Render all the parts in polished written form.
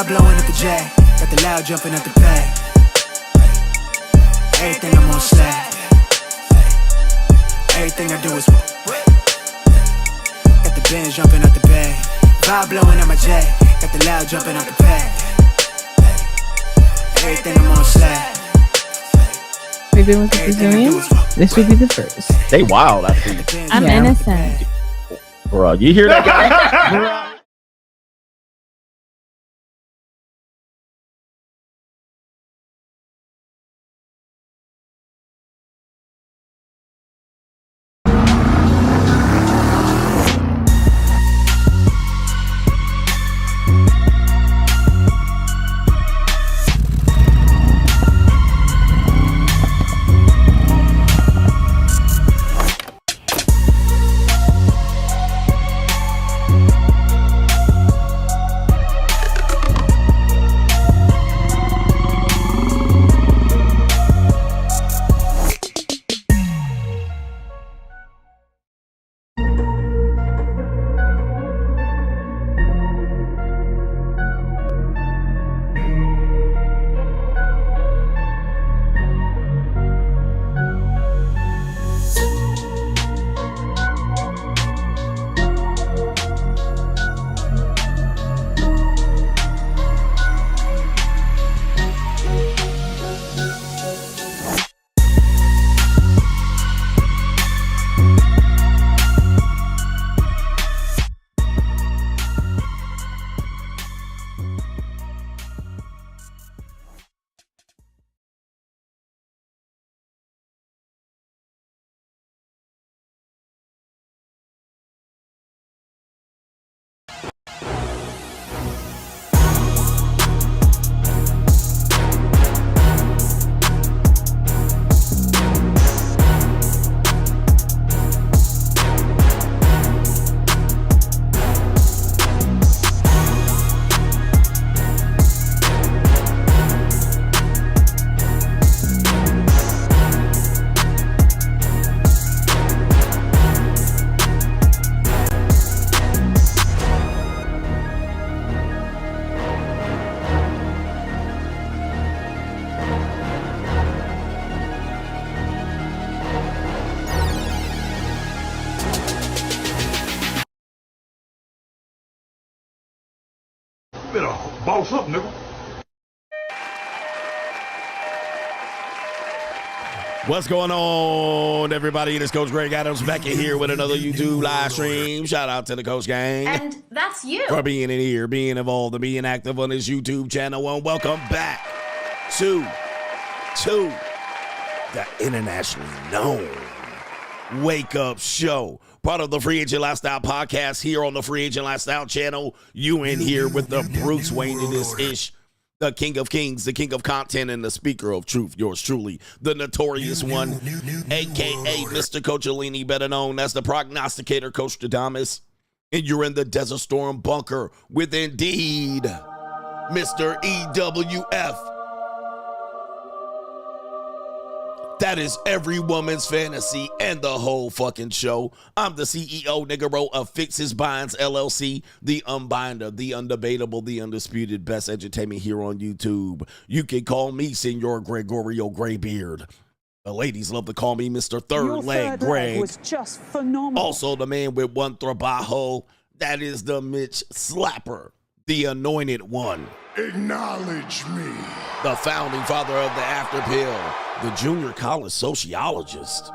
Vibe blowing up the J, got the loud jumping up the bay. Everything I'm on slab. Everything I do is got the Benz jumping up the bay. Vibe blowing up my J, got the loud jumping up the bay. Everything I'm on slab. We've been with the Brazilians. This would be the first. They wild, I think. I'm innocent. Bro, you hear that guy? Better boss up, nigga. What's going on, everybody? This Coach Greg Adams back in here with another YouTube live stream. Shout out to the Coach Gang. And that's you. For being in here, being involved, and being active on this YouTube channel. And welcome back to the internationally known Wake Up Show. Part of the Free Agent Lifestyle podcast here on the Free Agent Lifestyle channel. You in here with the Bruce Wayne in this ish. The King of Kings, the King of Content, and the Speaker of Truth, yours truly, the Notorious one, a.k.a. Mr. Coachellini, better known as the Prognosticator, Coach Adamas. And you're in the Desert Storm bunker with indeed Mr. EWF. That is every woman's fantasy and the whole fucking show. I'm the CEO, Niggero, of Fixes Binds LLC, the unbinder, the undebatable, the undisputed best entertainment here on YouTube. You can call me Senor Gregorio Graybeard. The ladies love to call me Mr. Third Leg Greg. Was just phenomenal. Also, the man with one trabajo, that is the Mitch Slapper, the anointed one. Acknowledge me. The founding father of the After Pill, the junior college sociologist.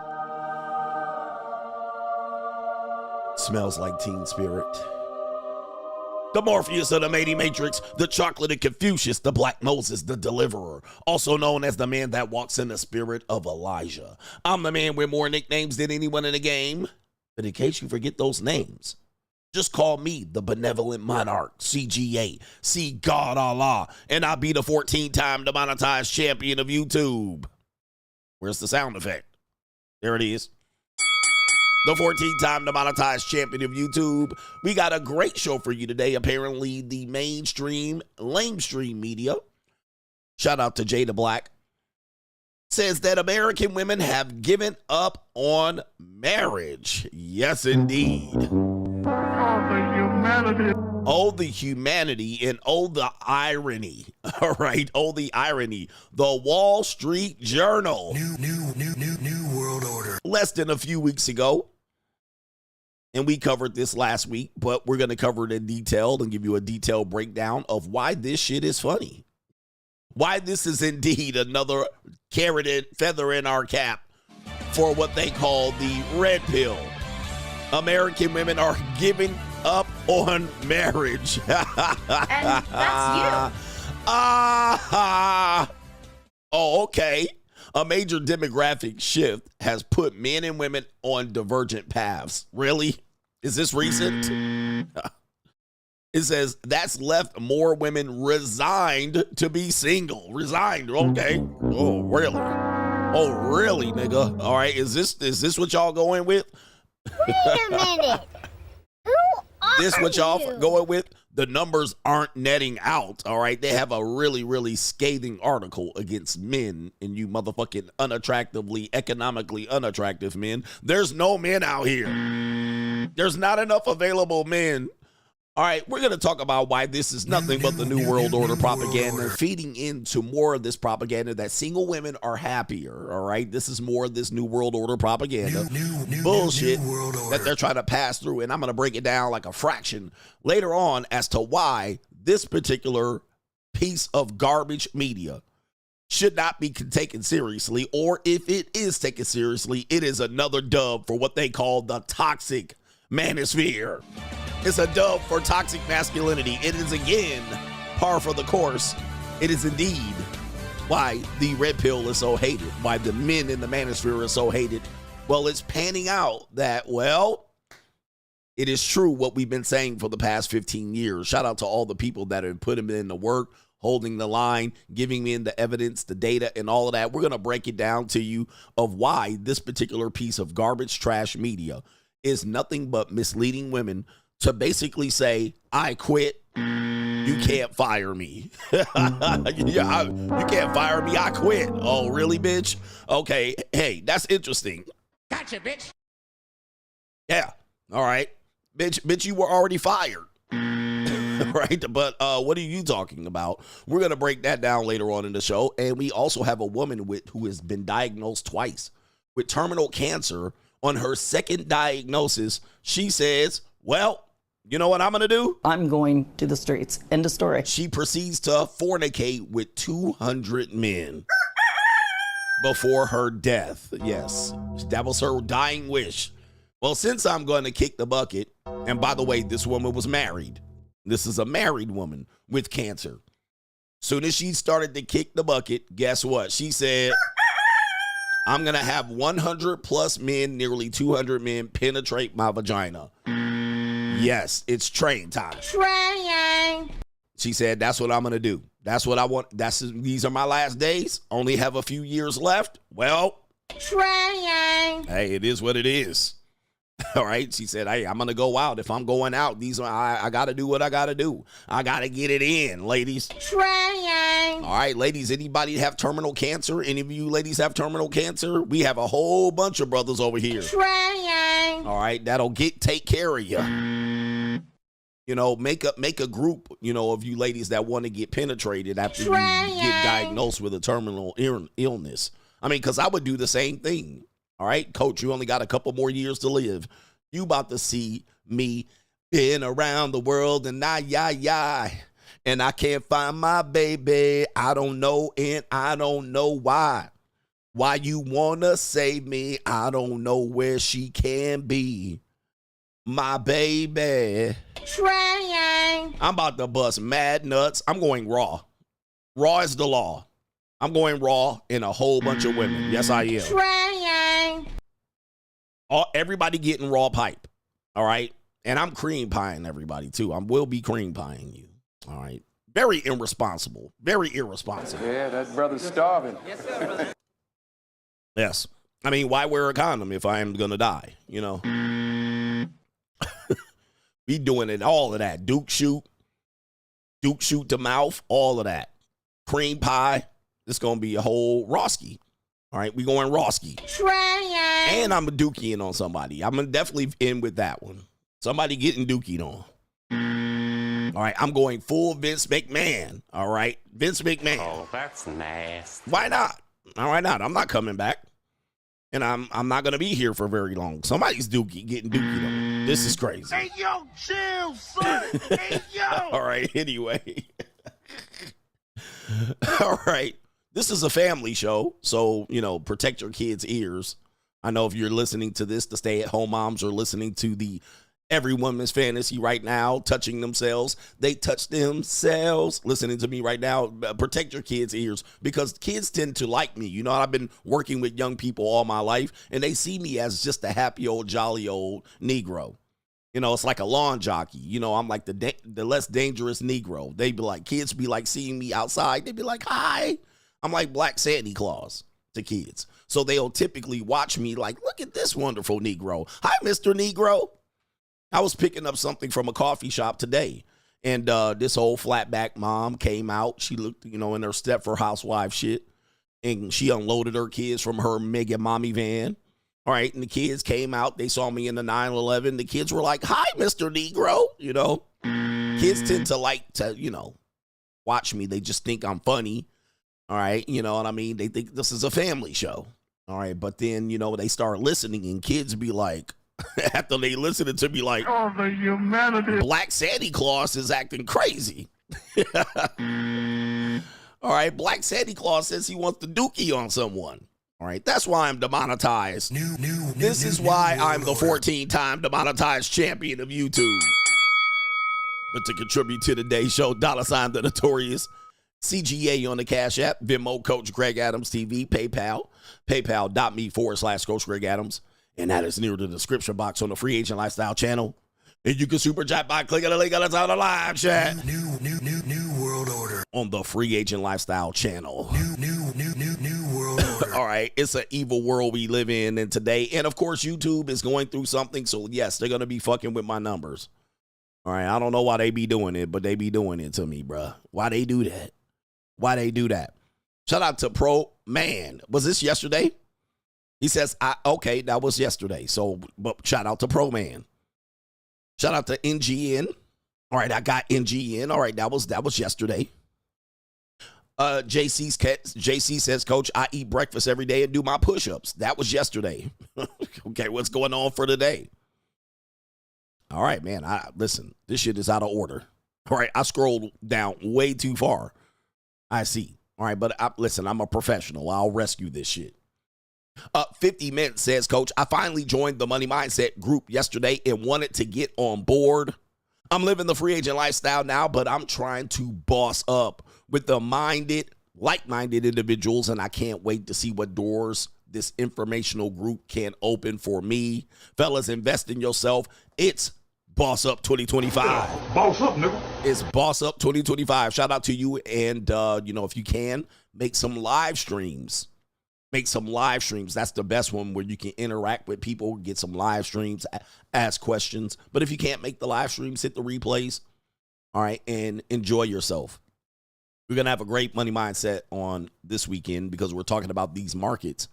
Smells like Teen Spirit. The Morpheus of the Matey Matrix, the chocolate Confucius, the Black Moses, the Deliverer, also known as the man that walks in the spirit of Elijah. I'm the man with more nicknames than anyone in the game, but in case you forget those names, just call me the Benevolent Monarch, CGA, see God Allah, and I'll be the 14-time demonetized champion of YouTube. Where's the sound effect? There it is. The 14-time demonetized champion of YouTube. We got a great show for you today. Apparently, the mainstream, lamestream media, shout out to Jada Black, says that American women have given up on marriage. Yes, indeed. Oh, the humanity. Oh, the humanity and oh, the irony. All right. Oh, the irony. The Wall Street Journal. New world order. Less than a few weeks ago. And we covered this last week, but we're going to cover it in detail and give you a detailed breakdown of why this shit is funny. Why this is indeed another carrot and feather in our cap for what they call the red pill. American women are giving up on marriage. And that's you. Oh, okay. A major demographic shift has put men and women on divergent paths. Really? Is this recent? It says that's left more women resigned to be single. Resigned. Okay. Oh, really? Oh, really, nigga? All right. Is this what y'all going with? Wait a minute. Who are This what y'all you? going with? The numbers aren't netting out. All right. They have a really, really scathing article against men and you motherfucking unattractively, economically unattractive men. There's no men out here. There's not enough available men. All right, we're going to talk about why this is nothing but the New World Order propaganda, feeding into more of this propaganda that single women are happier, all right? This is more of this New World Order propaganda bullshit that they're trying to pass through, and I'm going to break it down like a fraction later on as to why this particular piece of garbage media should not be taken seriously, or if it is taken seriously, it is another dub for what they call the toxic manosphere. It's a dub for toxic masculinity. It is again par for the course. It is indeed why the red pill is so hated, why the men in the manosphere are so hated. Well, it's panning out that, well, it is true what we've been saying for the past 15 years. Shout out to all the people that have put them in the work, holding the line, giving me the evidence, the data, and all of that. We're going to break it down to you of why this particular piece of garbage trash media is nothing but misleading women to basically say, I quit, you can't fire me. You can't fire me, I quit. Oh, really, bitch? Okay, hey, that's interesting. Gotcha, bitch. Yeah, all right. Bitch, you were already fired. Right, but what are you talking about? We're going to break that down later on in the show, and we also have a woman who has been diagnosed twice with terminal cancer. On her second diagnosis, she says, well, you know what I'm going to do? I'm going to the streets. End of story. She proceeds to fornicate with 200 men before her death. Yes, that was her dying wish. Well, since I'm going to kick the bucket, and by the way, this woman was married. This is a married woman with cancer. Soon as she started to kick the bucket, guess what? She said, I'm going to have 100 plus men, nearly 200 men penetrate my vagina. Yes, it's train time. Train. She said, that's what I'm going to do. That's what I want. These are my last days. Only have a few years left. Well, Train. hey, it is what it is. All right. She said, hey, I'm going to go out. If I'm going out, I got to do what I got to do. I got to get it in, ladies. Train. All right, ladies, anybody have terminal cancer? Any of you ladies have terminal cancer? We have a whole bunch of brothers over here. Train. All right, that'll take care of you. You know, make a group, you know, of you ladies that want to get penetrated after you get diagnosed with a terminal illness. I mean, because I would do the same thing. All right, coach, you only got a couple more years to live. You about to see me been around the world and and I can't find my baby. I don't know, and I don't know why. Why you wanna save me? I don't know where she can be. My baby. Train. I'm about to bust mad nuts. I'm going raw. Raw is the law. I'm going raw in a whole bunch of women. Yes, I am. Train. Everybody getting raw pipe. All right. And I'm cream pieing everybody too. I will be cream pieing you. All right. Very irresponsible. Very irresponsible. Yeah, that brother's starving. Yes. I mean, why wear a condom if I am going to die? You know? We doing it, all of that. Duke shoot to mouth, all of that. Cream pie. It's going to be a whole Roski. All right, we going Roski. Train. And I'm a dookie in on somebody. I'm definitely in with that one. Somebody getting dookied on. All right, I'm going full Vince McMahon. All right, Vince McMahon. Oh, that's nasty. Why not? All right, not. I'm not coming back, and I'm not gonna be here for very long. Somebody's getting dookie though. This is crazy. Hey, yo, chill, son. Hey, yo. All right, anyway. All right, this is a family show, so protect your kids' ears. I know if you're listening to this, the stay-at-home moms are listening to the Every Woman's Fantasy right now, touching themselves. They touch themselves. Listening to me right now, protect your kids' ears because kids tend to like me. I've been working with young people all my life, and they see me as just a happy old, jolly old Negro. It's like a lawn jockey. I'm like the less dangerous Negro. They be like, kids be like seeing me outside. They be like, hi. I'm like Black Santa Claus to kids. So they'll typically watch me like, look at this wonderful Negro. Hi, Mr. Negro. I was picking up something from a coffee shop today, and this old flatback mom came out. She looked, in her Stepford housewife shit, and she unloaded her kids from her mega mommy van. All right, and the kids came out. They saw me in the 911. The kids were like, hi, Mr. Negro. Kids tend to like to, watch me. They just think I'm funny. All right, you know what I mean? They think this is a family show. All right, but then, they start listening, and kids be like, after they listening to me like, Oh, the humanity. Black Santa Claus is acting crazy. All right, Black Santa Claus says he wants the dookie on someone. All right, that's why I'm demonetized. This is why I'm the 14-time demonetized champion of YouTube. But to contribute to today's show, $ the Notorious CGA on the Cash App, Venmo, Coach Greg Adams TV, PayPal, paypal.me/Coach Greg Adams. And that is near the description box on the Free Agent Lifestyle channel. And you can super chat by clicking the link on the top of the live chat. New world order. On the Free Agent Lifestyle channel. New world order. All right, it's an evil world we live in today. And of course, YouTube is going through something. So yes, they're going to be fucking with my numbers. All right, I don't know why they be doing it, but they be doing it to me, bruh. Why they do that? Why they do that? Shout out to Pro Man. Was this yesterday? He says, okay, that was yesterday. So, but shout out to Pro Man. Shout out to NGN. All right, I got NGN. All right, that was yesterday. JC says, Coach, I eat breakfast every day and do my push-ups. That was yesterday. Okay, what's going on for today? All right, man. Listen, this shit is out of order. All right, I scrolled down way too far. I see. All right, but listen, I'm a professional. I'll rescue this shit. 50 Minutes says, Coach, I finally joined the Money Mindset group yesterday and wanted to get on board. I'm living the free agent lifestyle now, but I'm trying to boss up with the like-minded individuals, and I can't wait to see what doors this informational group can open for me. Fellas, invest in yourself. It's Boss Up 2025. Boss up, nigga. It's Boss Up 2025. Shout out to you, and, if you can, make some live streams. Make some live streams. That's the best one where you can interact with people, get some live streams, ask questions. But if you can't make the live streams, hit the replays. All right, and enjoy yourself. We're going to have a great money mindset on this weekend because we're talking about these markets.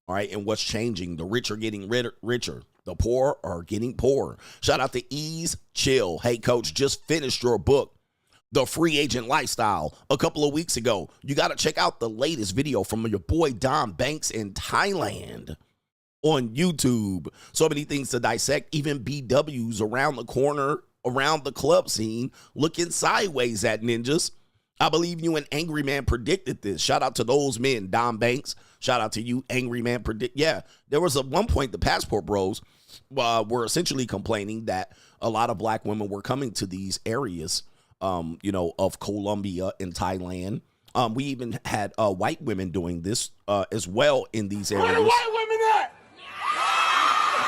All right, and what's changing. The rich are getting richer. The poor are getting poorer. Shout out to Ease Chill. Hey, Coach, just finished your book, The Free Agent Lifestyle, a couple of weeks ago. You got to check out the latest video from your boy Debunks in Thailand on YouTube. So many things to dissect, even BWs around the corner, around the club scene, looking sideways at ninjas. I believe you and Angry Man predicted this. Shout out to those men, Dom Banks. Shout out to you, Angry Man predict. Yeah, there was at one point the Passport Bros were essentially complaining that a lot of black women were coming to these areas of Colombia and Thailand. We even had white women doing this as well in these areas. Where the white women at?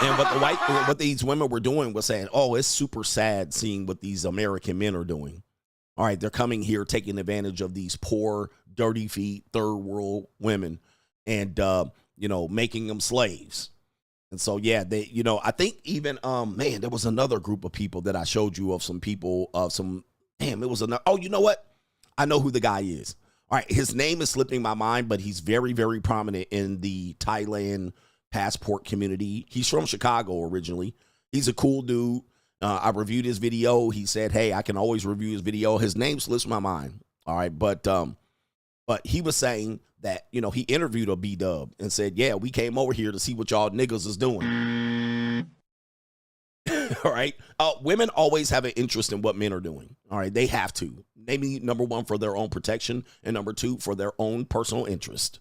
And what these women were doing was saying, oh, it's super sad seeing what these American men are doing. All right, they're coming here taking advantage of these poor, dirty feet, third world women and, making them slaves. And so, yeah, they, I think even, there was another group of people that I showed you of some people, it was another. Oh, you know what? I know who the guy is. All right. His name is slipping my mind, but he's very, very prominent in the Thailand passport community. He's from Chicago originally. He's a cool dude. I reviewed his video. He said, hey, I can always review his video. His name slips my mind. All right. But he was saying that, you know, he interviewed a B-dub and said, yeah, we came over here to see what y'all niggas is doing. All right. Women always have an interest in what men are doing. All right. They have to. Maybe number one, for their own protection, and number two, for their own personal interest.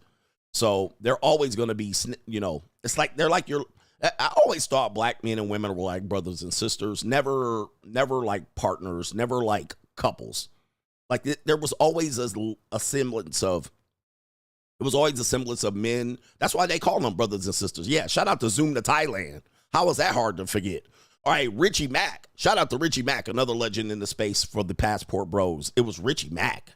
So they're always going to be, you know, it's like they're like your. I always thought black men and women were like brothers and sisters, never like partners, never like couples. Like there was always a semblance of. It was always a semblance of men. That's why they call them brothers and sisters. Yeah. Shout out to Zoom to Thailand. How was that hard to forget? All right, Richie Mack. Shout out to Richie Mack, another legend in the space for the Passport Bros. It was Richie Mack.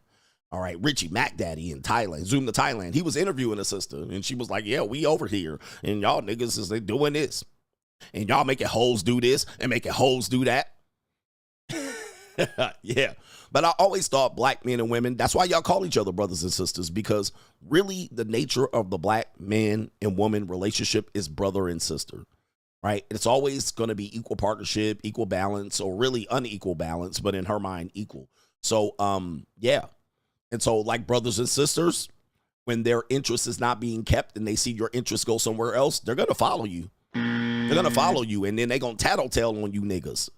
All right, Richie Mack Daddy in Thailand. Zoom to Thailand. He was interviewing a sister, and she was like, yeah, we over here, and y'all niggas is doing this. And y'all making hoes do this and making hoes do that. Yeah. But I always thought black men and women, that's why y'all call each other brothers and sisters, because really the nature of the black man and woman relationship is brother and sister. Right? It's always going to be equal partnership, equal balance, or really unequal balance, but in her mind, equal. So, yeah. And so, like brothers and sisters, when their interest is not being kept and they see your interest go somewhere else, they're going to follow you. They're going to follow you, and then they're going to tattletale on you niggas.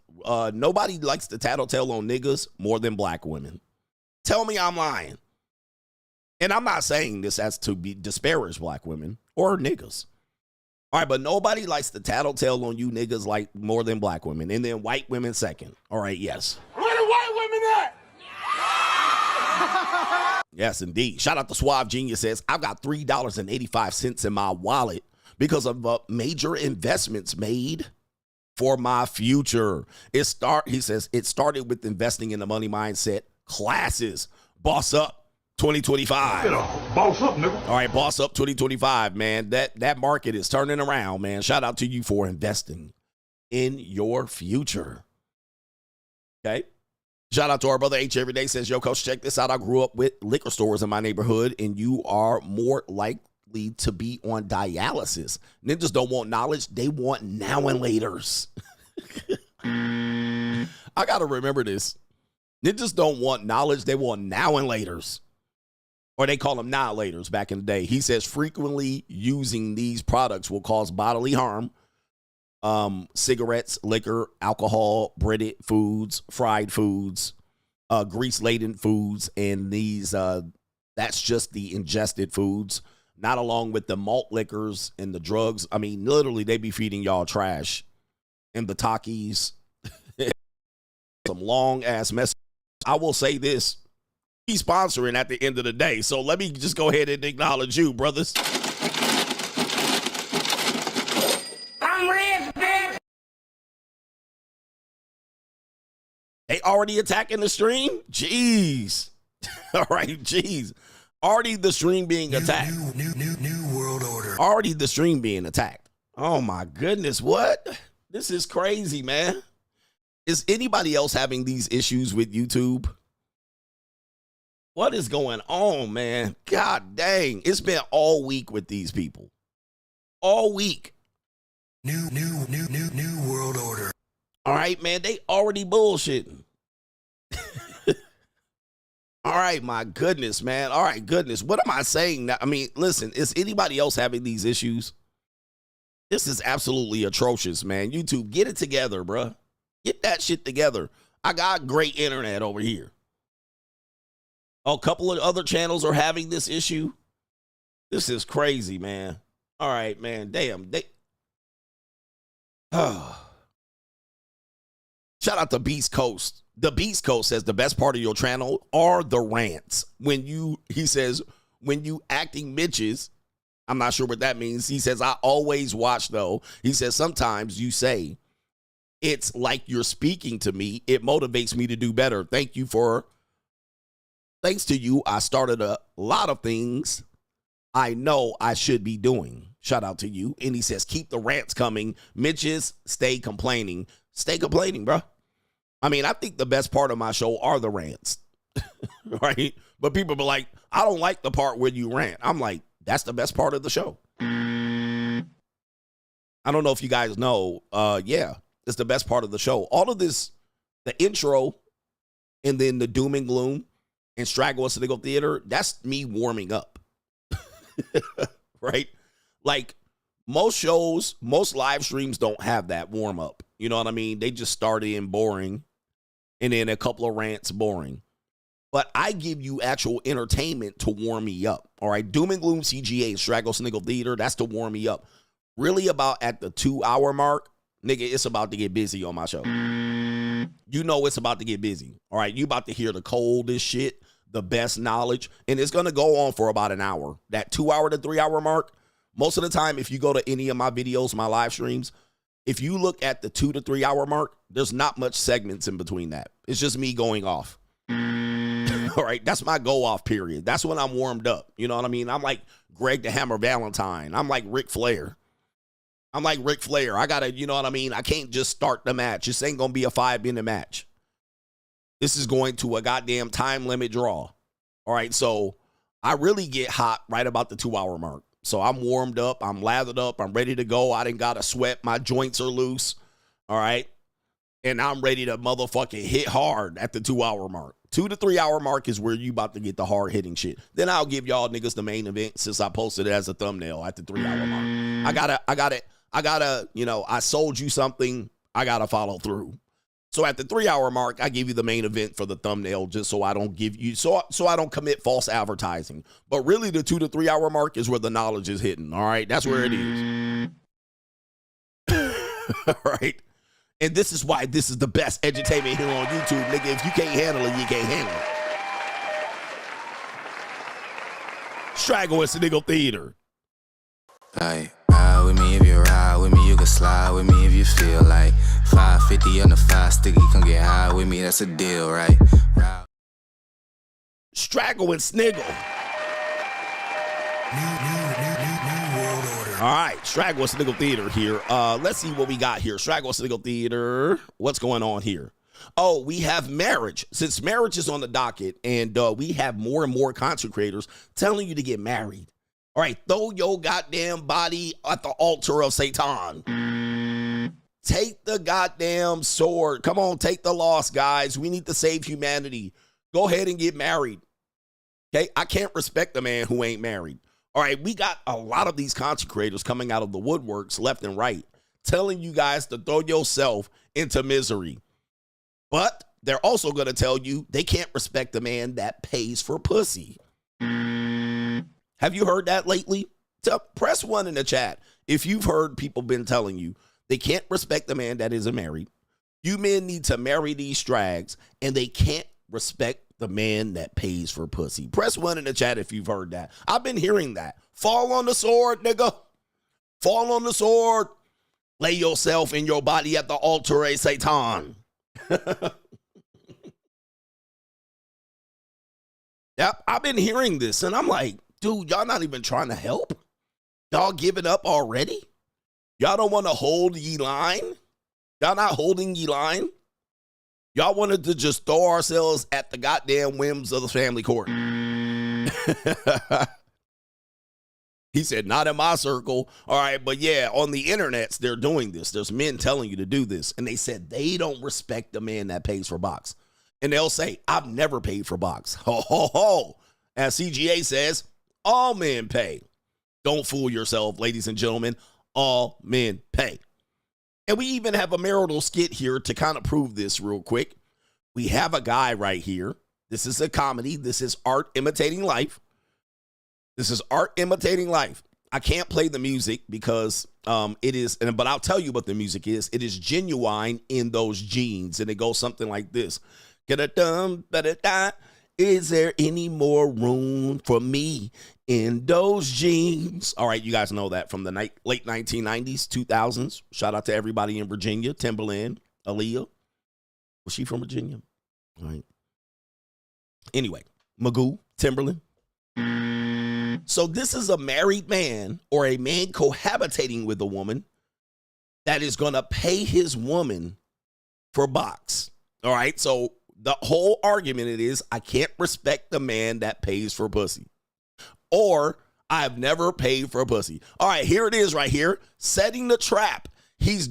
Nobody likes to tattletale on niggas more than black women. Tell me I'm lying. And I'm not saying this as to disparage black women or niggas. All right, but nobody likes to tattletale on you niggas like more than black women. And then white women second. All right, yes. Where the white women at? Yes, indeed. Shout out to Suave Genius says, I've got $3.85 in my wallet because of major investments made for my future. He says, it started with investing in the money mindset classes. Boss up. 2025. Boss up, nigga. All right, boss up 2025, man. That market is turning around, man. Shout out to you for investing in your future. Okay. Shout out to our brother H every day says, yo, coach, check this out. I grew up with liquor stores in my neighborhood, and you are more likely to be on dialysis. Ninjas don't want knowledge. They want now and laters. I got to remember this. Ninjas don't want knowledge. They want now and laters. Or they call them annihilators back in the day. He says frequently using these products will cause bodily harm. Cigarettes, liquor, alcohol, breaded foods, fried foods, grease-laden foods, and these that's just the ingested foods, not along with the malt liquors and the drugs. I mean, literally, they be feeding y'all trash and the Takis. Some long-ass messages. I will say this. He's sponsoring at the end of the day. So let me just go ahead and acknowledge you, brothers. I'm rich, bitch. They already attacking the stream? Jeez. All right, jeez. Already the stream being attacked. New world order. Already the stream being attacked. Oh my goodness, what? This is crazy, man. Is anybody else having these issues with YouTube? What is going on, man? God dang. It's been all week with these people. All week. New world order. All right, man. They already bullshitting. All right, my goodness, man. All right, goodness. What am I saying now? I mean, listen, is anybody else having these issues? This is absolutely atrocious, man. YouTube, get it together, bruh. Get that shit together. I got great internet over here. A couple of other channels are having this issue. This is crazy, man. All right, man. Damn. Shout out to Beast Coast. The Beast Coast says the best part of your channel are the rants. He says, when you acting bitches, I'm not sure what that means. He says, I always watch though. He says, sometimes you say, it's like you're speaking to me. It motivates me to do better. Thanks to you, I started a lot of things I know I should be doing. Shout out to you. And he says, keep the rants coming. Mitches, stay complaining. Stay complaining, bro. I mean, I think the best part of my show are the rants. Right? But people be like, I don't like the part where you rant. I'm like, that's the best part of the show. I don't know if you guys know. Yeah. It's the best part of the show. All of this, the intro, and then the doom and gloom, and Straggle and Sniggle Theater, that's me warming up. Right? Like, most shows, most live streams don't have that warm up. You know what I mean? They just start in boring, and then a couple of rants boring. But I give you actual entertainment to warm me up. All right, Doom and Gloom CGA, Straggle Sniggle Theater, that's to warm me up. Really about at the 2-hour mark, nigga, it's about to get busy on my show. You know it's about to get busy. All right, you about to hear the coldest shit, the best knowledge, and it's going to go on for about an hour. That 2-hour to 3-hour mark, most of the time, if you go to any of my videos, my live streams, if you look at the 2 to 3 hour mark, there's not much segments in between that. It's just me going off. All right, that's my go off period. That's when I'm warmed up. You know what I mean? I'm like Greg the Hammer Valentine. I'm like Ric Flair. I gotta, you know what I mean? I can't just start the match. This ain't gonna be a 5-minute match. This is going to a goddamn time limit draw. All right, so I really get hot right about the 2-hour mark. So I'm warmed up, I'm lathered up, I'm ready to go. I didn't got to sweat, my joints are loose. All right. And I'm ready to motherfucking hit hard at the 2-hour mark. 2 to 3 hour mark is where you about to get the hard hitting shit. Then I'll give y'all niggas the main event since I posted it as a thumbnail at the 3-hour mark. I gotta, you know, I sold you something. I gotta follow through. So at the 3-hour mark, I give you the main event for the thumbnail just so I don't give you, so I don't commit false advertising. But really the 2 to 3 hour mark is where the knowledge is hidden. All right. That's where it is. All right. And this is why this is the best edutainment here on YouTube, nigga. If you can't handle it, you can't handle it. Straggle and Sniggle Theater. Like, ride with me if you ride with me, you can slide with me if you feel like 550 on the 5 sticky, come get high with me, that's a deal, right? Ride. Straggle and Sniggle. New world order. All right, Straggle and Sniggle Theater here. Let's see what we got here. Straggle and Sniggle Theater. What's going on here? Oh, we have marriage. Since marriage is on the docket, and we have more and more content creators telling you to get married. All right, throw your goddamn body at the altar of Satan. Take the goddamn sword. Come on, take the loss, guys. We need to save humanity. Go ahead and get married. Okay, I can't respect a man who ain't married. All right, we got a lot of these content creators coming out of the woodworks left and right, telling you guys to throw yourself into misery. But they're also going to tell you they can't respect a man that pays for pussy. Have you heard that lately? Press 1 in the chat if you've heard people been telling you they can't respect a man that isn't married. You men need to marry these strags, and they can't respect the man that pays for pussy. Press 1 in the chat if you've heard that. I've been hearing that. Fall on the sword, nigga. Fall on the sword. Lay yourself and your body at the altar of Satan. Yep, I've been hearing this, and I'm like, dude, y'all not even trying to help? Y'all giving up already? Y'all don't want to hold ye line? Y'all not holding ye line? Y'all wanted to just throw ourselves at the goddamn whims of the family court. He said, not in my circle. All right, but yeah, on the internets, they're doing this. There's men telling you to do this. And they said they don't respect the man that pays for box. And they'll say, I've never paid for box. Ho, ho, ho. As CGA says, all men pay. Don't fool yourself, ladies and gentlemen. All men pay. And we even have a marital skit here to kind of prove this real quick. We have a guy right here. This is a comedy. This is art imitating life. This is art imitating life. I can't play the music because it is, but I'll tell you what the music is. It is genuine in those jeans. And it goes something like this. Is there any more room for me in those jeans? All right, you guys know that from the late 1990s, 2000s. Shout out to everybody in Virginia. Timberland, Aaliyah. Was she from Virginia? All right. Anyway, Magoo, Timberland. So this is a married man or a man cohabitating with a woman that is going to pay his woman for box. All right, so the whole argument it is, I can't respect the man that pays for pussy. Or I've never paid for pussy. All right, here it is right here. Setting the trap. He's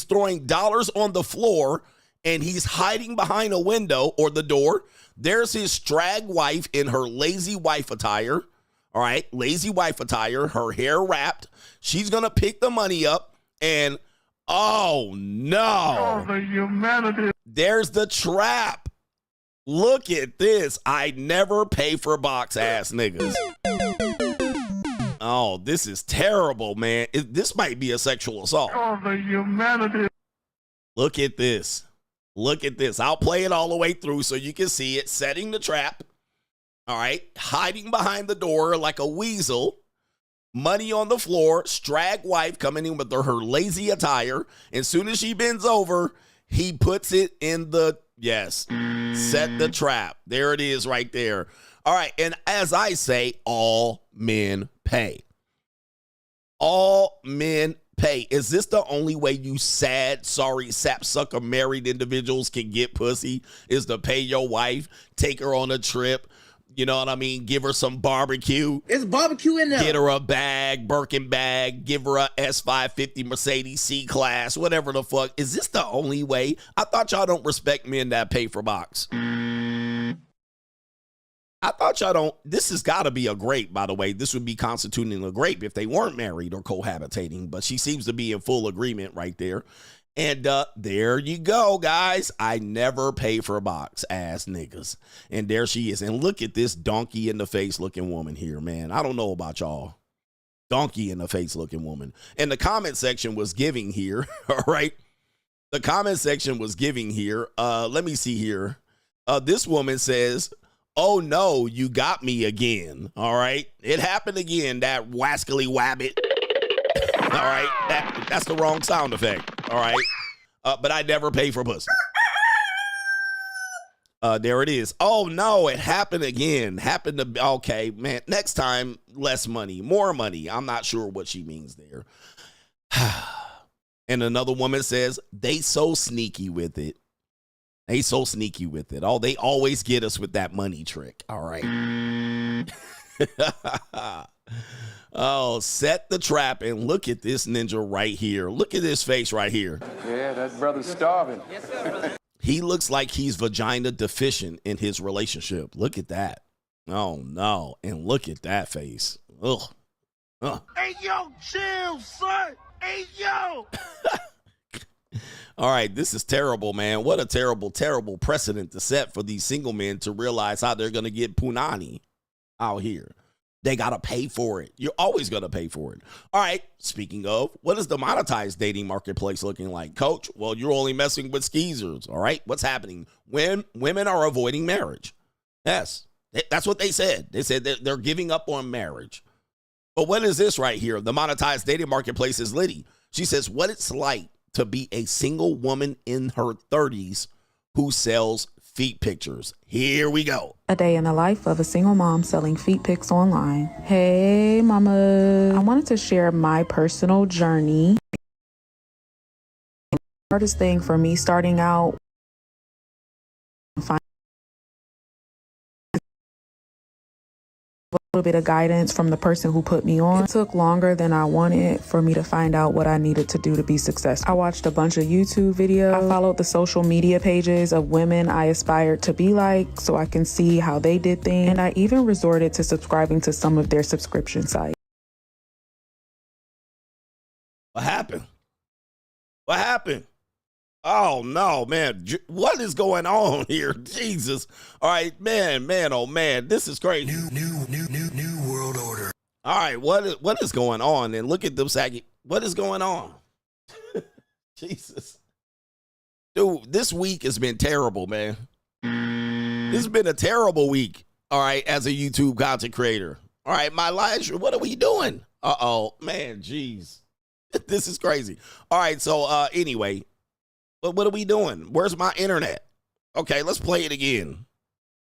throwing dollars on the floor, and he's hiding behind a window or the door. There's his strag wife in her lazy wife attire. All right, lazy wife attire, her hair wrapped. She's going to pick the money up, and oh no. Oh, the humanity. There's the trap. Look at this. I never pay for box ass niggas. Oh, this is terrible, man. This might be a sexual assault. Oh, the humanity. Look at this. Look at this. I'll play it all the way through so you can see it. Setting the trap. All right. Hiding behind the door like a weasel. Money on the floor. Strag wife coming in with her lazy attire. As soon as she bends over, he puts it in the, yes, set the trap. There it is right there. All right. And as I say, all men pay. All men pay. Is this the only way you sad, sorry, sapsucker married individuals can get pussy? Is to pay your wife, take her on a trip, you know what I mean? Give her some barbecue. It's barbecue in there. Get her a bag, Birkin bag, give her a S550 Mercedes C-Class, whatever the fuck. Is this the only way? I thought y'all don't respect men that pay for box. I thought y'all don't. This has got to be a grape, by the way. This would be constituting a grape if they weren't married or cohabitating, but she seems to be in full agreement right there. And there you go, guys. I never pay for a box, ass niggas. And there she is. And look at this donkey in the face looking woman here, man. I don't know about y'all. Donkey in the face looking woman. And the comment section was giving here, all right? The comment section was giving here. Let me see here. This woman says, oh no, you got me again. All right. It happened again. That wascally wabbit. All right. That's the wrong sound effect. All right. But I never pay for pussy. There it is. Oh no, it happened again. Happened to be okay, man. Next time, less money, more money. I'm not sure what she means there. And another woman says, they so sneaky with it. They so sneaky with it. Oh, they always get us with that money trick. All right. Oh, set the trap and look at this ninja right here. Look at his face right here. Yeah, that brother's starving. Yes, sir, brother. He looks like he's vagina deficient in his relationship. Look at that. Oh, no. And look at that face. Ugh. Hey, yo, chill, son. Hey, yo. All right, this is terrible, man. What a terrible, terrible precedent to set for these single men to realize how they're going to get punani out here. They got to pay for it. You're always going to pay for it. All right, speaking of, what is the monetized dating marketplace looking like? Coach, well, you're only messing with skeezers, all right? What's happening? When women are avoiding marriage. Yes, that's what they said. They said that they're giving up on marriage. But what is this right here? The monetized dating marketplace is Liddy. She says, what it's like to be a single woman in her 30s who sells feet pictures. Here we go. A day in the life of a single mom selling feet pics online. Hey, mama. I wanted to share my personal journey. The hardest thing for me starting out, a little bit of guidance from the person who put me on. It took longer than I wanted for me to find out what I needed to do to be successful. I watched a bunch of YouTube videos. I followed the social media pages of women I aspired to be like so I can see how they did things. And I even resorted to subscribing to some of their subscription sites. What happened? What happened? Oh, no, man. What is going on here? Jesus. All right, man, oh, man. This is crazy. New world order. All right, what is going on? And look at them saggy. What is going on? Jesus. Dude, this week has been terrible, man. This has been a terrible week, all right, as a YouTube content creator. All right, my life, what are we doing? Uh-oh, man, jeez. This is crazy. All right, so anyway, what are we doing? Where's my internet? Okay, let's play it again.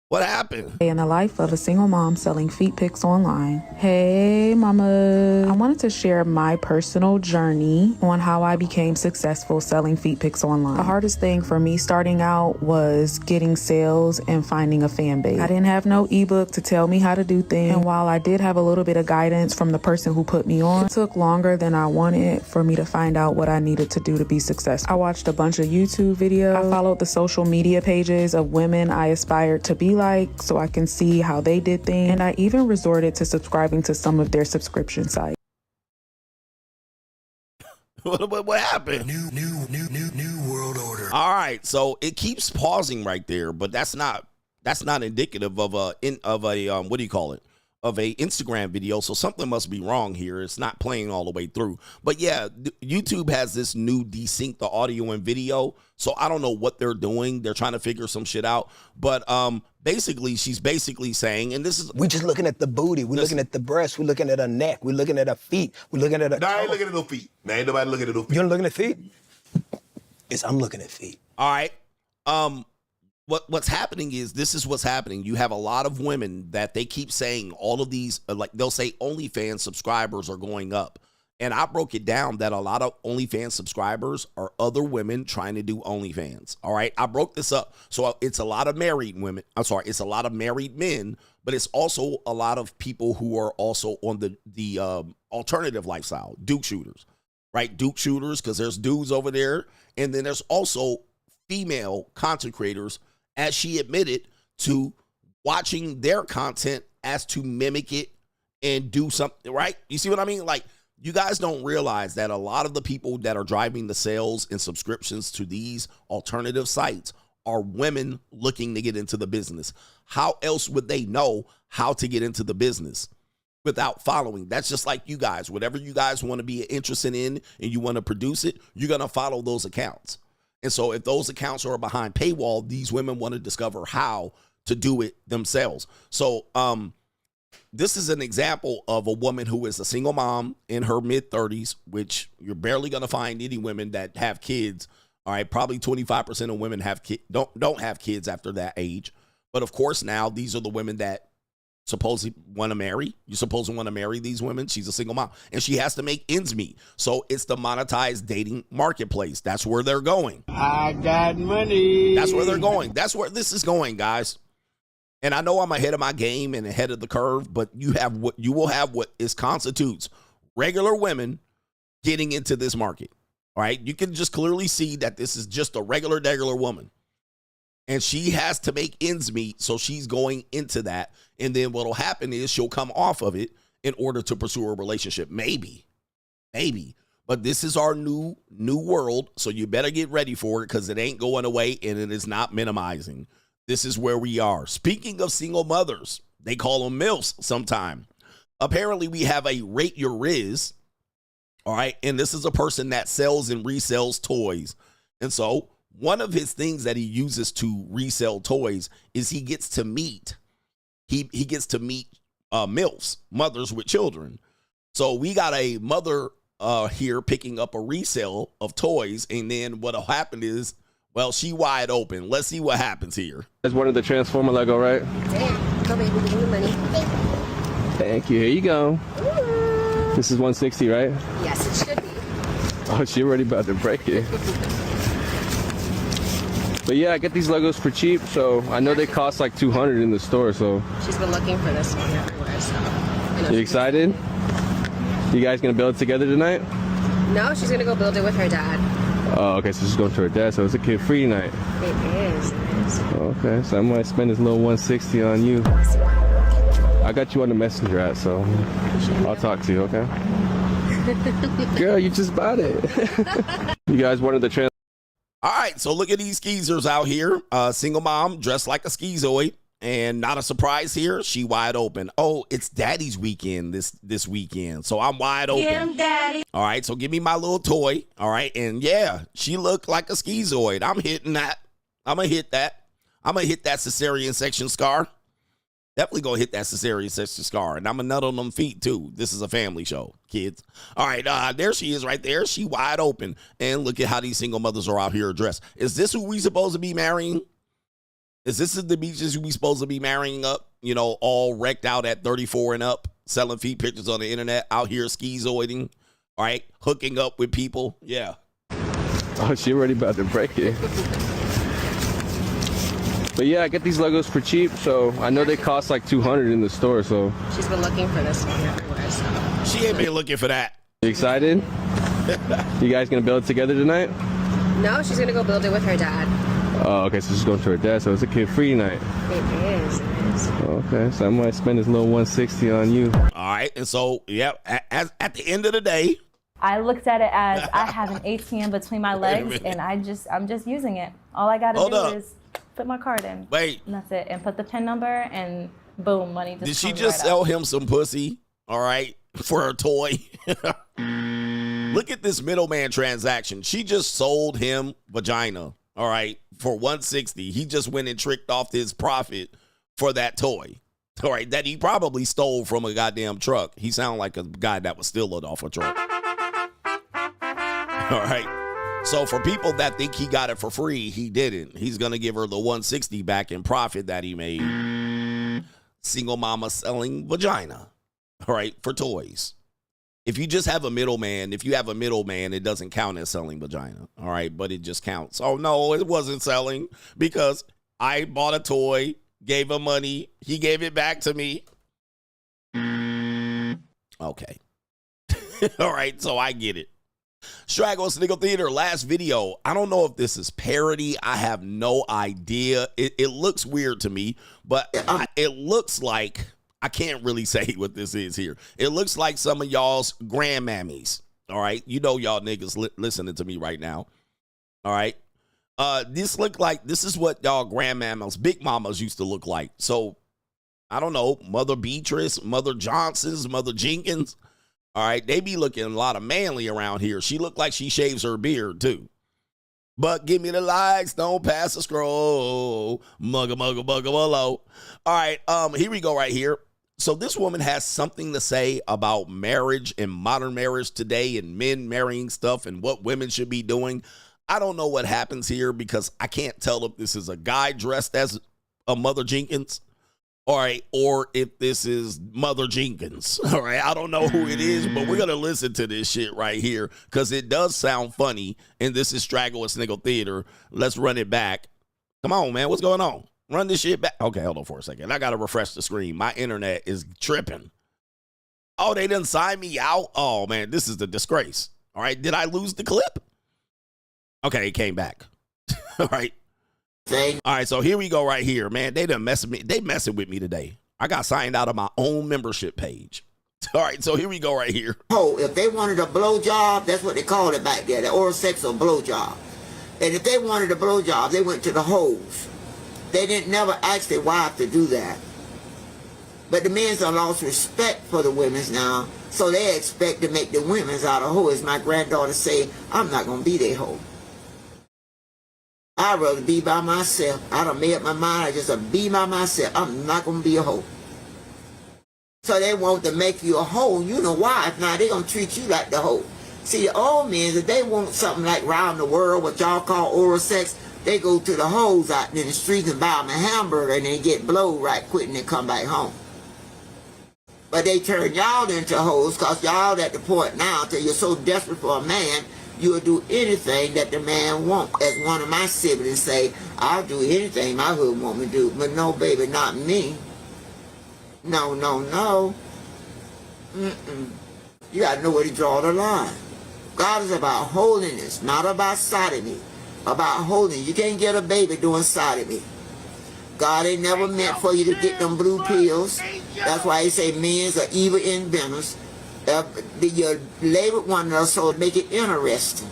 What happened? In the life of a single mom selling feet pics online. Hey mama. I wanted to share my personal journey on how I became successful selling feet pics online. The hardest thing for me starting out was getting sales and finding a fan base. I didn't have no ebook to tell me how to do things, and while I did have a little bit of guidance from the person who put me on, it took longer than I wanted for me to find out what I needed to do to be successful. I watched a bunch of YouTube videos. I followed the social media pages of women I aspired to be like, so I can see how they did things, and I even resorted to subscribing to some of their subscription sites. What happened? New world order. All right, so it keeps pausing right there, but that's not indicative of a what do you call it? Of a Instagram video. So something must be wrong here. It's not playing all the way through. But yeah, YouTube has this new desync the audio and video. So I don't know what they're doing. They're trying to figure some shit out. But basically, she's basically saying, and this is, we just looking at the booty. We're looking at the breast. We're looking at her neck. We're looking at her feet. We're looking at her. No, I ain't looking at no feet. Man, ain't nobody looking at no feet. You don't looking at feet? I'm looking at feet. All right. What's happening is, this is what's happening. You have a lot of women that they keep saying all of these, like they'll say OnlyFans subscribers are going up. And I broke it down that a lot of OnlyFans subscribers are other women trying to do OnlyFans. All right. I broke this up. So it's a lot of married women. I'm sorry. It's a lot of married men, but it's also a lot of people who are also on the alternative lifestyle, Duke shooters, right? Duke shooters, because there's dudes over there. And then there's also female content creators, as she admitted, to watching their content as to mimic it and do something, right? You see what I mean? Like, you guys don't realize that a lot of the people that are driving the sales and subscriptions to these alternative sites are women looking to get into the business. How else would they know how to get into the business without following? That's just like you guys. Whatever you guys want to be interested in and you want to produce it, you're going to follow those accounts. And so if those accounts are behind paywall, these women want to discover how to do it themselves. So this is an example of a woman who is a single mom in her mid-30s, which you're barely going to find any women that have kids. All right, probably 25% of women have don't have kids after that age. But of course, now these are the women that supposedly want to marry. You're supposed to want to marry these women. She's a single mom, and she has to make ends meet. So it's the monetized dating marketplace. That's where they're going. I got money. That's where they're going. That's where this is going, guys. And I know I'm ahead of my game and ahead of the curve, but you will have what constitutes regular women getting into this market. All right. You can just clearly see that this is just a regular woman. And she has to make ends meet, so she's going into that. And then what'll happen is she'll come off of it in order to pursue a relationship. Maybe. But this is our new world, so you better get ready for it, because it ain't going away and it is not minimizing. This is where we are. Speaking of single mothers, they call them MILFs sometime. Apparently, we have a Rate Your Riz, all right? And this is a person that sells and resells toys. And so one of his things that he uses to resell toys is he gets to meet MILFs, mothers with children. So we got a mother here picking up a resale of toys, and then what'll happen is, well, she wide open. Let's see what happens here. That's one of the Transformer Lego, right? Damn. Go, baby. Give me the money. Thank you. Here you go. Ooh. This is 160, right? Yes, it should be. Oh, she already about to break it. But yeah, I get these Legos for cheap, so I know they cost like $200 in the store, so. She's been looking for this one everywhere, so. You excited? You guys gonna build it together tonight? No, she's gonna go build it with her dad. Oh, okay, so she's going to her dad, so it's a kid-free night. It is. Okay, so I might spend this little 160 on you. I got you on the messenger app, so I'll talk to you, okay? Girl, you just bought it. You guys wanted the trans. All right, so look at these skeezers out here. Single mom dressed like a skeezoid, and not a surprise here, she wide open. Oh, it's daddy's weekend this weekend, so I'm wide open. Get him, daddy. All right, so give me my little toy. All right, and yeah, she looked like a skeezoid. I'm hitting that. I'm gonna hit that cesarean section scar. Definitely gonna hit that cesarean section scar, and I'm gonna nut on them feet too. This is a family show, kids. All right, there she is right there. She wide open, and look at how these single mothers are out here dressed. Is this who we supposed to be marrying? Is this the beaches you be supposed to be marrying up? You know, all wrecked out at 34 and up, selling feet pictures on the internet, out here schizoiding, all right, hooking up with people. Yeah. Oh, she already about to break it. But yeah, I get these Legos for cheap, so I know they cost like $200 in the store, so. She's been looking for this one everywhere, so. She ain't been looking for that. You excited? You guys gonna build it together tonight? No, she's gonna go build it with her dad. Oh, okay, so she's going to her dad, so it's a kid-free night. It is. Okay, so I might spend this little 160 on you. All right, and so, yeah, at the end of the day. I looked at it as I have an ATM between my legs, and I'm just using it. All I gotta do is put my card in. Wait. And that's it. And put the PIN number, and boom, money just Did she comes just right sell out. him some pussy, all right, for her toy? Look at this middleman transaction. She just sold him vagina, all right, for $160. He just went and tricked off his profit for that toy, all right, that he probably stole from a goddamn truck. He sounded like a guy that was stealing off a truck. All right. So for people that think he got it for free, he didn't. He's going to give her the $160 back in profit that he made. Single mama selling vagina, all right, for toys. If you just have a middleman, it doesn't count as selling vagina, all right, but it just counts. Oh, no, it wasn't selling because I bought a toy, gave him money, he gave it back to me. Okay. All right, so I get it. Straggle, Sniggle Theater, last video. I don't know if this is parody. I have no idea. It looks weird to me, but it looks like, I can't really say what this is here. It looks like some of y'all's grandmammies. All right. You know, y'all niggas listening to me right now. All right. This is what y'all grandmamas, big mamas used to look like. So I don't know, Mother Beatrice, Mother Johnson's, Mother Jenkins. All right. They be looking a lot of manly around here. She looked like she shaves her beard too. But give me the likes, don't pass the scroll. Mugga, mugga, mugga, hello. All right, here we go right here. So this woman has something to say about marriage and modern marriage today and men marrying stuff and what women should be doing. I don't know what happens here because I can't tell if this is a guy dressed as a Mother Jenkins, all right, or if this is Mother Jenkins, all right. I don't know who it is, but we're going to listen to this shit right here because it does sound funny, and this is Straggle and Sniggle Theater. Let's run it back. Come on, man. What's going on? Run this shit back. Okay, hold on for a second. I got to refresh the screen. My internet is tripping. Oh, they didn't sign me out? Oh, man, this is the disgrace. All right, did I lose the clip? Okay, it came back. All right. All right, so here we go right here, man. They done messing with me today. I got signed out of my own membership page. All right, so here we go right here. Oh, if they wanted a blowjob, that's what they called it back there, the oral sex or blowjob. And if they wanted a blowjob, they went to the hoes. They didn't never ask their wife to do that. But the men's have lost respect for the women's now, so they expect to make the women's out of hoes. My granddaughter say, I'm not going to be their hoe. I'd rather be by myself. I done made up my mind, I just be by myself. I'm not going to be a hoe. So they want to make you a hoe. You know why? If not, they going to treat you like the hoe. See, the old men, if they want something like round the world, what y'all call oral sex, they go to the hoes out in the streets and buy them a hamburger and they get blowed right quick and they come back home. But they turn y'all into hoes because y'all at the point now till you're so desperate for a man, you'll do anything that the man wants. As one of my siblings say, I'll do anything my hood want me to do. But no, baby, not me. No, no, no. You got to know where to draw the line. God is about holiness, not about sodomy. About holiness. You can't get a baby doing sodomy. God ain't never meant for you to get them blue pills. That's why he say men's are evil inventors. You lay with one another so make it interesting.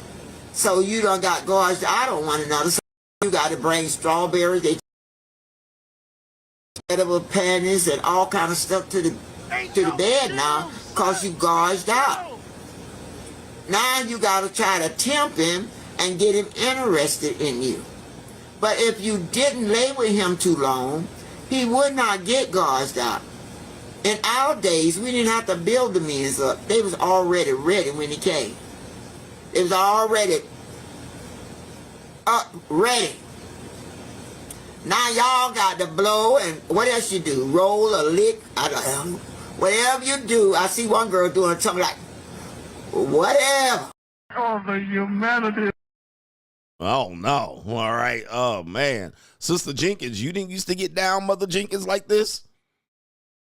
So you done got gorged out on one another. So you got to bring strawberries, they edible panties and all kind of stuff to the bed now because you gorged out. Now you got to try to tempt him and get him interested in you. But if you didn't lay with him too long, he would not get gorged out. In our days, we didn't have to build the men up. They was already ready when he came. It was already up, ready. Now y'all got to blow, and what else you do? Roll or lick? I don't know. Whatever you do, I see one girl doing something like, whatever. Oh, the humanity. Oh, no. All right. Oh, man. Sister Jenkins, you didn't used to get down, Mother Jenkins, like this?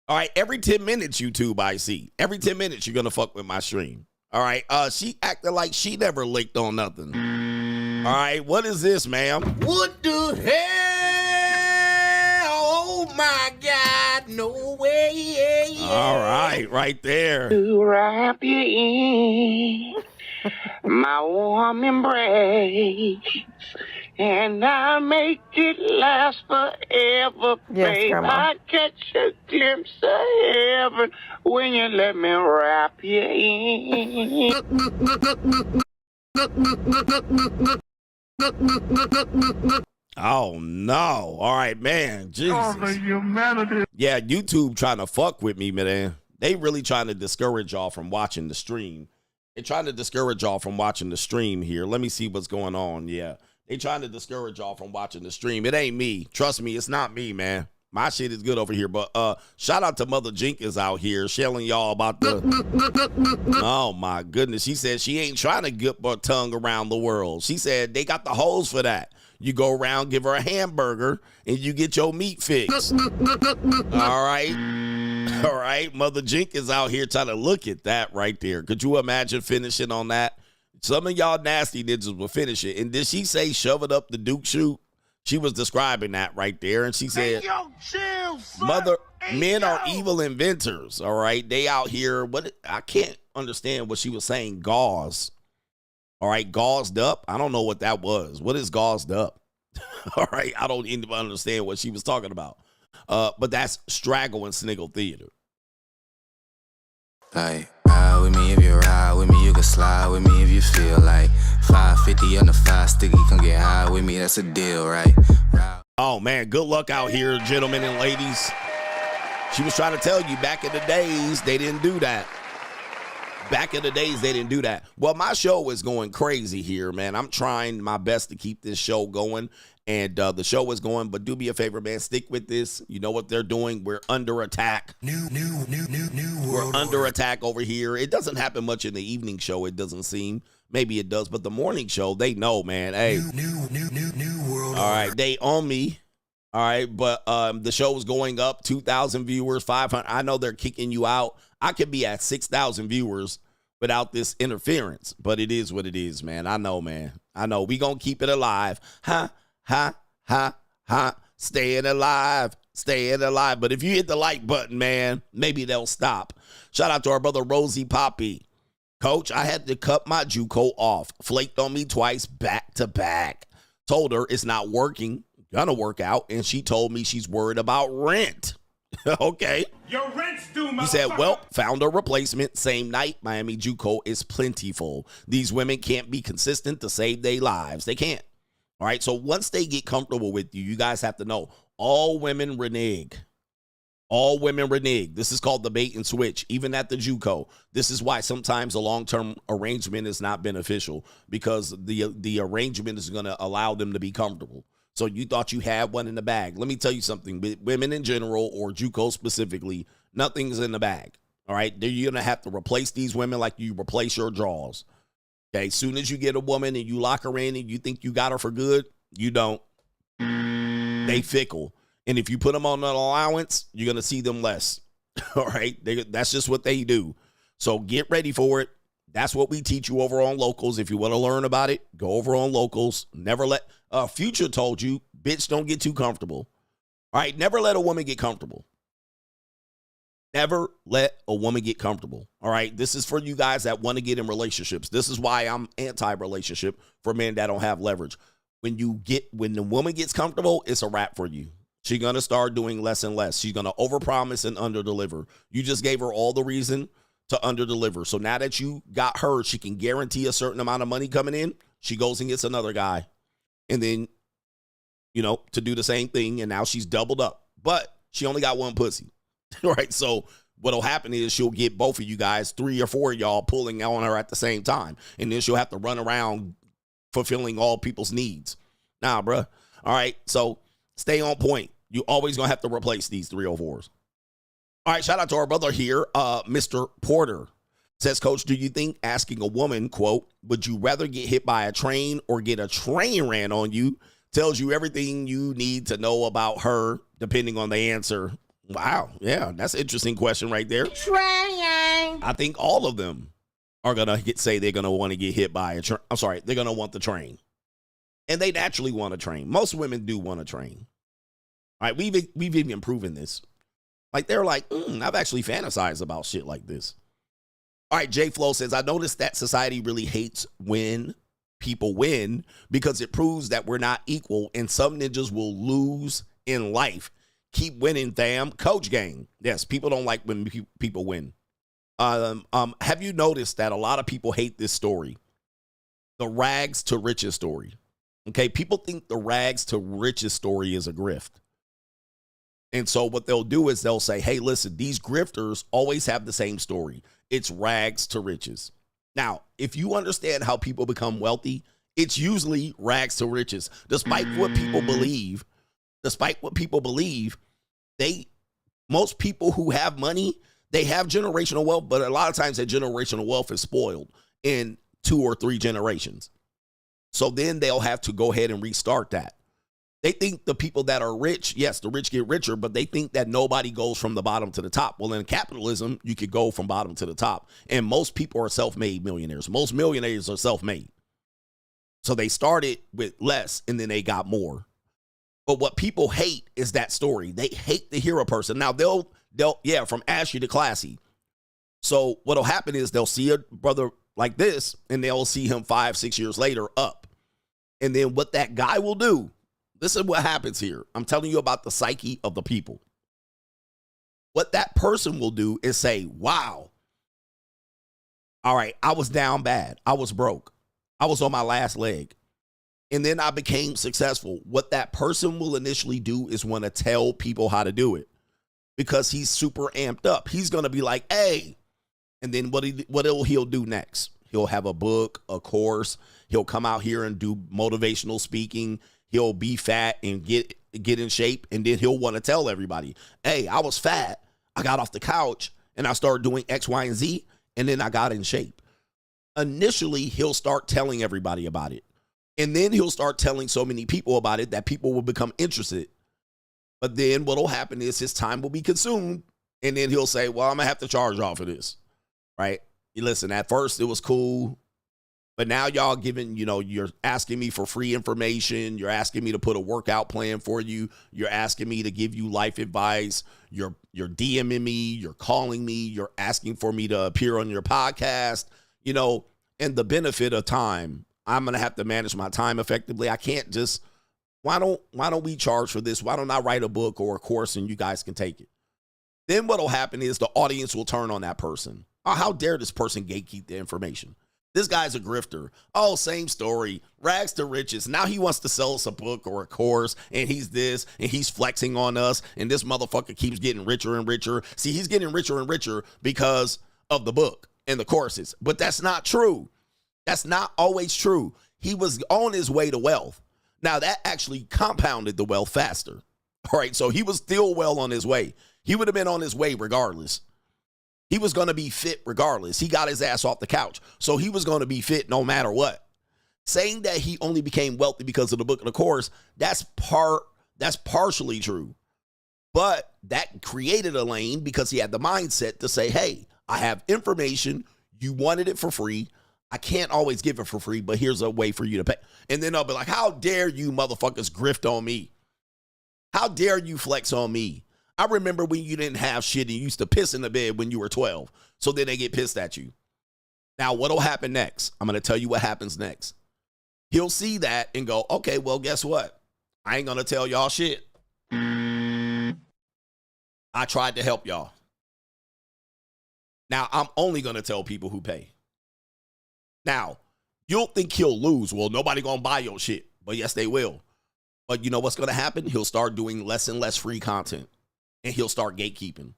All right. Every 10 minutes, YouTube, I see. Every 10 minutes, you're going to fuck with my stream. All right. She acted like she never licked on nothing. All right. What is this, ma'am? What the hell? Oh, my God. No way. All right. Right there. To wrap you in my warm embrace, and I make it last forever, babe. I catch a glimpse of heaven when you let me wrap you in. Oh, no. All right, man. Jesus. Oh, the humanity. Yeah, YouTube trying to fuck with me, man. They really trying to discourage y'all from watching the stream. They're trying to discourage y'all from watching the stream here. Let me see what's going on. Yeah. They trying to discourage y'all from watching the stream. It ain't me. Trust me, it's not me, man. My shit is good over here. But shout out to Mother Jenkins out here shelling y'all about the... Oh, my goodness. She said she ain't trying to get her tongue around the world. She said they got the hoes for that. You go around, give her a hamburger, and you get your meat fixed. All right. All right. Mother Jenkins out here trying to look at that right there. Could you imagine finishing on that? Some of y'all nasty ninjas will finish it. And did she say shove it up the Duke chute? She was describing that right there. And she said, hey, yo, chill, mother, hey, men yo. Are evil inventors. All right. They out here. What? I can't understand what she was saying. Gauze. All right. Gauzed up. I don't know what that was. What is gauzed up? All right. I don't even understand what she was talking about. But that's Straggle and Sniggle Theater. Like, ride with me if you ride with me, you can slide with me if you feel like 550 on the 5 sticky, come get high with me, that's a deal, right? Oh, man, good luck out here, gentlemen and ladies. She was trying to tell you back in the days, they didn't do that. Back in the days, they didn't do that. Well, my show is going crazy here, man. I'm trying my best to keep this show going. And the show is going, but do me a favor, man. Stick with this. You know what they're doing. We're under attack. New We're under attack over here. It doesn't happen much in the evening show, it doesn't seem. Maybe it does, but the morning show, they know, man. Hey, new world. All right, they own me. All right, but the show is going up. 2,000 viewers, 500. I know they're kicking you out. I could be at 6,000 viewers without this interference, but it is what it is, man. I know, man. I know. We gonna keep it alive, huh? Ha, ha, ha, staying alive. But if you hit the like button, man, maybe they'll stop. Shout out to our brother Rosie Poppy. Coach, I had to cut my JUCO off. Flaked on me twice back to back. Told her it's not working, gonna work out, and she told me she's worried about rent. Okay. Your rent's due, motherfucker. He said, well, found a replacement. Same night, Miami JUCO is plentiful. These women can't be consistent to save their lives. They can't. All right, so once they get comfortable with you, you guys have to know, all women renege. All women renege. This is called the bait and switch, even at the JUCO. This is why sometimes a long-term arrangement is not beneficial, because the arrangement is going to allow them to be comfortable. So you thought you had one in the bag. Let me tell you something. With women in general, or JUCO specifically, nothing's in the bag. All right, you're going to have to replace these women like you replace your drawers. Okay, as soon as you get a woman and you lock her in and you think you got her for good, you don't. They fickle. And if you put them on an allowance, you're going to see them less. All right, that's just what they do. So get ready for it. That's what we teach you over on Locals. If you want to learn about it, go over on Locals. Never let, Future told you, bitch, don't get too comfortable. All right, never let a woman get comfortable. Never let a woman get comfortable. All right. This is for you guys that want to get in relationships. This is why I'm anti-relationship for men that don't have leverage. When the woman gets comfortable, it's a wrap for you. She's going to start doing less and less. She's going to overpromise and underdeliver. You just gave her all the reason to underdeliver. So now that you got her, she can guarantee a certain amount of money coming in. She goes and gets another guy. And then, to do the same thing. And now she's doubled up. But she only got one pussy. All right, so what'll happen is she'll get both of you guys, 3 or 4 of y'all pulling on her at the same time. And then she'll have to run around fulfilling all people's needs. Nah, bruh. All right, so Stay on point. You always gonna have to replace these 304s. All right, shout out to our brother here, Mr. Porter. Says, Coach, do you think asking a woman, quote, would you rather get hit by a train or get a train ran on you, tells you everything you need to know about her, depending on the answer? Wow, yeah, that's an interesting question right there. Train. I think all of them are going to say they're going to want to get hit by a train. I'm sorry, they're going to want the train. And they naturally want a train. Most women do want a train. All right, we've even proven this. Like, they're like, I've actually fantasized about shit like this. All right, J Flow says, I noticed that society really hates when people win because it proves that we're not equal and some ninjas will lose in life. Keep winning, fam. Coach gang. Yes, people don't like when people win. Have you noticed that a lot of people hate this story? The rags to riches story. Okay, people think the rags to riches story is a grift. And so what they'll do is they'll say, hey, listen, these grifters always have the same story. It's rags to riches. Now, if you understand how people become wealthy, it's usually rags to riches. Despite what people believe, most people who have money, they have generational wealth, but a lot of times that generational wealth is spoiled in 2 or 3 generations. So then they'll have to go ahead and restart that. They think the people that are rich, yes, the rich get richer, but they think that nobody goes from the bottom to the top. Well, in capitalism, you could go from bottom to the top. And most people are self-made millionaires. Most millionaires are self-made. So they started with less and then they got more. But what people hate is that story. They hate to hear a person. Now, they'll from ashy to classy. So what'll happen is they'll see a brother like this and they'll see him 5-6 years later up. And then what that guy will do, this is what happens here. I'm telling you about the psyche of the people. What that person will do is say, wow, all right, I was down bad. I was broke. I was on my last leg. And then I became successful. What that person will initially do is want to tell people how to do it because he's super amped up. He's going to be like, hey. And then what he'll do next? He'll have a book, a course. He'll come out here and do motivational speaking. He'll be fat and get in shape, and then he'll want to tell everybody, hey, I was fat. I got off the couch, and I started doing X, Y, and Z, and then I got in shape. Initially, he'll start telling everybody about it, and then he'll start telling so many people about it that people will become interested. But then what will happen is his time will be consumed, and then he'll say, well, I'm going to have to charge y'all for this, right? Listen, at first, it was cool. But now y'all you're asking me for free information. You're asking me to put a workout plan for you. You're asking me to give you life advice. You're DMing me. You're calling me. You're asking for me to appear on your podcast. And the benefit of time, I'm going to have to manage my time effectively. I can't just, why don't we charge for this? Why don't I write a book or a course and you guys can take it? Then what'll happen is the audience will turn on that person. Oh, how dare this person gatekeep the information? This guy's a grifter. Oh, same story. Rags to riches. Now he wants to sell us a book or a course, and he's this, and he's flexing on us, and this motherfucker keeps getting richer and richer. See, he's getting richer and richer because of the book and the courses. But that's not true. That's not always true. He was on his way to wealth. Now, that actually compounded the wealth faster. All right, so he was still well on his way. He would have been on his way regardless. He was going to be fit regardless. He got his ass off the couch. So he was going to be fit no matter what. Saying that he only became wealthy because of the book and the course, that's partially true. But that created a lane because he had the mindset to say, hey, I have information. You wanted it for free. I can't always give it for free, but here's a way for you to pay. And then they'll be like, how dare you motherfuckers grift on me? How dare you flex on me? I remember when you didn't have shit and you used to piss in the bed when you were 12. So then they get pissed at you. Now, what'll happen next? I'm going to tell you what happens next. He'll see that and go, okay, well, guess what? I ain't going to tell y'all shit. I tried to help y'all. Now, I'm only going to tell people who pay. Now, you'll think he'll lose. Well, nobody going to buy your shit. But yes, they will. But you know what's going to happen? He'll start doing less and less free content. And he'll start gatekeeping.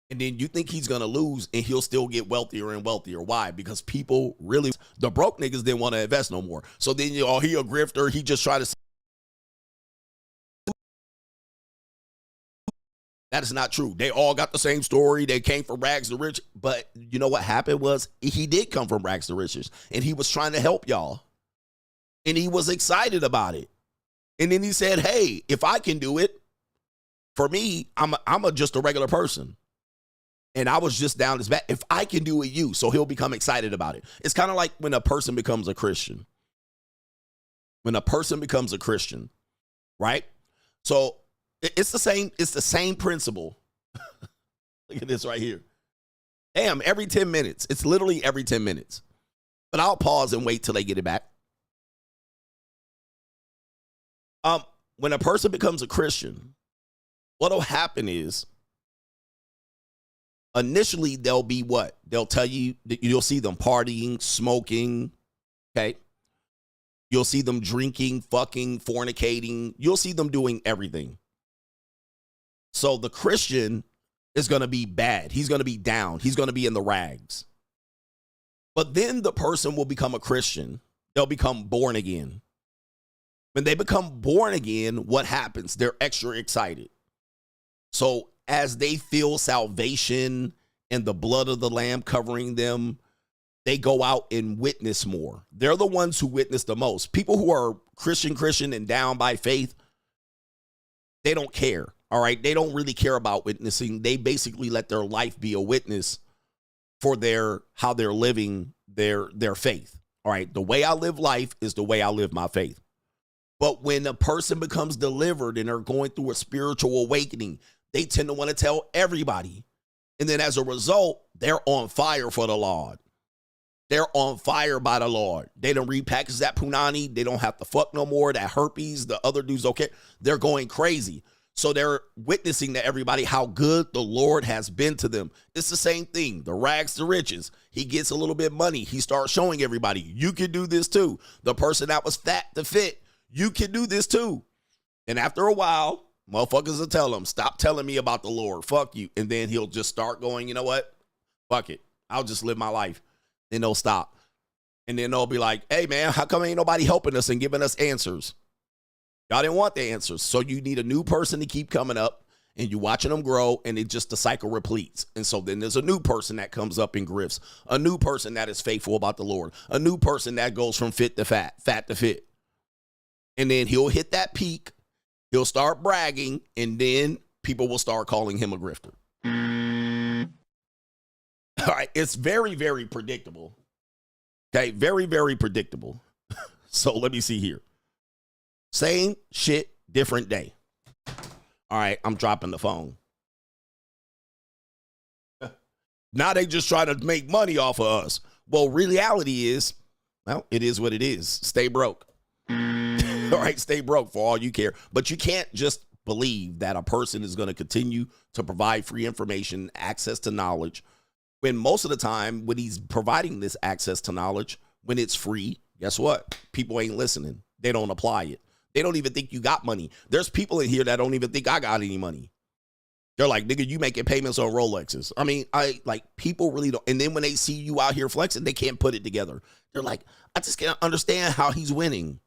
And then you think he's going to lose and he'll still get wealthier and wealthier. Why? Because people really, the broke niggas didn't want to invest no more. So then, he a grifter. He just tried to That is not true. They all got the same story. They came from rags to riches. But you know what happened was he did come from rags to riches, and he was trying to help y'all. And he was excited about it. And then he said, hey, if I can do it, for me, I'm just a regular person. And I was just down his back. If I can do it, you. So he'll become excited about it. It's kind of like when a person becomes a Christian. When a person becomes a Christian, right? So it's the same principle. Look at this right here. Damn, every 10 minutes. It's literally every 10 minutes. But I'll pause and wait till they get it back. When a person becomes a Christian, what'll happen is initially they'll be what? They'll tell you that you'll see them partying, smoking, okay? You'll see them drinking, fucking, fornicating. You'll see them doing everything. So the Christian is going to be bad. He's going to be down. He's going to be in the rags. But then the person will become a Christian. They'll become born again. When they become born again, what happens? They're extra excited. So as they feel salvation and the blood of the Lamb covering them, they go out and witness more. They're the ones who witness the most. People who are Christian and down by faith, they don't care. All right. They don't really care about witnessing. They basically let their life be a witness for how they're living their faith. All right. The way I live life is the way I live my faith. But when a person becomes delivered and they're going through a spiritual awakening, they tend to want to tell everybody. And then as a result, they're on fire for the Lord. They're on fire by the Lord. They don't repackage that punani. They don't have to fuck no more. That herpes, the other dudes don't care. They're going crazy. So they're witnessing to everybody how good the Lord has been to them. It's the same thing. The rags to riches. He gets a little bit of money. He starts showing everybody, you can do this too. The person that was fat to fit, you can do this too. And after a while, motherfuckers will tell him, stop telling me about the Lord. Fuck you. And then he'll just start going, you know what? Fuck it. I'll just live my life. Then they'll stop. And then they'll be like, hey, man, how come ain't nobody helping us and giving us answers? Y'all didn't want the answers. So you need a new person to keep coming up, and you're watching them grow, and the cycle repletes. And so then there's a new person that comes up and grifts, a new person that is faithful about the Lord, a new person that goes from fit to fat, fat to fit. And then he'll hit that peak. He'll start bragging, and then people will start calling him a grifter. All right. It's very, very predictable. Okay. Very, very predictable. So let me see here. Same shit, different day. All right. I'm dropping the phone. Now they just try to make money off of us. Well, reality is, well, it is what it is. Stay broke. All right, stay broke for all you care. But you can't just believe that a person is going to continue to provide free information, access to knowledge, when most of the time when he's providing this access to knowledge, when it's free, guess what? People ain't listening. They don't apply it. They don't even think you got money. There's people in here that don't even think I got any money. They're like, nigga, you making payments on Rolexes. I mean, people really don't. And then when they see you out here flexing, they can't put it together. They're like, I just can't understand how he's winning.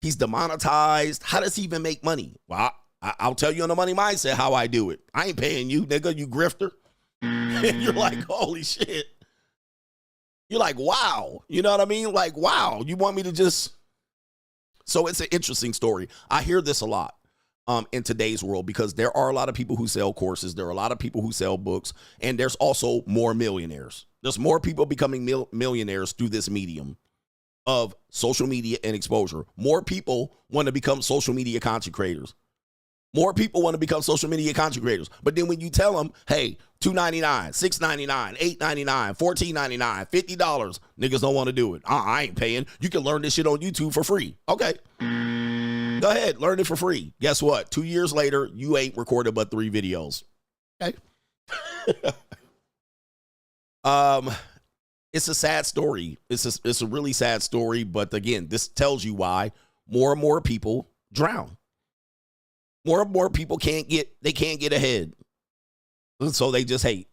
He's demonetized. How does he even make money? Well, I'll tell you on the money mindset how I do it. I ain't paying you, nigga, you grifter. And you're like, holy shit. You're like, wow. You know what I mean? Like, wow. You want me to just... So it's an interesting story. I hear this a lot in today's world because there are a lot of people who sell courses. There are a lot of people who sell books. And there's also more millionaires. There's more people becoming millionaires through this medium of social media and exposure. More people want to become social media content creators. More people want to become social media content creators. But then when you tell them, hey, $2.99, $6.99, $8.99, $14.99, $50, niggas don't want to do it. I ain't paying. You can learn this shit on YouTube for free. Okay. Go ahead. Learn it for free. Guess what? 2 years later, you ain't recorded but 3 videos. Okay. It's a sad story. It's a really sad story. But again, this tells you why more and more people drown. More and more people can't get ahead. So they just hate.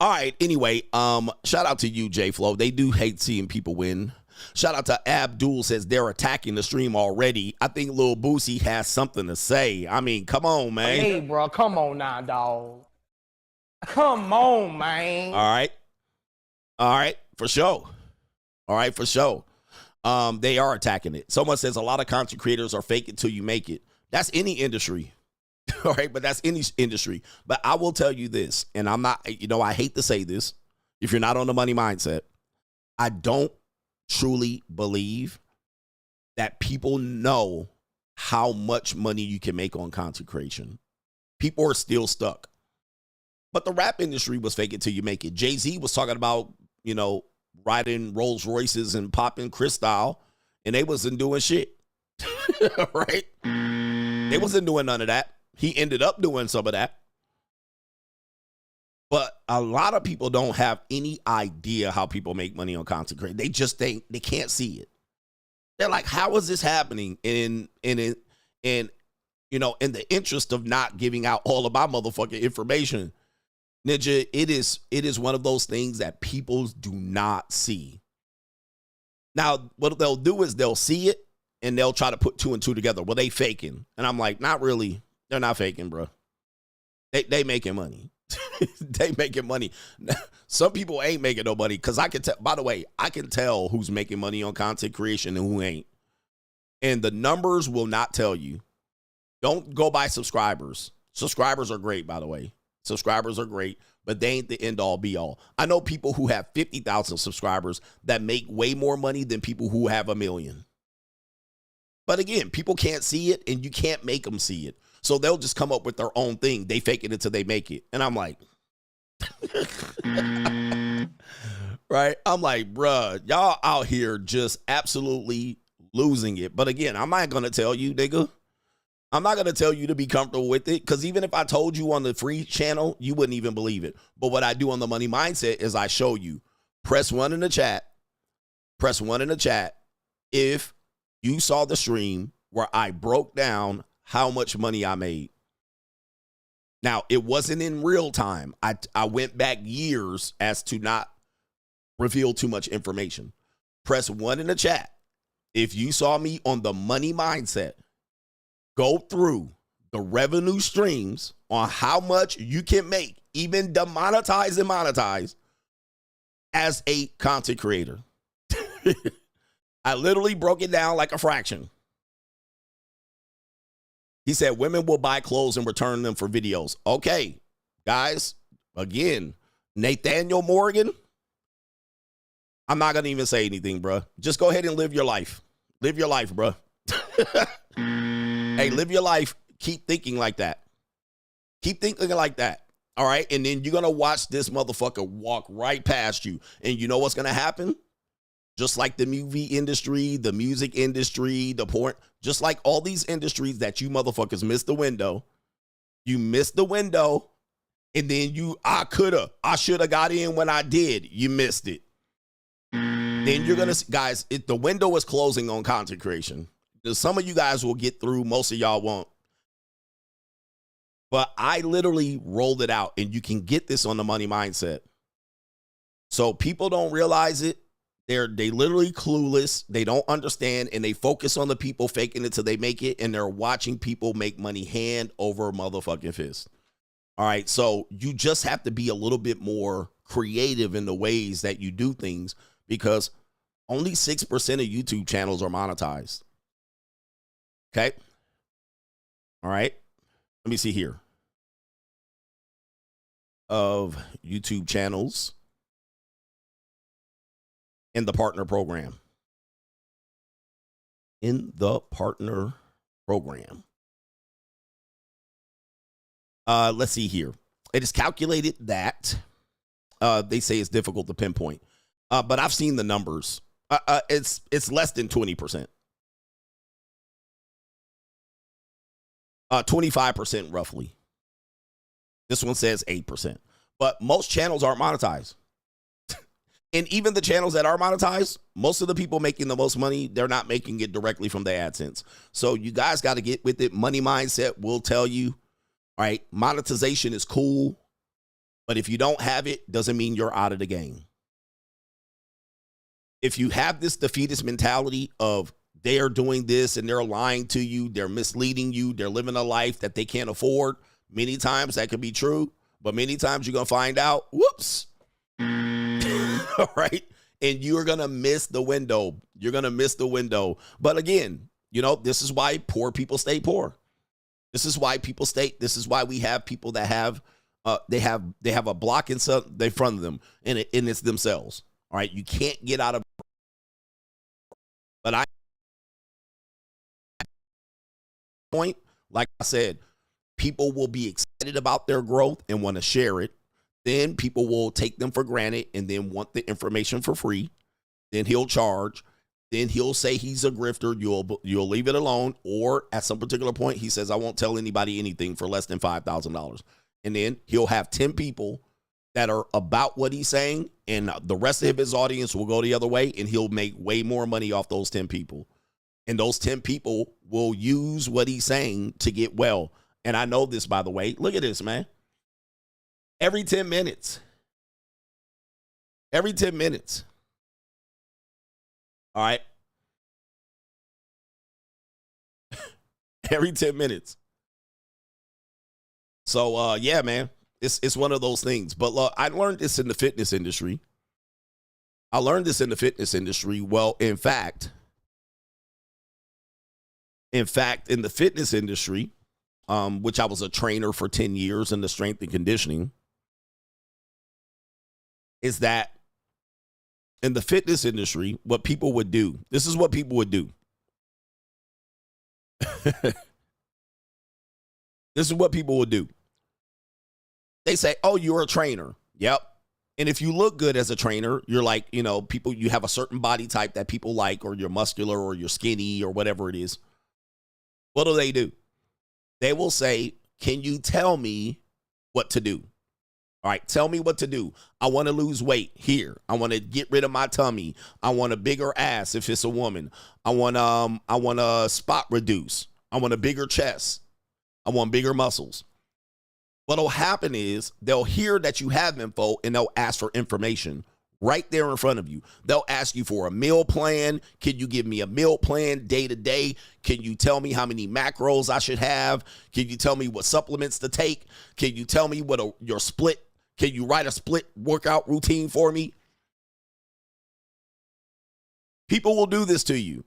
All right. Anyway, shout out to you, J Flow. They do hate seeing people win. Shout out to Abdul, says they're attacking the stream already. I think Lil Boosie has something to say. I mean, come on, man. Hey, bro, come on now, dog. Come on, man. All right, for sure. All right, for sure. They are attacking it. Someone says a lot of content creators are fake it till you make it. That's any industry. All right, but that's any industry. But I will tell you this, and I'm not, I hate to say this. If you're not on the money mindset, I don't truly believe that people know how much money you can make on content creation. People are still stuck. But the rap industry was fake it till you make it. Jay-Z was talking about, riding Rolls Royces and popping Cristal, and they wasn't doing shit. Right? They wasn't doing none of that. He ended up doing some of that. But a lot of people don't have any idea how people make money on content creation. They just think they can't see it. They're like, how is this happening? In the interest of not giving out all of my motherfucking information, Ninja, it is one of those things that people do not see. Now, what they'll do is they'll see it and they'll try to put two and two together. Well, they faking. And I'm like, not really. They're not faking, bro. They making money. They making money. Some people ain't making no money because I can tell. By the way, I can tell who's making money on content creation and who ain't. And the numbers will not tell you. Don't go by subscribers. Subscribers are great, by the way. Subscribers are great, but they ain't the end all be all. I know people who have 50,000 subscribers that make way more money than people who have 1 million. But again, people can't see it and you can't make them see it. So they'll just come up with their own thing. They fake it until they make it. And I'm like, right? I'm like, bruh, y'all out here just absolutely losing it. But again, I'm not going to tell you, nigga. I'm not going to tell you to be comfortable with it, because even if I told you on the free channel, you wouldn't even believe it. But what I do on the money mindset is I show you. Press 1 in the chat. Press 1 in the chat if you saw the stream where I broke down how much money I made. Now, it wasn't in real time. I went back years as to not reveal too much information. Press 1 in the chat if you saw me on the money mindset. Go through the revenue streams on how much you can make, even demonetize and monetize, as a content creator. I literally broke it down like a fraction. He said women will buy clothes and return them for videos. Okay, guys, again, Nathaniel Morgan, I'm not going to even say anything, bro. Just go ahead and live your life. Live your life, bro. Hey, live your life. Keep thinking like that. Keep thinking like that. All right. And then you're going to watch this motherfucker walk right past you. And you know what's going to happen? Just like the movie industry, the music industry, the porn, just like all these industries that you motherfuckers missed the window. You missed the window. And then I should have got in when I did. You missed it. Then you're going to, guys, the window is closing on content creation. Some of you guys will get through. Most of y'all won't. But I literally rolled it out, and you can get this on the money mindset. So people don't realize it. They literally clueless. They don't understand, and they focus on the people faking it till they make it, and they're watching people make money hand over motherfucking fist. All right, so you just have to be a little bit more creative in the ways that you do things, because only 6% of YouTube channels are monetized. Okay. All right. Let me see here. Of YouTube channels in the partner program. In the partner program. Let's see here. It is calculated that they say it's difficult to pinpoint. But I've seen the numbers. It's less than 20%. 25% roughly. This one says 8%. But most channels aren't monetized. And even the channels that are monetized, most of the people making the most money, they're not making it directly from the AdSense. So you guys got to get with it. Money mindset will tell you, all right, monetization is cool, but if you don't have it, doesn't mean you're out of the game. if you have this defeatist mentality of they are doing this and they're lying to you, they're misleading you, they're living a life that they can't afford, many times that could be true, but many times you're going to find out, whoops. All right. And you're going to miss the window. You're going to miss the window. But again, you know, this is why poor people stay poor. This is why this is why we have people that have, they have a block in front of them and it's themselves. All right. You can't get out of, but point, like I said, people will be excited about their growth and want to share it. Then people will take them for granted and then want the information for free. Then he'll charge. Then he'll say he's a grifter. You'll leave it alone. Or at some particular point, he says, I won't tell anybody anything for less than $5,000. And then he'll have 10 people that are about what he's saying. And the rest of his audience will go the other way. And he'll make way more money off those 10 people. And those 10 people will use what he's saying to get well. And I know this, by the way. Look at this, man. Every 10 minutes. Every 10 minutes. All right. Every 10 minutes. So, yeah, man. It's one of those things. But look, I learned this in the fitness industry. Well, in fact, in the fitness industry, which I was a trainer for 10 years in the strength and conditioning, is that in the fitness industry, what people would do, this is what people would do. This is what people would do. They say, oh, you're a trainer. Yep. And if you look good as a trainer, you're like, you know, people, you have a certain body type that people like, or you're muscular or you're skinny or whatever it is. What do? They will say, can you tell me what to do? All right, tell me what to do. I want to lose weight here. I want to get rid of my tummy. I want a bigger ass if it's a woman. I want to spot reduce. I want a bigger chest. I want bigger muscles. What'll happen is they'll hear that you have info and they'll ask for information right there in front of you. They'll ask you for a meal plan. Can you give me a meal plan day to day? Can you tell me how many macros I should have? Can you tell me what supplements to take? Can you tell me what your split? Can you write a split workout routine for me? People will do this to you.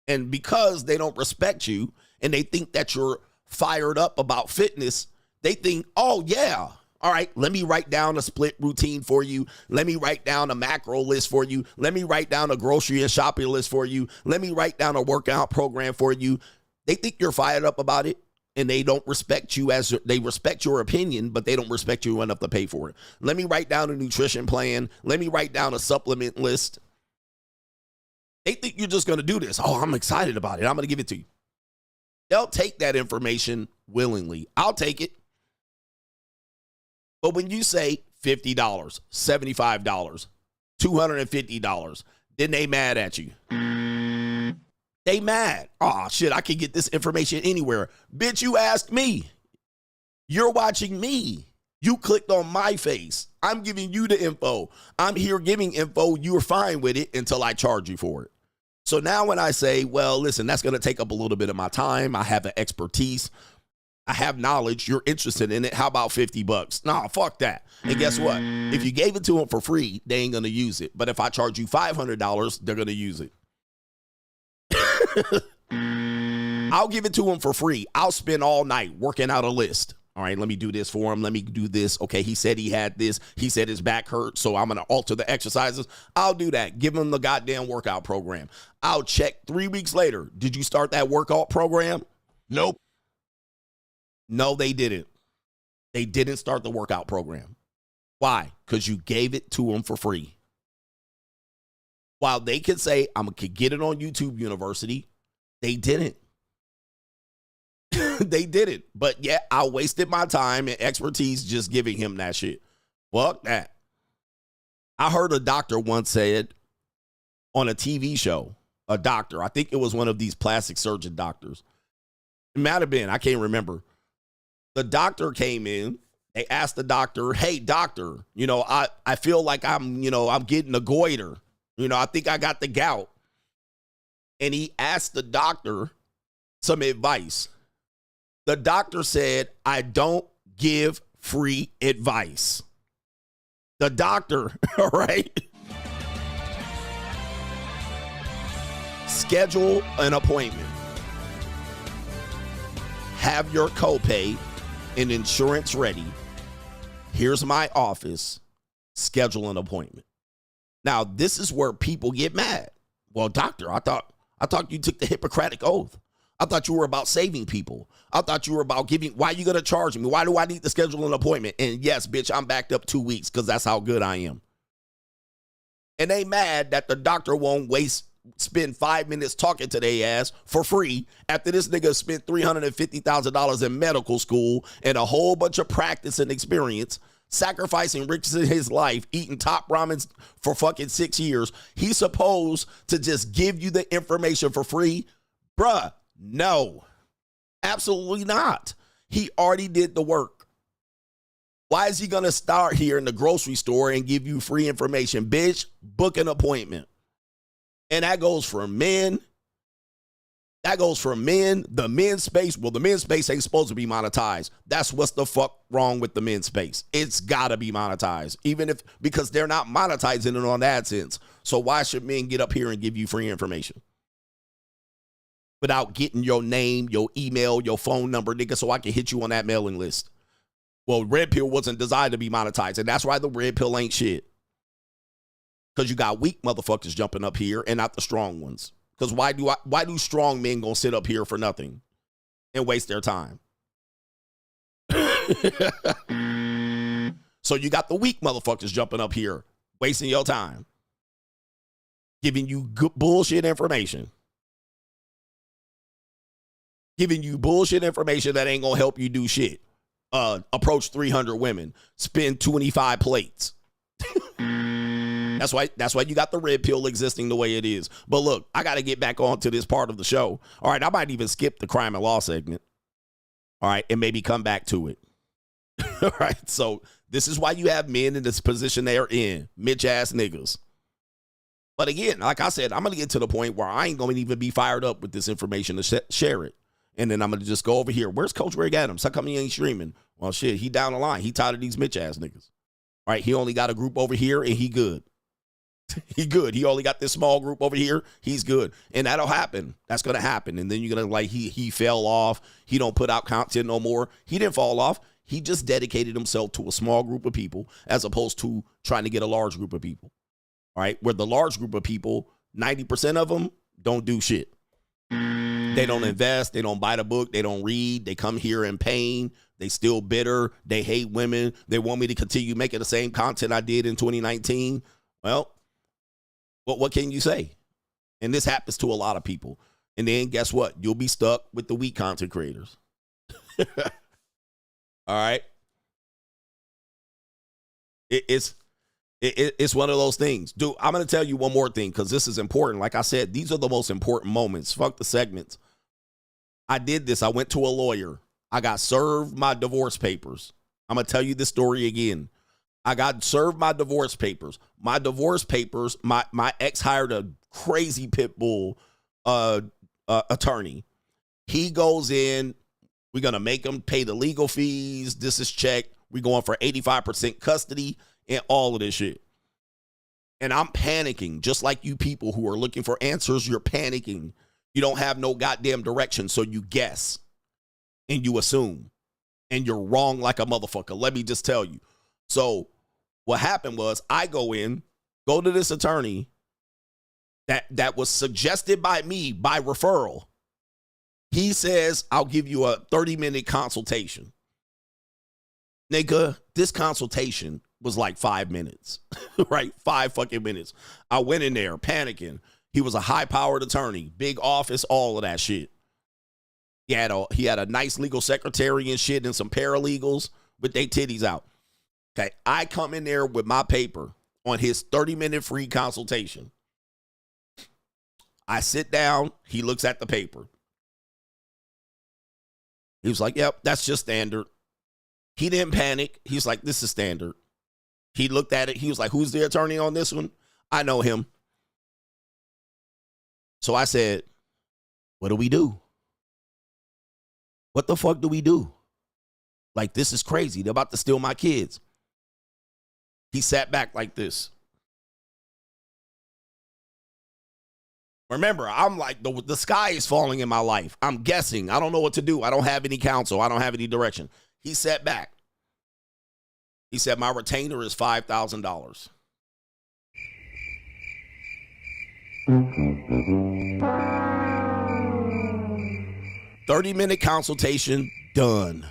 And because they don't respect you and they think that you're fired up about fitness, they think, oh, yeah. All right, let me write down a split routine for you. Let me write down a macro list for you. Let me write down a grocery and shopping list for you. Let me write down a workout program for you. They think you're fired up about it, and they don't respect you as they respect your opinion, but they don't respect you enough to pay for it. Let me write down a nutrition plan. Let me write down a supplement list. They think you're just going to do this. Oh, I'm excited about it. I'm going to give it to you. They'll take that information willingly. I'll take it. But when you say $50, $75, $250, then they mad at you. They mad. Oh, shit, I can get this information anywhere. Bitch, you asked me. You're watching me. You clicked on my face. I'm giving you the info. I'm here giving info. You're fine with it until I charge you for it. So now when I say, well, listen, that's going to take up a little bit of my time. I have an expertise. I have knowledge. You're interested in it. How about $50? Nah, fuck that. And guess what? If you gave it to them for free, they ain't going to use it. But if I charge you $500, they're going to use it. I'll give it to them for free. I'll spend all night working out a list. All right, let me do this for him. Let me do this. Okay, he said he had this. He said his back hurt, so I'm going to alter the exercises. I'll do that. Give him the goddamn workout program. I'll check 3 weeks later. Did you start that workout program? Nope. No, they didn't. They didn't start the workout program. Why? Because you gave it to them for free. While they could say, I could get it on YouTube University, they didn't. They didn't. But yeah, I wasted my time and expertise just giving him that shit. Fuck that. I heard a doctor once said on a TV show, a doctor, I think it was one of these plastic surgeon doctors. It might have been, I can't remember. The doctor came in. They asked the doctor, hey, doctor, you know, I feel like I'm getting a goiter. You know, I think I got the gout. And he asked the doctor some advice. The doctor said, I don't give free advice. The doctor, all right? Schedule an appointment. Have your copay and insurance ready. Here's my office. Schedule an appointment. Now, this is where people get mad. Well, doctor, I thought you took the Hippocratic Oath. I thought you were about saving people. I thought you were about giving. Why are you going to charge me? Why do I need to schedule an appointment? And yes, bitch, I'm backed up 2 weeks because that's how good I am. And they mad that the doctor won't spend 5 minutes talking to their ass for free after this nigga spent $350,000 in medical school and a whole bunch of practice and experience, sacrificing risks in his life, eating top ramens for fucking 6 years. He's supposed to just give you the information for free? Bruh, no. Absolutely not. He already did the work. Why is he going to start here in the grocery store and give you free information? Bitch, book an appointment. And that goes for men. That goes for men. The men's space, well, the men's space ain't supposed to be monetized. That's what's the fuck wrong with the men's space. It's got to be monetized, because they're not monetizing it on AdSense. So why should men get up here and give you free information without getting your name, your email, your phone number, nigga, so I can hit you on that mailing list? Well, Red Pill wasn't designed to be monetized, and that's why the Red Pill ain't shit. Because you got weak motherfuckers jumping up here and not the strong ones. Because why do strong men gonna sit up here for nothing and waste their time? So you got the weak motherfuckers jumping up here, wasting your time, giving you good bullshit information. Giving you bullshit information that ain't gonna help you do shit. Approach 300 women, spend 25 plates. That's why you got the Red Pill existing the way it is. But look, I got to get back on to this part of the show. All right, I might even skip the crime and law segment. All right, and maybe come back to it. All right, so this is why you have men in this position they're in, Mitch-ass niggas. But again, like I said, I'm going to get to the point where I ain't going to even be fired up with this information to share it. And then I'm going to just go over here. Where's Coach Greg Adams? How come he ain't streaming? Well, shit, he down the line. He tired of these Mitch-ass niggas. All right, he only got a group over here, and he good. He good. He only got this small group over here. He's good. And that'll happen. That's going to happen. And then you're going to like, he fell off. He don't put out content no more. He didn't fall off. He just dedicated himself to a small group of people as opposed to trying to get a large group of people. All right. Where the large group of people, 90% of them don't do shit. They don't invest. They don't buy the book. They don't read. They come here in pain. They still bitter. They hate women. They want me to continue making the same content I did in 2019. Well, what can you say? And this happens to a lot of people. And then guess what? You'll be stuck with the weak content creators. All right. It's one of those things. Dude, I'm going to tell you one more thing because this is important. Like I said, these are the most important moments. Fuck the segments. I did this. I went to a lawyer. I got served my divorce papers. I'm going to tell you this story again. I got served my divorce papers. My divorce papers, my ex hired a crazy pit bull attorney. He goes in. We're going to make him pay the legal fees. This is checked. We're going for 85% custody and all of this shit. And I'm panicking, just like you people who are looking for answers. You're panicking. You don't have no goddamn direction, so you guess and you assume. And you're wrong like a motherfucker. Let me just tell you. So what happened was I go to this attorney that was suggested by me by referral. He says, I'll give you a 30-minute consultation. Nigga, this consultation was like 5 minutes, right? 5 fucking minutes. I went in there panicking. He was a high-powered attorney, big office, all of that shit. He had a nice legal secretary and shit and some paralegals with their titties out. Okay, I come in there with my paper on his 30-minute free consultation. I sit down. He looks at the paper. He was like, yep, that's just standard. He didn't panic. He's like, this is standard. He looked at it. He was like, who's the attorney on this one? I know him. So I said, what do we do? What the fuck do we do? Like, this is crazy. They're about to steal my kids. He sat back like this. Remember, I'm like, the sky is falling in my life. I'm guessing. I don't know what to do. I don't have any counsel. I don't have any direction. He sat back. He said, my retainer is $5,000. $30-minute consultation, done.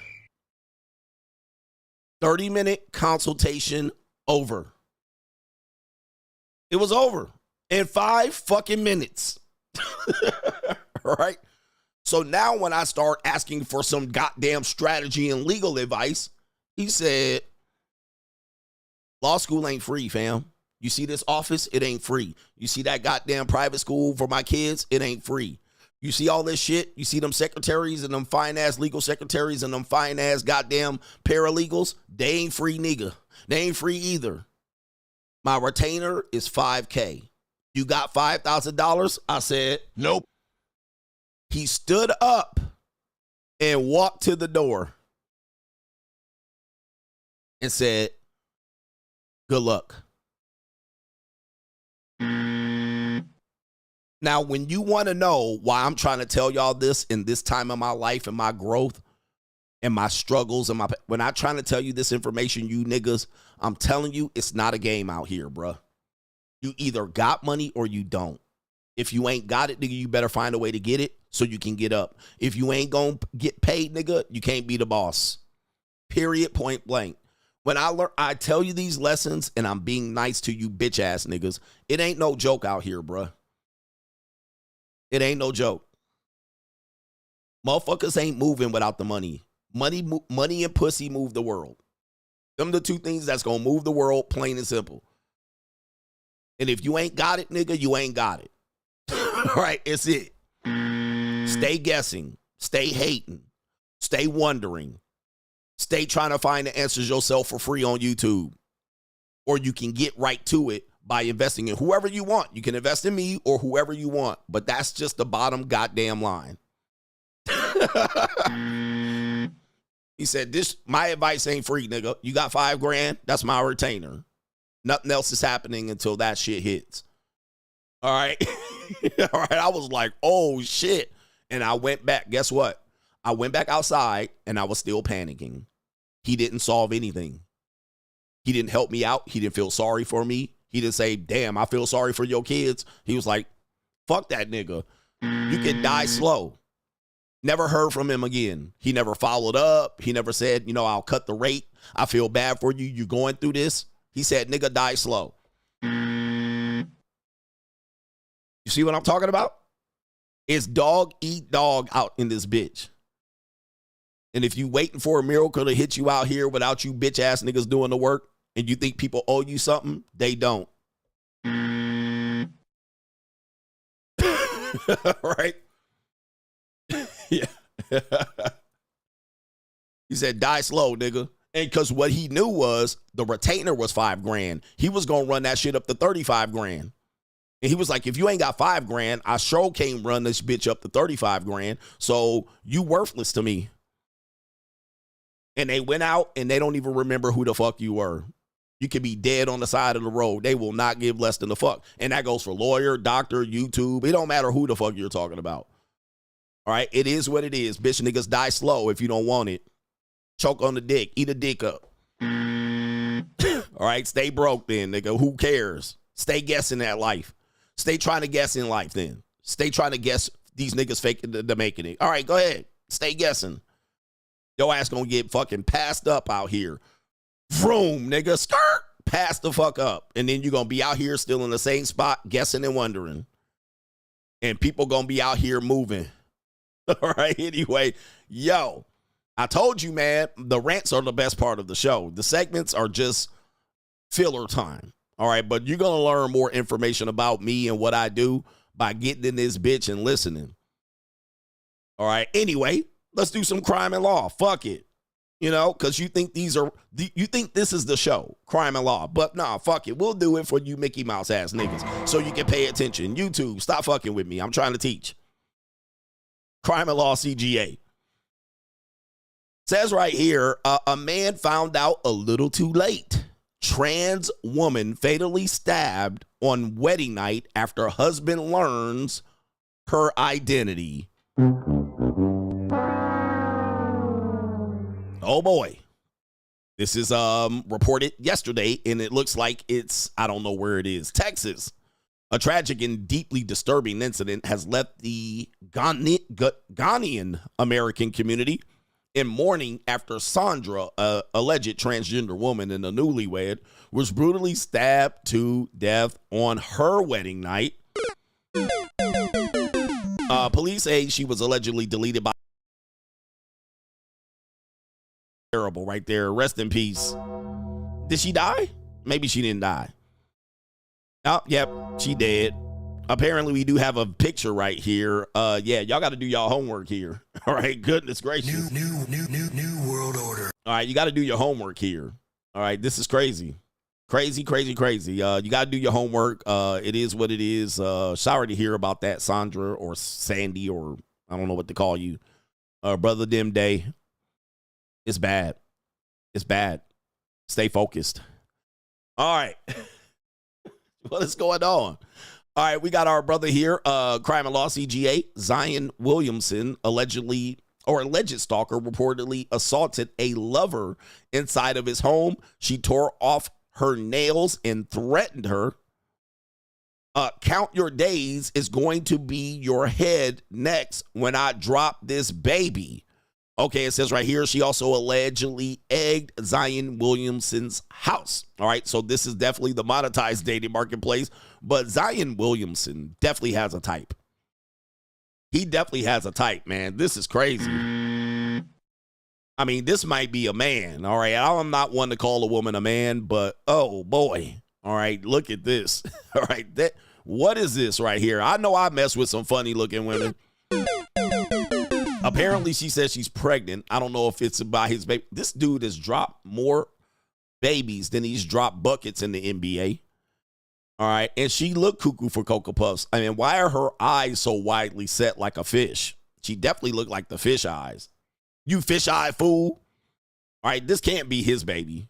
30-minute consultation, over. It was over in 5 fucking minutes. All right? So now when I start asking for some goddamn strategy and legal advice, he said, law school ain't free, fam. You see this office? It ain't free. You see that goddamn private school for my kids? It ain't free. You see all this shit? You see them secretaries and them fine-ass legal secretaries and them fine-ass goddamn paralegals? They ain't free, nigga. They ain't free either. My retainer is $5K. You got $5,000? I said, nope. He stood up and walked to the door and said, good luck. Now, when you want to know why I'm trying to tell y'all this in this time of my life and my growth and my struggles and when I'm trying to tell you this information, you niggas, I'm telling you, it's not a game out here, bruh. You either got money or you don't. If you ain't got it, nigga, you better find a way to get it so you can get up. If you ain't gonna get paid, nigga, you can't be the boss. Period, point blank. When I tell you these lessons and I'm being nice to you bitch ass niggas, it ain't no joke out here, bruh. It ain't no joke. Motherfuckers ain't moving without the money. Money and pussy move the world. Them the two things that's gonna move the world, plain and simple. And if you ain't got it, nigga, you ain't got it. All right, it's it. Stay guessing. Stay hating. Stay wondering. Stay trying to find the answers yourself for free on YouTube. Or you can get right to it by investing in whoever you want. You can invest in me or whoever you want. But that's just the bottom goddamn line. He said, my advice ain't free, nigga. You got $5,000, that's my retainer. Nothing else is happening until that shit hits. All right. All right. I was like, oh shit. And I went back. Guess what? I went back outside and I was still panicking. He didn't solve anything. He didn't help me out. He didn't feel sorry for me. He didn't say, damn, I feel sorry for your kids. He was like, fuck that nigga. You can die slow. Never heard from him again. He never followed up. He never said, I'll cut the rate. I feel bad for you. You going through this. He said, nigga, die slow. You see what I'm talking about? It's dog eat dog out in this bitch. And if you waiting for a miracle to hit you out here without you bitch ass niggas doing the work and you think people owe you something, they don't. Right? Yeah. He said, die slow, nigga. And because what he knew was the retainer was $5,000. He was going to run that shit up to $35,000. And he was like, if you ain't got $5,000, I sure can't run this bitch up to $35,000. So you worthless to me. And they went out and they don't even remember who the fuck you were. You could be dead on the side of the road. They will not give less than the fuck. And that goes for lawyer, doctor, YouTube. It don't matter who the fuck you're talking about. All right. It is what it is. Bitch niggas die slow if you don't want it. Choke on the dick. Eat a dick up. All right. Stay broke then, nigga. Who cares? Stay guessing that life. Stay trying to guess in life then. Stay trying to guess these niggas faking the making it. All right. Go ahead. Stay guessing. Your ass gonna get fucking passed up out here. Vroom, nigga. Skirt. Pass the fuck up. And then you're gonna be out here still in the same spot, guessing and wondering. And people gonna be out here moving. All right. Anyway, yo, I told you, man, the rants are the best part of the show. The segments are just filler time. All right. But you're going to learn more information about me and what I do by getting in this bitch and listening. All right. Anyway, let's do some crime and law. Fuck it. You know, because you think you think this is the show, Crime and Law. But nah, fuck it. We'll do it for you Mickey Mouse ass niggas so you can pay attention. YouTube, stop fucking with me. I'm trying to teach. Crime and Law CGA. Says right here, a man found out a little too late. Trans woman fatally stabbed on wedding night after husband learns her identity. Oh boy. This is reported yesterday, and it looks like it's, I don't know where it is, Texas. A tragic and deeply disturbing incident has left the Ghanaian American community in mourning after Sandra, a alleged transgender woman and a newlywed, was brutally stabbed to death on her wedding night. Police say she was allegedly deleted by terrible right there. Rest in peace. Did she die? Maybe she didn't die. Oh, yep, she did. Apparently, we do have a picture right here. Yeah, y'all got to do y'all homework here. All right, goodness gracious. New world order. All right, you got to do your homework here. All right, this is crazy. Crazy. You got to do your homework. It is what it is. Sorry to hear about that, Sandra or Sandy, or I don't know what to call you. Brother Dim Day. It's bad. It's bad. Stay focused. All right. What is going on? All right, we got our brother here, Crime and Law CGA, Zion Williamson, alleged stalker, reportedly assaulted a lover inside of his home. She tore off her nails and threatened her. Count your days is going to be your head next when I drop this baby. Okay, it says right here, she also allegedly egged Zion Williamson's house. All right, so this is definitely the monetized dating marketplace, but Zion Williamson definitely has a type. He definitely has a type, man. This is crazy. I mean, this might be a man, all right? I'm not one to call a woman a man, but oh, boy. All right, look at this. All right, what is this right here? I know I mess with some funny-looking women. Apparently, she says she's pregnant. I don't know if it's by his baby. This dude has dropped more babies than he's dropped buckets in the NBA. All right. And she looked cuckoo for Cocoa Puffs. I mean, why are her eyes so widely set like a fish? She definitely looked like the fish eyes. You fish eye fool. All right. This can't be his baby.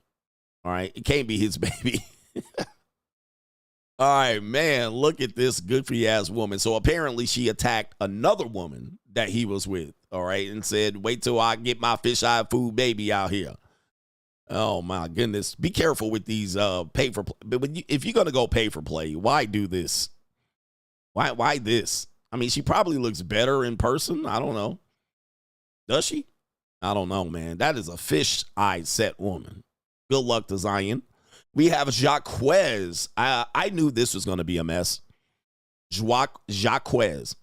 All right. It can't be his baby. All right, man, look at this goofy ass woman. So apparently she attacked another woman that he was with, all right, and said, wait till I get my fish eye food baby out here. Oh, my goodness. Be careful with these pay for play. But if you're going to go pay for play, why do this? Why this? I mean, she probably looks better in person. I don't know. Does she? I don't know, man. That is a fish eye set woman. Good luck to Zion. We have Jacquees. I knew this was going to be a mess. Jacquees.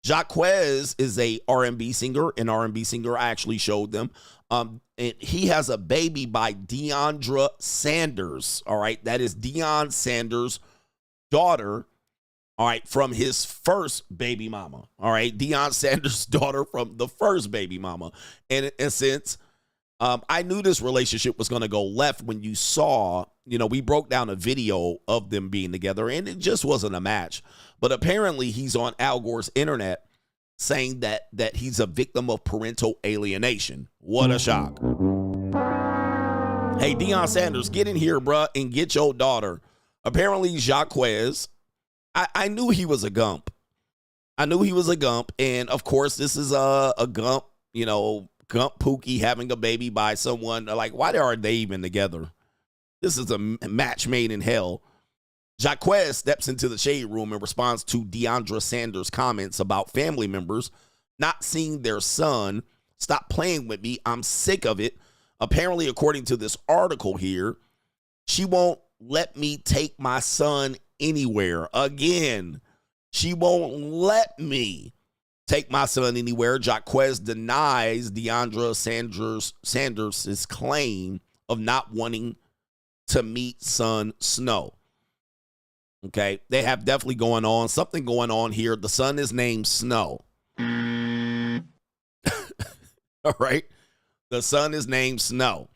Jacquees is a R&B singer. An R&B singer. I actually showed them. And he has a baby by Deiondra Sanders. All right. That is Deion Sanders' daughter. All right. From his first baby mama. All right. Deion Sanders' daughter from the first baby mama. And since I knew this relationship was going to go left when you saw, we broke down a video of them being together and it just wasn't a match. But apparently he's on Al Gore's internet saying that he's a victim of parental alienation. What a shock. Hey, Deion Sanders, get in here, bruh, and get your daughter. Apparently Jacquees, I knew he was a gump. And of course, this is a gump, Gump Pookie having a baby by someone. Like, why are they even together? This is a match made in hell. Jacquees steps into the shade room in response to Deiondra Sanders' comments about family members not seeing their son. Stop playing with me. I'm sick of it. Apparently, according to this article here, she won't let me take my son anywhere. Again, she won't let me take my son anywhere. Jacquees denies Deiondra Sanders' claim of not wanting to meet son Snow. Okay, they have definitely something going on here. The son is named Snow. All right. The son is named Snow.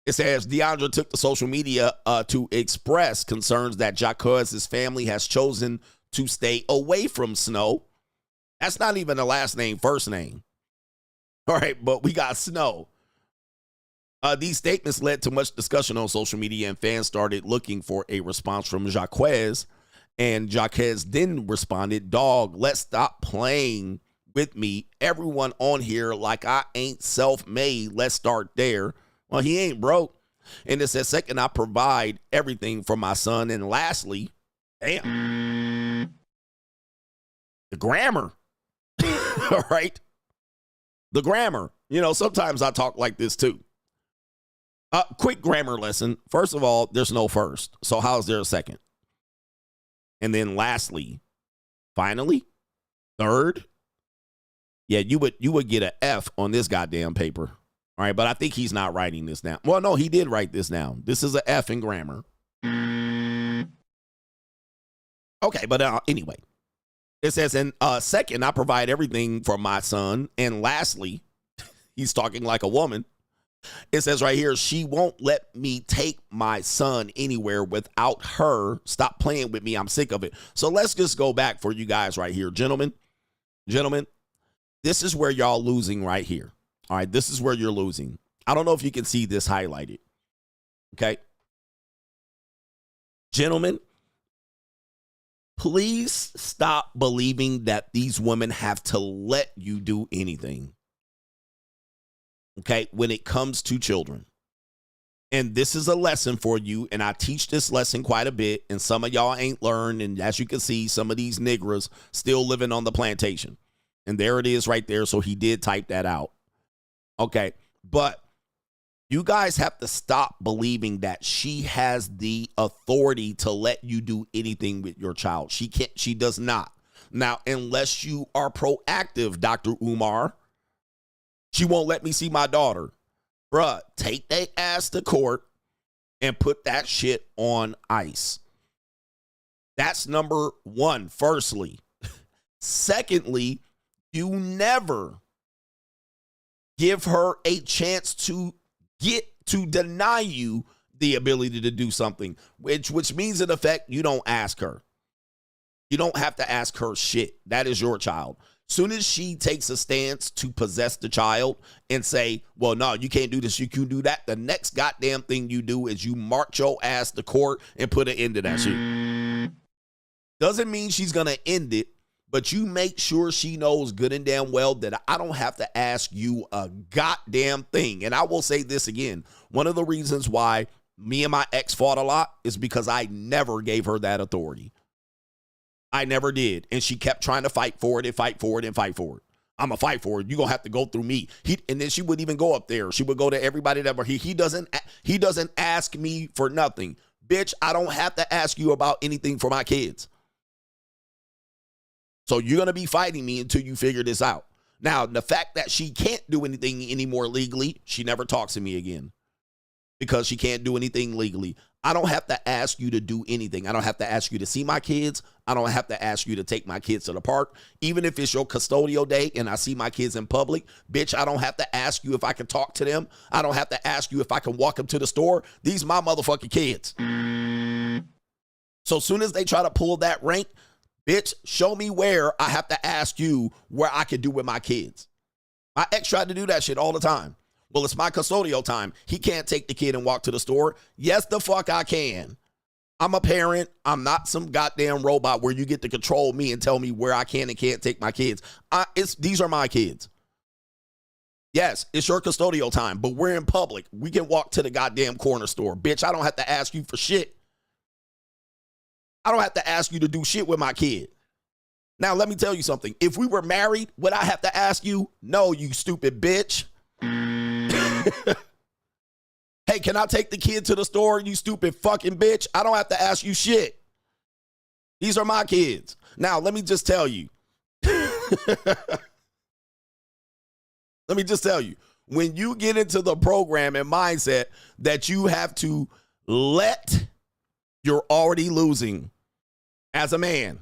It says Deiondra took to social media to express concerns that Jacquees' family has chosen to stay away from Snow. That's not even the last name, first name. All right, but we got Snow. These statements led to much discussion on social media, and fans started looking for a response from Jacquees. And Jacquees then responded, "Dog, let's stop playing with me. Everyone on here like I ain't self-made. Let's start there." Well, he ain't broke. And it says, "Second, I provide everything for my son. And lastly," damn, the grammar. All right. The grammar. You know, sometimes I talk like this too. Quick grammar lesson. First of all, there's no first. So how is there a second? And then lastly, finally, third. Yeah, you would get an F on this goddamn paper. All right, but I think he's not writing this down. Well, no, he did write this down. This is an F in grammar. Okay, but anyway. It says, and second, I provide everything for my son. And lastly, he's talking like a woman. It says right here, she won't let me take my son anywhere without her. Stop playing with me. I'm sick of it. So let's just go back for you guys right here. Gentlemen, this is where y'all losing right here. All right, this is where you're losing. I don't know if you can see this highlighted. Okay. Gentlemen, please stop believing that these women have to let you do anything. Okay, when it comes to children. And this is a lesson for you, and I teach this lesson quite a bit, and some of y'all ain't learned, and as you can see, some of these niggers still living on the plantation. And there it is right there, so he did type that out. Okay, but you guys have to stop believing that she has the authority to let you do anything with your child. She can't, she does not. Now, unless you are proactive, Dr. Umar, she won't let me see my daughter. Bruh, take that ass to court and put that shit on ice. That's number one, firstly. Secondly, you never give her a chance to deny you the ability to do something, which means in effect, you don't ask her. You don't have to ask her shit. That is your child. Soon as she takes a stance to possess the child and say, well, no, you can't do this, you can do that, the next goddamn thing you do is you march your ass to court and put an end to that shit. Doesn't mean she's going to end it, but you make sure she knows good and damn well that I don't have to ask you a goddamn thing. And I will say this again. One of the reasons why me and my ex fought a lot is because I never gave her that authority. I never did. And she kept trying to fight for it and fight for it and fight for it. I'm going to fight for it. You're going to have to go through me. And then she wouldn't even go up there. She would go to everybody that were here. He doesn't ask me for nothing. Bitch, I don't have to ask you about anything for my kids. So you're going to be fighting me until you figure this out. Now, the fact that she can't do anything anymore legally, she never talks to me again because she can't do anything legally. I don't have to ask you to do anything. I don't have to ask you to see my kids. I don't have to ask you to take my kids to the park. Even if it's your custodial day and I see my kids in public, bitch, I don't have to ask you if I can talk to them. I don't have to ask you if I can walk them to the store. These my motherfucking kids. So soon as they try to pull that rank, bitch, show me where I have to ask you where I can do with my kids. My ex tried to do that shit all the time. Well, it's my custodial time. He can't take the kid and walk to the store. Yes, the fuck I can. I'm a parent. I'm not some goddamn robot where you get to control me and tell me where I can and can't take my kids. These are my kids. Yes, it's your custodial time, but we're in public. We can walk to the goddamn corner store. Bitch, I don't have to ask you for shit. I don't have to ask you to do shit with my kid. Now, let me tell you something. If we were married, would I have to ask you? No, you stupid bitch. Hey, can I take the kid to the store, you stupid fucking bitch? I don't have to ask you shit. These are my kids. Now, let me just tell you. Let me just tell you. When you get into the program and mindset that you have to you're already losing as a man.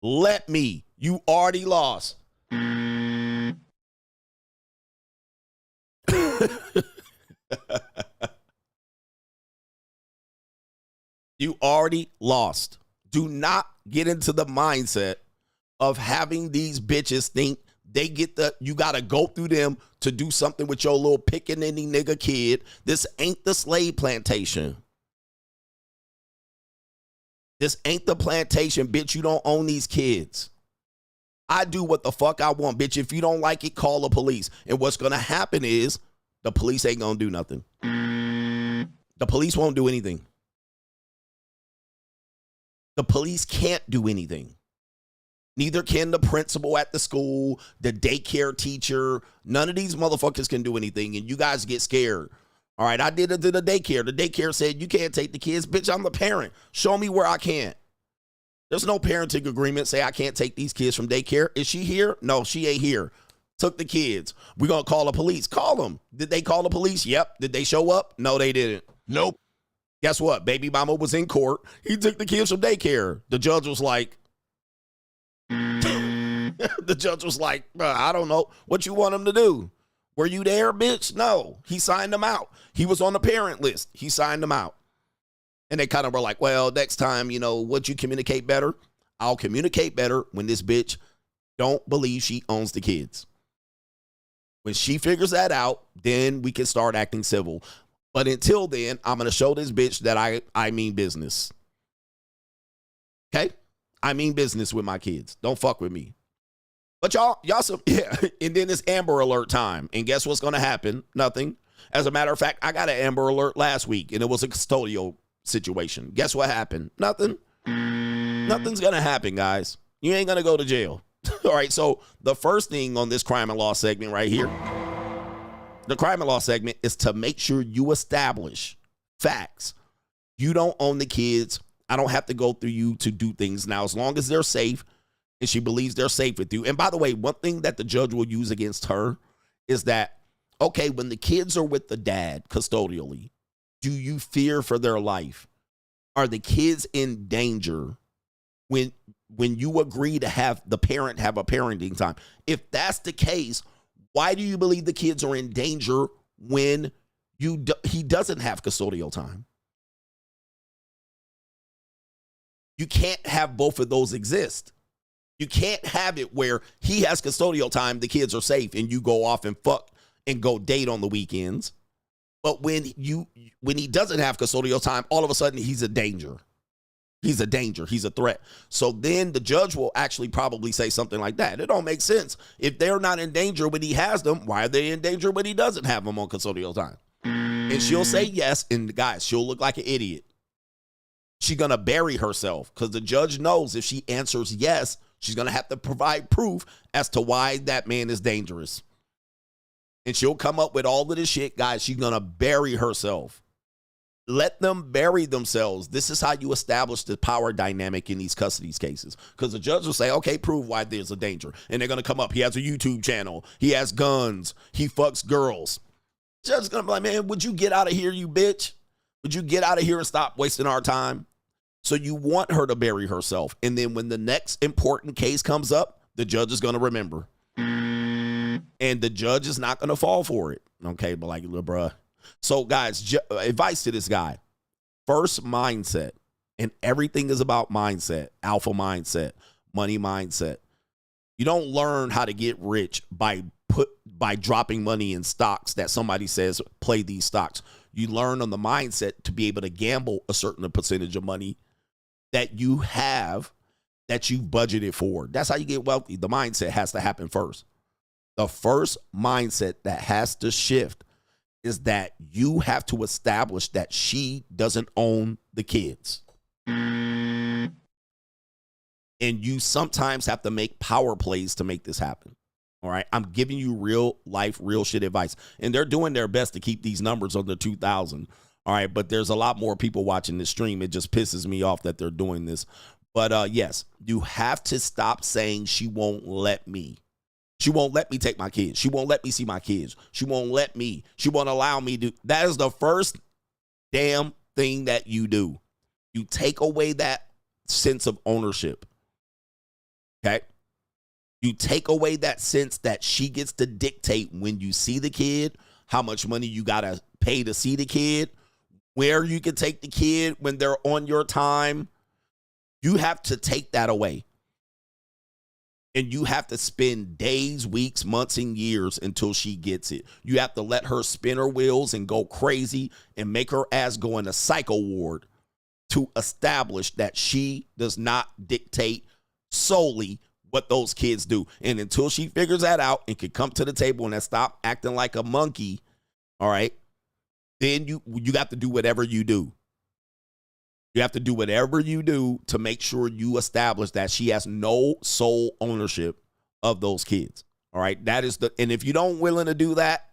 Let me. You already lost. You already lost. Do not get into the mindset of having these bitches think they get you got to go through them to do something with your little pickaninny nigga kid. This ain't the slave plantation. This ain't the plantation, bitch. You don't own these kids. I do what the fuck I want, bitch. If you don't like it, call the police. And what's going to happen is the police ain't going to do nothing. The police won't do anything. The police can't do anything. Neither can the principal at the school, the daycare teacher. None of these motherfuckers can do anything, and you guys get scared. All right, I did it to the daycare. The daycare said, you can't take the kids. Bitch, I'm the parent. Show me where I can't. There's no parenting agreement say I can't take these kids from daycare. Is she here? No, she ain't here. Took the kids. We're going to call the police. Call them. Did they call the police? Yep. Did they show up? No, they didn't. Nope. Guess what? Baby mama was in court. He took the kids from daycare. The judge was like, the judge was like, I don't know what you want him to do. Were you there, bitch? No. He signed them out. He was on the parent list. He signed them out. And they kind of were like, well, next time, you know, would you communicate better? I'll communicate better when this bitch don't believe she owns the kids. When she figures that out, then we can start acting civil. But until then, I'm going to show this bitch that I mean business. Okay? I mean business with my kids. Don't fuck with me. But y'all, yeah. And then it's Amber Alert time. And guess what's going to happen? Nothing. As a matter of fact, I got an Amber Alert last week, and it was a custodial situation. Guess what happened? Nothing. Nothing's going to happen, guys. You ain't going to go to jail. All right, so the first thing on this crime and law segment right here, the crime and law segment is to make sure you establish facts. You don't own the kids. I don't have to go through you to do things. Now, as long as they're safe and she believes they're safe with you. And by the way, one thing that the judge will use against her is that, okay, when the kids are with the dad custodially, do you fear for their life? Are the kids in danger when you agree to have the parent have a parenting time? If that's the case, why do you believe the kids are in danger when he doesn't have custodial time? You can't have both of those exist. You can't have it where he has custodial time, the kids are safe, and you go off and fuck and go date on the weekends. But when he doesn't have custodial time, all of a sudden he's a danger. He's a danger. He's a threat. So then the judge will actually probably say something like that. It don't make sense. If they're not in danger when he has them, why are they in danger when he doesn't have them on custodial time? And she'll say yes, and guys, she'll look like an idiot. She's going to bury herself because the judge knows if she answers yes, she's going to have to provide proof as to why that man is dangerous. And she'll come up with all of this shit, guys. She's going to bury herself. Let them bury themselves. This is how you establish the power dynamic in these custody cases. Because the judge will say, okay, prove why there's a danger. And they're going to come up. He has a YouTube channel. He has guns. He fucks girls. The judge is going to be like, man, would you get out of here, you bitch? Would you get out of here and stop wasting our time? So you want her to bury herself. And then when the next important case comes up, the judge is going to remember. And the judge is not going to fall for it. Okay, but like, little bruh. So, guys, advice to this guy. First, mindset. And everything is about mindset. Alpha mindset. Money mindset. You don't learn how to get rich by dropping money in stocks that somebody says, play these stocks. You learn on the mindset to be able to gamble a certain percentage of money that you have, that you budgeted for. That's how you get wealthy. The mindset has to happen first. The first mindset that has to shift is that you have to establish that she doesn't own the kids. And you sometimes have to make power plays to make this happen. All right. I'm giving you real life, real shit advice. And they're doing their best to keep these numbers under 2,000. All right. But there's a lot more people watching this stream. It just pisses me off that they're doing this. But yes, you have to stop saying she won't let me. She won't let me take my kids. She won't let me see my kids. She won't let me. She won't allow me to. That is the first damn thing that you do. You take away that sense of ownership. Okay? You take away that sense that she gets to dictate when you see the kid, how much money you got to pay to see the kid, where you can take the kid when they're on your time. You have to take that away. And you have to spend days, weeks, months, and years until she gets it. You have to let her spin her wheels and go crazy and make her ass go in a psycho ward to establish that she does not dictate solely what those kids do. And until she figures that out and can come to the table and stop acting like a monkey, all right, then you got to do whatever you do. You have to do whatever you do to make sure you establish that she has no sole ownership of those kids. All right. That is and if you don't willing to do that,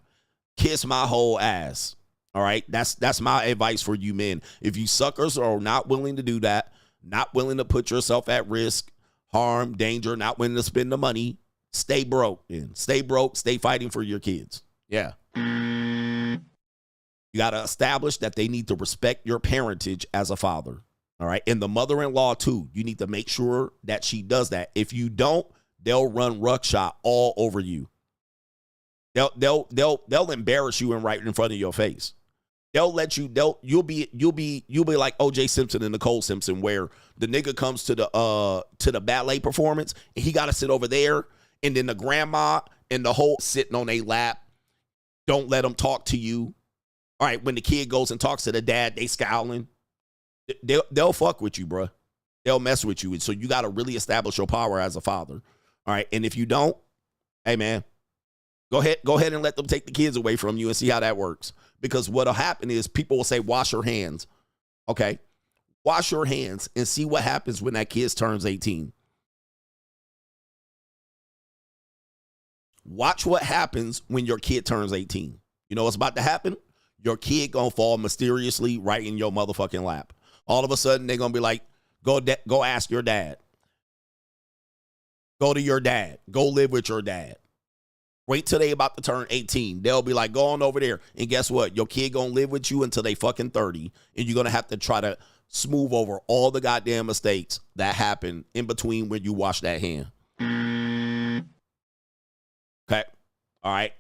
kiss my whole ass. All right. That's my advice for you men. If you suckers are not willing to do that, not willing to put yourself at risk, harm, danger, not willing to spend the money, stay broke. Stay broke. Stay fighting for your kids. Yeah. You got to establish that they need to respect your parentage as a father. All right. And the mother-in-law too. You need to make sure that she does that. If you don't, they'll run ruckshot all over you. They'll embarrass you right in front of your face. They'll let you, you'll be like O.J. Simpson and Nicole Simpson, where the nigga comes to the ballet performance and he got to sit over there. And then the grandma and the whole sitting on their lap. Don't let them talk to you. All right, when the kid goes and talks to the dad, they scowling. They'll fuck with you, bro. They'll mess with you. And so you got to really establish your power as a father. All right, and if you don't, hey, man, go ahead and let them take the kids away from you and see how that works. Because what'll happen is people will say, wash your hands. Okay, wash your hands and see what happens when that kid turns 18. Watch what happens when your kid turns 18. You know what's about to happen? Your kid gonna fall mysteriously right in your motherfucking lap. All of a sudden, they're gonna be like, go ask your dad. Go to your dad. Go live with your dad. Wait till they about to turn 18. They'll be like, go on over there. And guess what? Your kid gonna live with you until they fucking 30. And you're gonna have to try to smooth over all the goddamn mistakes that happen in between when you wash that hand. Okay. All right.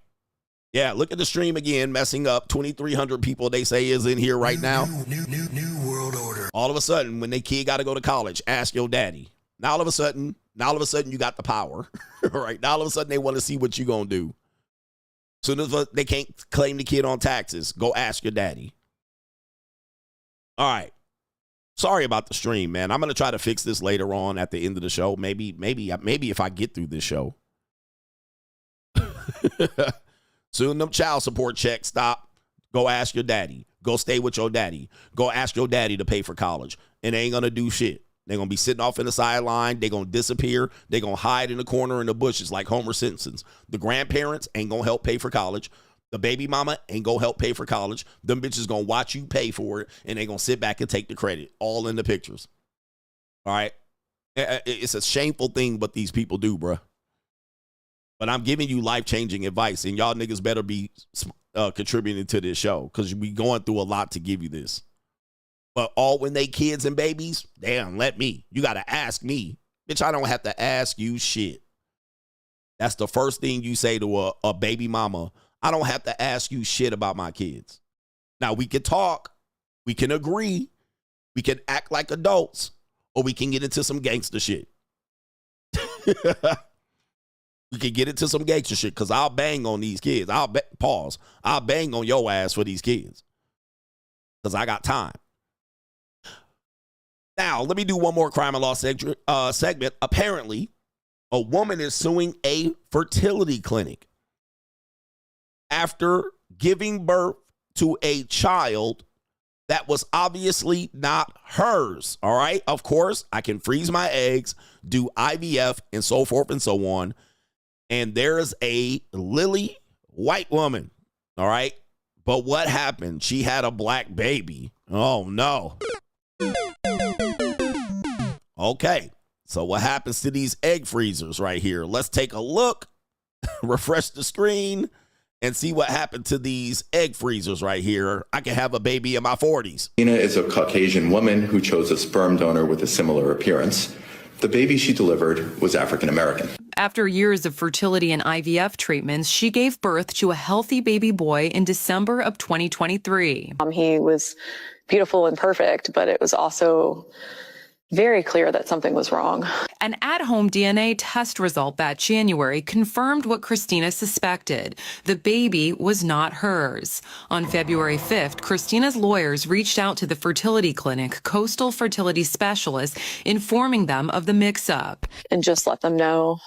Yeah, look at the stream again, messing up. 2,300 people, they say, is in here right now. New world order. All of a sudden, when they kid got to go to college, ask your daddy. Now all of a sudden, you got the power. Right? Now all of a sudden, they want to see what you going to do. Soon as they can't claim the kid on taxes, go ask your daddy. All right. Sorry about the stream, man. I'm going to try to fix this later on at the end of the show. Maybe if I get through this show. Soon them child support checks stop. Go ask your daddy. Go stay with your daddy. Go ask your daddy to pay for college. And they ain't going to do shit. They're going to be sitting off in the sideline. They're going to disappear. They're going to hide in the corner in the bushes like Homer Simpsons. The grandparents ain't going to help pay for college. The baby mama ain't going to help pay for college. Them bitches going to watch you pay for it. And they're going to sit back and take the credit. All in the pictures. All right? It's a shameful thing what these people do, bruh. But I'm giving you life-changing advice, and y'all niggas better be contributing to this show because we going through a lot to give you this. But all when they kids and babies, damn, let me. You got to ask me. Bitch, I don't have to ask you shit. That's the first thing you say to a baby mama. I don't have to ask you shit about my kids. Now, we can talk. We can agree. We can act like adults, or we can get into some gangster shit. We can get into some gangster shit because I'll bang on these kids. I'll bang on your ass for these kids because I got time. Now, let me do one more crime and law segment. Apparently, a woman is suing a fertility clinic after giving birth to a child that was obviously not hers. All right. Of course, I can freeze my eggs, do IVF, and so forth and so on. And there's a lily white woman, all right? But what happened? She had a black baby. Oh, no. Okay, so what happens to these egg freezers right here? Let's take a look, refresh the screen, and see what happened to these egg freezers right here. I can have a baby in my 40s. Tina is a Caucasian woman who chose a sperm donor with a similar appearance. The baby she delivered was African American. After years of fertility and IVF treatments, she gave birth to a healthy baby boy in December of 2023. He was beautiful and perfect, but it was also very clear that something was wrong. An at-home DNA test result that January confirmed what Christina suspected. The baby was not hers. On February 5th, Christina's lawyers reached out to the fertility clinic, Coastal Fertility Specialist, informing them of the mix-up. And just let them know,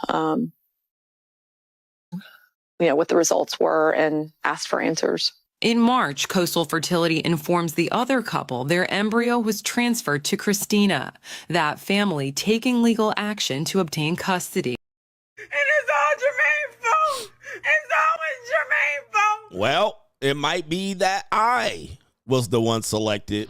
what the results were and asked for answers. In March, Coastal Fertility informs the other couple their embryo was transferred to Christina, that family taking legal action to obtain custody. And it's all Jermaine's fault. It's always Jermaine's fault. Well, it might be that I was the one selected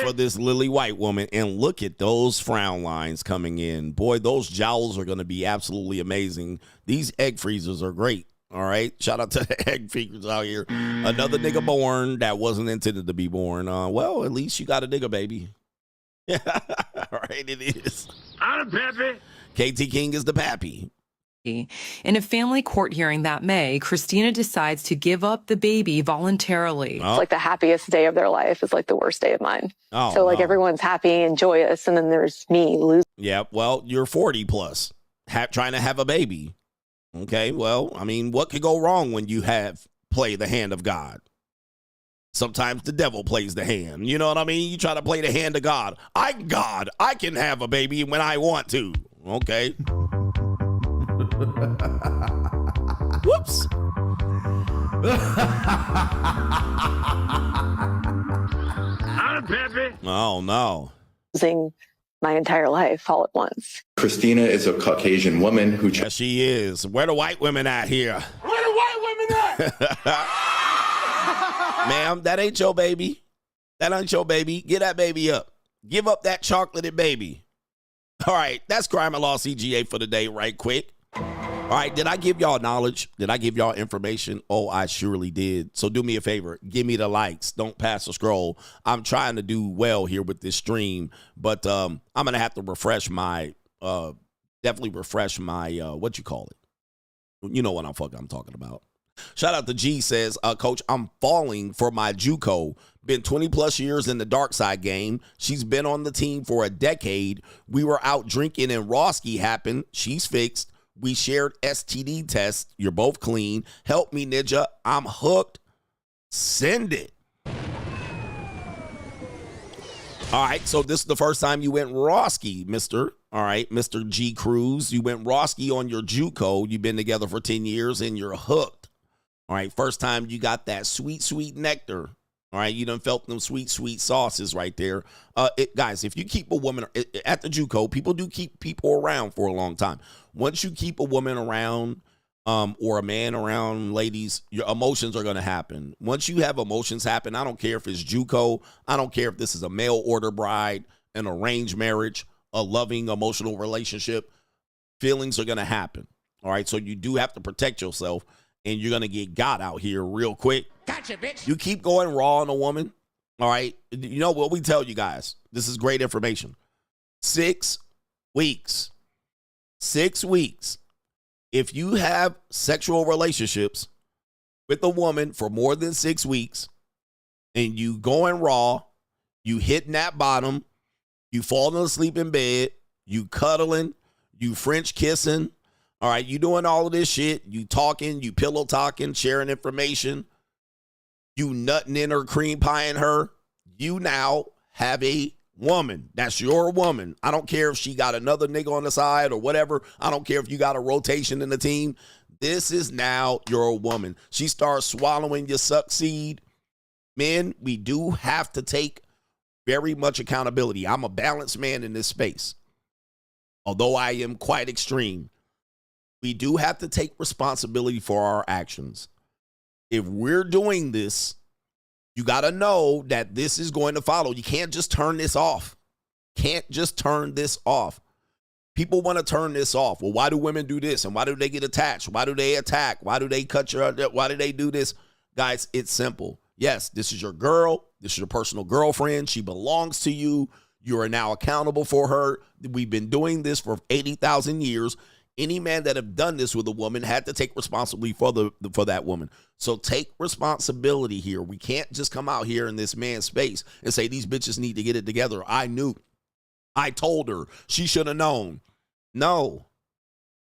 for this lily white woman. And look at those frown lines coming in. Boy, those jowls are going to be absolutely amazing. These egg freezers are great. All right. Shout out to the egg freakers out here. Another nigga born that wasn't intended to be born. Well, at least you got a nigga, baby. Yeah. All right. It is. I'm Peppy. KT King is the pappy. In a family court hearing that May, Christina decides to give up the baby voluntarily. It's like the happiest day of their life is like the worst day of mine. Oh, so like no. everyone's happy and joyous, and then there's me losing. Yeah. Well, you're 40 plus trying to have a baby. Okay, well, I mean, what could go wrong when you play the hand of God? Sometimes the devil plays the hand. You know what I mean? You try to play the hand of God. I can have a baby when I want to. Okay. Whoops. I'm Peppy. Oh, no. Losing my entire life all at once. Christina is a Caucasian woman who... Yes, she is. Where the white women at here? Where the white women at? Ma'am, that ain't your baby. That ain't your baby. Get that baby up. Give up that chocolated baby. All right, that's Crime and Law CGA for the day right quick. All right, did I give y'all knowledge? Did I give y'all information? Oh, I surely did. So do me a favor. Give me the likes. Don't pass the scroll. I'm trying to do well here with this stream, but I'm going to have to refresh my, definitely refresh my, what you call it? You know what I'm talking about. Shout out to G says, Coach, I'm falling for my JUCO. Been 20 plus years in the dark side game. She's been on the team for a decade. We were out drinking and Roski happened. She's fixed. We shared STD tests. You're both clean. Help me, Ninja. I'm hooked. Send it. All right, so this is the first time you went Roski, mister. All right, Mr. G. Cruz. You went Roski on your JUCO. You've been together for 10 years, and you're hooked. All right, first time you got that sweet, sweet nectar. All right, you done felt them sweet, sweet sauces right there. Guys, if you keep a woman at the JUCO, people do keep people around for a long time. Once you keep a woman around or a man around, ladies, your emotions are going to happen. Once you have emotions happen, I don't care if it's JUCO. I don't care if this is a mail order bride, an arranged marriage, a loving, emotional relationship. Feelings are going to happen. All right, so you do have to protect yourself, and you're going to get got out here real quick. Gotcha, bitch. You keep going raw on a woman, all right? You know what we tell you guys? This is great information. 6 weeks. 6 weeks. If you have sexual relationships with a woman for more than 6 weeks and you going raw, you hitting that bottom, you falling asleep in bed, you cuddling, you French kissing, all right, you doing all of this shit, you talking, you pillow talking, sharing information, you nutting in her, cream pieing her, you now have a woman. That's your woman. I don't care if she got another nigga on the side or whatever. I don't care if you got a rotation in the team. This is now your woman. She starts swallowing your suck seed. Men, we do have to take very much accountability. I'm a balanced man in this space. Although I am quite extreme, we do have to take responsibility for our actions. If we're doing this, you got to know that this is going to follow. You can't just turn this off. Can't just turn this off. People want to turn this off. Well, why do women do this? And why do they get attached? Why do they attack? Why do they cut your, why do they do this? Guys, it's simple. Yes, this is your girl. This is your personal girlfriend. She belongs to you. You are now accountable for her. We've been doing this for 80,000 years. Any man that have done this with a woman had to take responsibility for that woman. So take responsibility here. We can't just come out here in this man's space and say these bitches need to get it together. I knew. I told her. She should have known. No.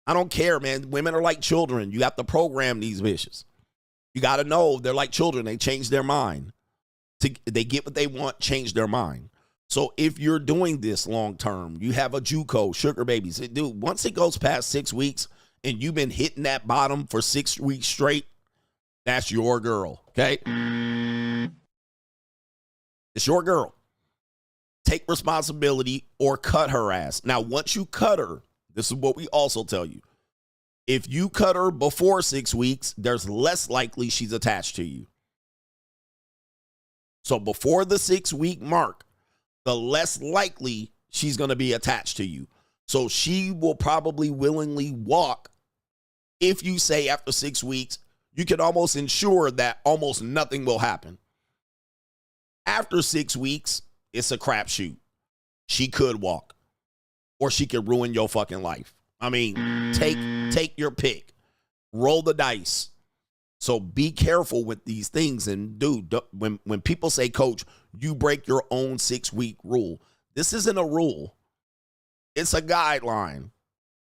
I don't care, man. Women are like children. You have to program these bitches. You got to know they're like children. They change their mind. They get what they want, change their mind. So if you're doing this long term, you have a JUCO, sugar babies. Dude, once it goes past 6 weeks and you've been hitting that bottom for 6 weeks straight, that's your girl, okay? It's your girl. Take responsibility or cut her ass. Now, once you cut her, this is what we also tell you. If you cut her before 6 weeks, there's less likely she's attached to you. So before the 6 week mark, the less likely she's going to be attached to you. So she will probably willingly walk if you say after 6 weeks, you can almost ensure that almost nothing will happen. After 6 weeks, it's a crapshoot. She could walk or she could ruin your fucking life. I mean, take your pick. Roll the dice. So be careful with these things. And dude, when people say, coach, you break your own 6 week rule. This isn't a rule. It's a guideline,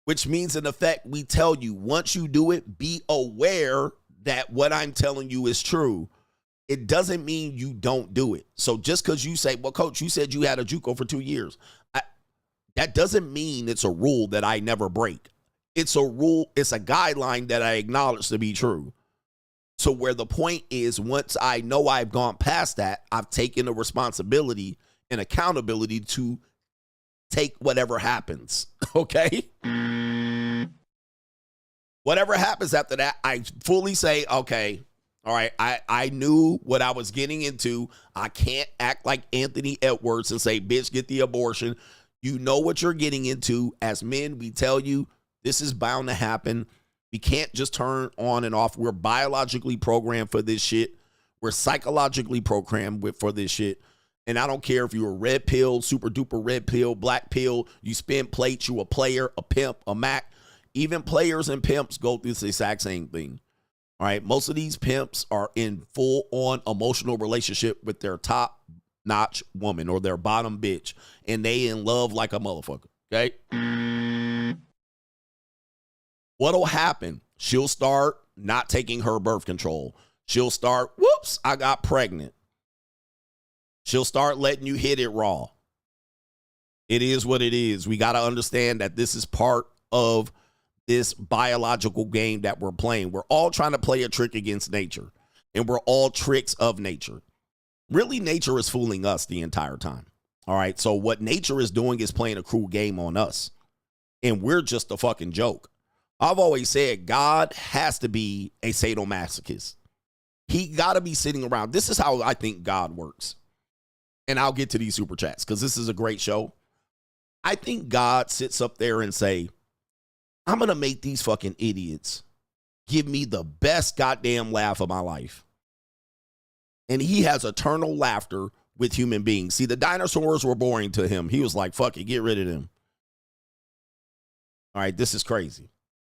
which means in effect, we tell you once you do it, be aware that what I'm telling you is true. It doesn't mean you don't do it. So just because you say, well, coach, you said you had a JUCO for 2 years. That doesn't mean it's a rule that I never break. It's a rule. It's a guideline that I acknowledge to be true. So where the point is, once I know I've gone past that, I've taken the responsibility and accountability to take whatever happens, okay? Whatever happens after that, I fully say, okay, all right, I knew what I was getting into. I can't act like Anthony Edwards and say, bitch, get the abortion. You know what you're getting into. As men, we tell you this is bound to happen. We can't just turn on and off. We're biologically programmed for this shit. We're psychologically programmed for this shit. And I don't care if you're a red pill, super duper red pill, black pill, you spin plates, you a player, a pimp, a Mac. Even players and pimps go through the exact same thing. All right. Most of these pimps are in full on emotional relationship with their top notch woman or their bottom bitch. And they in love like a motherfucker. Okay. What'll happen? She'll start not taking her birth control. She'll start, whoops, I got pregnant. She'll start letting you hit it raw. It is what it is. We got to understand that this is part of this biological game that we're playing. We're all trying to play a trick against nature, and we're all tricks of nature. Really, nature is fooling us the entire time. All right. So what nature is doing is playing a cruel game on us, and we're just a fucking joke. I've always said God has to be a sadomasochist. He got to be sitting around. This is how I think God works. And I'll get to these super chats because this is a great show. I think God sits up there and say, I'm going to make these fucking idiots give me the best goddamn laugh of my life. And he has eternal laughter with human beings. See, the dinosaurs were boring to him. He was like, fuck it, get rid of them. All right, this is crazy.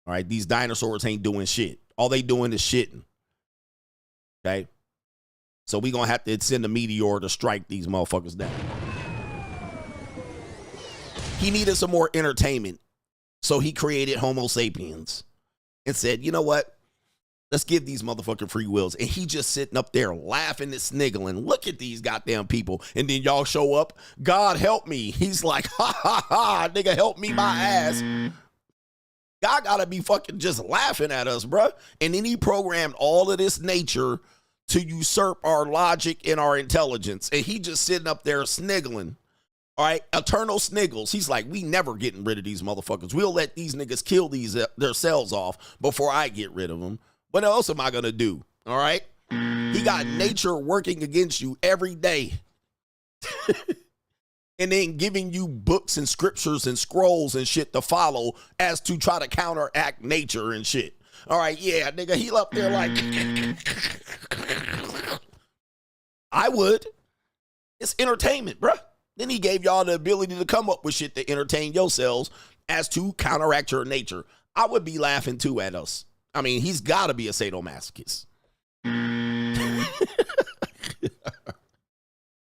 All right, these dinosaurs ain't doing shit. All they doing is shitting. Okay? So we going to have to send a meteor to strike these motherfuckers down. He needed some more entertainment. So he created Homo sapiens and said, you know what? Let's give these motherfucking free wills. And he just sitting up there laughing and sniggling. Look at these goddamn people. And then y'all show up. God help me. He's like, ha, ha, ha. Nigga, help me my ass. God gotta be fucking just laughing at us, bruh. And then he programmed all of this nature to usurp our logic and our intelligence. And he just sitting up there sniggling. All right, eternal sniggles. He's like, we never getting rid of these motherfuckers. We'll let these niggas kill their cells off before I get rid of them. What else am I gonna do? All right. He got nature working against you every day. And then giving you books and scriptures and scrolls and shit to follow as to try to counteract nature and shit. All right, yeah, nigga, he up there like, I would. It's entertainment, bruh. Then he gave y'all the ability to come up with shit to entertain yourselves. as to counteract your nature. I would be laughing too at us. I mean, he's got to be a sadomasochist.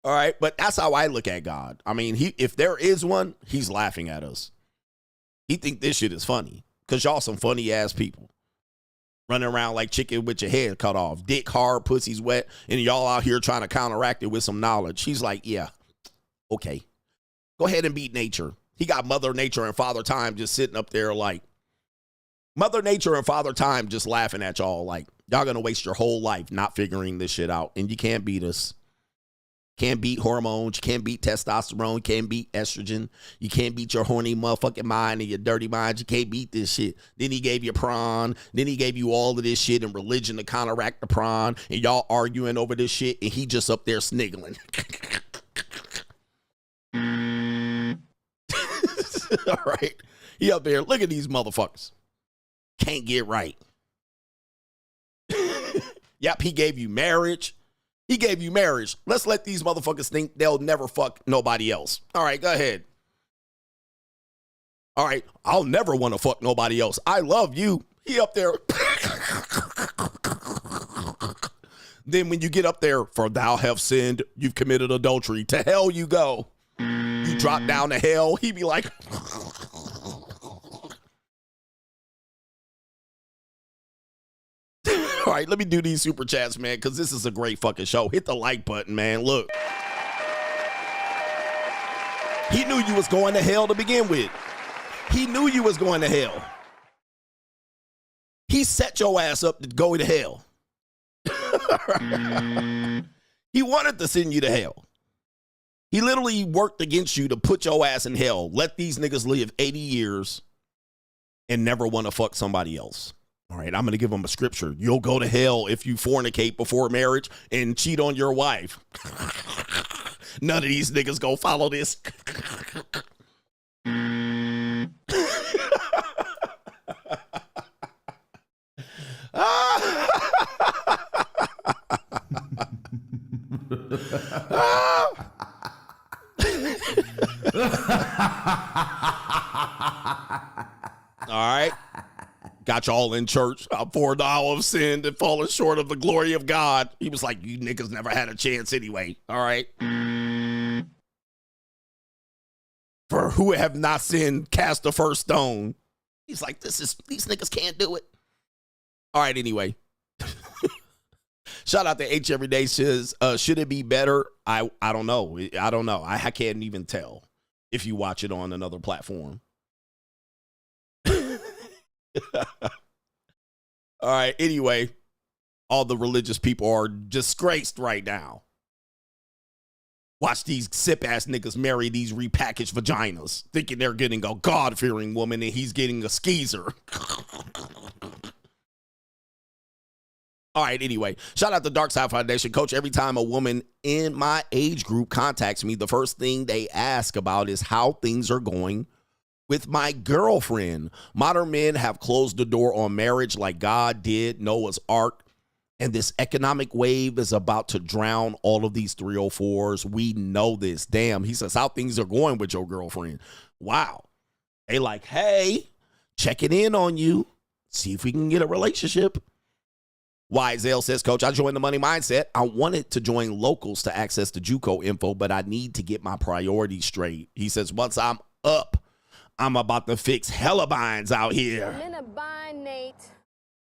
All right, but that's how I look at God. I mean, if there is one, he's laughing at us. He think this shit is funny because y'all some funny ass people running around like chicken with your head cut off, dick hard, pussy's wet, and y'all out here trying to counteract it with some knowledge. He's like, yeah, okay, go ahead and beat nature. He got Mother Nature and Father Time just sitting up there like Mother Nature and Father Time just laughing at y'all like y'all gonna waste your whole life not figuring this shit out, and you can't beat us. Can't beat hormones. You can't beat testosterone. You can't beat estrogen. You can't beat your horny motherfucking mind and your dirty mind. You can't beat this shit. Then he gave you prawn. Then he gave you all of this shit and religion to counteract the prawn. And y'all arguing over this shit. And he just up there sniggling. All right. He up there. Look at these motherfuckers. Can't get right. Yep, he gave you marriage. He gave you marriage. Let's let these motherfuckers think they'll never fuck nobody else. All right, go ahead. All right, I'll never want to fuck nobody else. I love you. He up there. Then when you get up there, for thou have sinned, you've committed adultery. To hell you go. You drop down to hell. He be like... All right, let me do these super chats, man, because this is a great fucking show. Hit the like button, man. Look. He knew you was going to hell to begin with. He knew you was going to hell. He set your ass up to go to hell. He wanted to send you to hell. He literally worked against you to put your ass in hell. Let these niggas live 80 years and never want to fuck somebody else. All right, I'm going to give them a scripture. You'll go to hell if you fornicate before marriage and cheat on your wife. None of these niggas go follow this. All right. Got y'all in church for thou have sinned and fallen short of the glory of God. He was like, you niggas never had a chance anyway. All right. For who have not sinned, cast the first stone. He's like, these niggas can't do it. All right, anyway. Shout out to H Everyday says, should it be better? I don't know. I don't know. I can't even tell if you watch it on another platform. All right, anyway, all the religious people are disgraced right now. Watch these sip-ass niggas marry these repackaged vaginas, thinking they're getting a God-fearing woman and he's getting a skeezer. All right, anyway, shout out to Dark Side Foundation. Coach, every time a woman in my age group contacts me, the first thing they ask about is how things are going with my girlfriend. Modern men have closed the door on marriage like God did Noah's Ark, and this economic wave is about to drown all of these 304s. We know this. Damn, he says, how things are going with your girlfriend. Wow. They like, hey, checking in on you. See if we can get a relationship. YZL says, Coach, I joined the Money Mindset. I wanted to join locals to access the JUCO info, but I need to get my priorities straight. He says, once I'm up, I'm about to fix hella binds out here. I'm in a bind, Nate.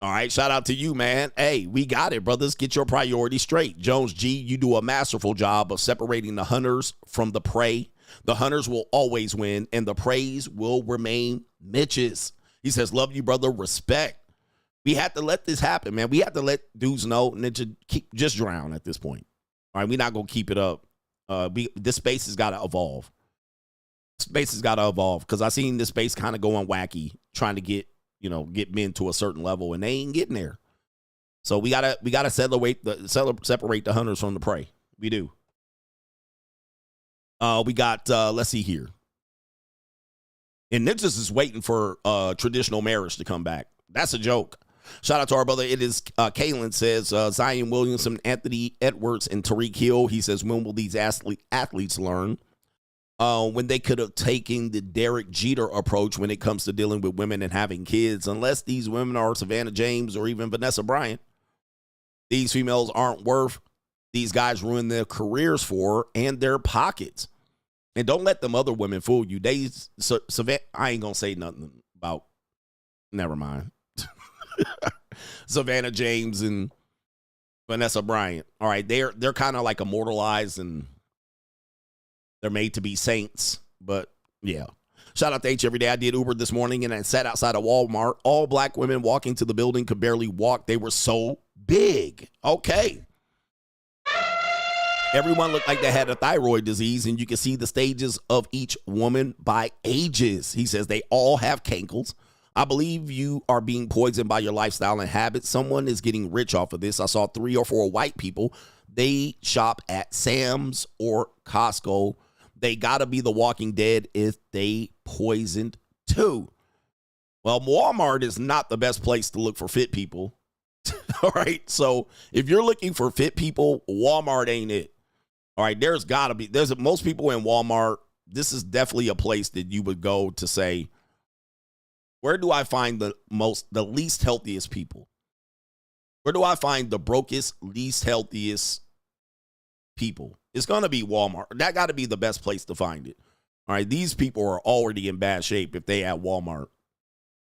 All right, shout out to you, man. Hey, we got it, brothers. Get your priorities straight. Jones G, you do a masterful job of separating the hunters from the prey. The hunters will always win, and the preys will remain Mitches. He says, love you, brother. Respect. We had to let this happen, man. We had to let dudes know Ninja just drown at this point. All right, we're not going to keep it up. This space has got to evolve. Space has got to evolve because I seen this space kind of going wacky, trying to get men to a certain level, and they ain't getting there. So we gotta separate the hunters from the prey. We do. We got let's see here. And Ninjas is waiting for traditional marriage to come back. That's a joke. Shout out to our brother. It is Kalen says Zion Williamson, Anthony Edwards, and Tariq Hill. He says, when will these athletes learn? when they could have taken the Derek Jeter approach when it comes to dealing with women and having kids, unless these women are Savannah James or even Vanessa Bryant. These females aren't worth these guys ruin their careers for and their pockets. And don't let them other women fool you. Savannah, I ain't going to say nothing about, never mind. Savannah James and Vanessa Bryant. All right, they're kind of like immortalized and they're made to be saints. But yeah. Shout out to H every day. I did Uber this morning and I sat outside of Walmart. All black women walking to the building could barely walk. They were so big. Okay. Everyone looked like they had a thyroid disease, and you can see the stages of each woman by ages. He says they all have cankles. I believe you are being poisoned by your lifestyle and habits. Someone is getting rich off of this. I saw 3 or 4 white people. They shop at Sam's or Costco. They got to be the Walking Dead if they poisoned too. Well, Walmart is not the best place to look for fit people. All right. So if you're looking for fit people, Walmart ain't it. All right. There's most people in Walmart. This is definitely a place that you would go to say, where do I find the least healthiest people? Where do I find the brokest, least healthiest people? It's going to be Walmart. That got to be the best place to find it. All right. These people are already in bad shape if they at Walmart.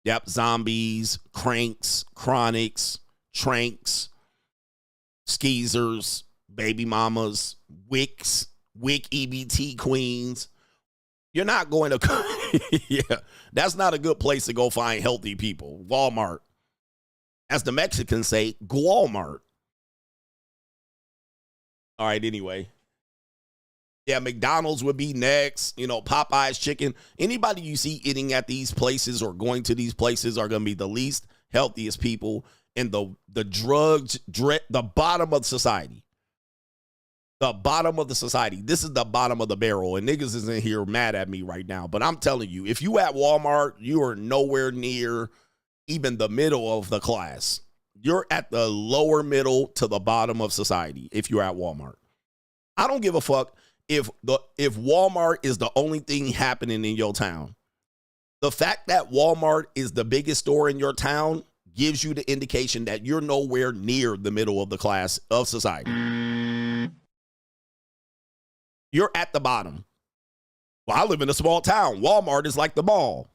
Yep. Zombies, cranks, chronics, tranks, skeezers, baby mamas, wicks, wick EBT queens. You're not going to, yeah, that's not a good place to go find healthy people. Walmart. As the Mexicans say, Walmart. All right, anyway. Yeah, McDonald's would be next. You know, Popeye's chicken. Anybody you see eating at these places or going to these places are going to be the least healthiest people in the drugs, the bottom of society. The bottom of the society. This is the bottom of the barrel. And niggas isn't here mad at me right now. But I'm telling you, if you at Walmart, you are nowhere near even the middle of the class. You're at the lower middle to the bottom of society if you're at Walmart. I don't give a fuck if Walmart is the only thing happening in your town. The fact that Walmart is the biggest store in your town gives you the indication that you're nowhere near the middle of the class of society. You're at the bottom. Well, I live in a small town. Walmart is like the mall.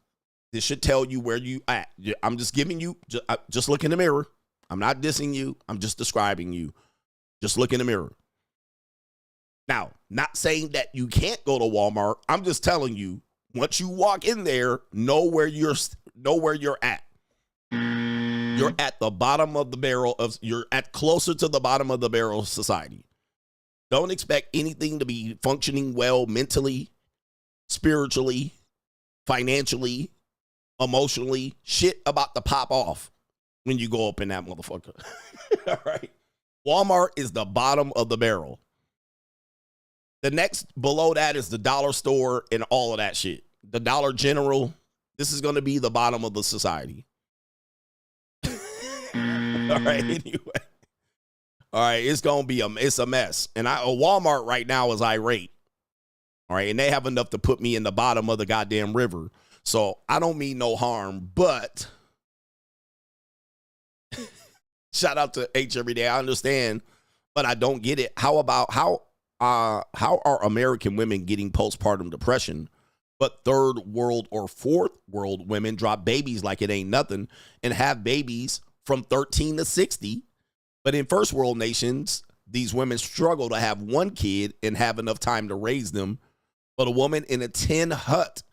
This should tell you where you at. I'm just giving you, just look in the mirror. I'm not dissing you. I'm just describing you. Just look in the mirror. Now, not saying that you can't go to Walmart. I'm just telling you, once you walk in there, know where you're at. You're at the bottom of the barrel you're at closer to the bottom of the barrel of society. Don't expect anything to be functioning well mentally, spiritually, financially, emotionally. Shit about to pop off when you go up in that motherfucker. All right. Walmart is the bottom of the barrel. The next below that is the dollar store and all of that shit. The Dollar General. This is going to be the bottom of the society. All right. Anyway. All right. It's going to be it's a mess. And Walmart right now is irate. All right. And they have enough to put me in the bottom of the goddamn river. So I don't mean no harm, but shout out to H every day. I understand, but I don't get it. How are American women getting postpartum depression, but third world or fourth world women drop babies like it ain't nothing and have babies from 13 to 60? But in first world nations, these women struggle to have one kid and have enough time to raise them. But a woman in a tin hut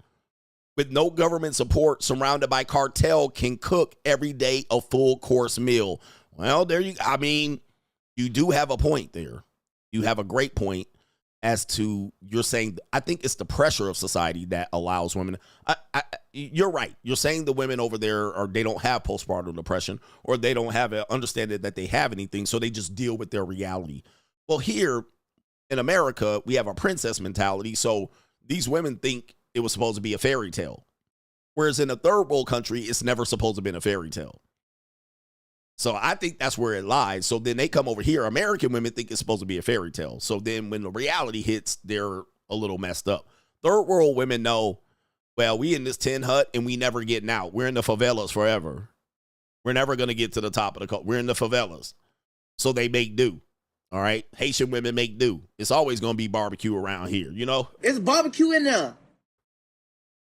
with no government support, surrounded by cartel, can cook every day a full course meal. Well, you do have a point there. You have a great point as to, you're saying, I think it's the pressure of society that allows women. You're right. You're saying the women over there, or they don't have postpartum depression, or they don't have an understanding that they have anything, so they just deal with their reality. Well, here in America, we have a princess mentality, so these women think it was supposed to be a fairy tale. Whereas in a third world country, it's never supposed to have been a fairy tale. So I think that's where it lies. So then they come over here. American women think it's supposed to be a fairy tale. So then when the reality hits, they're a little messed up. Third world women know, well, we in this tin hut and we never getting out. We're in the favelas forever. We're never going to get to the top of the coast. We're in the favelas. So they make do. All right? Haitian women make do. It's always going to be barbecue around here, you know? It's barbecue in there.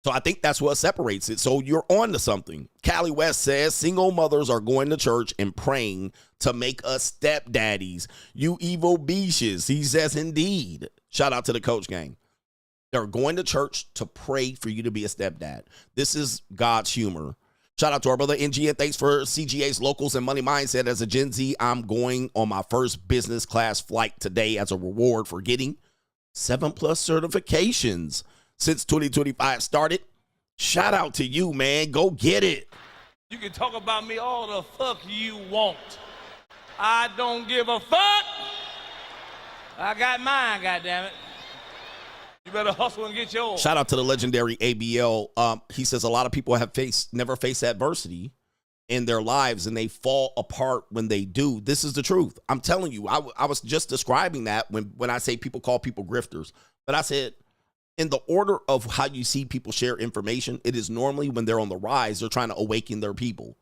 So I think that's what separates it. So you're on to something. Callie West says single mothers are going to church and praying to make us stepdaddies. You evil beaches. He says indeed. Shout out to the Coach gang. They're going to church to pray for you to be a stepdad. This is God's humor. Shout out to our brother NG, and thanks for CGA's locals and money mindset. As a Gen Z, I'm going on my first business class flight today as a reward for getting 7+ certifications since 2025 started. Shout out to you, man. Go get it. You can talk about me all the fuck you want. I don't give a fuck. I got mine, goddammit. You better hustle and get yours. Shout out to the legendary ABL. He says a lot of people have never faced adversity in their lives and they fall apart when they do. This is the truth. I'm telling you, I was just describing that when I say people call people grifters. But I said, in the order of how you see people share information, it is normally when they're on the rise, they're trying to awaken their people,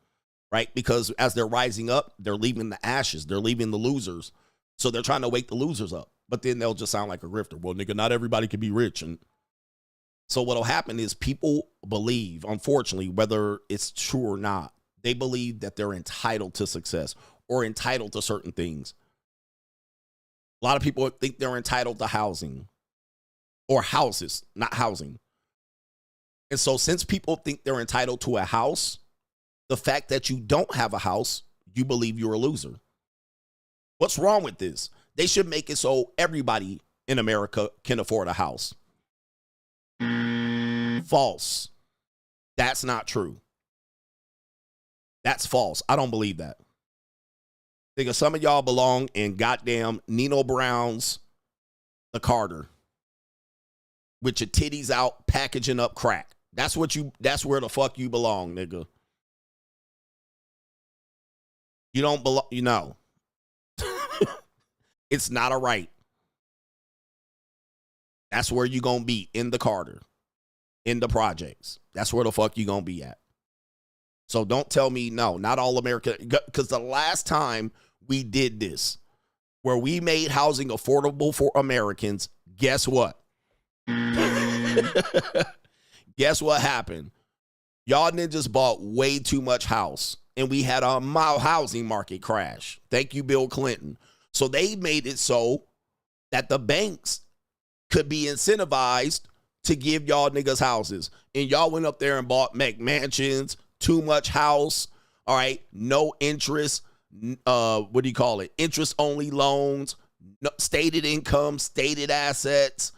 right? Because as they're rising up, they're leaving the ashes. They're leaving the losers. So they're trying to wake the losers up. But then they'll just sound like a grifter. Well, nigga, not everybody can be rich. And so what'll happen is people believe, unfortunately, whether it's true or not, they believe that they're entitled to success or entitled to certain things. A lot of people think they're entitled to housing or houses, not housing. And so since people think they're entitled to a house, the fact that you don't have a house, you believe you're a loser. What's wrong with this? They should make it so everybody in America can afford a house. False. That's not true. That's false. I don't believe that. Because some of y'all belong in goddamn Nino Brown's The Carter with your titties out packaging up crack. That's where the fuck you belong, nigga. You don't belong, you know. It's not a right. That's where you gonna be, in the Carter, in the projects. That's where the fuck you gonna be at. So don't tell me no, not all America, because the last time we did this, where we made housing affordable for Americans, guess what? Guess what happened? Y'all ninjas bought way too much house, and we had a housing market crash. Thank you, Bill Clinton. So they made it so that the banks could be incentivized to give y'all niggas houses. And y'all went up there and bought McMansions, too much house, all right, no interest, what do you call it? Interest-only loans, no, stated income, stated assets.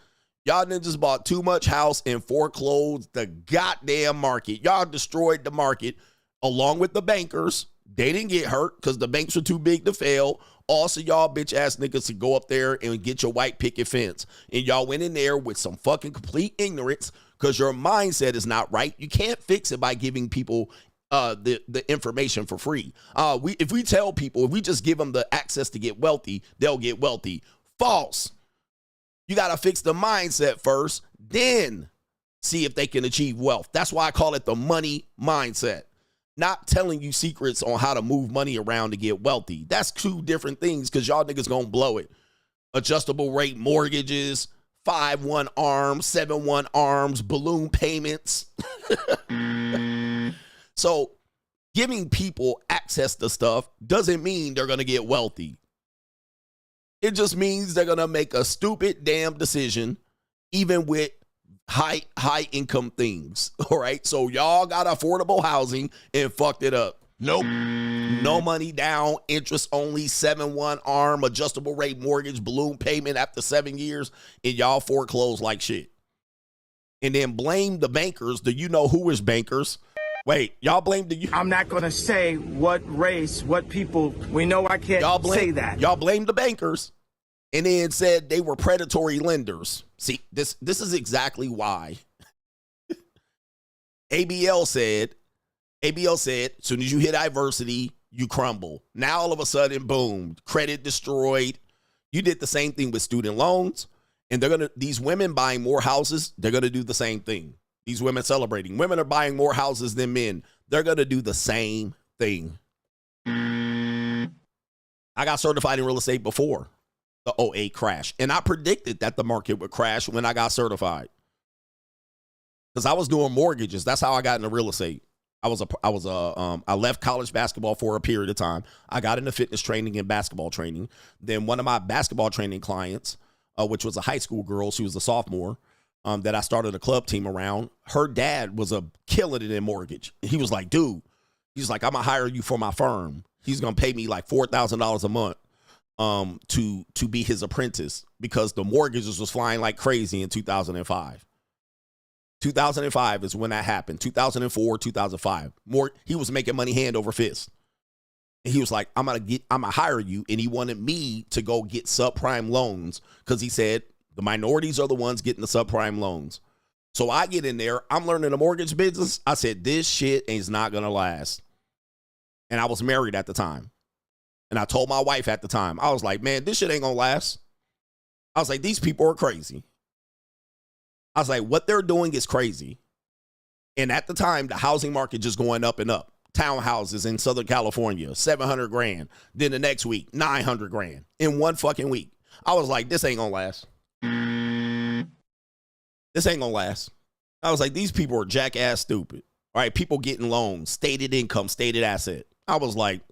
Y'all niggas bought too much house and foreclosed the goddamn market. Y'all destroyed the market along with the bankers. They didn't get hurt because the banks were too big to fail. Also, y'all bitch ass niggas to go up there and get your white picket fence. And y'all went in there with some fucking complete ignorance because your mindset is not right. You can't fix it by giving people the information for free. If we tell people, if we just give them the access to get wealthy, they'll get wealthy. False. You got to fix the mindset first, then see if they can achieve wealth. That's why I call it the money mindset. Not telling you secrets on how to move money around to get wealthy. That's two different things because y'all niggas gonna blow it. Adjustable rate mortgages, 5-1 arms, 7-1 arms, balloon payments. So giving people access to stuff doesn't mean they're gonna get wealthy. It just means they're gonna make a stupid damn decision, even with high income things. All right. So y'all got affordable housing and fucked it up. Nope. No money down, interest only, 7-1 arm, adjustable rate mortgage, balloon payment after 7 years, and y'all foreclosed like shit. And then blame the bankers, the you know who is bankers. Wait, y'all blame the I'm not gonna say what race, what people. We know I can't say that. Y'all blame the bankers. And then said they were predatory lenders. See, this is exactly why. ABL said, as soon as you hit adversity, you crumble. Now all of a sudden, boom, credit destroyed. You did the same thing with student loans. And these women buying more houses, they're going to do the same thing. These women celebrating. Women are buying more houses than men. They're going to do the same thing. I got certified in real estate before the 08 crash. And I predicted that the market would crash when I got certified. Because I was doing mortgages. That's how I got into real estate. I left college basketball for a period of time. I got into fitness training and basketball training. Then one of my basketball training clients, which was a high school girl, she was a sophomore, that I started a club team around. Her dad was killing it in mortgage. He was like, dude, he's like, I'm going to hire you for my firm. He's going to pay me like $4,000 a month to be his apprentice because the mortgages was flying like crazy in 2005. 2005 is when that happened. 2004, 2005. He was making money hand over fist. And he was like, I'm gonna hire you. And he wanted me to go get subprime loans because he said the minorities are the ones getting the subprime loans. So I get in there. I'm learning the mortgage business. I said, this shit is not gonna last. And I was married at the time. And I told my wife at the time, I was like, man, this shit ain't gonna last. I was like, these people are crazy. I was like, what they're doing is crazy. And at the time, the housing market just going up and up. Townhouses in Southern California, 700 grand. Then the next week, 900 grand in one fucking week. I was like, this ain't gonna last. This ain't gonna last. I was like, these people are jackass stupid. All right, people getting loans, stated income, stated asset. I was like,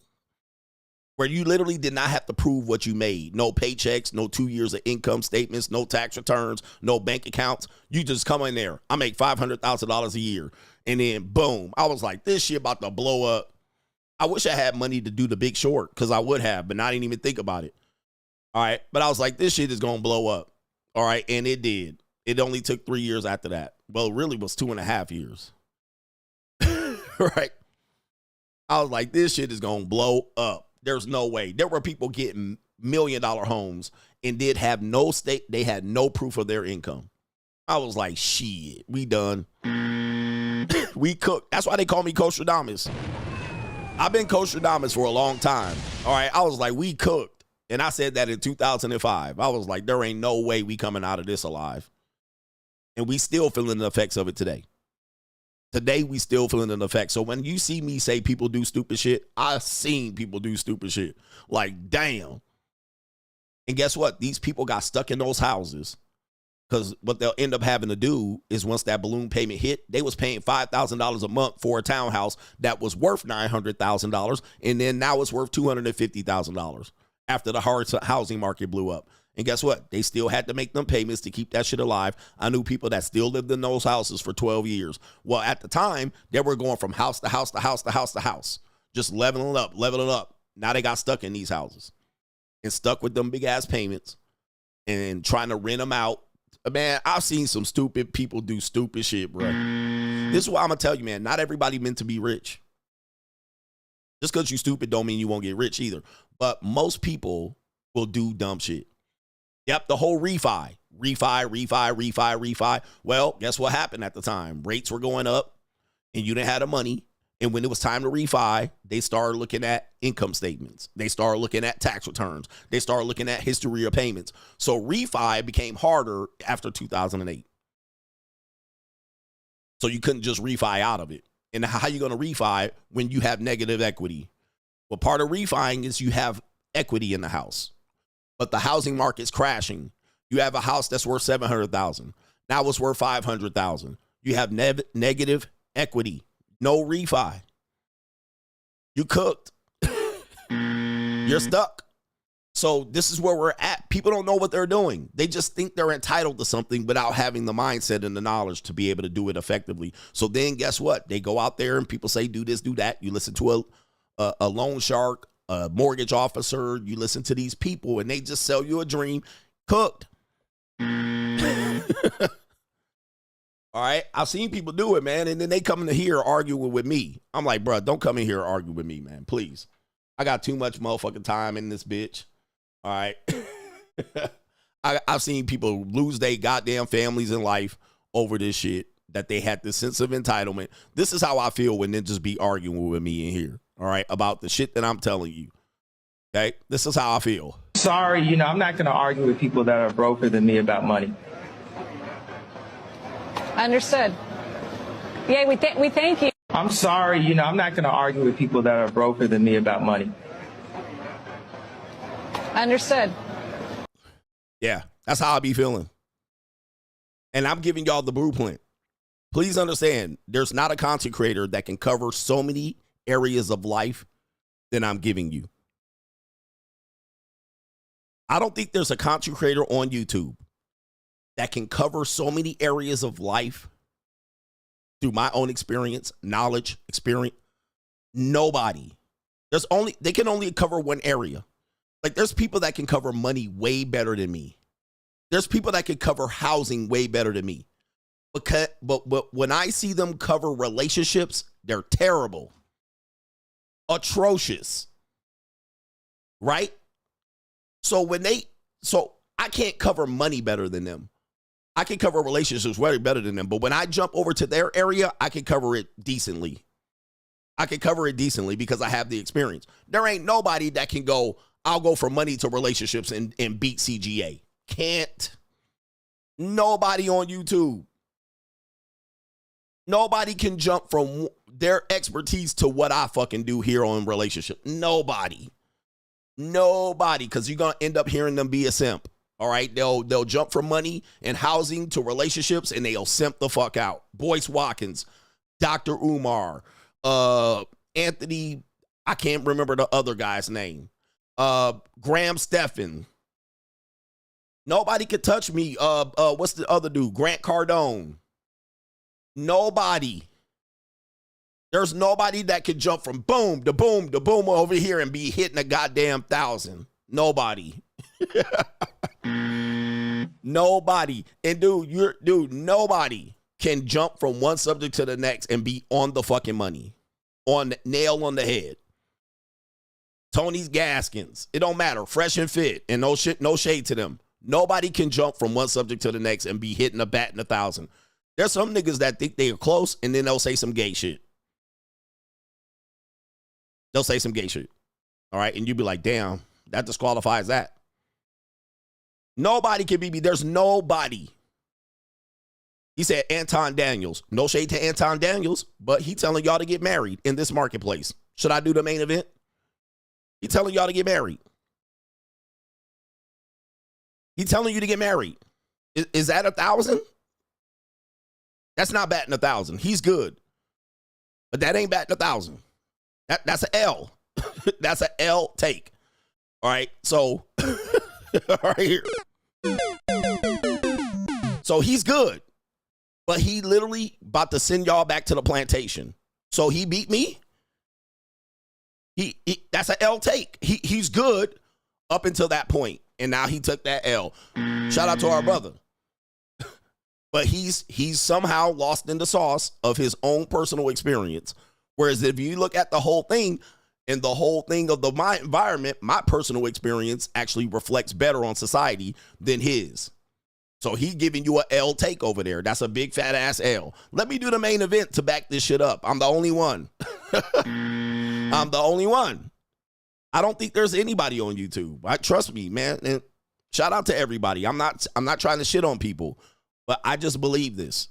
where you literally did not have to prove what you made. No paychecks, no 2 years of income statements, no tax returns, no bank accounts. You just come in there. I make $500,000 a year. And then boom, I was like, this shit about to blow up. I wish I had money to do The Big Short because I would have, but I didn't even think about it. All right. But I was like, this shit is going to blow up. All right. And it did. It only took 3 years after that. Well, it really was 2.5 years. Right. I was like, this shit is going to blow up. There's no way. There were people getting $1 million homes and they had no proof of their income. I was like, shit, we done. We cooked. That's why they call me Costradamus. I've been Costradamus for a long time. All right. I was like, we cooked. And I said that in 2005. I was like, there ain't no way we coming out of this alive. And we still feeling the effects of it today. Today, we still feeling the effects. So when you see me say people do stupid shit, I've seen people do stupid shit. Like, damn. And guess what? These people got stuck in those houses because what they'll end up having to do is once that balloon payment hit, they was paying $5,000 a month for a townhouse that was worth $900,000. And then now it's worth $250,000 after the hard housing market blew up. And guess what? They still had to make them payments to keep that shit alive. I knew people that still lived in those houses for 12 years. Well, at the time, they were going from house to house to house to house to house, just leveling up. Now they got stuck in these houses and stuck with them big ass payments and trying to rent them out. Man, I've seen some stupid people do stupid shit, bro. This is what I'm going to tell you, man. Not everybody meant to be rich. Just because you stupid don't mean you won't get rich either. But most people will do dumb shit. Yep, the whole refi. Well, guess what happened at the time? Rates were going up and you didn't have the money. And when it was time to refi, they started looking at income statements. They started looking at tax returns. They started looking at history of payments. So refi became harder after 2008. So you couldn't just refi out of it. And how are you going to refi when you have negative equity? Well, part of refining is you have equity in the house. But the housing market's crashing. You have a house that's worth $700,000. Now it's worth $500,000. You have negative equity. No refi. You cooked. You're stuck. So this is where we're at. People don't know what they're doing. They just think they're entitled to something without having the mindset and the knowledge to be able to do it effectively. So then guess what? They go out there and people say, do this, do that. You listen to a loan shark, a mortgage officer, you listen to these people and they just sell you a dream. Cooked. All right. I've seen people do it, man. And then they come in here arguing with me. I'm like, bro, don't come in here arguing with me, man. Please. I got too much motherfucking time in this bitch. All right. I've seen people lose their goddamn families in life over this shit, that they had this sense of entitlement. This is how I feel when niggas be arguing with me in here. All right, about the shit that I'm telling you. Okay, this is how I feel. sorry, you know, I'm not going to argue with people that are broker than me about money. Understood. Yeah, we thank you. I'm sorry, you know, I'm not going to argue with people that are broker than me about money. Understood. Yeah, that's how I be feeling. And I'm giving y'all the blueprint. Please understand, there's not a content creator that can cover so many areas of life than I'm giving you. I don't think there's a content creator on YouTube that can cover so many areas of life through my own experience, knowledge, experience. Nobody. They can only cover one area. Like, there's people that can cover money way better than me. There's people that can cover housing way better than me. But when I see them cover relationships, they're terrible. Atrocious. Right? So I can't cover money better than them. I can cover relationships way better than them. But when I jump over to their area, I can cover it decently. I can cover it decently because I have the experience. There ain't nobody that can go, I'll go from money to relationships and beat CGA. Can't. Nobody on YouTube. Nobody can jump from their expertise to what I fucking do here on relationship. Nobody, because you're going to end up hearing them be a simp. All right, they'll jump from money and housing to relationships, and they'll simp the fuck out. Boyce Watkins, Dr. Umar, Anthony, I can't remember the other guy's name. Graham Stephan. Nobody could touch me. What's the other dude? Grant Cardone. Nobody. There's nobody that can jump from boom to boom to boom over here and be hitting a goddamn 1,000. Nobody. Nobody. And dude, nobody can jump from one subject to the next and be on the fucking money. On nail on the head. Tony's Gaskins. It don't matter. Fresh and fit. And no shade to them. Nobody can jump from one subject to the next and be hitting a bat in 1,000. There's some niggas that think they are close and then they'll say some gay shit. They'll say some gay shit. All right. And you be like, damn, that disqualifies that. Nobody can be me. There's nobody. He said Anton Daniels. No shade to Anton Daniels, but he telling y'all to get married in this marketplace. Should I do the main event? He telling y'all to get married. He telling you to get married. Is that 1,000? That's not batting 1,000. He's good. But that ain't batting 1,000. That's an L. That's an L take. All right. So, right here. So he's good. But he literally about to send y'all back to the plantation. So he beat me. That's an L take. He's good up until that point. And now he took that L. Shout out to our brother. But he's somehow lost in the sauce of his own personal experience. Whereas if you look at the whole thing and the whole thing of my environment, my personal experience actually reflects better on society than his. So he giving you a L take over there. That's a big fat ass L. Let me do the main event to back this shit up. I'm the only one. I'm the only one. I don't think there's anybody on YouTube. Trust me, man. And shout out to everybody. I'm not trying to shit on people, but I just believe this.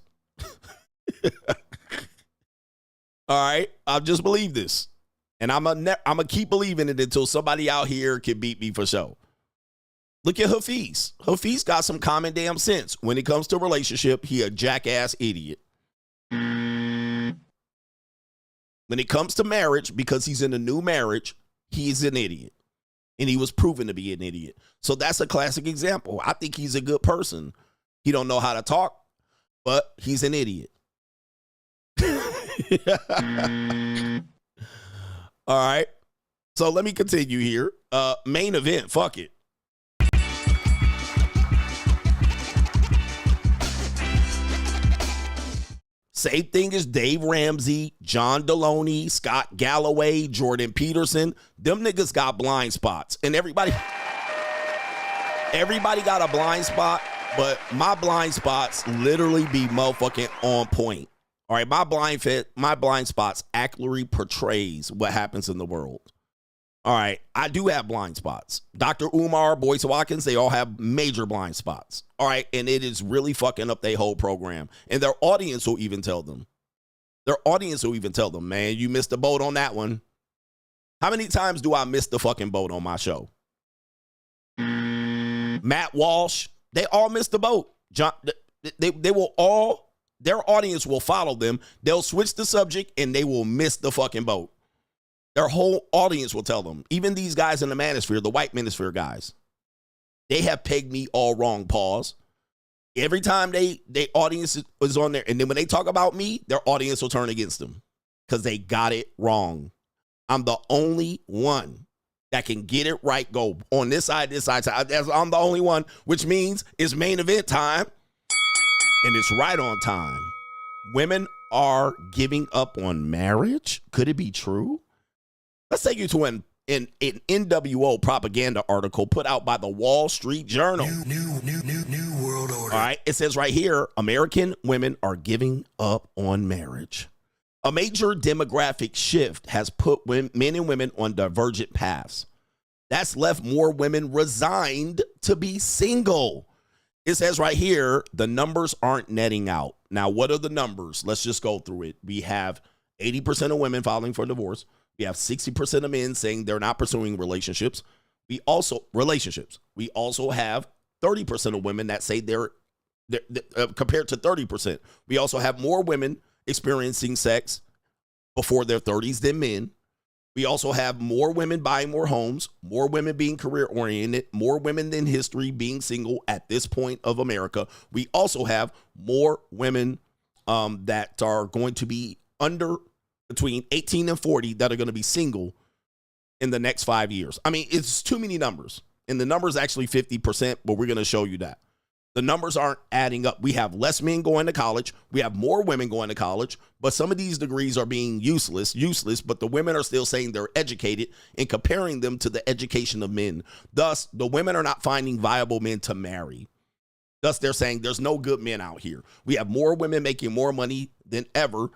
All right, I just believe this, and I'm gonna keep believing it until somebody out here can beat me for sure. Look at Hafiz. Hafiz got some common damn sense when it comes to relationship. He a jackass idiot. When it comes to marriage, because he's in a new marriage, he's an idiot. And he was proven to be an idiot. So that's a classic example. I think he's a good person. He don't know how to talk, but he's an idiot. All right. So let me continue here. Main event. Fuck it. Same thing as Dave Ramsey, John Deloney, Scott Galloway, Jordan Peterson. Them niggas got blind spots. And everybody got a blind spot, but my blind spots literally be motherfucking on point. All right, my blind spots accurately portrays what happens in the world. All right, I do have blind spots. Dr. Umar, Boyce Watkins, they all have major blind spots. All right, and it is really fucking up their whole program. And their audience will even tell them. Man, you missed the boat on that one. How many times do I miss the fucking boat on my show? Matt Walsh, they all missed the boat. John, they will all, their audience will follow them. They'll switch the subject and they will miss the fucking boat. Their whole audience will tell them. Even these guys in the manosphere, the white manosphere guys, they have pegged me all wrong, pause. Every time they audience is on there, and then when they talk about me, their audience will turn against them because they got it wrong. I'm the only one that can get it right, go on this side. I'm the only one, which means it's main event time, and it's right on time. Women are giving up on marriage. Could it be true? Let's take you to an NWO propaganda article put out by the Wall Street Journal. New world order. All right, it says right here, American women are giving up on marriage. A major demographic shift has put men and women on divergent paths. That's left more women resigned to be single. It says right here, the numbers aren't netting out. Now, what are the numbers? Let's just go through it. We have 80% of women filing for divorce. We have 60% of men saying they're not pursuing relationships. We also have 30% of women that say they're compared to 30%. We also have more women experiencing sex before their 30s than men. We also have more women buying more homes, more women being career oriented, more women than history being single at this point of America. We also have more women that are going to be between 18 and 40 that are going to be single in the next 5 years. I mean, it's too many numbers. And the number is actually 50%, but we're going to show you that. The numbers aren't adding up. We have less men going to college. We have more women going to college, but some of these degrees are being useless, but the women are still saying they're educated and comparing them to the education of men. Thus, the women are not finding viable men to marry. Thus, they're saying there's no good men out here. We have more women making more money than ever.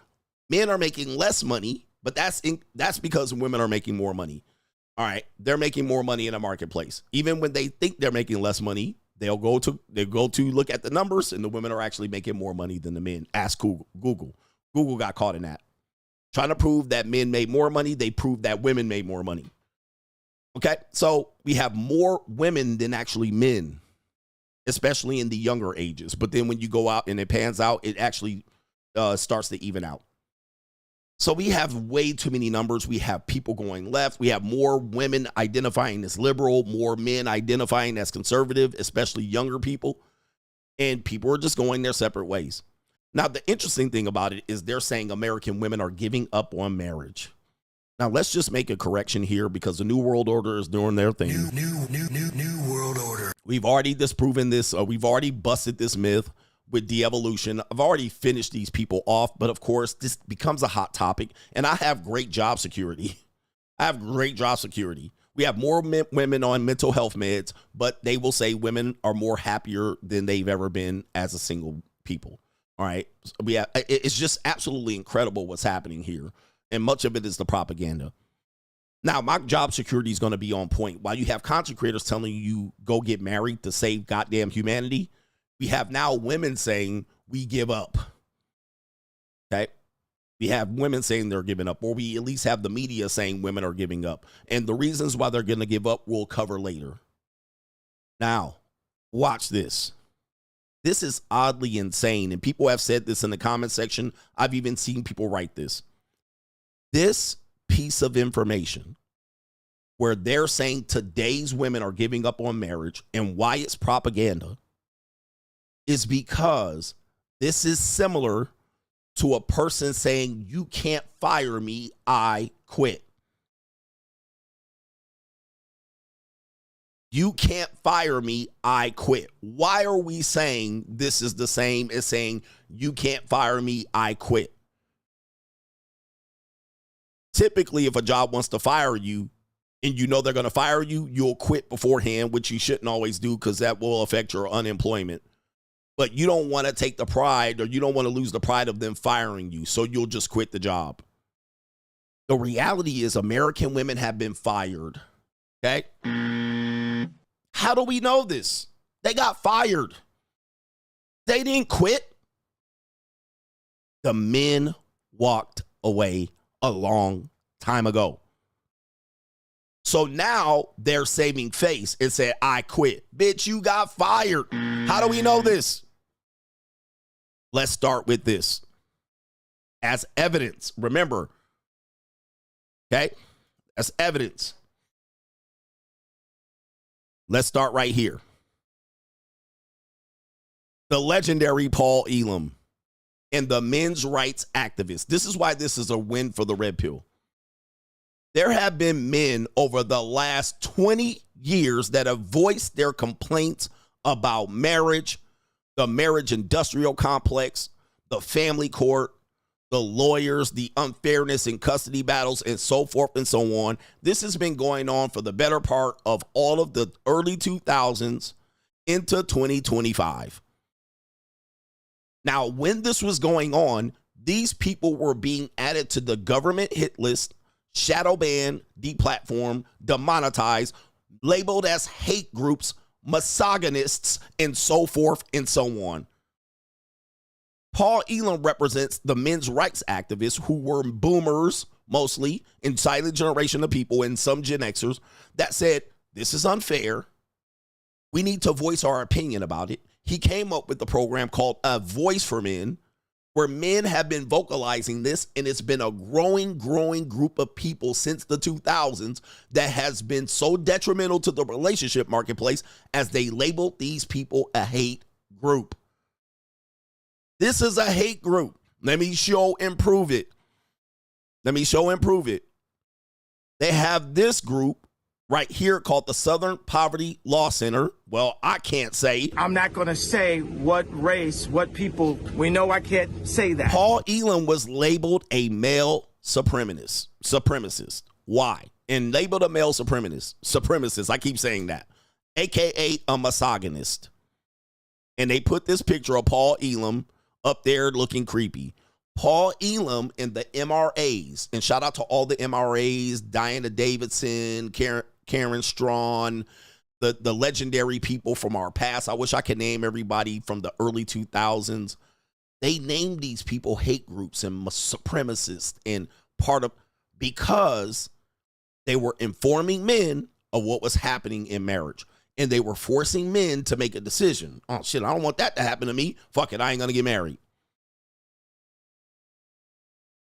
Men are making less money, but that's because women are making more money. All right, they're making more money in the marketplace. Even when they think they're making less money, they'll go to look at the numbers, and the women are actually making more money than the men. Ask Google. Google got caught in that. Trying to prove that men made more money, they proved that women made more money. Okay, so we have more women than actually men, especially in the younger ages. But then when you go out and it pans out, it actually starts to even out. So we have way too many numbers. We have people going left. We have more women identifying as liberal, more men identifying as conservative, especially younger people. And people are just going their separate ways. Now, the interesting thing about it is they're saying American women are giving up on marriage. Now, let's just make a correction here because the New World Order is doing their thing. New world order. We've already disproven this. We've already busted this myth with de-evolution. I've already finished these people off, but of course, this becomes a hot topic, and I have great job security. We have more women on mental health meds, but they will say women are more happier than they've ever been as a single people. All right. It's just absolutely incredible what's happening here, and much of it is the propaganda. Now, my job security is going to be on point. While you have content creators telling you go get married to save goddamn humanity, we have now women saying we give up. Okay. We have women saying they're giving up, or we at least have the media saying women are giving up. And the reasons why they're going to give up, we'll cover later. Now, watch this. This is oddly insane. And people have said this in the comment section. I've even seen people write this. This piece of information where they're saying today's women are giving up on marriage and why it's propaganda is because this is similar to a person saying, you can't fire me, I quit. You can't fire me, I quit. Why are we saying this is the same as saying, you can't fire me, I quit? Typically, if a job wants to fire you and you know they're going to fire you, you'll quit beforehand, which you shouldn't always do because that will affect your unemployment. But you don't want to take the pride, or you don't want to lose the pride of them firing you, so you'll just quit the job. The reality is American women have been fired. Okay? How do we know this? They got fired. They didn't quit. The men walked away a long time ago. So now they're saving face and said, I quit. Bitch, you got fired. How do we know this? Let's start with this. As evidence, remember, okay? As evidence. Let's start right here. The legendary Paul Elam and the men's rights activists. This is why this is a win for the red pill. There have been men over the last 20 years that have voiced their complaints about marriage, the marriage industrial complex, the family court, the lawyers, the unfairness in custody battles, and so forth and so on. This has been going on for the better part of all of the early 2000s into 2025. Now, when this was going on, these people were being added to the government hit list, shadow banned, deplatformed, demonetized, labeled as hate groups, misogynists, and so forth and so on. Paul Elam represents the men's rights activists who were boomers, mostly, and silent generation of people and some Gen Xers that said, this is unfair. We need to voice our opinion about it. He came up with the program called A Voice for Men, where men have been vocalizing this, and it's been a growing group of people since the 2000s that has been so detrimental to the relationship marketplace as they labeled these people a hate group. This is a hate group. Let me show and prove it. They have this group right here called the Southern Poverty Law Center. Well, I can't say. I'm not going to say what race, what people. We know I can't say that. Paul Elam was labeled a male supremacist. Why? And labeled a male supremacist. I keep saying that. AKA a misogynist. And they put this picture of Paul Elam up there looking creepy. Paul Elam and the MRAs, and shout out to all the MRAs, Diana Davidson, Karen Strawn, the legendary people from our past. I wish I could name everybody from the early 2000s. They named these people hate groups and supremacists and because they were informing men of what was happening in marriage. And they were forcing men to make a decision. Oh, shit, I don't want that to happen to me. Fuck it, I ain't going to get married.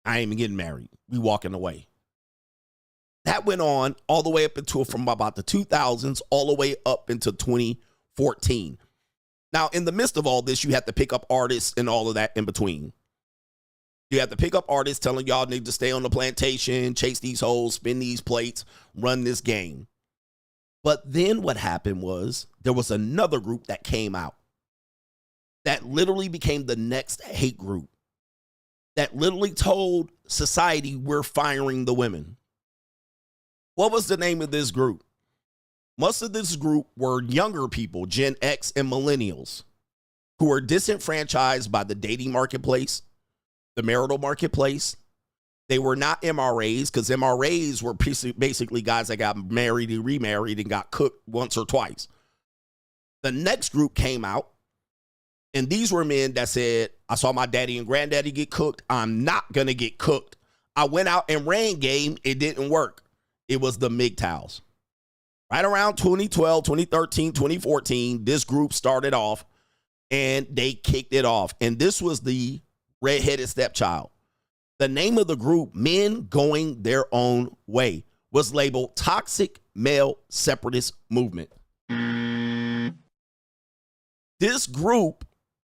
I ain't even getting married. We walking away. That went on all the way up into from about the 2000s all the way up into 2014. Now, in the midst of all this, you have to pick up artists and all of that in between. You have to pick up artists telling y'all need to stay on the plantation, chase these hoes, spin these plates, run this game. But then what happened was there was another group that came out that literally became the next hate group. That literally told society we're firing the women. What was the name of this group? Most of this group were younger people, Gen X and millennials, who were disenfranchised by the dating marketplace, the marital marketplace. They were not MRAs because MRAs were basically guys that got married and remarried and got cooked once or twice. The next group came out. And these were men that said, I saw my daddy and granddaddy get cooked. I'm not going to get cooked. I went out and ran game. It didn't work. It was the MGTOWs. Right around 2012, 2013, 2014, this group started off and they kicked it off. And this was the redheaded stepchild. The name of the group, Men Going Their Own Way, was labeled Toxic Male Separatist Movement. This group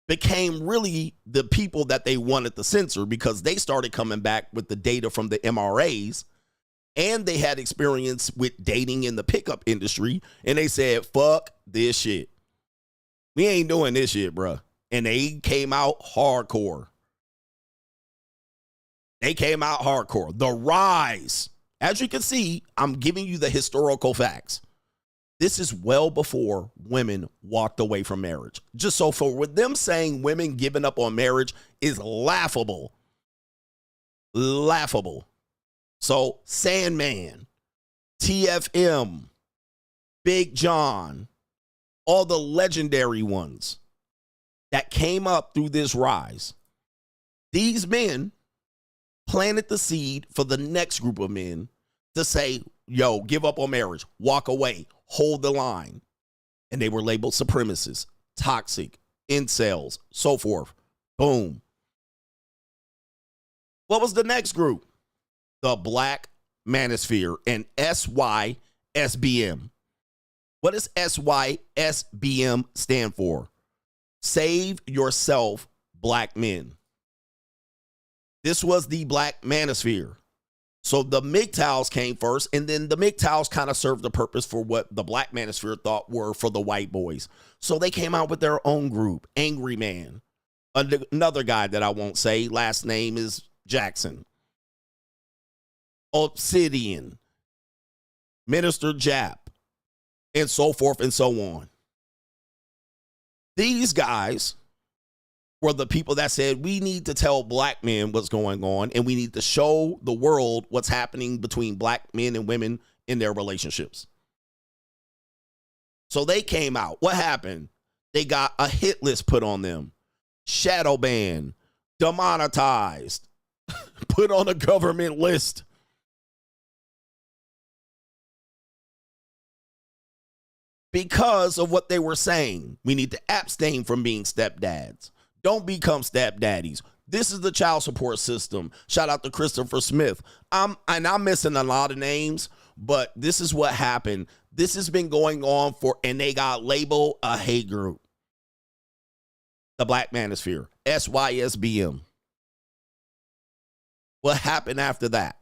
became really the people that they wanted to censor because they started coming back with the data from the MRAs and they had experience with dating in the pickup industry. And they said, fuck this shit. We ain't doing this shit, bruh. And they came out hardcore. The rise. As you can see, I'm giving you the historical facts. This is well before women walked away from marriage. Just so for with them saying women giving up on marriage is laughable. Laughable. So Sandman, TFM, Big John, all the legendary ones that came up through this rise. These men planted the seed for the next group of men to say, yo, give up on marriage, walk away, hold the line. And they were labeled supremacists, toxic, incels, so forth. Boom. What was the next group? The Black Manosphere and SYSBM. What does SYSBM stand for? Save Yourself, Black Men. This was the Black Manosphere. So the MGTOWs came first, and then the MGTOWs kind of served the purpose for what the Black Manosphere thought were for the white boys. So they came out with their own group, Angry Man. Another guy that I won't say, last name is Jackson. Obsidian, Minister Jap, and so forth and so on. These guys were the people that said, we need to tell black men what's going on, and we need to show the world what's happening between black men and women in their relationships. So they came out. What happened? They got a hit list put on them. Shadow banned, demonetized, put on a government list. Because of what they were saying. We need to abstain from being stepdads. Don't become stepdaddies. This is the child support system. Shout out to Christopher Smith. I'm missing a lot of names, but this is what happened. This has been going on and they got labeled a hate group. The Black Manosphere, SYSBM. What happened after that?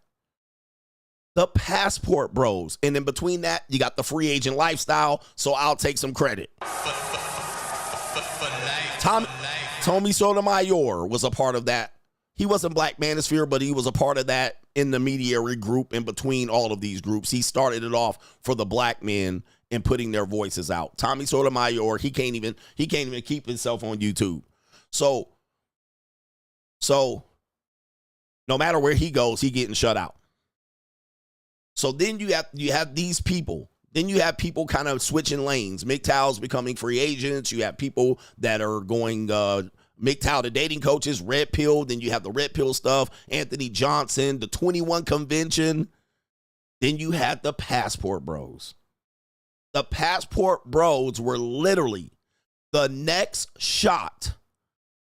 The Passport Bros. And in between that, you got the free agent lifestyle, so I'll take some credit. Tommy Sotomayor was a part of that. He wasn't Black Manosphere, but he was a part of that intermediary group in between all of these groups. He started it off for the black men and putting their voices out. Tommy Sotomayor, he can't even keep himself on YouTube. So no matter where he goes, he getting shut out. So then you have these people. Then you have people kind of switching lanes. MGTOWs becoming free agents. You have people that are going MGTOW to dating coaches, Red Pill. Then you have the Red Pill stuff. Anthony Johnson, the 21 convention. Then you had the Passport Bros. The Passport Bros were literally the next shot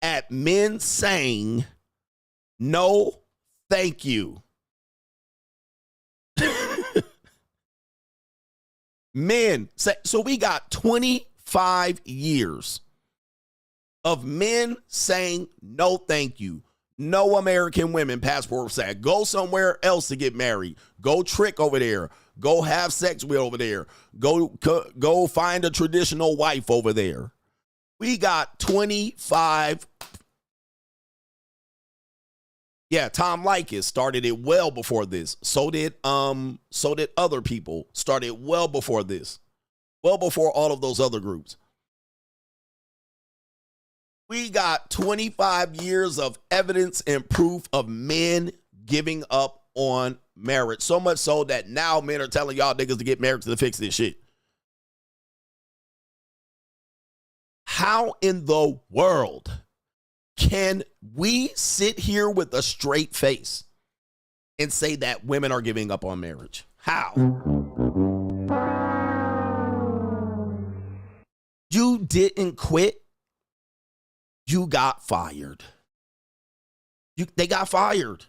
at men saying, no, thank you. Men say, so we got 25 years of men saying no thank you. No American women, Passport said, go somewhere else to get married. Go trick over there. Go have sex with over there. Go find a traditional wife over there. We got 25. Yeah, Tom Likas started it well before this. So did other people. Started well before this. Well before all of those other groups. We got 25 years of evidence and proof of men giving up on marriage. So much so that now men are telling y'all niggas to get married to fix this shit. How in the world can we sit here with a straight face and say that women are giving up on marriage? How? You didn't quit. You got fired. They got fired.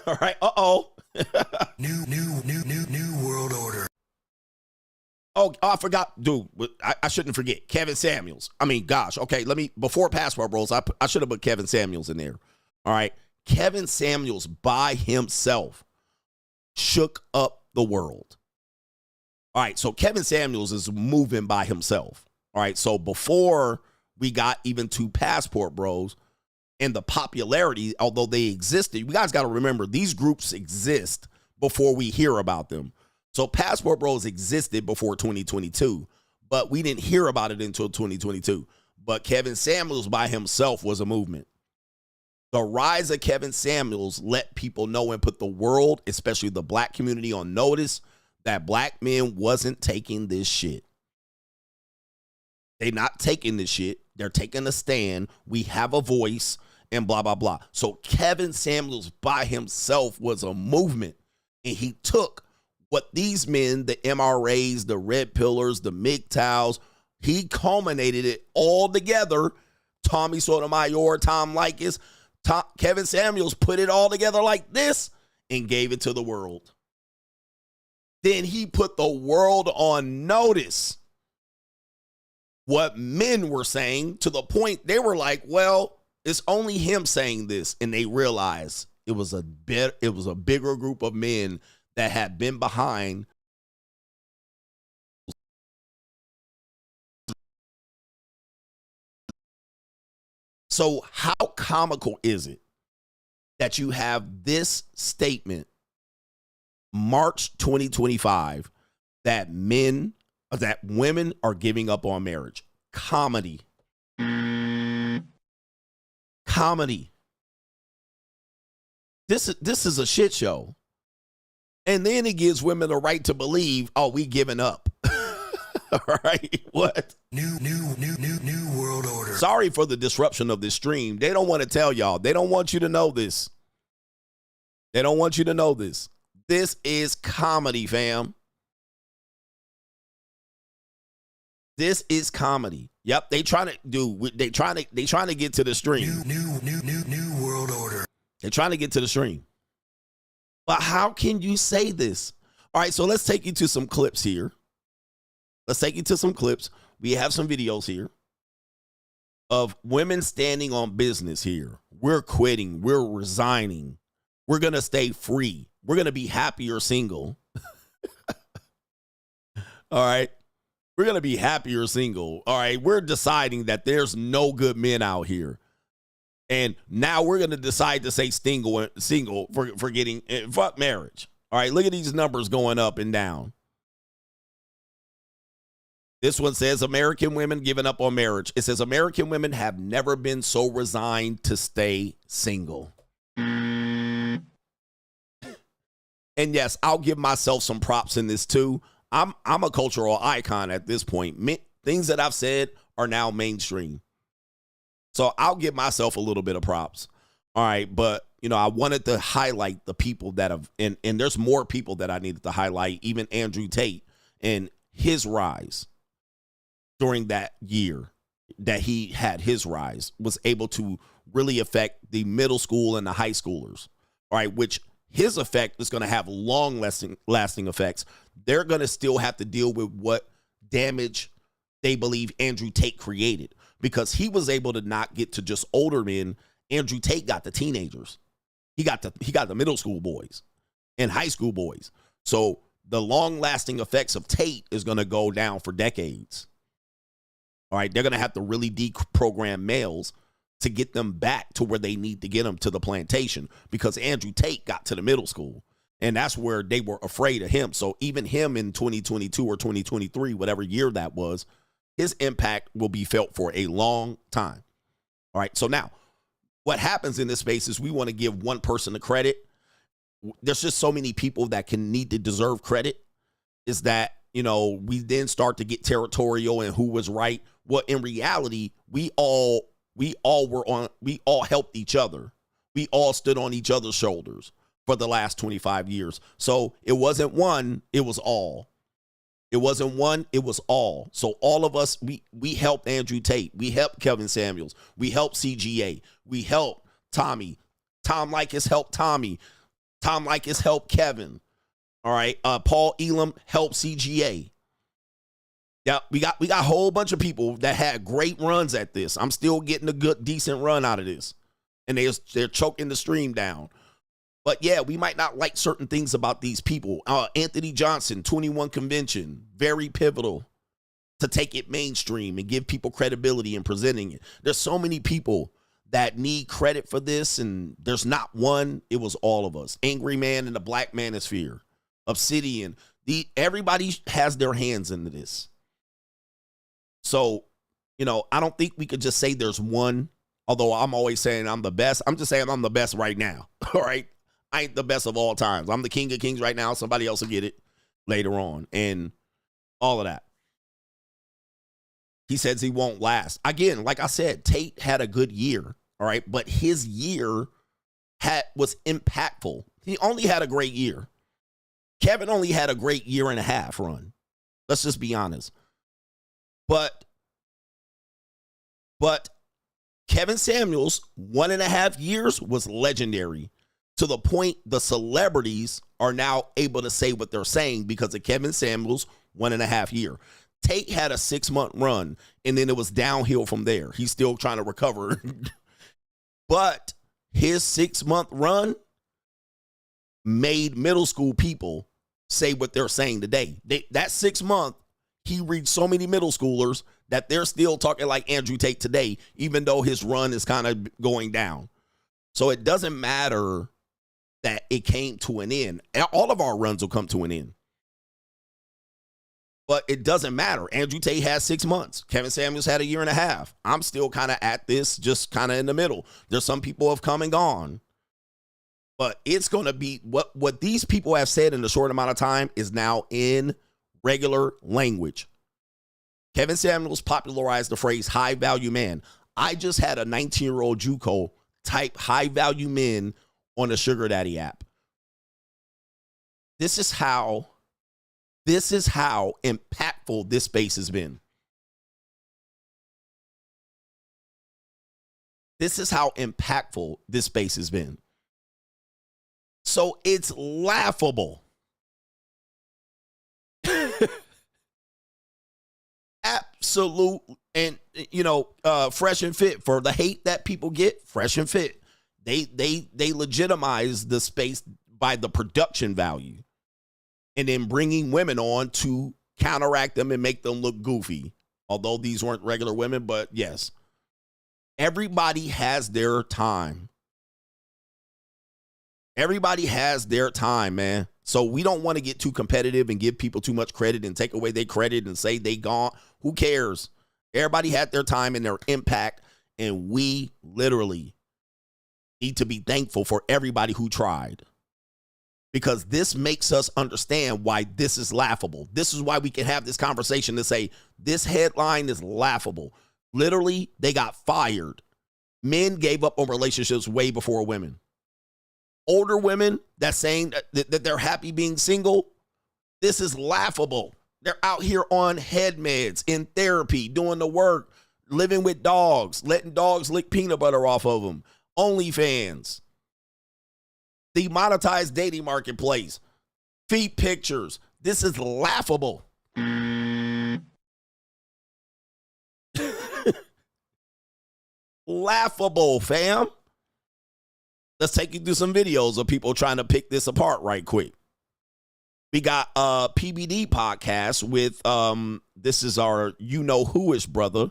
All right. Uh-oh. New world order. Oh, I forgot, dude. I shouldn't forget Kevin Samuels. I mean, gosh. Okay, before Passport Bros, I should have put Kevin Samuels in there. All right. Kevin Samuels by himself shook up the world. All right. So Kevin Samuels is moving by himself. All right. So before we got even to Passport Bros and the popularity, although they existed, you guys got to remember these groups exist before we hear about them. So Passport Bros existed before 2022, but we didn't hear about it until 2022. But Kevin Samuels by himself was a movement. The rise of Kevin Samuels let people know and put the world, especially the black community, on notice that black men wasn't taking this shit. They not taking this shit. They're taking a stand. We have a voice and blah, blah, blah. So Kevin Samuels by himself was a movement. And he took what these men, the MRAs, the Red Pillars, the MGTOWs, he culminated it all together. Tommy Sotomayor, Tom Likas, Kevin Samuels put it all together like this and gave it to the world. Then he put the world on notice what men were saying, to the point they were like, well, it's only him saying this. And they realized it was a bigger group of men that had been behind. So how comical is it that you have this statement, March 2025, that women are giving up on marriage? Comedy. Comedy. This is a shit show. And then it gives women the right to believe, oh, we giving up. All right, what? New world order. Sorry for the disruption of this stream. They don't want to tell y'all. They don't want you to know this. They don't want you to know this. This is comedy, fam. This is comedy. Yep, they trying to get to the stream. New world order. They're trying to get to the stream. But how can you say this? All right, so let's take you to some clips here. Let's take you to some clips. We have some videos here of women standing on business here. We're quitting. We're resigning. We're going to stay free. We're going to be happier single. All right. We're going to be happier single. All right. We're deciding that there's no good men out here. And now we're going to decide to say single for getting fuck marriage. All right. Look at these numbers going up and down. This one says American women giving up on marriage. It says American women have never been so resigned to stay single. And yes, I'll give myself some props in this too. I'm a cultural icon at this point. Things that I've said are now mainstream. So I'll give myself a little bit of props. All right, but I wanted to highlight the people that have, and there's more people that I needed to highlight, even Andrew Tate and his rise. During that year that he had his rise, was able to really affect the middle school and the high schoolers, all right, which his effect is going to have long-lasting effects. They're going to still have to deal with what damage they believe Andrew Tate created, because he was able to not get to just older men. Andrew Tate got the teenagers. He got the middle school boys and high school boys. So the long-lasting effects of Tate is going to go down for decades. All right, they're going to have to really deprogram males to get them back to where they need to get them, to the plantation, because Andrew Tate got to the middle school, and that's where they were afraid of him. So even him in 2022 or 2023, whatever year that was, his impact will be felt for a long time. All right, so now what happens in this space is we want to give one person the credit. There's just so many people that need to deserve credit, is that we then start to get territorial and who was right. Well, in reality, we all helped each other. We all stood on each other's shoulders for the last 25 years. So it wasn't one, it was all. It wasn't one, it was all. So all of us, we helped Andrew Tate. We helped Kevin Samuels. We helped CGA. We helped Tommy. Tom Likas helped Tommy. Tom Likas helped Kevin. All right. Paul Elam helped CGA. Yeah, we got a whole bunch of people that had great runs at this. I'm still getting a good, decent run out of this. And they're choking the stream down. But yeah, we might not like certain things about these people. Anthony Johnson, 21 Convention, very pivotal to take it mainstream and give people credibility in presenting it. There's so many people that need credit for this, and there's not one. It was all of us. Angry Man in the Black Manosphere, Obsidian. Everybody has their hands into this. So, I don't think we could just say there's one Although I'm always saying I'm the best. I'm just saying I'm the best right now. All right. I ain't the best of all times. I'm the king of kings right now. Somebody else will get it later on. And all of that. He says he won't last. Again, like I said, Tate had a good year. All right. But his year was impactful. He only had a great year. Kevin only had a great year and a half run. Let's just be honest. But Kevin Samuels' 1.5 years was legendary, to the point the celebrities are now able to say what they're saying because of Kevin Samuels' 1.5 year. Tate had a 6-month run, and then it was downhill from there. He's still trying to recover. But his 6-month run made middle school people say what they're saying today. That 6 month, he reached so many middle schoolers that they're still talking like Andrew Tate today, even though his run is kind of going down. So it doesn't matter that it came to an end. All of our runs will come to an end. But it doesn't matter. Andrew Tate had 6 months. Kevin Samuels had a year and a half. I'm still kind of at this, just kind of in the middle. There's some people have come and gone. But it's going to be what these people have said in a short amount of time is now in regular language. Kevin Samuels popularized the phrase high value man. I just had a 19-year-old JUCO type high value men on the Sugar Daddy app. This is how impactful this space has been. This is how impactful this space has been. So it's laughable. Absolute, and fresh and fit for the hate that people get. Fresh and fit. They legitimize the space by the production value, and then bringing women on to counteract them and make them look goofy. Although these weren't regular women, but yes, everybody has their time. Everybody has their time, man. So we don't want to get too competitive and give people too much credit and take away their credit and say they gone. Who cares? Everybody had their time and their impact, and we literally need to be thankful for everybody who tried, because this makes us understand why this is laughable. This is why we can have this conversation to say this headline is laughable. Literally, they got fired. Men gave up on relationships way before women. Older women that's saying that they're happy being single, this is laughable. They're out here on head meds, in therapy, doing the work, living with dogs, letting dogs lick peanut butter off of them, OnlyFans, the monetized dating marketplace, feet pictures. This is laughable. Laughable, fam. Let's take you through some videos of people trying to pick this apart right quick. We got a PBD podcast with, this is our you-know-who-ish brother.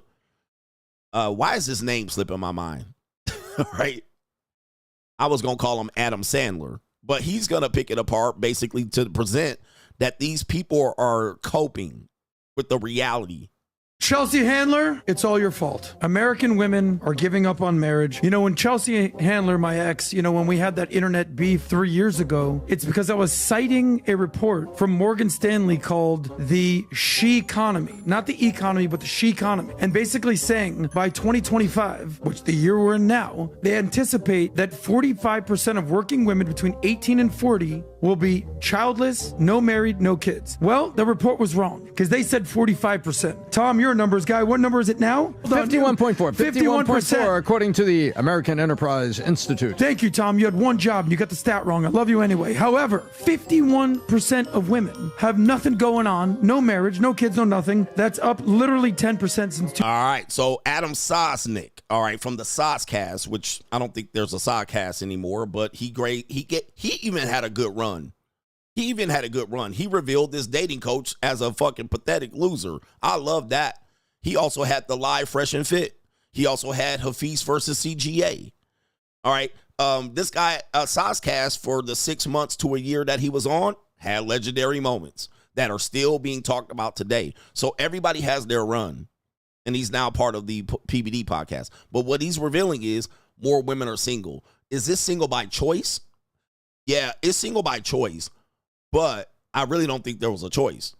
Why is his name slipping my mind? Right? I was going to call him Adam Sandler, but he's going to pick it apart basically to present that these people are coping with the reality. Chelsea Handler, it's all your fault. American women are giving up on marriage. When Chelsea Handler, my ex, when we had that internet beef 3 years ago, it's because I was citing a report from Morgan Stanley called the She Economy. Not the economy, but the She Economy. And basically saying by 2025, which the year we're in now, they anticipate that 45% of working women between 18 and 40 will be childless, no married, no kids. Well, the report was wrong because they said 45%. Tom, you're a numbers guy. What number is it now? 51.4. 51.4 according to the American Enterprise Institute. Thank you, Tom. You had one job and you got the stat wrong. I love you anyway. However, 51% of women have nothing going on. No marriage, no kids, no nothing. That's up literally 10% since All right. So Adam Sosnick, all right, from the Soscast, which I don't think there's a Soscast anymore, but he even had a good run. He even had a good run. He revealed this dating coach as a fucking pathetic loser. I love that. He also had the live Fresh and Fit. He also had Hafiz versus CGA. All right. This guy, Soscast, for the 6 months to a year that he was on, had legendary moments that are still being talked about today. So everybody has their run. and he's now part of the PBD podcast. But what he's revealing is more women are single. Is this single by choice? Yeah, it's single by choice, but I really don't think there was a choice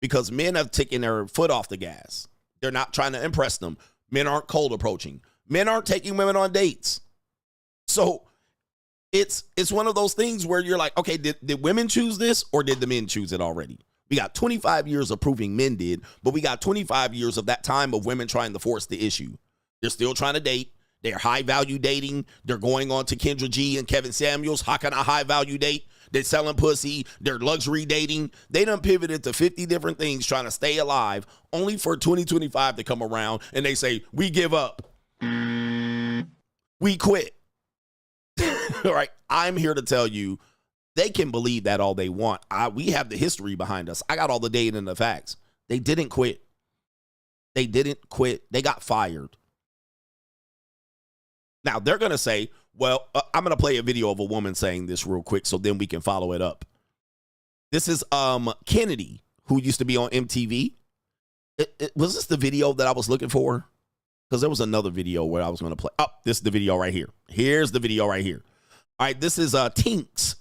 because men have taken their foot off the gas. They're not trying to impress them. Men aren't cold approaching. Men aren't taking women on dates. So it's one of those things where you're like, okay, did women choose this or did the men choose it already? We got 25 years of proving men did, but we got 25 years of that time of women trying to force the issue. They're still trying to date. They're high-value dating. They're going on to Kendra G and Kevin Samuels. How can I high-value date? They're selling pussy. They're luxury dating. They done pivoted to 50 different things trying to stay alive, only for 2025 to come around, and they say, we give up. We quit. All right, I'm here to tell you, they can believe that all they want. We have the history behind us. I got all the data and the facts. They didn't quit. They didn't quit. They got fired. Now, they're going to say, well, I'm going to play a video of a woman saying this real quick so then we can follow it up. This is Kennedy, who used to be on MTV. Was this the video that I was looking for? Because there was another video where I was going to play. Oh, this is the video right here. Here's the video right here. All right, this is Tinx.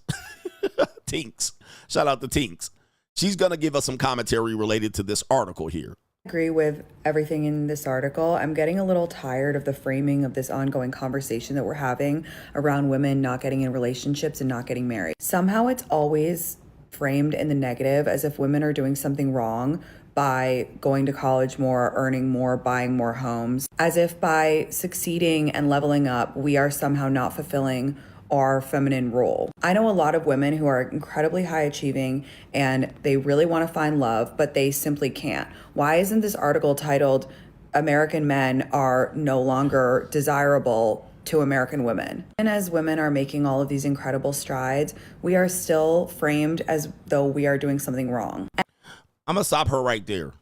Tinx. Shout out to Tinx. She's going to give us some commentary related to this article here. Agree with everything in this article. I'm getting a little tired of the framing of this ongoing conversation that we're having around women not getting in relationships and not getting married. Somehow it's always framed in the negative as if women are doing something wrong by going to college more, earning more, buying more homes, as if by succeeding and leveling up, we are somehow not fulfilling our feminine role. I know a lot of women who are incredibly high achieving and they really want to find love, but they simply can't. Why isn't this article titled American Men Are No Longer Desirable to American Women? And as women are making all of these incredible strides, we are still framed as though we are doing something wrong. I'm going to stop her right there.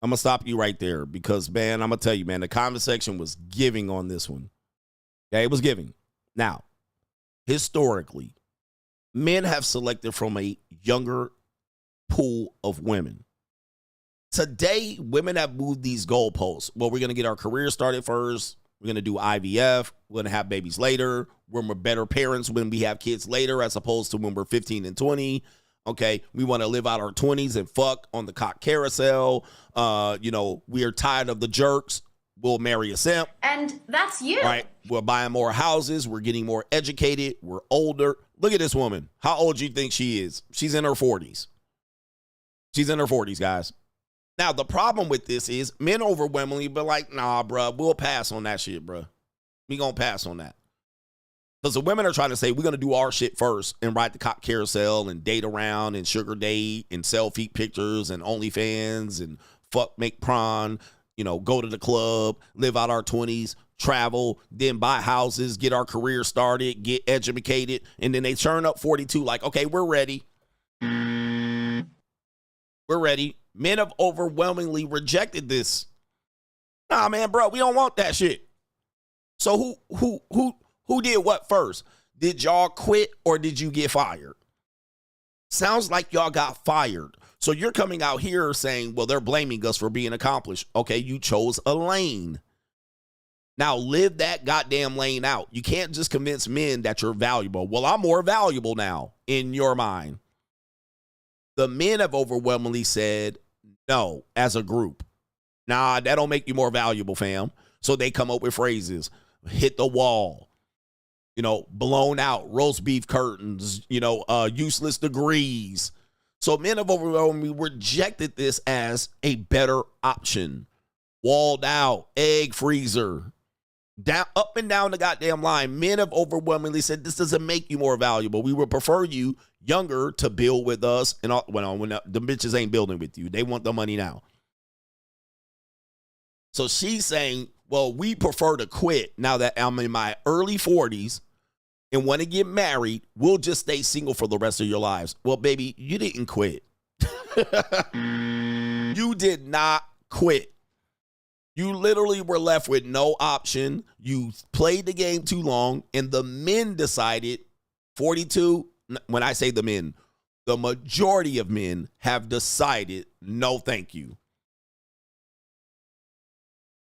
I'm going to stop you right there because, man, I'm going to tell you, man, the comment section was giving on this one. Okay, it was giving. Now, historically, men have selected from a younger pool of women. Today, women have moved these goalposts. Well, we're going to get our career started first. We're going to do IVF. We're going to have babies later. We're better parents when we have kids later as opposed to when we're 15 and 20. Okay, we want to live out our 20s and fuck on the cock carousel. We are tired of the jerks. We'll marry a simp. And that's you. All right. We're buying more houses. We're getting more educated. We're older. Look at this woman. How old do you think she is? She's in her 40s. She's in her 40s, guys. Now, the problem with this is men overwhelmingly be like, nah, bruh, we'll pass on that shit, bruh. We gonna pass on that. Because the women are trying to say, we're going to do our shit first and ride the cock carousel and date around and sugar date and sell feet pictures and OnlyFans and fuck, make prawn. Go to the club, live out our 20s, travel, then buy houses, get our career started, get educated, and then they turn up 42 like, okay, we're ready. We're ready. Men have overwhelmingly rejected this. Nah, man, bro, we don't want that shit. So who did what first? Did y'all quit or did you get fired? Sounds like y'all got fired. So you're coming out here saying, well, they're blaming us for being accomplished. Okay, you chose a lane. Now live that goddamn lane out. You can't just convince men that you're valuable. Well, I'm more valuable now in your mind. The men have overwhelmingly said no as a group. Nah, that don't make you more valuable, fam. So they come up with phrases, hit the wall, blown out, roast beef curtains, useless degrees. So men have overwhelmingly rejected this as a better option. Walled out, egg freezer, down, up and down the goddamn line. Men have overwhelmingly said this doesn't make you more valuable. We would prefer you younger to build with us. And when the bitches ain't building with you, they want the money now. So she's saying, well, we prefer to quit now that I'm in my early 40s and want to get married. We'll just stay single for the rest of your lives. Well, baby, you didn't quit. You did not quit. You literally were left with no option. You played the game too long, and the men decided, 42, when I say the men, the majority of men have decided, no, thank you.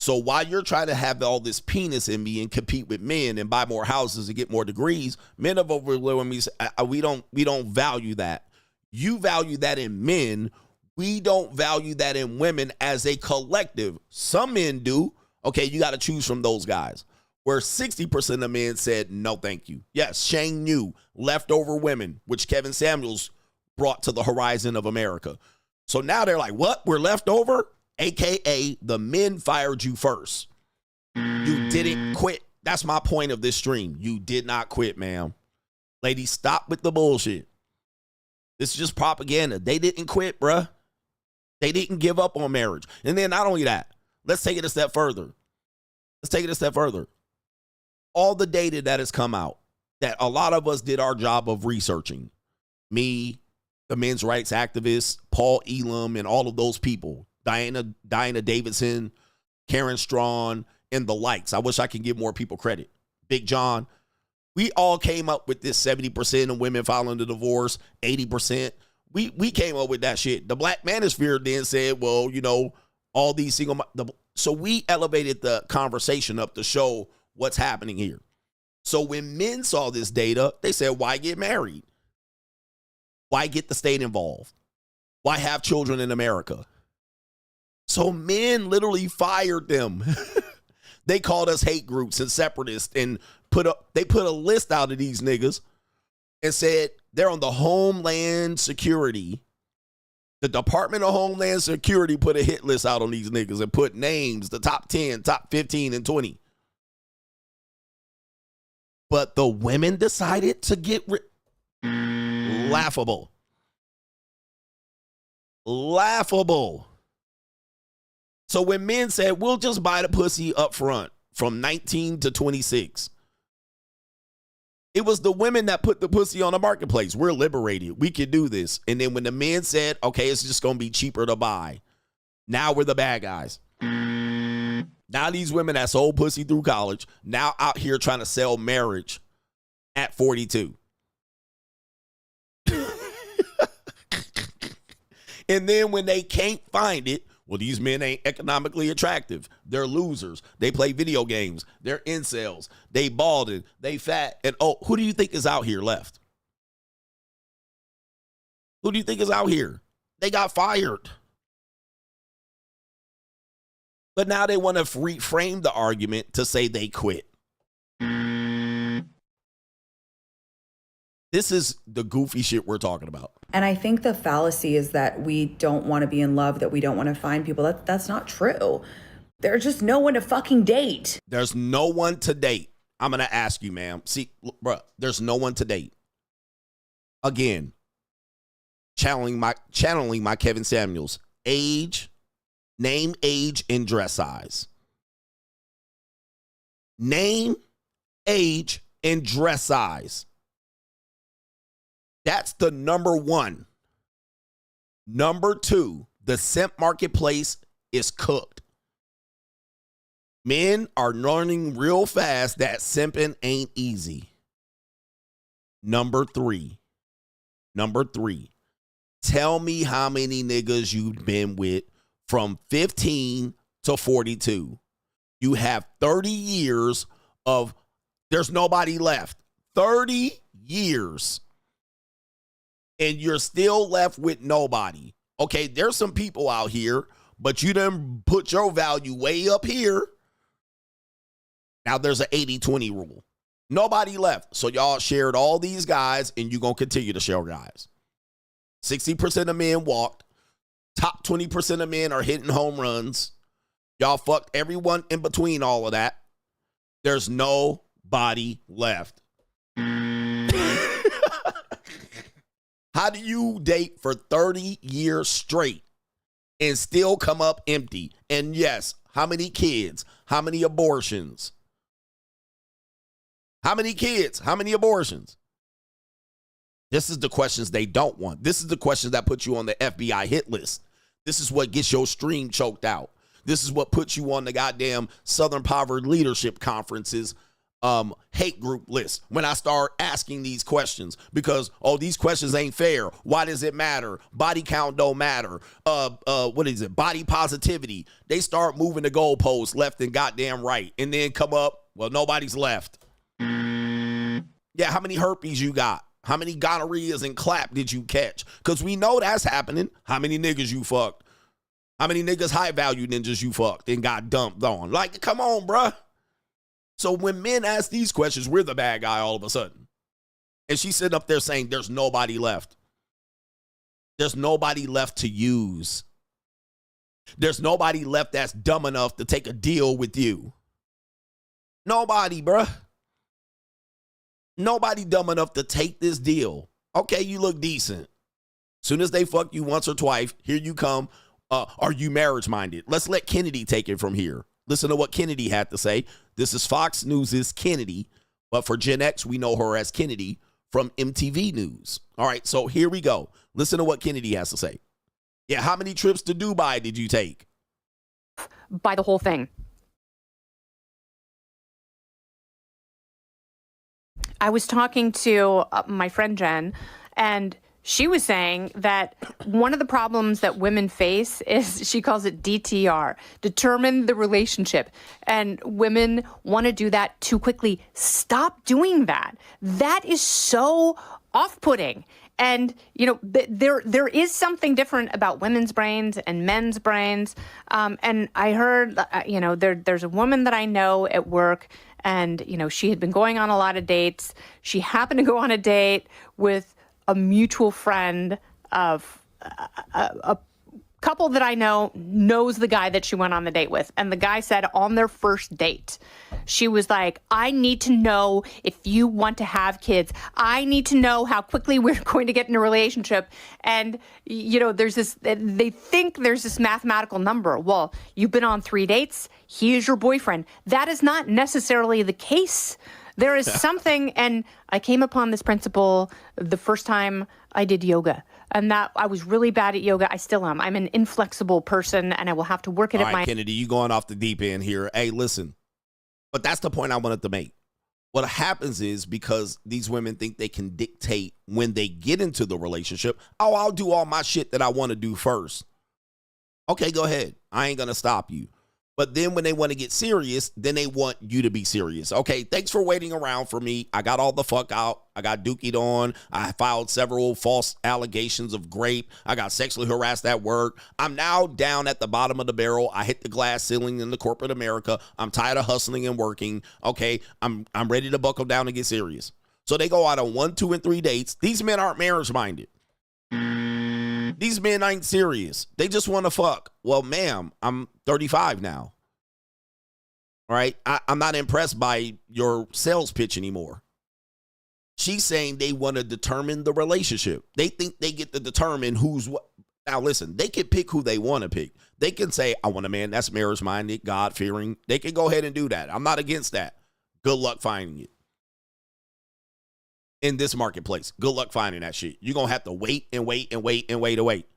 So while you're trying to have all this penis in me and compete with men and buy more houses and get more degrees, men have overlooked me. We don't value that. You value that in men. We don't value that in women as a collective. Some men do. Okay, you got to choose from those guys. Where 60% of men said, no, thank you. Yes, Shang New, leftover women, which Kevin Samuels brought to the horizon of America. So now they're like, what? We're leftover? AKA the men fired you first. You didn't quit. That's my point of this stream. You did not quit, ma'am. Ladies, stop with the bullshit. This is just propaganda. They didn't quit, bruh. They didn't give up on marriage. And then not only that, let's take it a step further. All the data that has come out, that a lot of us did our job of researching. Me, the men's rights activists, Paul Elam, and all of those people. Diana Davidson, Karen Strawn, and the likes. I wish I could give more people credit. Big John. We all came up with this 70% of women filing the divorce, 80%. We came up with that shit. The Black Manosphere then said, well, you know, all these single... So we elevated the conversation up to show what's happening here. So when men saw this data, they said, why get married? Why get the state involved? Why have children in America? So men literally fired them. They called us hate groups and separatists and they put a list out of these niggas and said they're on the Homeland Security. The Department of Homeland Security put a hit list out on these niggas and put names, the top 10, top 15, and 20. But the women decided to get laughable. Laughable. So when men said, we'll just buy the pussy up front from 19 to 26, it was the women that put the pussy on the marketplace. We're liberated. We can do this. And then when the men said, okay, it's just going to be cheaper to buy, now we're the bad guys. Now these women that sold pussy through college, now out here trying to sell marriage at 42. And then when they can't find it, well, these men ain't economically attractive. They're losers. They play video games. They're incels. They balding. They fat. And oh, who do you think is out here left? Who do you think is out here? They got fired. But now they want to reframe the argument to say they quit. This is the goofy shit we're talking about. And I think the fallacy is that we don't want to be in love, that we don't want to find people. That's not true. There's just no one to fucking date. There's no one to date. I'm going to ask you, ma'am. See, bro, there's no one to date. Again, channeling my Kevin Samuels. Age, name, age, and dress size. Name, age, and dress size. That's the number one. Number two, the simp marketplace is cooked. Men are learning real fast that simping ain't easy. Number three, tell me how many niggas you've been with from 15 to 42. You have 30 years of, there's nobody left. 30 years. And you're still left with nobody. Okay, there's some people out here, but you done put your value way up here. Now there's an 80-20 rule. Nobody left. So y'all shared all these guys, and you're going to continue to share guys. 60% of men walked. Top 20% of men are hitting home runs. Y'all fucked everyone in between all of that. There's nobody left. How do you date for 30 years straight and still come up empty? And yes, how many kids? How many abortions? How many kids? How many abortions? This is the questions they don't want. This is the questions that put you on the FBI hit list. This is what gets your stream choked out. This is what puts you on the goddamn Southern Poverty Leadership Conference's hate group list when I start asking these questions because, oh, these questions ain't fair. Why does it matter? Body count don't matter. What is it? Body positivity. They start moving the goalposts left and goddamn right and then come up, well, nobody's left. Yeah, how many herpes you got? How many gonorrheas and clap did you catch? Because we know that's happening. How many niggas you fucked? How many niggas high value ninjas you fucked and got dumped on? Like, come on, bruh. So when men ask these questions, we're the bad guy all of a sudden. And she's sitting up there saying there's nobody left. There's nobody left to use. There's nobody left that's dumb enough to take a deal with you. Nobody, bruh. Nobody dumb enough to take this deal. Okay, you look decent. Soon as they fuck you once or twice, here you come. Are you marriage minded? Let's let Kennedy take it from here. Listen to what Kennedy had to say. This is Fox News' Kennedy, but for Gen X, we know her as Kennedy from MTV News. All right, so here we go. Listen to what Kennedy has to say. Yeah, how many trips to Dubai did you take? By the whole thing. I was talking to my friend Jen, and she was saying that one of the problems that women face is, she calls it DTR, determine the relationship. And women want to do that too quickly. Stop doing that. That is so off-putting. And, you know, there is something different about women's brains and men's brains. And I heard, you know, there's a woman that I know at work, and, you know, she had been going on a lot of dates. She happened to go on a date with a mutual friend of a couple that I know knows the guy that she went on the date with. And the guy said on their first date, she was like, I need to know if you want to have kids. I need to know how quickly we're going to get in a relationship. And, you know, there's this, they think there's this mathematical number. Well, you've been on 3 dates. He is your boyfriend. That is not necessarily the case. There is something, and I came upon this principle the first time I did yoga, and that I was really bad at yoga. I still am. I'm an inflexible person, and I will have to work it at my... Kennedy, you going off the deep end here. Hey, listen, but that's the point I wanted to make. What happens is, because these women think they can dictate when they get into the relationship, oh, I'll do all my shit that I want to do first. Okay, go ahead. I ain't going to stop you. But then when they want to get serious, then they want you to be serious. Okay, thanks for waiting around for me. I got all the fuck out. I got dookied on. I filed several false allegations of rape. I got sexually harassed at work. I'm now down at the bottom of the barrel. I hit the glass ceiling in the corporate America. I'm tired of hustling and working. Okay, I'm ready to buckle down and get serious. So they go out on 1, 2, and 3 dates. These men aren't marriage-minded. These men ain't serious. They just want to fuck. Well, ma'am, I'm 35 now. All right? I'm not impressed by your sales pitch anymore. She's saying they want to determine the relationship. They think they get to determine who's what. Now, listen, they can pick who they want to pick. They can say, I want a man that's marriage-minded, God-fearing. They can go ahead and do that. I'm not against that. Good luck finding it. In this marketplace, good luck finding that shit. You're going to have to wait and wait and wait and wait and wait.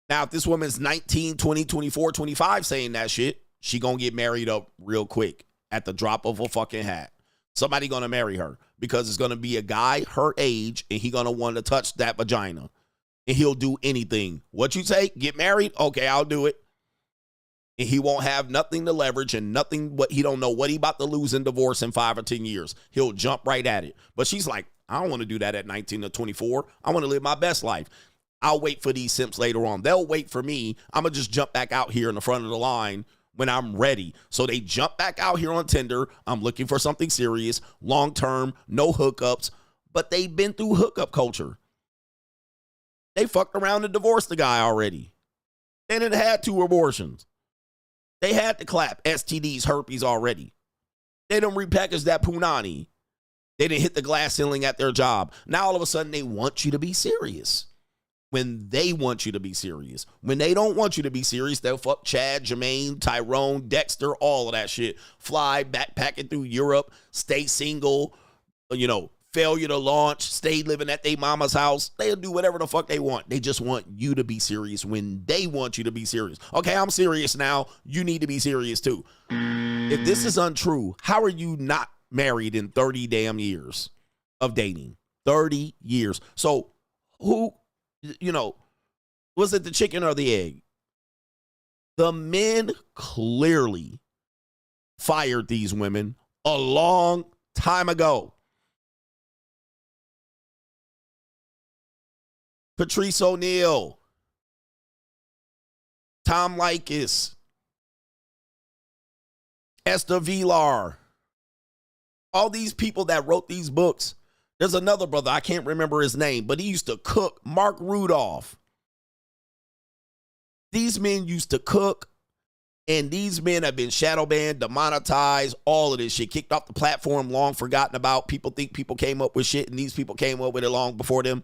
Now, if this woman's 19, 20, 24, 25 saying that shit, she going to get married up real quick at the drop of a fucking hat. Somebody going to marry her because it's going to be a guy her age, and he going to want to touch that vagina, and he'll do anything. What you say? Get married? Okay, I'll do it. And he won't have nothing to leverage and nothing, what he don't know what he about to lose in divorce in 5 or 10 years. He'll jump right at it. But she's like, I don't want to do that at 19 or 24. I want to live my best life. I'll wait for these simps later on. They'll wait for me. I'm going to just jump back out here in the front of the line when I'm ready. So they jump back out here on Tinder. I'm looking for something serious, long-term, no hookups. But they've been through hookup culture. They fucked around and divorced the guy already. And it had 2 abortions. They had to clap STDs, herpes already. They done repackaged that punani. They didn't hit the glass ceiling at their job. Now all of a sudden they want you to be serious. When they want you to be serious. When they don't want you to be serious, they'll fuck Chad, Jermaine, Tyrone, Dexter, all of that shit. Fly backpacking through Europe, stay single, you know, failure to launch, stay living at their mama's house. They'll do whatever the fuck they want. They just want you to be serious when they want you to be serious. Okay, I'm serious now. You need to be serious too. If this is untrue, how are you not married in 30 damn years of dating? 30 years. So who, was it the chicken or the egg? The men clearly fired these women a long time ago. Patrice O'Neal, Tom Likas, Esther Vilar, all these people that wrote these books. There's another brother, I can't remember his name, but he used to cook, Mark Rudolph. These men used to cook, and these men have been shadow banned, demonetized, all of this shit, kicked off the platform, long forgotten about. People think people came up with shit, and these people came up with it long before them.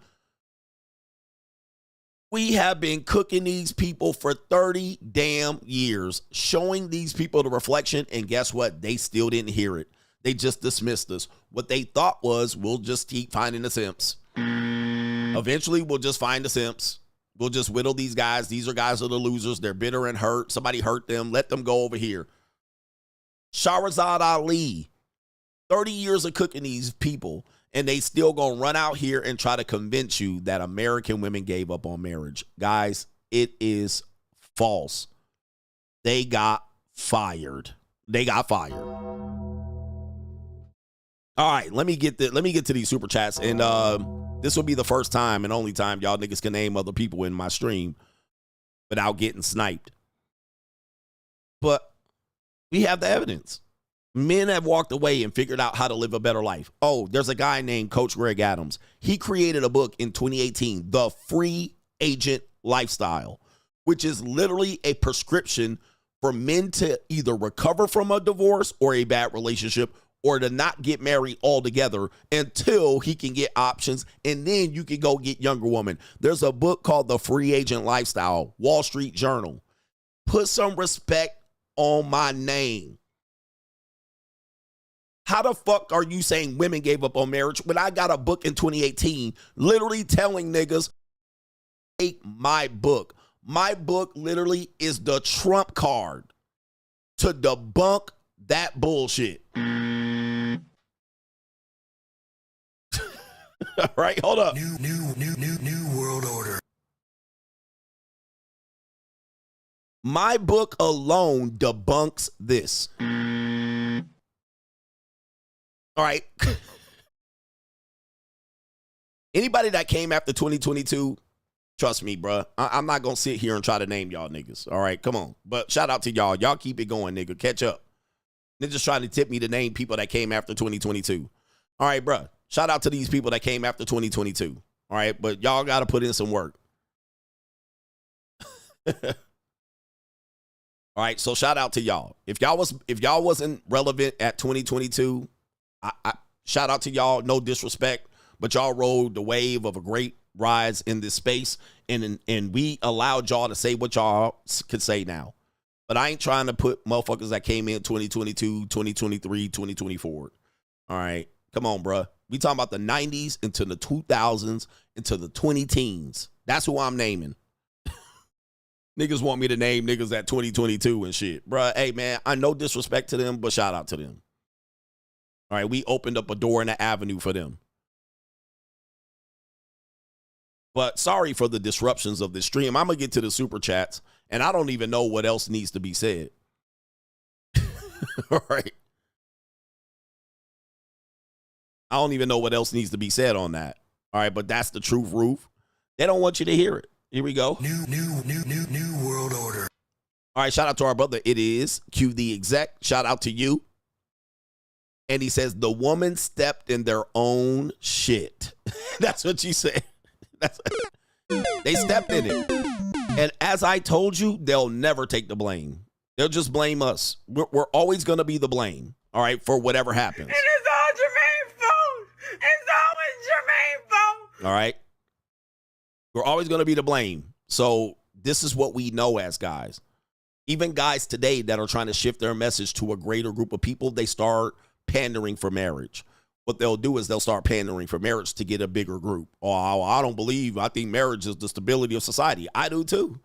We have been cooking these people for 30 damn years, showing these people the reflection, and guess what? They still didn't hear it. They just dismissed us. What they thought was, we'll just keep finding the simps. Eventually, we'll just find the simps. We'll just whittle these guys. These are guys who are the losers. They're bitter and hurt. Somebody hurt them. Let them go over here. Shahrazad Ali, 30 years of cooking these people, and they still gonna run out here and try to convince you that American women gave up on marriage. Guys, it is false. They got fired. They got fired. All right, let me get to these super chats, and this will be the first time and only time y'all niggas can name other people in my stream without getting sniped. But we have the evidence. Men have walked away and figured out how to live a better life. Oh, there's a guy named Coach Greg Adams. He created a book in 2018, The Free Agent Lifestyle, which is literally a prescription for men to either recover from a divorce or a bad relationship, or to not get married altogether until he can get options, and then you can go get younger women. There's a book called The Free Agent Lifestyle, Wall Street Journal. Put some respect on my name. How the fuck are you saying women gave up on marriage when I got a book in 2018 literally telling niggas, take my book. My book literally is the trump card to debunk that bullshit. All right, hold up. New world order. My book alone debunks this. All right. Anybody that came after 2022, trust me, bruh. I'm not going to sit here and try to name y'all niggas. All right, come on. But shout out to y'all. Y'all keep it going, nigga. Catch up. They're just trying to tip me to name people that came after 2022. All right, bruh. Shout out to these people that came after 2022. All right, but y'all got to put in some work. All right, so shout out to y'all. If y'all wasn't relevant at 2022, I shout out to y'all. No disrespect, but y'all rode the wave of a great rise in this space, and we allowed y'all to say what y'all could say now. But I ain't trying to put motherfuckers that came in 2022, 2023, 2024. All right, come on, bruh. We talking about the 90s into the 2000s into the 20-teens. That's who I'm naming. Niggas want me to name niggas at 2022 and shit. Bruh, hey, man, I no disrespect to them, but shout out to them. All right, we opened up a door and an avenue for them. But sorry for the disruptions of this stream. I'm going to get to the super chats, and I don't even know what else needs to be said. All right. I don't even know what else needs to be said on that. All right, but that's the truth, Roof. They don't want you to hear it. Here we go. New world order. All right, shout out to our brother. It is Q the exec. Shout out to you. And he says, the woman stepped in their own shit. That's what you said. They stepped in it. And as I told you, they'll never take the blame. They'll just blame us. We're always going to be the blame, all right, for whatever happens. And it's all Jermaine's fault. It's always Jermaine's fault. All right? We're always going to be the blame. So this is what we know as guys. Even guys today that are trying to shift their message to a greater group of people, they start pandering for marriage. What they'll do is they'll start pandering for marriage to get a bigger group. Oh, I don't believe. I think marriage is the stability of society. I do too.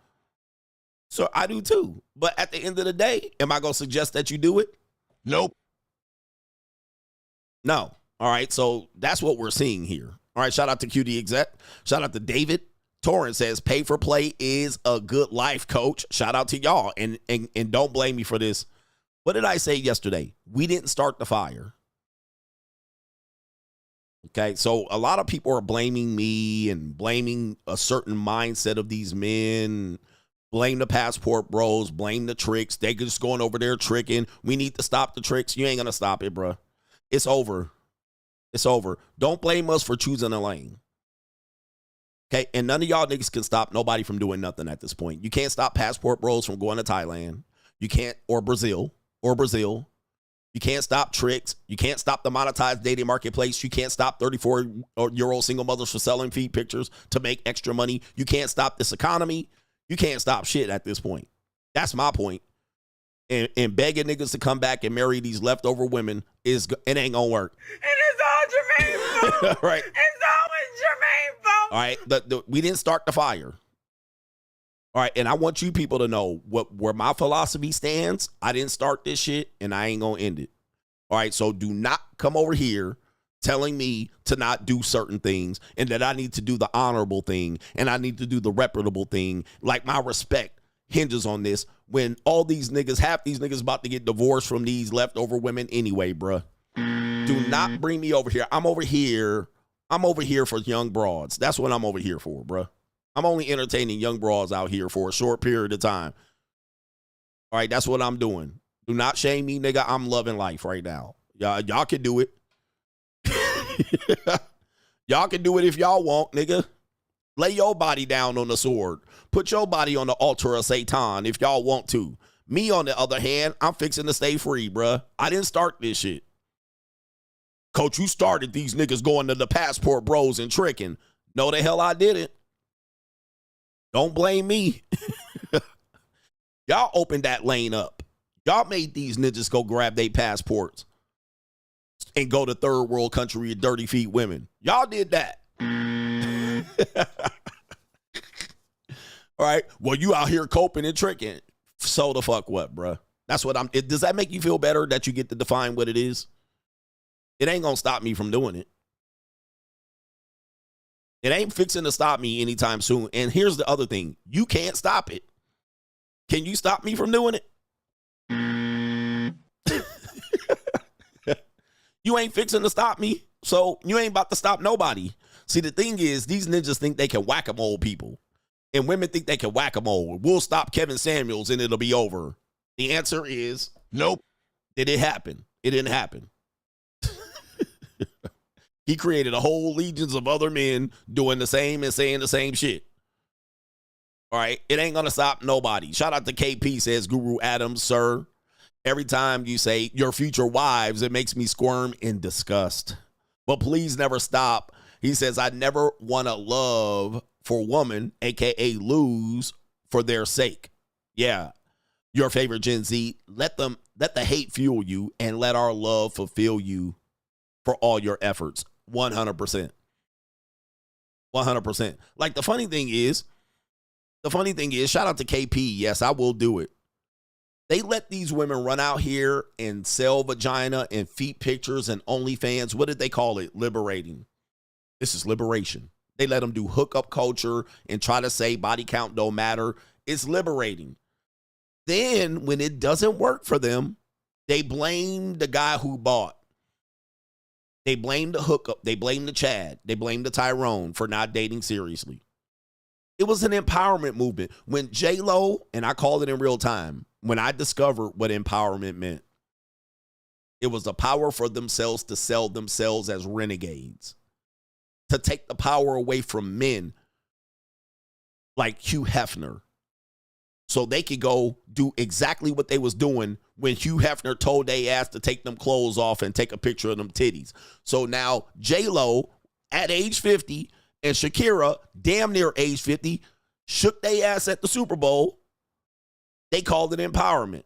So I do too. But at the end of the day, am I going to suggest that you do it? Nope. No. All right. So that's what we're seeing here. All right. Shout out to QD Exec. Shout out to David. Torrance says pay for play is a good life, coach. Shout out to y'all. And don't blame me for this. What did I say yesterday? We didn't start the fire. Okay, so a lot of people are blaming me and blaming a certain mindset of these men. Blame the passport bros, blame the tricks. They just going over there tricking. We need to stop the tricks. You ain't going to stop it, bro. It's over. It's over. Don't blame us for choosing a lane. Okay, and none of y'all niggas can stop nobody from doing nothing at this point. You can't stop passport bros from going to Thailand. You can't, or Brazil. You can't stop tricks. You can't stop the monetized dating marketplace. You can't stop 34-year-old single mothers from selling feed pictures to make extra money. You can't stop this economy. You can't stop shit at this point. That's my point. And begging niggas to come back and marry these leftover women it ain't gonna work. And it's all Jermaine's fault. Right. It's always Jermaine's fault. All right. We didn't start the fire. All right, and I want you people to know where my philosophy stands. I didn't start this shit, and I ain't going to end it. All right, so do not come over here telling me to not do certain things and that I need to do the honorable thing and I need to do the reputable thing. Like, my respect hinges on this when all these niggas, half these niggas about to get divorced from these leftover women anyway, bruh. Do not bring me over here. I'm over here for young broads. That's what I'm over here for, bruh. I'm only entertaining young broads out here for a short period of time. All right, that's what I'm doing. Do not shame me, nigga. I'm loving life right now. Y'all can do it. Y'all can do it if y'all want, nigga. Lay your body down on the sword. Put your body on the altar of Satan if y'all want to. Me, on the other hand, I'm fixing to stay free, bruh. I didn't start this shit. Coach, you started these niggas going to the passport bros and tricking. No, the hell I didn't. Don't blame me. Y'all opened that lane up. Y'all made these niggas go grab their passports and go to third world country with dirty feet women. Y'all did that. All right. Well, you out here coping and tricking. So the fuck what, bruh? That's what does that make you feel better that you get to define what it is? It ain't gonna stop me from doing it. It ain't fixing to stop me anytime soon. And here's the other thing. You can't stop it. Can you stop me from doing it? You ain't fixing to stop me. So you ain't about to stop nobody. See, the thing is, these ninjas think they can whack-a-mole people. And women think they can whack-a-mole. We'll stop Kevin Samuels and it'll be over. The answer is nope. Did it happen? It didn't happen. He created a whole legions of other men doing the same and saying the same shit. All right. It ain't going to stop nobody. Shout out to KP, says Guru Adams, sir. Every time you say your future wives, it makes me squirm in disgust. But please never stop. He says, I never want to love for woman, a.k.a. lose for their sake. Yeah. Your favorite Gen Z, let the hate fuel you and let our love fulfill you for all your efforts. 100%. 100%. Like, the funny thing is, shout out to KP. Yes, I will do it. They let these women run out here and sell vagina and feet pictures and OnlyFans. What did they call it? Liberating. This is liberation. They let them do hookup culture and try to say body count don't matter. It's liberating. Then when it doesn't work for them, they blame the guy who bought. They blame the hookup. They blame the Chad. They blame the Tyrone for not dating seriously. It was an empowerment movement. When J-Lo, and I call it in real time, when I discovered what empowerment meant, it was the power for themselves to sell themselves as renegades, to take the power away from men like Hugh Hefner, so they could go do exactly what they was doing when Hugh Hefner told they ass to take them clothes off and take a picture of them titties. So now J-Lo at age 50 and Shakira damn near age 50 shook they ass at the Super Bowl. They called it empowerment.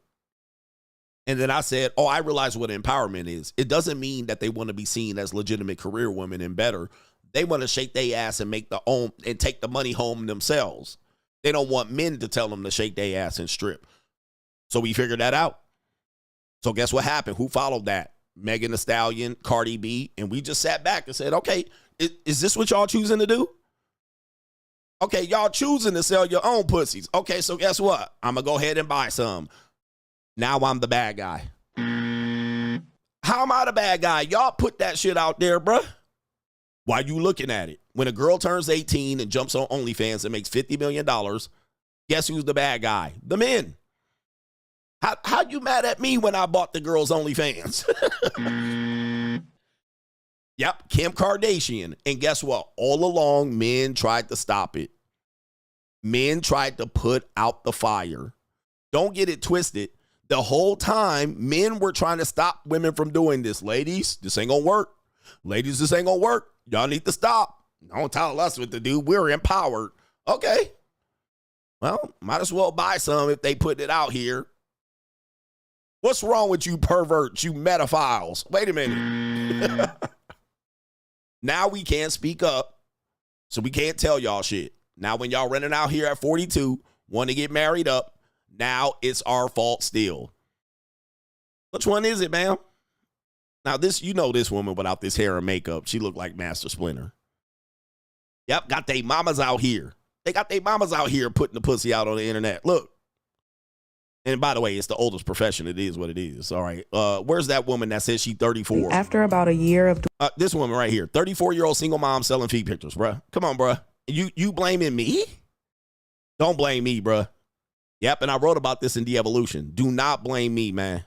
And then I said, oh, I realize what empowerment is. It doesn't mean that they want to be seen as legitimate career women and better. They want to shake their ass and make and take the money home themselves. They don't want men to tell them to shake their ass and strip. So we figured that out. So guess what happened? Who followed that? Megan Thee Stallion, Cardi B, and we just sat back and said, okay, is this what y'all choosing to do? Okay, y'all choosing to sell your own pussies. Okay, so guess what? I'm going to go ahead and buy some. Now I'm the bad guy. How am I the bad guy? Y'all put that shit out there, bruh. Why you looking at it? When a girl turns 18 and jumps on OnlyFans and makes $50 million, guess who's the bad guy? The men. How you mad at me when I bought the girls OnlyFans? Yep, Kim Kardashian. And guess what? All along, men tried to stop it. Men tried to put out the fire. Don't get it twisted. The whole time, men were trying to stop women from doing this. Ladies, this ain't gonna work. Ladies, this ain't gonna work. Y'all need to stop. Don't tell us what to do. We're empowered. Okay. Well, might as well buy some if they put it out here. What's wrong with you perverts, you metaphiles? Wait a minute. Now we can't speak up, so we can't tell y'all shit. Now when y'all running out here at 42, want to get married up, now it's our fault still. Which one is it, ma'am? Now this, you know this woman without this hair and makeup, she looked like Master Splinter. Yep, got they mamas out here. They got their mamas out here putting the pussy out on the internet. Look. And by the way, it's the oldest profession. It is what it is. All right. Where's that woman that says she's 34? After about a year of this woman right here, 34-year-old single mom selling feet pictures, bruh. Come on, bruh. You blaming me? Don't blame me, bruh. Yep, and I wrote about this in De-Evolution. Do not blame me, man.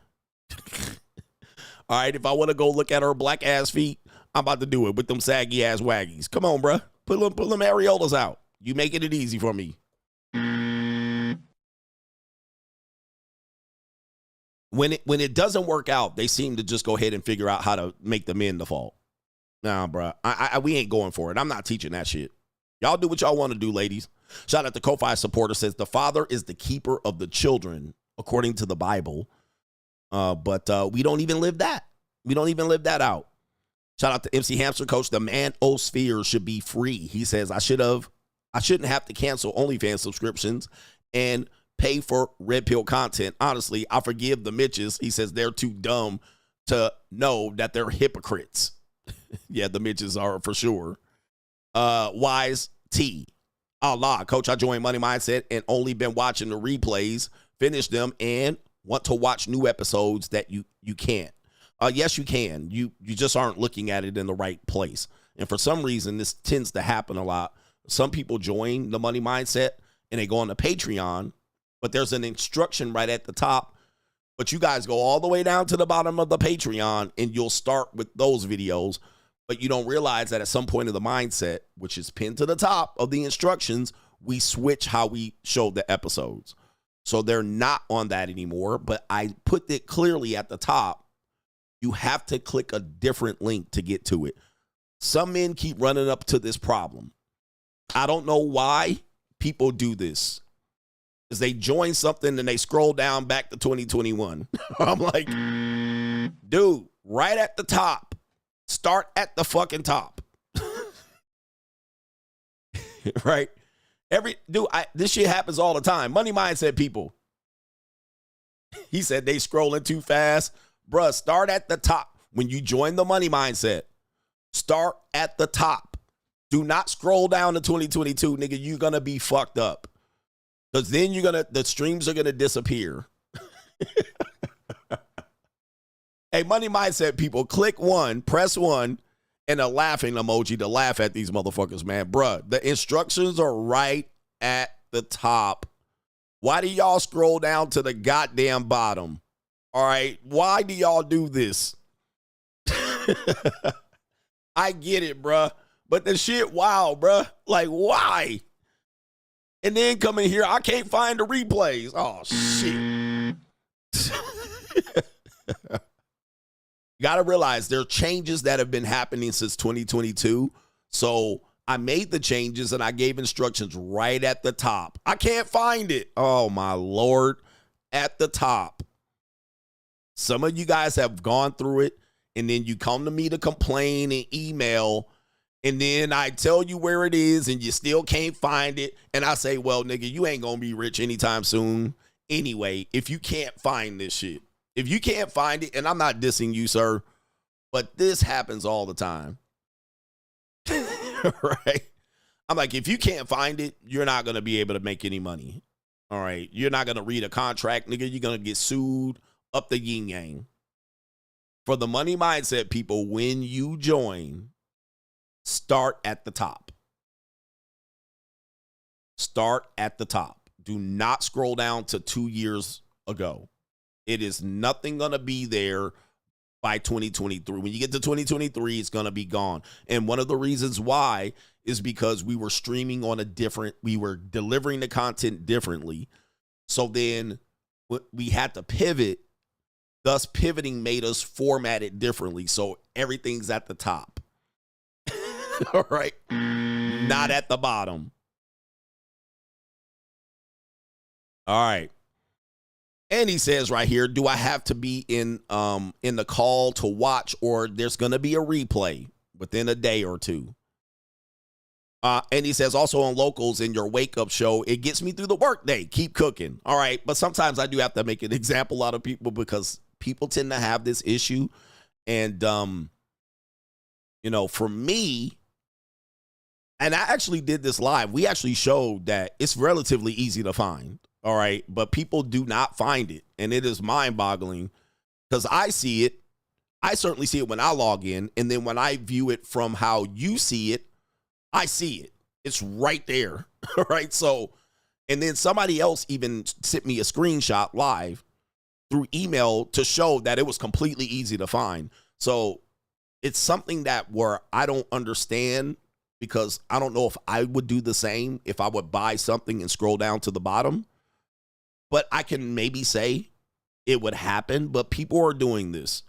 All right, if I want to go look at her black ass feet, I'm about to do it with them saggy ass waggies. Come on, bruh. Put them areolas out. You making it easy for me. When it doesn't work out, they seem to just go ahead and figure out how to make the men the fault. Nah, bro. We ain't going for it. I'm not teaching that shit. Y'all do what y'all want to do, ladies. Shout out to Ko-Fi supporter says the father is the keeper of the children, according to the Bible. But we don't even live that. We don't even live that out. Shout out to MC Hamster Coach. The manosphere should be free. He says I shouldn't have to cancel OnlyFans subscriptions and pay for red pill content. Honestly, I forgive the Mitches. He says they're too dumb to know that they're hypocrites. Yeah, the Mitches are for sure. Wise T. Allah, Coach, I joined Money Mindset and only been watching the replays, finish them, and want to watch new episodes that you can't. Yes, you can. You just aren't looking at it in the right place. And for some reason, this tends to happen a lot. Some people join the Money Mindset and they go on the Patreon, but there's an instruction right at the top. But you guys go all the way down to the bottom of the Patreon and you'll start with those videos. But you don't realize that at some point of the mindset, which is pinned to the top of the instructions, we switch how we show the episodes. So they're not on that anymore. But I put it clearly at the top. You have to click a different link to get to it. Some men keep running up to this problem. I don't know why people do this. Is they join something and they scroll down back to 2021. I'm like, dude, right at the top. Start at the top. Right? This shit happens all the time. Money Mindset people. He said they scrolling too fast. Bruh, start at the top. When you join the Money Mindset, start at the top. Do not scroll down to 2022, nigga. You're going to be fucked up. Because then the streams are going to disappear. Hey, Money Mindset people, click one, press one, and a laughing emoji to laugh at these motherfuckers, man. Bruh, the instructions are right at the top. Why do y'all scroll down to the goddamn bottom? All right, why do y'all do this? I get it, bruh. But the shit, wow, bruh. Like, why? And then come in here, I can't find the replays. Oh, shit. You got to realize there are changes that have been happening since 2022. So I made the changes and I gave instructions right at the top. I can't find it. Oh, my Lord. At the top. Some of you guys have gone through it and then you come to me to complain and email. And then I tell you where it is and you still can't find it. And I say, well, nigga, you ain't going to be rich anytime soon. Anyway, if you can't find this shit. If you can't find it, and I'm not dissing you, sir, but this happens all the time. Right? I'm like, if you can't find it, you're not going to be able to make any money. All right? You're not going to read a contract, nigga. You're going to get sued up the yin yang. For the money mindset people, when you join, start at the top. Start at the top. Do not scroll down to 2 years ago. It is nothing going to be there by 2023. When you get to 2023, it's going to be gone. And one of the reasons why is because we were streaming on we were delivering the content differently. So then we had to pivot. Thus, pivoting made us format it differently. So everything's at the top. All right. Not at the bottom. All right. And he says right here, do I have to be in the call to watch, or there's going to be a replay within a day or two? And he says also on locals in your wake up show, it gets me through the workday. Keep cooking. All right. But sometimes I do have to make an example out of people because people tend to have this issue. And, you know, for me, and I actually did this live. We actually showed that it's relatively easy to find. All right. But people do not find it. And it is mind boggling because I see it. I certainly see it when I log in. And then when I view it from how you see it, I see it. It's right there. All right. So, and then somebody else even sent me a screenshot live through email to show that it was completely easy to find. So it's something that where I don't understand, because I don't know if I would do the same if I would buy something and scroll down to the bottom. But I can maybe say it would happen, but people are doing this.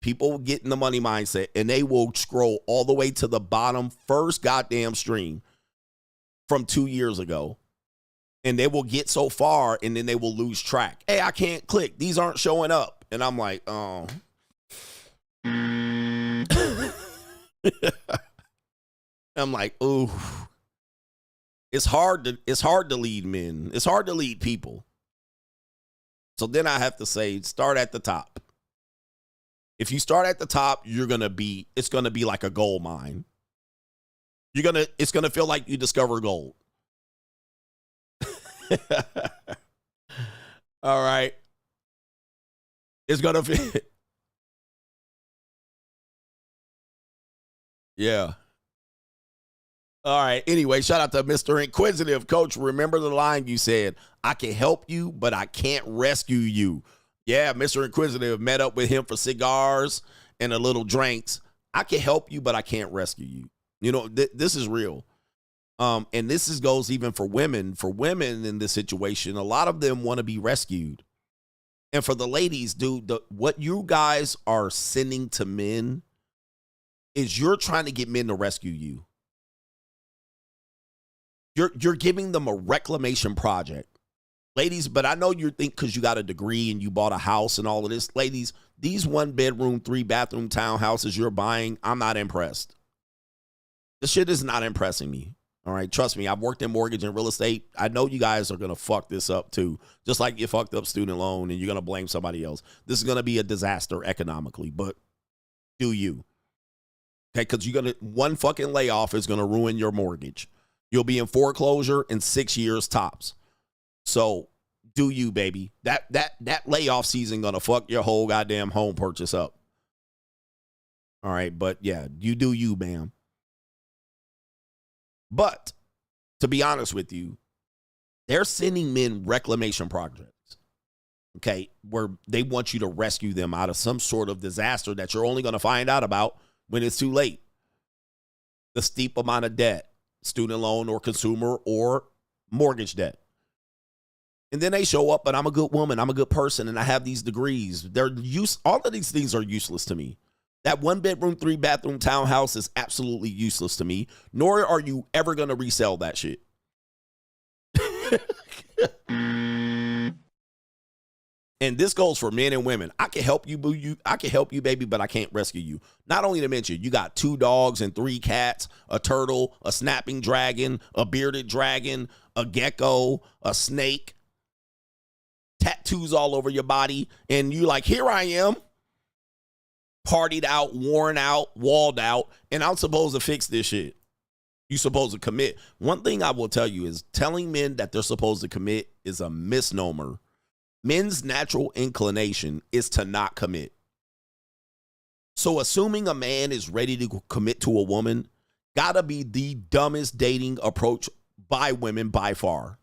People get in the money mindset and they will scroll all the way to the bottom first goddamn stream from 2 years ago. And they will get so far and then they will lose track. Hey, I can't click. These aren't showing up. And I'm like, oh. I'm like, ooh. It's hard to lead men. It's hard to lead people. So then I have to say, start at the top. If you start at the top, it's going to be like a gold mine. It's going to feel like you discover gold. All right. It's going to fit. Yeah. All right. Anyway, shout out to Mr. Inquisitive. Coach, remember the line you said, I can help you, but I can't rescue you. Yeah, Mr. Inquisitive, met up with him for cigars and a little drinks. I can help you, but I can't rescue you. You know, this is real. And this goes even for women. For women in this situation, a lot of them want to be rescued. And for the ladies, dude, what you guys are sending to men is you're trying to get men to rescue you. You're giving them a reclamation project. Ladies, but I know you think because you got a degree and you bought a house and all of this. Ladies, these 1-bedroom, 3-bathroom townhouses you're buying, I'm not impressed. This shit is not impressing me. All right, trust me, I've worked in mortgage and real estate. I know you guys are going to fuck this up too. Just like you fucked up student loan and you're going to blame somebody else. This is going to be a disaster economically, but do you? Okay, because one fucking layoff is going to ruin your mortgage. You'll be in foreclosure in 6 years tops. So do you, baby. That layoff season going to fuck your whole goddamn home purchase up. All right, but yeah, you do you, ma'am. But to be honest with you, they're sending men reclamation projects, okay, where they want you to rescue them out of some sort of disaster that you're only going to find out about when it's too late. The steep amount of debt, student loan or consumer or mortgage debt. And then they show up, but I'm a good woman, I'm a good person, and I have these degrees. All of these things are useless to me. That 1-bedroom, 3-bathroom townhouse is absolutely useless to me, nor are you ever going to resell that shit. And this goes for men and women. I can help you, boo. I can help you, baby, but I can't rescue you. Not only to mention, you got 2 dogs and 3 cats, a turtle, a snapping dragon, a bearded dragon, a gecko, a snake, tattoos all over your body, and you like, here I am, partied out, worn out, walled out, and I'm supposed to fix this shit. You supposed to commit. One thing I will tell you is telling men that they're supposed to commit is a misnomer. Men's natural inclination is to not commit. So assuming a man is ready to commit to a woman gotta be the dumbest dating approach by women by far.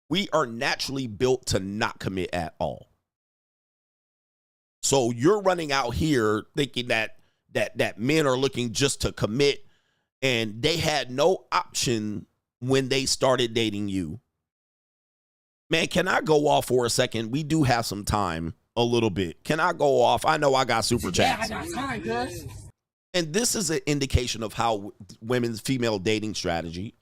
We are naturally built to not commit at all. So you're running out here thinking that men are looking just to commit, and they had no option when they started dating you. Man, can I go off for a second? We do have some time, a little bit. Can I go off? I know I got super chats. Yeah, I got time, cuz. And this is an indication of how women's female dating strategy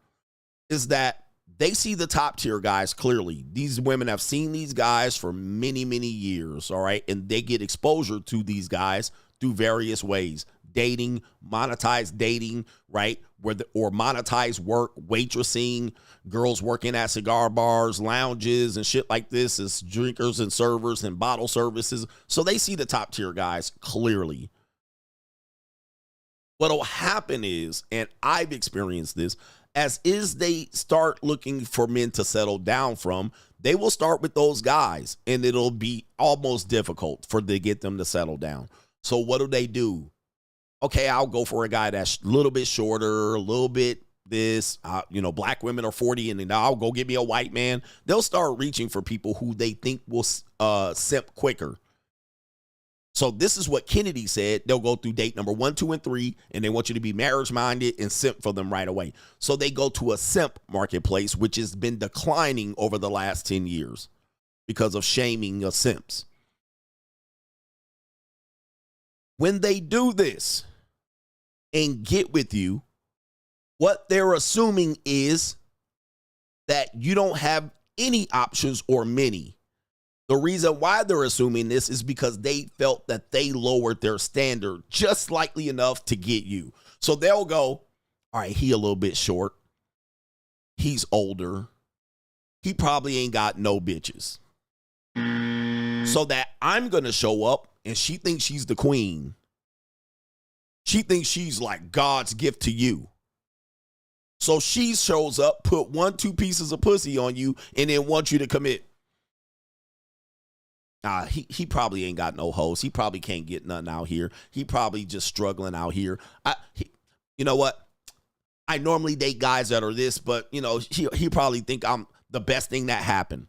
is that they see the top tier guys clearly. These women have seen these guys for many, many years, all right? And they get exposure to these guys through various ways. Dating, monetized dating, right? Or monetized work, waitressing, girls working at cigar bars, lounges, and shit like this as drinkers and servers and bottle services. So they see the top tier guys clearly. What'll happen is, and I've experienced this, as is they start looking for men to settle down from, they will start with those guys, and it'll be almost difficult for to get them to settle down. So what do? Okay, I'll go for a guy that's a little bit shorter, a little bit this, black women are 40, and then I'll go get me a white man. They'll start reaching for people who they think will simp quicker. So this is what Kennedy said. They'll go through date number 1, 2, and 3, and they want you to be marriage-minded and simp for them right away. So they go to a simp marketplace, which has been declining over the last 10 years because of shaming of simps. When they do this and get with you, what they're assuming is that you don't have any options or many. The reason why they're assuming this is because they felt that they lowered their standard just slightly enough to get you. So they'll go, all right, he a little bit short. He's older. He probably ain't got no bitches. So that I'm going to show up and she thinks she's the queen. She thinks she's like God's gift to you. So she shows up, put 1, 2 pieces of pussy on you, and then wants you to commit. He probably ain't got no hoes. He probably can't get nothing out here. He probably just struggling out here. You know what? I normally date guys that are this, but he probably think I'm the best thing that happened.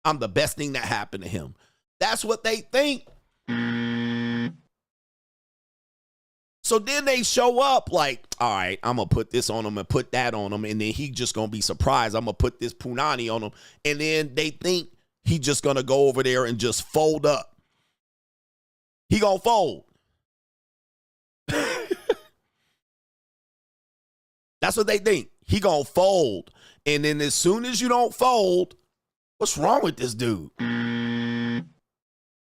I'm the best thing that happened to him. That's what they think. So then they show up like, all right, I'm going to put this on him and put that on him, and then he just going to be surprised. I'm going to put this punani on him, and then they think he just going to go over there and just fold up. He going to fold. That's what they think. He going to fold. And then as soon as you don't fold, what's wrong with this dude?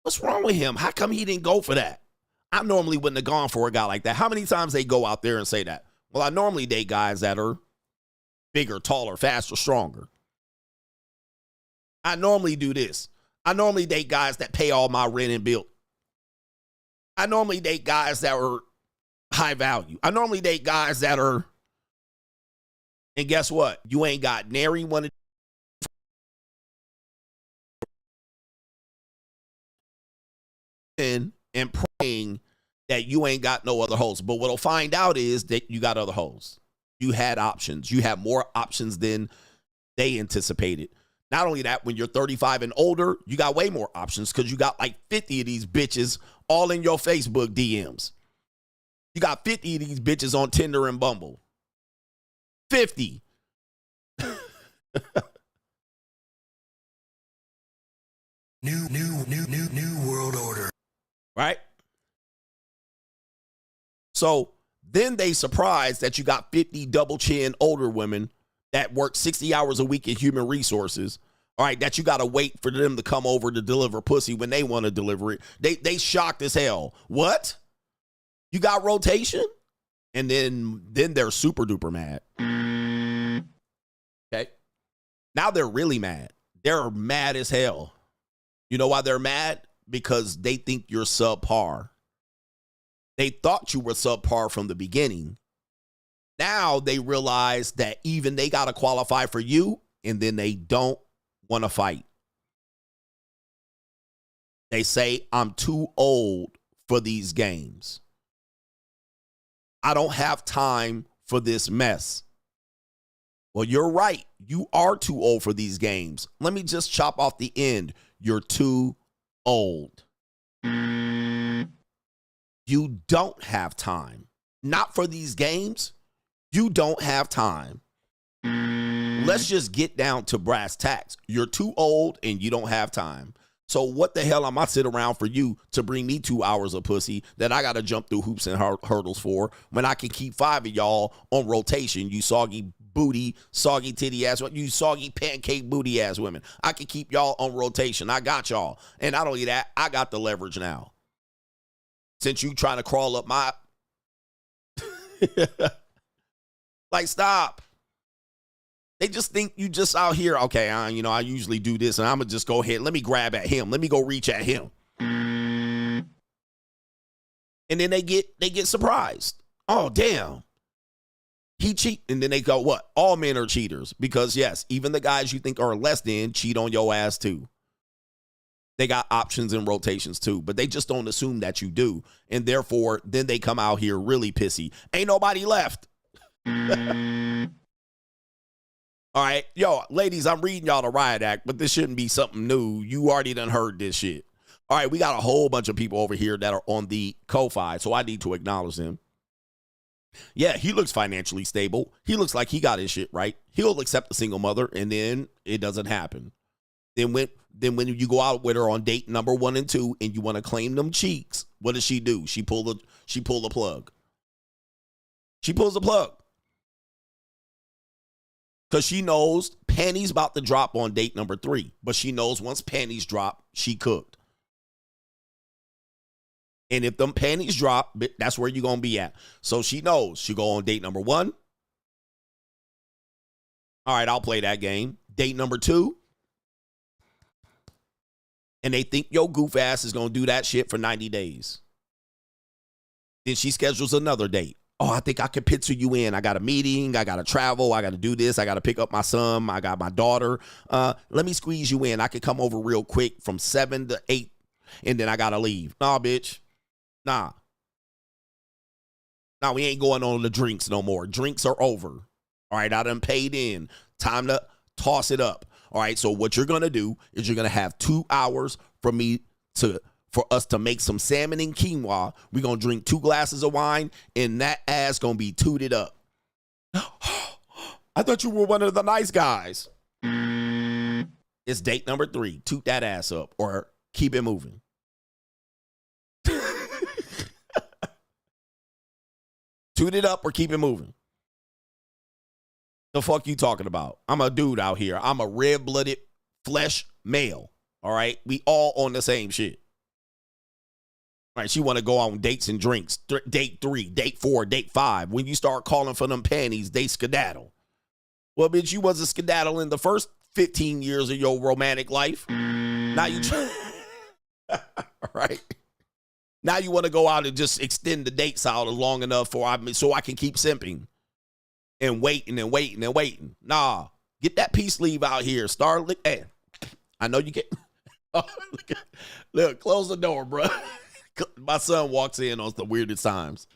What's wrong with him? How come he didn't go for that? I normally wouldn't have gone for a guy like that. How many times they go out there and say that? Well, I normally date guys that are bigger, taller, faster, stronger. I normally do this. I normally date guys that pay all my rent and bill. I normally date guys that are high value. I normally date guys that are, and guess what? You ain't got nary one of and praying that you ain't got no other hoes. But what'll find out is that you got other hoes. You had options. You have more options than they anticipated. Not only that, when you're 35 and older, you got way more options because you got like 50 of these bitches all in your Facebook DMs. You got 50 of these bitches on Tinder and Bumble. 50. New world order. Right? So then they surprised that you got 50 double chin older women that work 60 hours a week in human resources. All right, that you got to wait for them to come over to deliver pussy when they want to deliver it. They shocked as hell. What? You got rotation? And then they're super duper mad. Okay. Now they're really mad. They're mad as hell. You know why they're mad? Because they think you're subpar. They thought you were subpar from the beginning. Now they realize that even they got to qualify for you, and then they don't want to fight. They say, I'm too old for these games. I don't have time for this mess. Well, you're right. You are too old for these games. Let me just chop off the end. You're too old. You don't have time. Not for these games. You don't have time. Let's just get down to brass tacks. You're too old and you don't have time. So what the hell am I sit around for you to bring me 2 hours of pussy that I got to jump through hoops and hurdles for when I can keep 5 of y'all on rotation, you soggy booty, soggy titty ass, you soggy pancake booty ass women. I can keep y'all on rotation. I got y'all. And not only that, I got the leverage now. Since you trying to crawl up my... like, stop. They just think you just out here, okay, I usually do this, and I'm going to just go ahead. Let me grab at him. Let me go reach at him. And then they get surprised. Oh, damn. He cheat. And then they go, what? All men are cheaters. Because, yes, even the guys you think are less than cheat on your ass, too. They got options and rotations, too. But they just don't assume that you do. And, therefore, then they come out here really pissy. Ain't nobody left. All right, yo, ladies, I'm reading y'all the riot act, but this shouldn't be something new. You already done heard this shit. All right, we got a whole bunch of people over here that are on the Ko-Fi, so I need to acknowledge them. Yeah, he looks financially stable. He looks like he got his shit right. He'll accept a single mother, and then it doesn't happen. Then when you go out with her on date number 1 and 2, and you want to claim them cheeks, what does she do? She pull the plug. She pulls the plug. Because she knows panties about to drop on date number 3. But she knows once panties drop, she cooked. And if them panties drop, that's where you're going to be at. So she knows. She go on date number 1. All right, I'll play that game. Date number 2. And they think your goof ass is going to do that shit for 90 days. Then she schedules another date. Oh, I think I can pencil you in. I got a meeting. I got to travel. I got to do this. I got to pick up my son. I got my daughter. Let me squeeze you in. I can come over real quick from 7 to 8, and then I got to leave. Nah, bitch. Nah. Nah, we ain't going on the drinks no more. Drinks are over. All right, I done paid in. Time to toss it up. All right, so what you're going to do is you're going to have 2 hours for us to make some salmon and quinoa. We're going to drink 2 glasses of wine, and that ass going to be tooted up. I thought you were one of the nice guys. It's date number 3. Toot that ass up or keep it moving. Toot it up or keep it moving. The fuck you talking about? I'm a dude out here. I'm a red-blooded flesh male. All right? We all on the same shit. All right, she want to go on dates and drinks. Date 3, date 4, date 5. When you start calling for them panties, they skedaddle. Well, bitch, you wasn't skedaddle in the first 15 years of your romantic life. Now you all right. Now you want to go out and just extend the dates out long enough so I can keep simping and waiting and waiting and waiting. Nah, get that peace leave out here. Hey, I know you get. Look, close the door, bro. My son walks in on the weirdest times.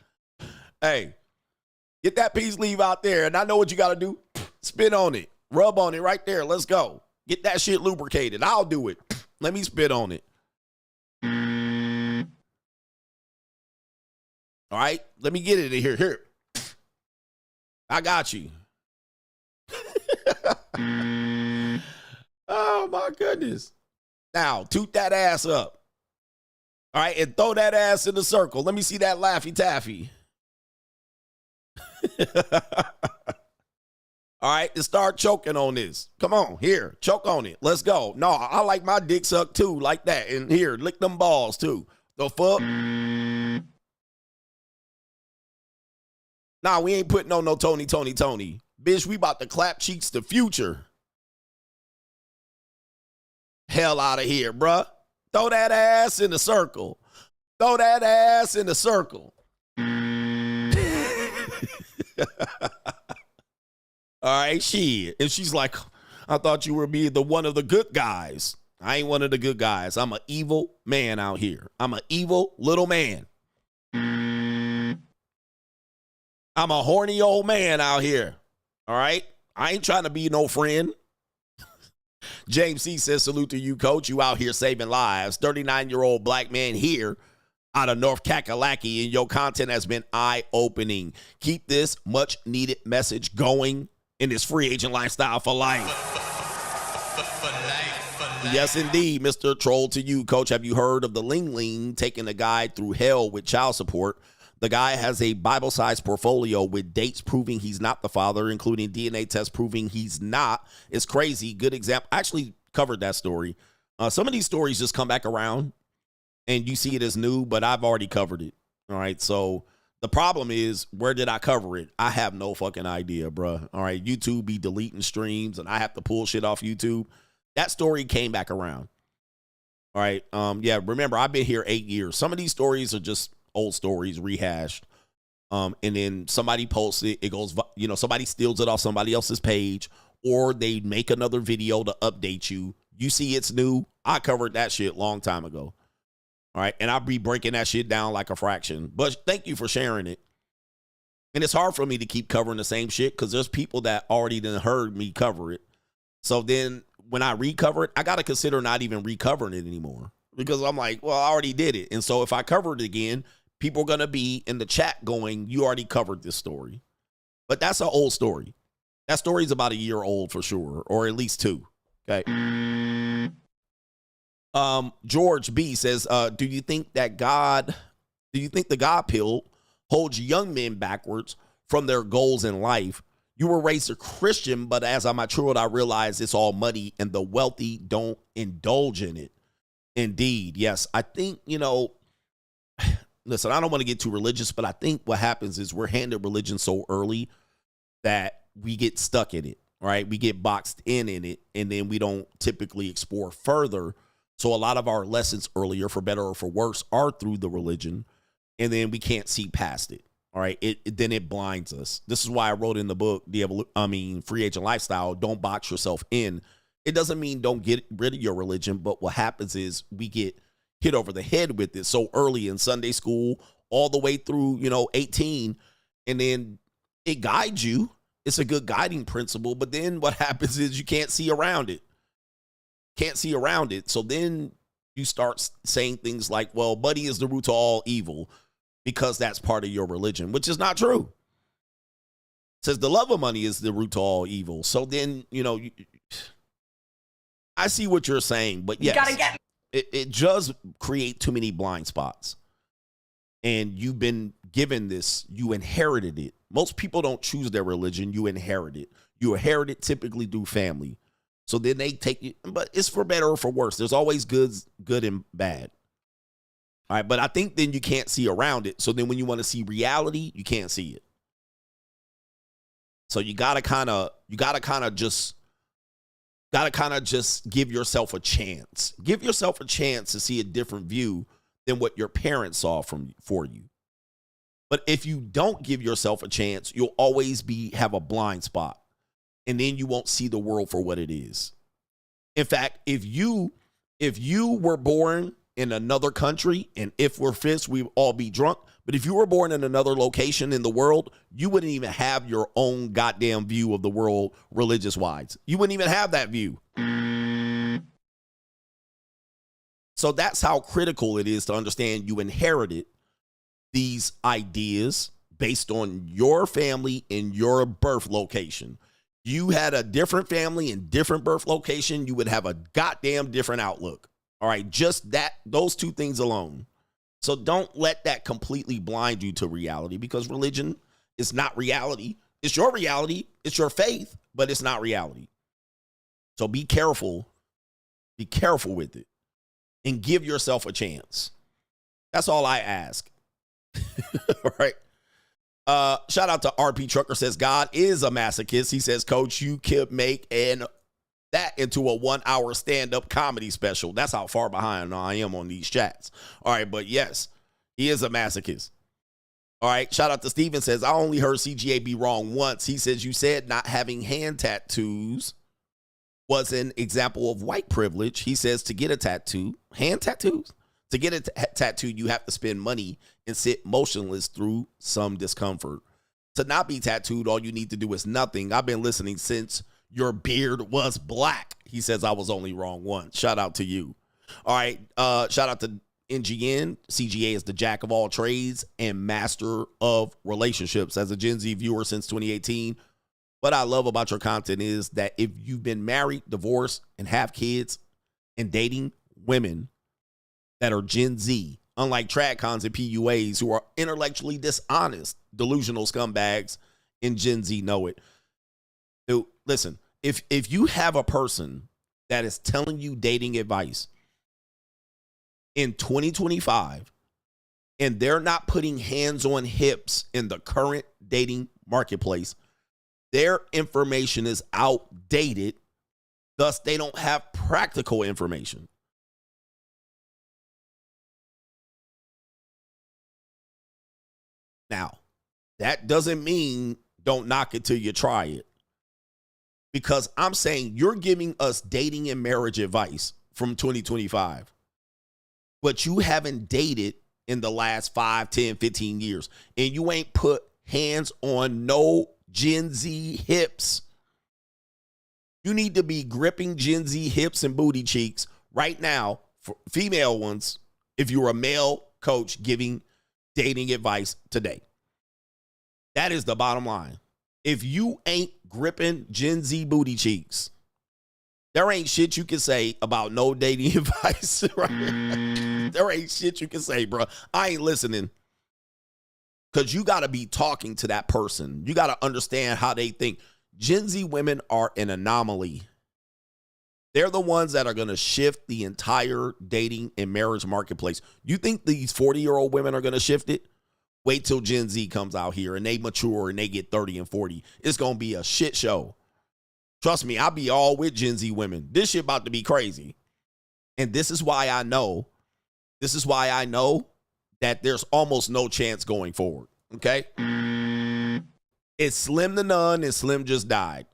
Hey, get that peace leave out there. And I know what you got to do. Spit on it. Rub on it right there. Let's go. Get that shit lubricated. I'll do it. Let me spit on it. All right. Let me get it in here. Here. I got you. Oh, my goodness. Now, toot that ass up. All right, and throw that ass in the circle. Let me see that Laffy Taffy. All right, and start choking on this. Come on, here, choke on it. Let's go. No, I like my dick sucked too, like that. And here, lick them balls too. The fuck? Nah, we ain't putting on no Tony. Bitch, we about to clap cheeks to Future. hell out of here, bruh. Throw that ass in the circle. Throw that ass in the circle. All right, shit. And she's like, I thought you were being one of the good guys. I ain't one of the good guys. I'm an evil man out here. I'm an evil little man. I'm a horny old man out here. All right? I ain't trying to be no friend. James C. says, salute to you, coach. You out here saving lives. 39-year-old black man here out of North Kakalaki, and your content has been eye-opening. Keep this much-needed message going in this free agent lifestyle for life. Yes, indeed, Mr. Troll to you, coach. Have you heard of the Ling Ling taking a guy through hell with child support? The guy has a Bible-sized portfolio with dates proving he's not the father, including DNA tests proving he's not. It's crazy. Good example. I actually covered that story. Some of these stories just come back around, and you see it as new, but I've already covered it. All right, so the problem is, where did I cover it? I have no fucking idea, bruh. All right, YouTube be deleting streams, and I have to pull shit off YouTube. That story came back around. All right. Yeah, remember, I've been here 8 years. Some of these stories are just old stories rehashed. And then somebody posts it. It goes, somebody steals it off somebody else's page, or they make another video to update you. You see it's new. I covered that shit long time ago. All right. And I'll be breaking that shit down like a fraction. But thank you for sharing it. And it's hard for me to keep covering the same shit because there's people that already done heard me cover it. So then when I recover it, I got to consider not even recovering it anymore because I'm like, well, I already did it. And so if I cover it again, people are going to be in the chat going, you already covered this story. But that's an old story. That story is about a year old for sure, or at least 2. Okay. George B says, do you think the God pill holds young men backwards from their goals in life? You were raised a Christian, but as I matured, I realized it's all muddy and the wealthy don't indulge in it. Indeed. Yes. I think, listen, I don't want to get too religious, but I think what happens is we're handed religion so early that we get stuck in it, right? We get boxed in it, and then we don't typically explore further. So a lot of our lessons earlier, for better or for worse, are through the religion, and then we can't see past it. All right, then it blinds us. This is why I wrote in the book, Free Agent Lifestyle, don't box yourself in. It doesn't mean don't get rid of your religion, but what happens is we get hit over the head with it so early in Sunday school, all the way through, 18, and then it guides you. It's a good guiding principle, but then what happens is you can't see around it. Can't see around it. So then you start saying things like, well, money is the root to all evil, because that's part of your religion, which is not true. It says the love of money is the root to all evil. So then, I see what you're saying, but yes, it does create too many blind spots. And you've been given this, you inherited it. Most people don't choose their religion, you inherit it. You inherit it typically through family. So then they take it, but it's for better or for worse. There's always good and bad. All right, but I think then you can't see around it. So then when you want to see reality, you can't see it. So you gotta kind of just give yourself a chance. Give yourself a chance to see a different view than what your parents saw for you. But if you don't give yourself a chance, you'll always have a blind spot. And then you won't see the world for what it is. In fact, if you were born in another country, and if we're fists, we'd all be drunk. But if you were born in another location in the world, you wouldn't even have your own goddamn view of the world religious-wise. You wouldn't even have that view. So that's how critical it is to understand you inherited these ideas based on your family and your birth location. You had a different family and different birth location, you would have a goddamn different outlook. All right, just those 2 things alone. So don't let that completely blind you to reality, because religion is not reality. It's your reality, it's your faith, but it's not reality. So be careful. Be careful with it and give yourself a chance. That's all I ask. All right. Shout out to RP Trucker, says God is a masochist. He says, coach, you could make an that into a 1 hour stand-up comedy special. That's how far behind I am on these chats. All right, but yes, he is a masochist. All right, shout out to Steven says, I only heard CGA be wrong once. He says, you said not having hand tattoos was an example of white privilege. He says to get a tattoo, hand tattoos, to get a tattoo, you have to spend money and sit motionless through some discomfort. To not be tattooed, all you need to do is nothing. I've been listening since your beard was black. He says I was only wrong once. Shout out to you. All right, shout out to NGN. CGA is the jack of all trades and master of relationships. As a Gen Z viewer since 2018, what I love about your content is that if you've been married, divorced, and have kids and dating women that are Gen Z, unlike tradcons and PUAs who are intellectually dishonest, delusional scumbags, and Gen Z know it. Dude, listen, if you have a person that is telling you dating advice in 2025, and they're not putting hands on hips in the current dating marketplace, their information is outdated. Thus, they don't have practical information. Now, that doesn't mean don't knock it till you try it. Because I'm saying you're giving us dating and marriage advice from 2025. But you haven't dated in the last 5, 10, 15 years. And you ain't put hands on no Gen Z hips. You need to be gripping Gen Z hips and booty cheeks right now, for female ones, if you're a male coach giving dating advice today. That is the bottom line. If you ain't gripping Gen Z booty cheeks, there ain't shit you can say about no dating advice. Right? There ain't shit you can say, bro. I ain't listening. Because you got to be talking to that person. You got to understand how they think. Gen Z women are an anomaly. They're the ones that are going to shift the entire dating and marriage marketplace. You think these 40-year-old women are going to shift it? Wait till Gen Z comes out here and they mature and they get 30 and 40. It's going to be a shit show. Trust me, I'll be all with Gen Z women. This shit about to be crazy. And this is why I know that there's almost no chance going forward. Okay? It's slim to none and Slim just died.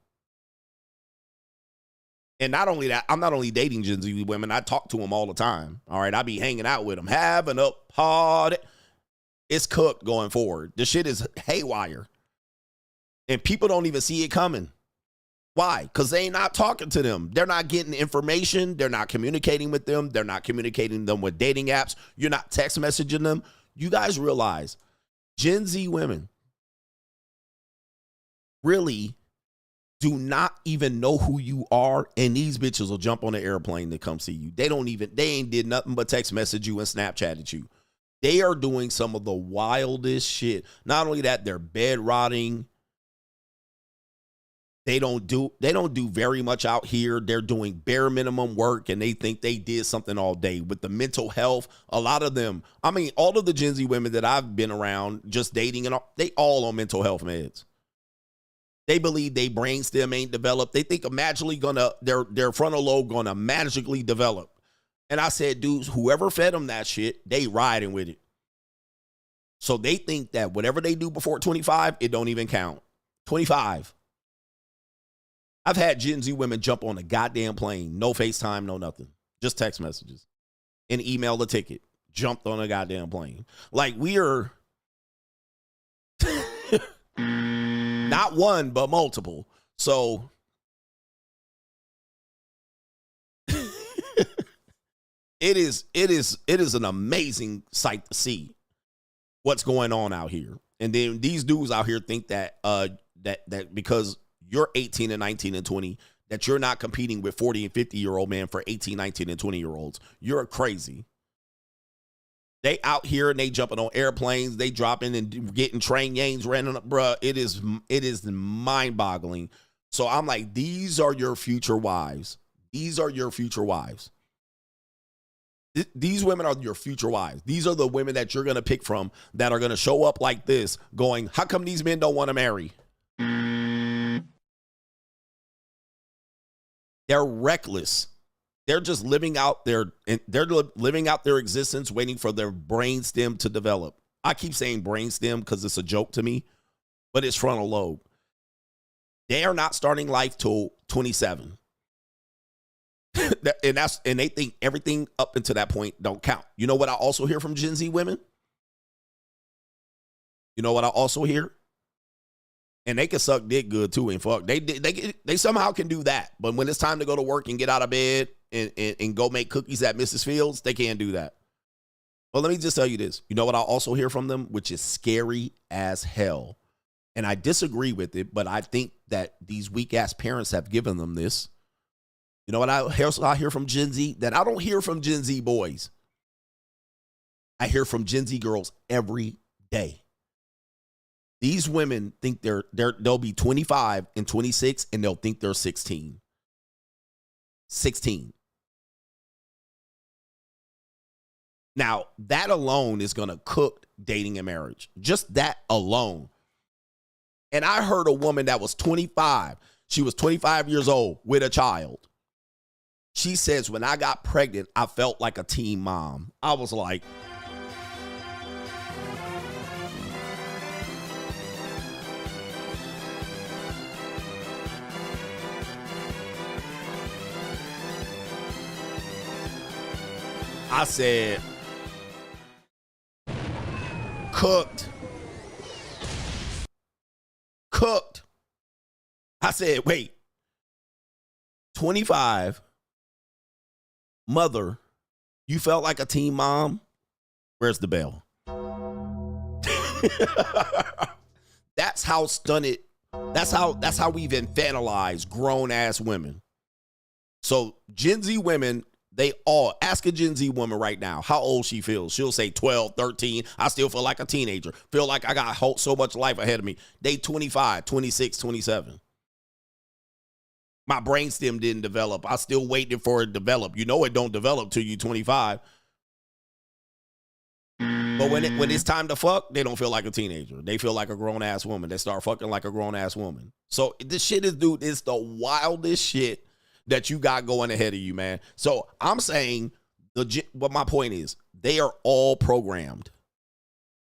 And not only that, I'm not only dating Gen Z women, I talk to them all the time. All right, I be hanging out with them, having a party. It's cooked going forward. The shit is haywire. And people don't even see it coming. Why? Because they ain't not talking to them. They're not getting information. They're not communicating with them. They're not communicating them with dating apps. You're not text messaging them. You guys realize Gen Z women really do not even know who you are, and these bitches will jump on an airplane to come see you. They ain't did nothing but text message you and Snapchatted you. They are doing some of the wildest shit. Not only that, they're bed rotting. They don't do very much out here. They're doing bare minimum work, and they think they did something all day. With the mental health, a lot of them, I mean, all of the Gen Z women that I've been around just dating, and all, they all on mental health meds. They believe their brainstem ain't developed. They think their frontal lobe gonna magically develop. And I said, dudes, whoever fed them that shit, they riding with it. So they think that whatever they do before 25, it don't even count. 25. I've had Gen Z women jump on a goddamn plane. No FaceTime, no nothing. Just text messages. And email the ticket. Jumped on a goddamn plane. Like, we are not one, but multiple. So It is an amazing sight to see what's going on out here. And then these dudes out here think that that because you're 18 and 19 and 20, that you're not competing with 40 and 50-year-old men for 18, 19, and 20-year-olds. You're crazy. They out here and they jumping on airplanes, they dropping and getting train yangs random up, bruh. It is mind-boggling. So I'm like, these are your future wives. These are your future wives. These women are your future wives. These are the women that you're going to pick from that are going to show up like this going, how come these men don't want to marry? They're reckless. They're just living out their existence, waiting for their brainstem to develop. I keep saying brainstem because it's a joke to me, but it's frontal lobe. They are not starting life till 27. and they think everything up until that point don't count. You know what I also hear from Gen Z women? You know what I also hear? And they can suck dick good too and fuck. They somehow can do that. But when it's time to go to work and get out of bed and go make cookies at Mrs. Fields, they can't do that. Well, let me just tell you this. You know what I also hear from them, which is scary as hell. And I disagree with it, but I think that these weak-ass parents have given them this. You know what I hear from Gen Z? That I don't hear from Gen Z boys. I hear from Gen Z girls every day. These women think they'll be 25 and 26 and they'll think they're 16. 16. Now, that alone is going to cook dating and marriage. Just that alone. And I heard a woman that was 25. She was 25 years old with a child. She says, when I got pregnant, I felt like a teen mom. I was like, I said, cooked. I said, wait, 25, mother, you felt like a teen mom? Where's the bell? That's how stunted, that's how we've infantilized grown ass women. So Gen Z women, they all, ask a Gen Z woman right now how old she feels. She'll say 12, 13. I still feel like a teenager. Feel like I got so much life ahead of me. They 25, 26, 27. My brainstem didn't develop. I still waiting for it to develop. You know it don't develop till you 25. But when it's time to fuck, they don't feel like a teenager. They feel like a grown-ass woman. They start fucking like a grown-ass woman. So this shit is, dude, it's the wildest shit that you got going ahead of you, man. So I'm saying, what my point is, they are all programmed.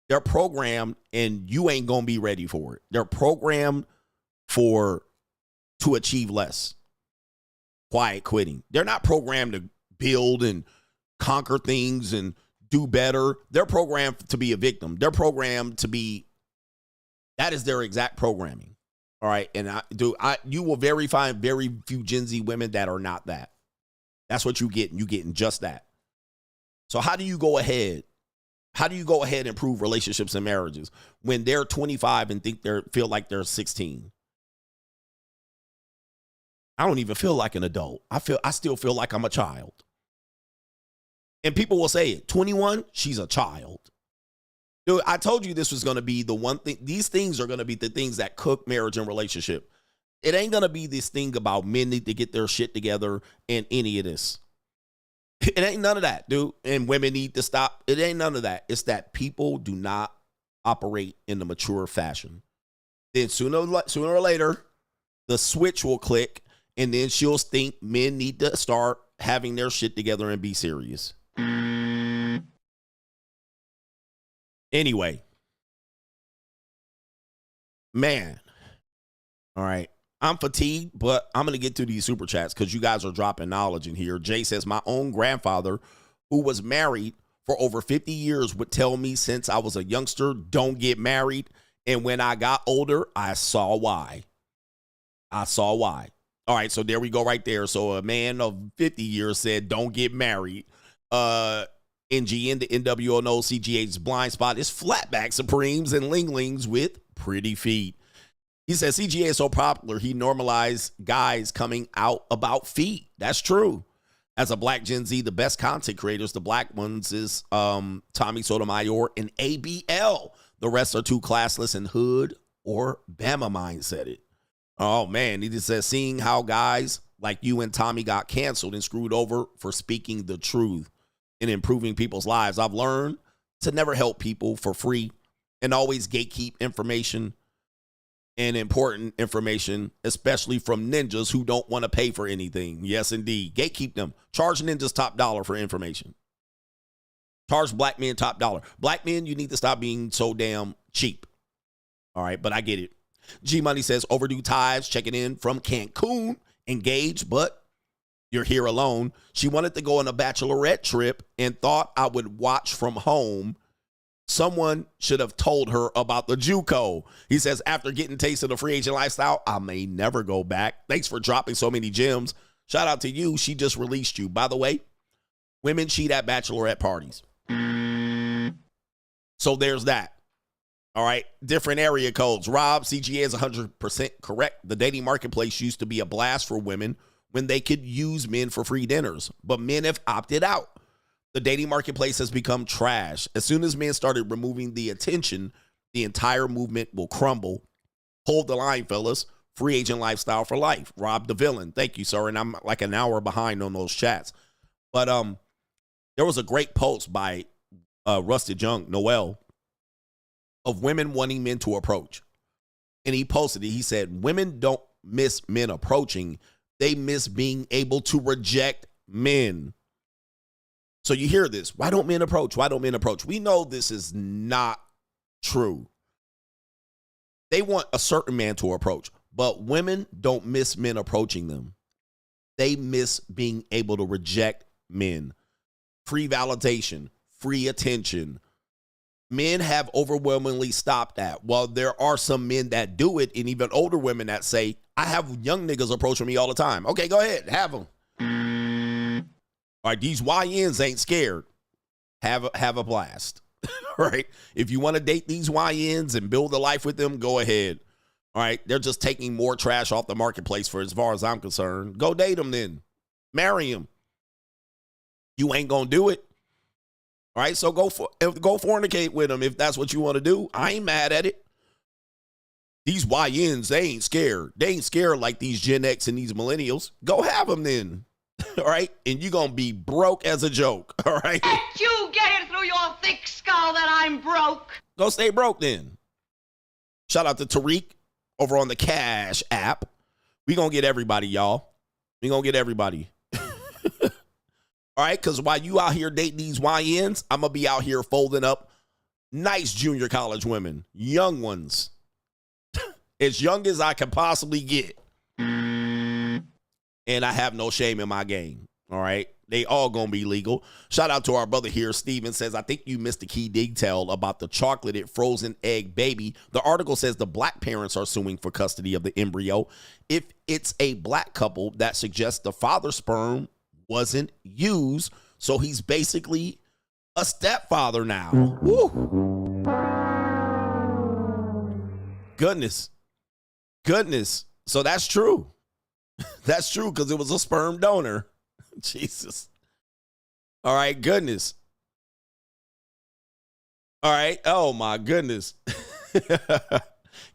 They're programmed, and you ain't gonna be ready for it. They're programmed to achieve less. Quiet quitting. They're not programmed to build and conquer things and do better. They're programmed to be a victim. They're programmed to be, that is their exact programming. All right. And you will find very few Gen Z women that are not that. That's what you get. You getting just that. So how do you go ahead? How do you go ahead and improve relationships and marriages when they're 25 and feel like they're 16? I don't even feel like an adult. I still feel like I'm a child. And people will say it. 21, she's a child. Dude, I told you this was going to be the one thing. These things are going to be the things that cook marriage and relationship. It ain't going to be this thing about men need to get their shit together and any of this. It ain't none of that, dude. And women need to stop. It ain't none of that. It's that people do not operate in the mature fashion. Then sooner or later, the switch will click. And then she'll think men need to start having their shit together and be serious. Anyway. Man. All right. I'm fatigued, but I'm going to get to these super chats because you guys are dropping knowledge in here. Jay says, my own grandfather, who was married for over 50 years, would tell me since I was a youngster, don't get married. And when I got older, I saw why. All right, so there we go right there. So a man of 50 years said, don't get married. NGN, the NWO CGA's blind spot is flatback Supremes and Linglings with pretty feet. He says CGA is so popular, he normalized guys coming out about feet. That's true. As a black Gen Z, the best content creators, the black ones is Tommy Sotomayor and ABL. The rest are too classless and hood or Bama mindset it. Oh, man, he just says, seeing how guys like you and Tommy got canceled and screwed over for speaking the truth and improving people's lives. I've learned to never help people for free and always gatekeep information and important information, especially from ninjas who don't want to pay for anything. Yes, indeed. Gatekeep them. Charge ninjas top dollar for information. Charge black men top dollar. Black men, you need to stop being so damn cheap. All right, but I get it. G Money says, overdue tithes, checking in from Cancun, engaged, but you're here alone. She wanted to go on a bachelorette trip and thought I would watch from home. Someone should have told her about the JUCO. He says, after getting taste of the free agent lifestyle, I may never go back. Thanks for dropping so many gems. Shout out to you. She just released you. By the way, women cheat at bachelorette parties. So there's that. All right. Different area codes. Rob, CGA is 100% correct. The dating marketplace used to be a blast for women when they could use men for free dinners, but men have opted out. The dating marketplace has become trash. As soon as men started removing the attention, the entire movement will crumble. Hold the line, fellas. Free agent lifestyle for life. Rob the villain. Thank you, sir. And I'm like an hour behind on those chats. But there was a great post by Rusted Junk, Noel, of women wanting men to approach. And he posted it. He said, women don't miss men approaching. They miss being able to reject men. So you hear this. Why don't men approach? Why don't men approach? We know this is not true. They want a certain man to approach, but women don't miss men approaching them. They miss being able to reject men. Free validation, free attention. Men have overwhelmingly stopped that. While there are some men that do it, and even older women that say, I have young niggas approaching me all the time. Okay, go ahead. Have them. All right, these YNs ain't scared. Have a blast. All right. If you want to date these YNs and build a life with them, go ahead. All right. They're just taking more trash off the marketplace for as far as I'm concerned. Go date them then. Marry them. You ain't going to do it. All right. So go fornicate with them if that's what you want to do. I ain't mad at it. These YNs, they ain't scared. They ain't scared like these Gen X and these millennials. Go have them then. All right. And you're going to be broke as a joke. All right. Let you get it through your thick skull that I'm broke. Go stay broke then. Shout out to Tariq over on the Cash app. We going to get everybody, y'all. We going to get everybody. All right. Because while you out here dating these YNs, I'm going to be out here folding up nice junior college women. Young ones. As young as I can possibly get. And I have no shame in my game. All right. They all going to be legal. Shout out to our brother here. Steven says, I think you missed the key detail about the chocolated frozen egg baby. The article says the black parents are suing for custody of the embryo. If it's a black couple, that suggests the father's sperm wasn't used. So he's basically a stepfather now. Woo. Goodness. So that's true. That's true because it was a sperm donor. Jesus. All right. Goodness. All right. Oh, my goodness.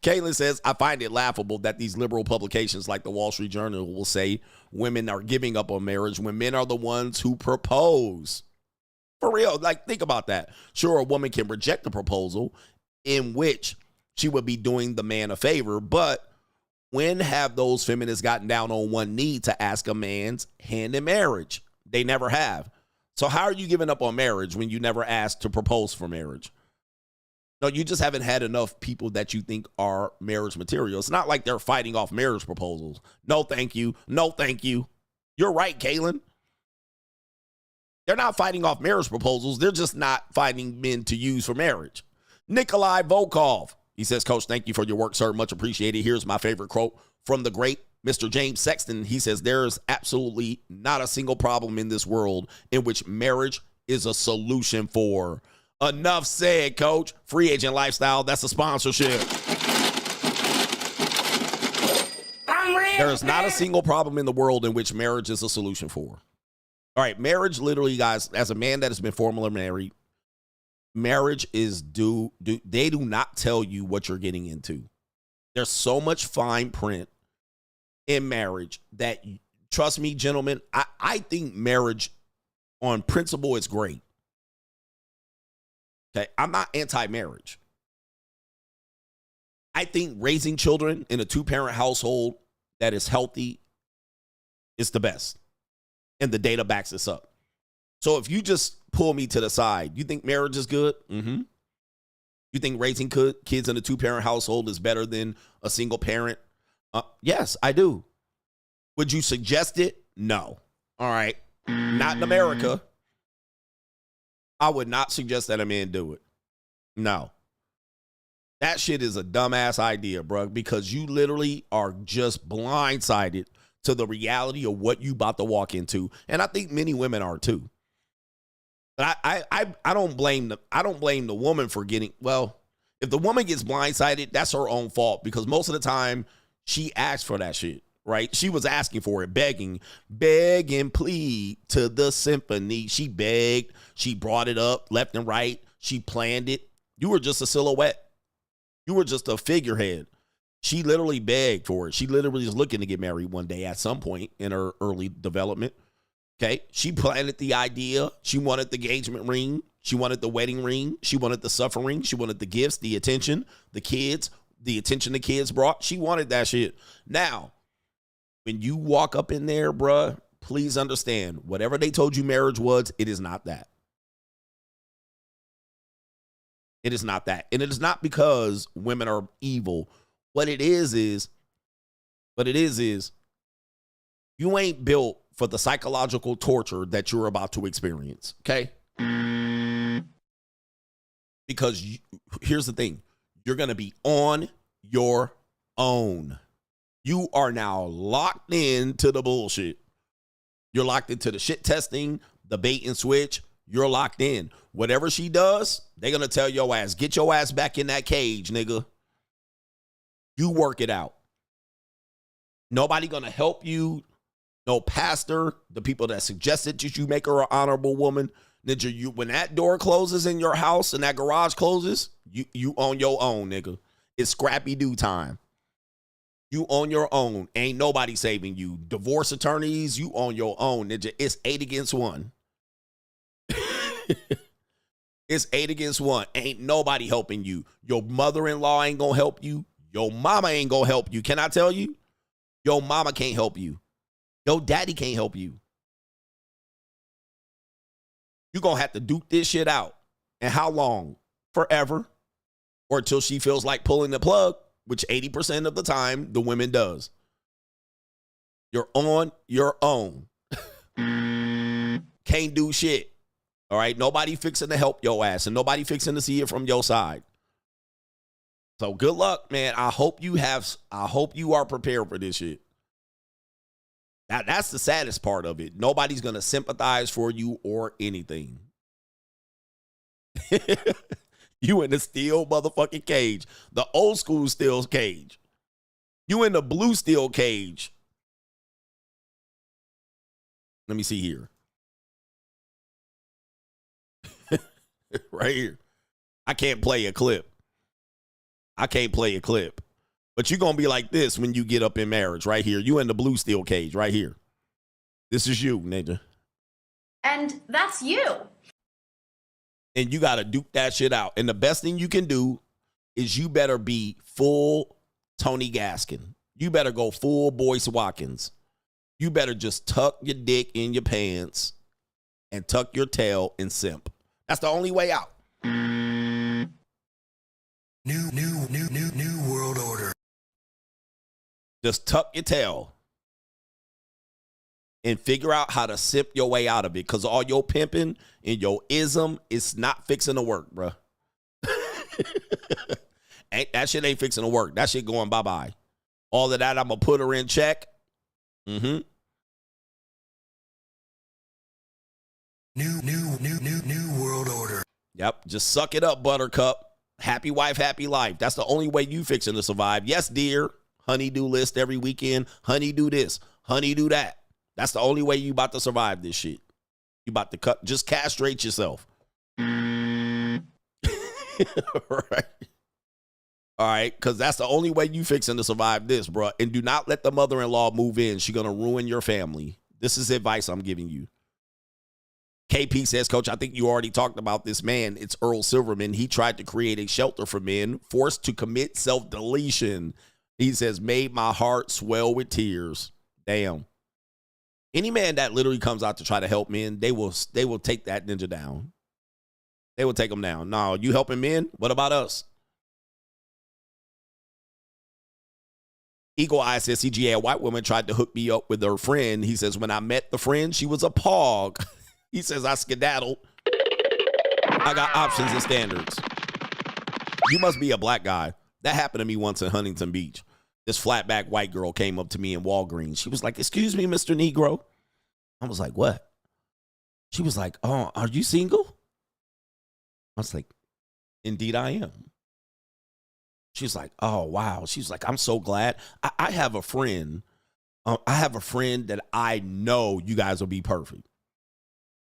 Caitlin says, I find it laughable that these liberal publications like the Wall Street Journal will say women are giving up on marriage when men are the ones who propose. For real. Like, think about that. Sure, a woman can reject the proposal in which she would be doing the man a favor, but when have those feminists gotten down on one knee to ask a man's hand in marriage? They never have. So how are you giving up on marriage when you never asked to propose for marriage? No, you just haven't had enough people that you think are marriage material. It's not like they're fighting off marriage proposals. No, thank you. No, thank you. You're right, Kaylin. They're not fighting off marriage proposals. They're just not finding men to use for marriage. Nikolai Volkov. He says, Coach, thank you for your work, sir. Much appreciated. Here's my favorite quote from the great Mr. James Sexton. He says, there's absolutely not a single problem in this world in which marriage is a solution for. Enough said, Coach. Free agent lifestyle. That's a sponsorship. There is not a single problem in the world in which marriage is a solution for. All right. Marriage, literally, guys, as a man that has been formally married, marriage is they do not tell you what you're getting into. There's so much fine print in marriage that, trust me, gentlemen, I think marriage on principle is great. Okay, I'm not anti-marriage. I think raising children in a 2-parent household that is healthy is the best. And the data backs this up. So if you just pull me to the side, you think marriage is good? Mm-hmm. You think raising kids in a 2-parent household is better than a single parent? Yes, I do. Would you suggest it? No. All right. Not in America. I would not suggest that a man do it. No. That shit is a dumbass idea, bro, because you literally are just blindsided to the reality of what you about to walk into. And I think many women are too. But I don't blame the woman for getting, well, if the woman gets blindsided, that's her own fault, because most of the time she asked for that shit, right? She was asking for it, begging, plead to the symphony. She begged, she brought it up left and right. She planned it. You were just a silhouette. You were just a figurehead. She literally begged for it. She literally was looking to get married one day at some point in her early development. Okay. She planted the idea. She wanted the engagement ring. She wanted the wedding ring. She wanted the suffering. She wanted the gifts, the attention, the kids, the attention the kids brought. She wanted that shit. Now, when you walk up in there, bruh, please understand, whatever they told you marriage was, it is not that. It is not that. And it is not because women are evil. What it is you ain't built for the psychological torture that you're about to experience, okay? Because here's the thing. You're going to be on your own. You are now locked into the bullshit. You're locked into the shit testing, the bait and switch. You're locked in. Whatever she does, they're going to tell your ass, get your ass back in that cage, nigga. You work it out. Nobody going to help you. No pastor, the people that suggested that you make her an honorable woman. Ninja, when that door closes in your house and that garage closes, you on your own, nigga. It's scrappy doo time. You on your own. Ain't nobody saving you. Divorce attorneys, you on your own, ninja. It's 8 against 1. It's 8 against 1. Ain't nobody helping you. Your mother-in-law ain't gonna help you. Your mama ain't gonna help you. Can I tell you? Your mama can't help you. Your daddy can't help you. You're gonna have to duke this shit out. And how long? Forever. Or until she feels like pulling the plug, which 80% of the time the women does. You're on your own. Can't do shit. All right, nobody fixing to help your ass, and nobody fixing to see it from your side. So good luck, man. I hope you are prepared for this shit. That's the saddest part of it. Nobody's gonna sympathize for you or anything. You in the steel motherfucking cage, the old school steel cage. You in the blue steel cage. Let me see here. Right here. I can't play a clip. But you're going to be like this when you get up in marriage right here. You in the blue steel cage right here. This is you, nigga. And that's you. And you got to duke that shit out. And the best thing you can do is you better be full Tony Gaskin. You better go full Boyce Watkins. You better just tuck your dick in your pants and tuck your tail and simp. That's the only way out. New world order. Just tuck your tail and figure out how to simp your way out of it, because all your pimping and your ism is not fixing to work, bro. That shit ain't fixing to work. That shit going bye-bye. All of that, I'm going to put her in check. Mm-hmm. New world order. Yep. Just suck it up, buttercup. Happy wife, happy life. That's the only way you fixing to survive. Yes, dear. Honey-do list every weekend. Honey, do this. Honey, do that. That's the only way you about to survive this shit. You about to just castrate yourself. Right. All right. Because that's the only way you fixing to survive this, bro. And do not let the mother-in-law move in. She's going to ruin your family. This is advice I'm giving you. KP says, Coach, I think you already talked about this man. It's Earl Silverman. He tried to create a shelter for men forced to commit self-deletion. He says, made my heart swell with tears. Damn. Any man that literally comes out to try to help men, they will take that ninja down. They will take him down. No, you helping men? What about us? Eagle Eye says, CGA, a white woman tried to hook me up with her friend. He says, when I met the friend, she was a pog. He says, I skedaddled. I got options and standards. You must be a black guy. That happened to me once in Huntington Beach. This flatback white girl came up to me in Walgreens. She was like, excuse me, Mr. Negro. I was like, what? She was like, oh, are you single? I was like, indeed I am. She's like, oh, wow. She's like, I'm so glad. I have a friend. I have a friend that I know you guys will be perfect.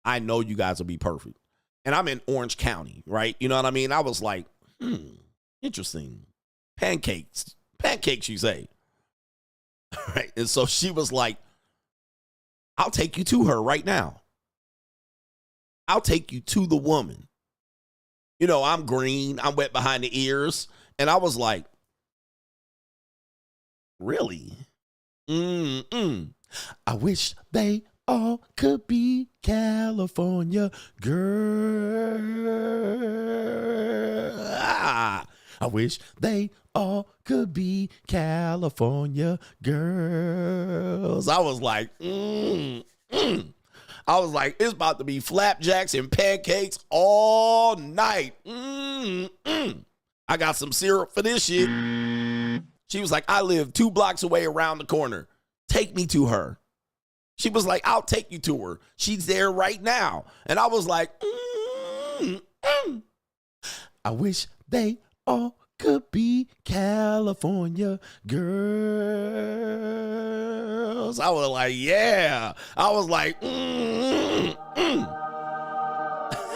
I know you guys will be perfect. And I'm in Orange County, right? You know what I mean? I was like, interesting. Pancakes, you say. Right? And so she was like, I'll take you to her right now. I'll take you to the woman. You know, I'm green. I'm wet behind the ears. And I was like, really? I wish they all could be California girl. I wish they all could be California girls. I was like, I was like, it's about to be flapjacks and pancakes all night. I got some syrup for this shit. She was like, I live 2 blocks away around the corner. Take me to her. She was like, I'll take you to her. She's there right now. And I was like, I wish they all could be California girls. I was like, yeah. I was like,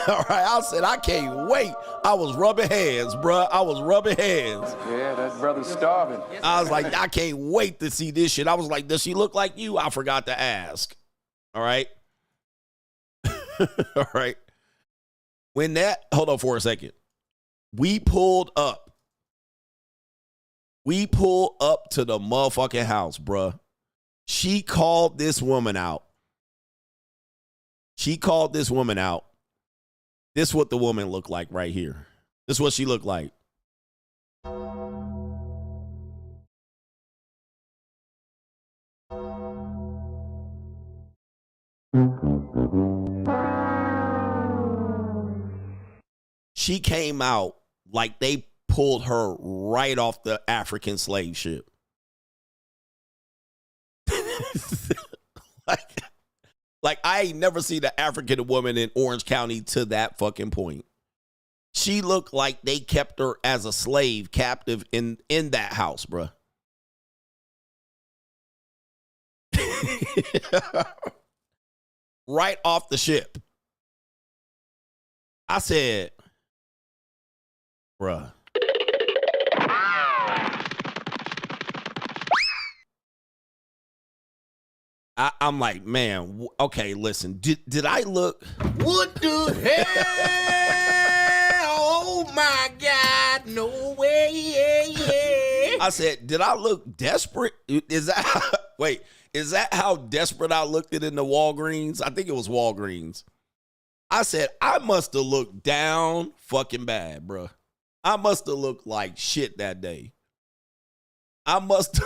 All right, I said, I can't wait. I was rubbing hands, bruh. I was rubbing hands. Yeah, that brother's starving. I was like, I can't wait to see this shit. I was like, does she look like you? I forgot to ask. All right. All right. When that, hold on for a second. We pulled up. We pulled up to the motherfucking house, bruh. She called this woman out. She called this woman out. This is what the woman looked like right here. This is what she looked like. She came out like they pulled her right off the African slave ship. Like I ain't never seen an African woman in Orange County to that fucking point. She looked like they kept her as a slave captive in that house, bruh. Right off the ship. I said, bruh. I'm like, man, okay, listen. Did I look? What the hell? Oh my God, no way. I said, did I look desperate? Is that wait? Is that how desperate I looked it in the Walgreens? I think it was Walgreens. I said, I must have looked down fucking bad, bro. I must have looked like shit that day. I must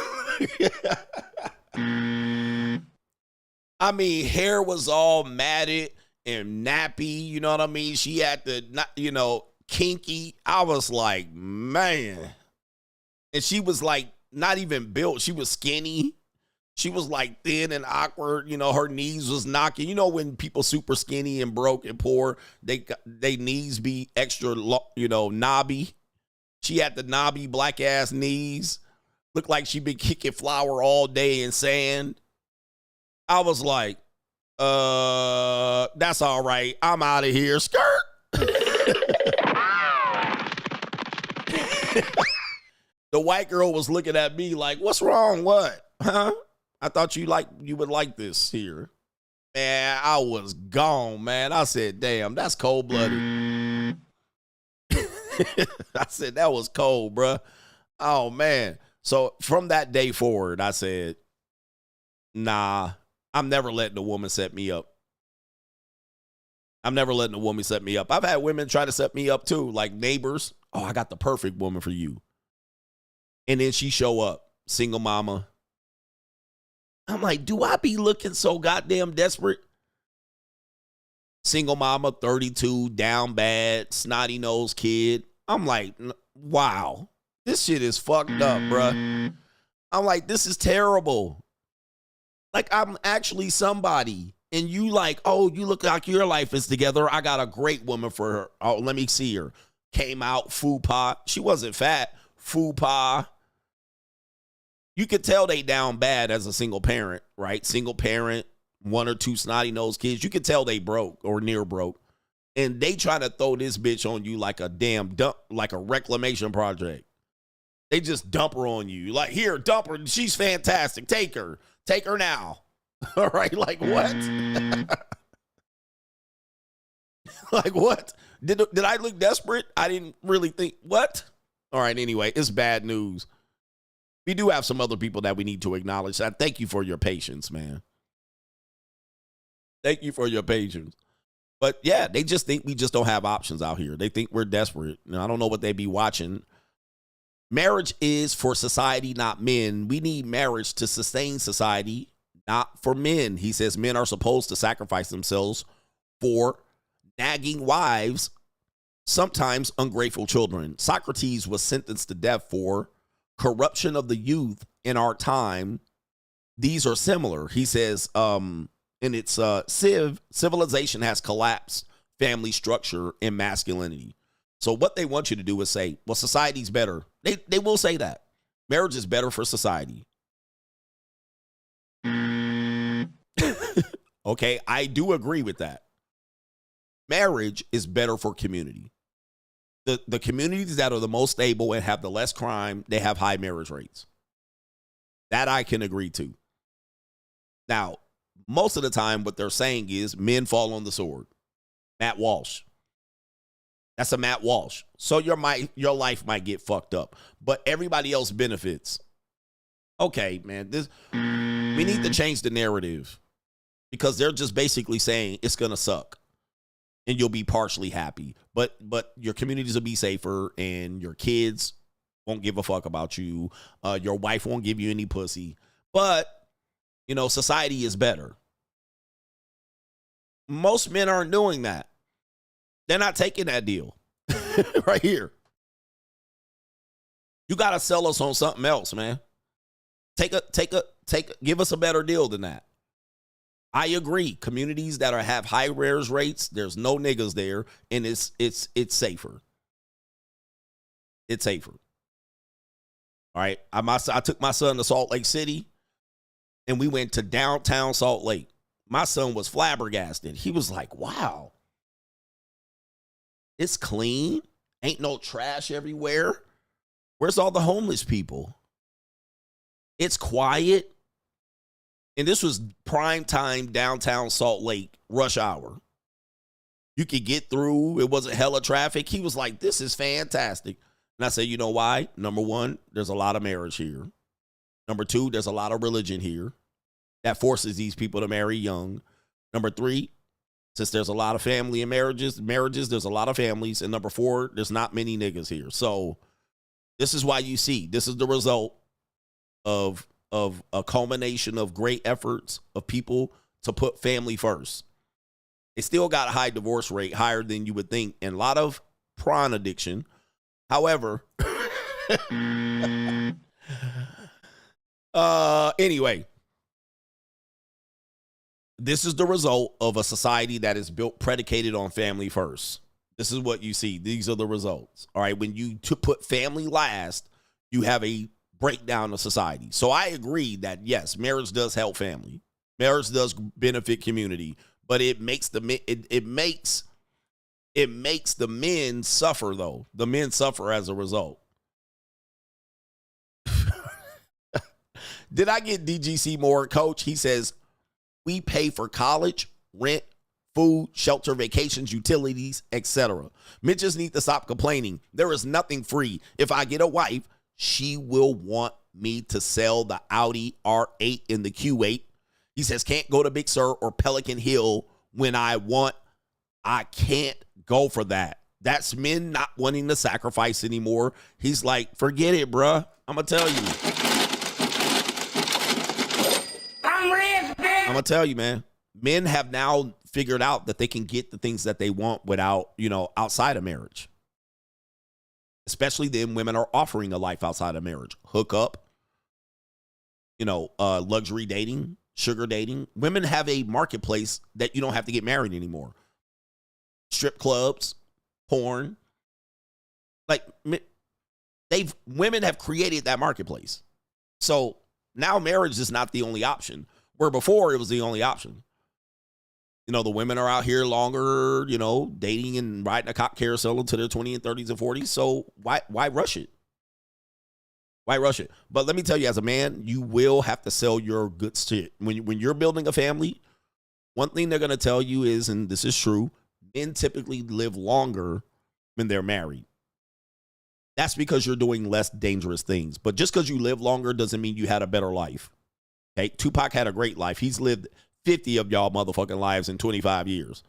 I mean, hair was all matted and nappy, you know what I mean? She had the, kinky. I was like, man. And she was like, not even built. She was skinny. She was like thin and awkward. You know, her knees was knocking. You know, when people super skinny and broke and poor, they knees be extra, knobby. She had the knobby black ass knees. Looked like she been kicking flour all day in sand. I was like, that's all right. I'm out of here. Skirt. The white girl was looking at me like, what's wrong? What? Huh? I thought you would like this here. Man, I was gone, man. I said, damn, that's cold-blooded. I said, that was cold, bruh. Oh, man. So from that day forward, I said, nah, I'm never letting a woman set me up. I'm never letting a woman set me up. I've had women try to set me up too, like neighbors. Oh, I got the perfect woman for you. And then she show up, single mama. I'm like, do I be looking so goddamn desperate? Single mama, 32, down bad, snotty nose kid. I'm like, wow, this shit is fucked up, bruh. I'm like, this is terrible. Like, I'm actually somebody. And you like, oh, you look like your life is together. I got a great woman for her. Oh, let me see her. Came out, fupa. She wasn't fat. Fupa. You could tell they down bad as a single parent, right? Single parent, 1 or 2 snotty nosed kids. You could tell they broke or near broke. And they try to throw this bitch on you like a damn dump, like a reclamation project. They just dump her on you. Like, here, dump her. She's fantastic. Take her. Take her now. All right, like what? Like what? Did I look desperate? I didn't really think, what? All right, anyway, it's bad news. We do have some other people that we need to acknowledge. I thank you for your patience, man. Thank you for your patience. But yeah, they just think we just don't have options out here. They think we're desperate. Now, I don't know what they be watching. Marriage is for society, not men. We need marriage to sustain society, not for men. He says men are supposed to sacrifice themselves for nagging wives, sometimes ungrateful children. Socrates was sentenced to death for corruption of the youth in our time. These are similar. He says, in its civilization has collapsed family structure and masculinity. So what they want you to do is say, well, society's better. They will say that. Marriage is better for society. Okay, I do agree with that. Marriage is better for community. The communities that are the most stable and have the less crime, they have high marriage rates. That I can agree to. Now, most of the time, what they're saying is men fall on the sword. Matt Walsh. That's a Matt Walsh. So your life might get fucked up, but everybody else benefits. Okay, man, we need to change the narrative because they're just basically saying it's gonna suck, and you'll be partially happy, but your communities will be safer, and your kids won't give a fuck about you. Your wife won't give you any pussy, but you know society is better. Most men aren't doing that. They're not taking that deal right here. You got to sell us on something else, man. Give us a better deal than that. I agree. Communities that have high marriage rates, there's no niggas there, and it's safer. It's safer. All right. I took my son to Salt Lake City, and we went to downtown Salt Lake. My son was flabbergasted. He was like, wow. It's clean. Ain't no trash everywhere. Where's all the homeless people? It's quiet. And this was prime time downtown Salt Lake, rush hour. You could get through. It wasn't hella traffic. He was like, this is fantastic. And I said, you know why? Number one, there's a lot of marriage here. Number two, there's a lot of religion here that forces these people to marry young. Number three, since there's a lot of family and marriages, there's a lot of families. And number four, there's not many niggas here. So this is why you see, this is the result of a culmination of great efforts of people to put family first. It still got a high divorce rate, higher than you would think, and a lot of prawn addiction. However, anyway, this is the result of a society that is built predicated on family first. This is what you see. These are the results. All right. When you put family last, you have a breakdown of society. So I agree that yes, marriage does help family. Marriage does benefit community, but it makes the men suffer though. The men suffer as a result. Did I get DGC more, coach? He says, We pay for college, rent, food, shelter, vacations, utilities, etc. Men just need to stop complaining. There is nothing free. If I get a wife, she will want me to sell the Audi R8 and the Q8. He says, can't go to Big Sur or Pelican Hill when I want. I can't go for that. That's men not wanting to sacrifice anymore. He's like, forget it, bruh. I'm going to tell you. I'm going to tell you, man. Men have now figured out that they can get the things that they want without, outside of marriage. Especially then women are offering a life outside of marriage. Hook up, luxury dating, sugar dating. Women have a marketplace that you don't have to get married anymore. Strip clubs, porn. Like, women have created that marketplace. So now marriage is not the only option, where before it was the only option. The women are out here longer, dating and riding a cock carousel until their 20s and 30s and 40s. So why rush it? Why rush it? But let me tell you, as a man, you will have to sell your good shit. When you're building a family, one thing they're going to tell you is, and this is true, men typically live longer when they're married. That's because you're doing less dangerous things. But just because you live longer doesn't mean you had a better life. Okay, Tupac had a great life. He's lived 50 of y'all motherfucking lives in 25 years.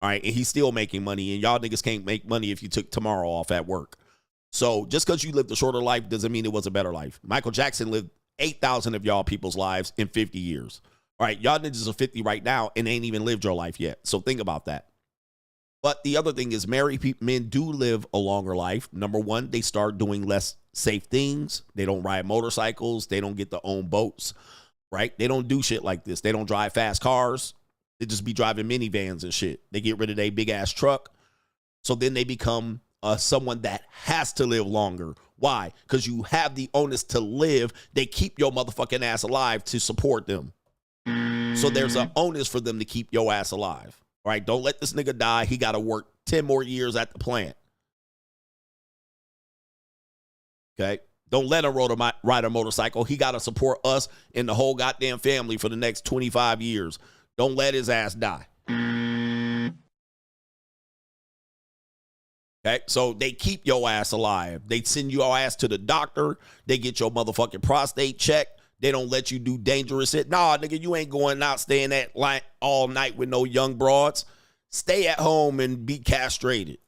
All right, and he's still making money, and y'all niggas can't make money if you took tomorrow off at work. So just because you lived a shorter life doesn't mean it was a better life. Michael Jackson lived 8,000 of y'all people's lives in 50 years. All right, y'all niggas are 50 right now and ain't even lived your life yet. So think about that. But the other thing is, married men do live a longer life. Number one, they start doing less safe things. They don't ride motorcycles. They don't get to own boats. Right? They don't do shit like this. They don't drive fast cars. They just be driving minivans and shit. They get rid of their big ass truck. So then they become someone that has to live longer. Why? Because you have the onus to live. They keep your motherfucking ass alive to support them. So there's an onus for them to keep your ass alive. All right? Don't let this nigga die. He got to work 10 more years at the plant. Okay? Don't let him ride a motorcycle. He got to support us and the whole goddamn family for the next 25 years. Don't let his ass die. Okay, so they keep your ass alive. They send your ass to the doctor. They get your motherfucking prostate checked. They don't let you do dangerous shit. Nah, nigga, you ain't going out staying at like all night with no young broads. Stay at home and be castrated.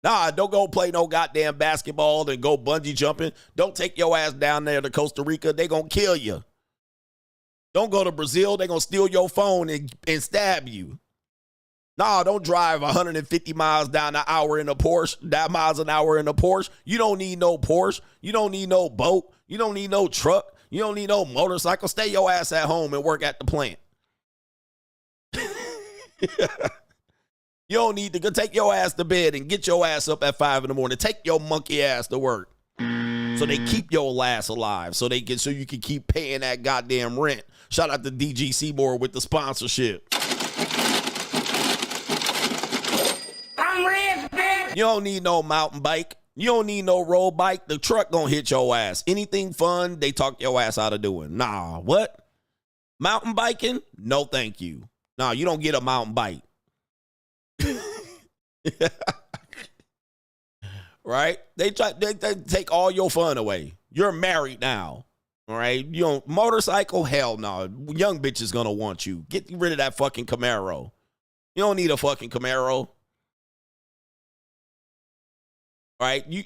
Nah, don't go play no goddamn basketball and go bungee jumping. Don't take your ass down there to Costa Rica. They gonna kill you. Don't go to Brazil. They gonna steal your phone and stab you. Nah, don't drive 150 miles down an hour in a Porsche, miles an hour in a Porsche. You don't need no Porsche. You don't need no boat. You don't need no truck. You don't need no motorcycle. Stay your ass at home and work at the plant. You don't need to go take your ass to bed and get your ass up at 5 in the morning. Take your monkey ass to work. So they keep your ass alive. So you can keep paying that goddamn rent. Shout out to DG Seymour with the sponsorship. I'm rich, bitch. You don't need no mountain bike. You don't need no road bike. The truck gonna hit your ass. Anything fun, they talk your ass out of doing. Nah, what? Mountain biking? No, thank you. Nah, you don't get a mountain bike. Right? They take all your fun away. You're married now. All right? You don't motorcycle? Hell no. Young bitch is gonna want you. Get rid of that fucking Camaro. You don't need a fucking Camaro. All right? You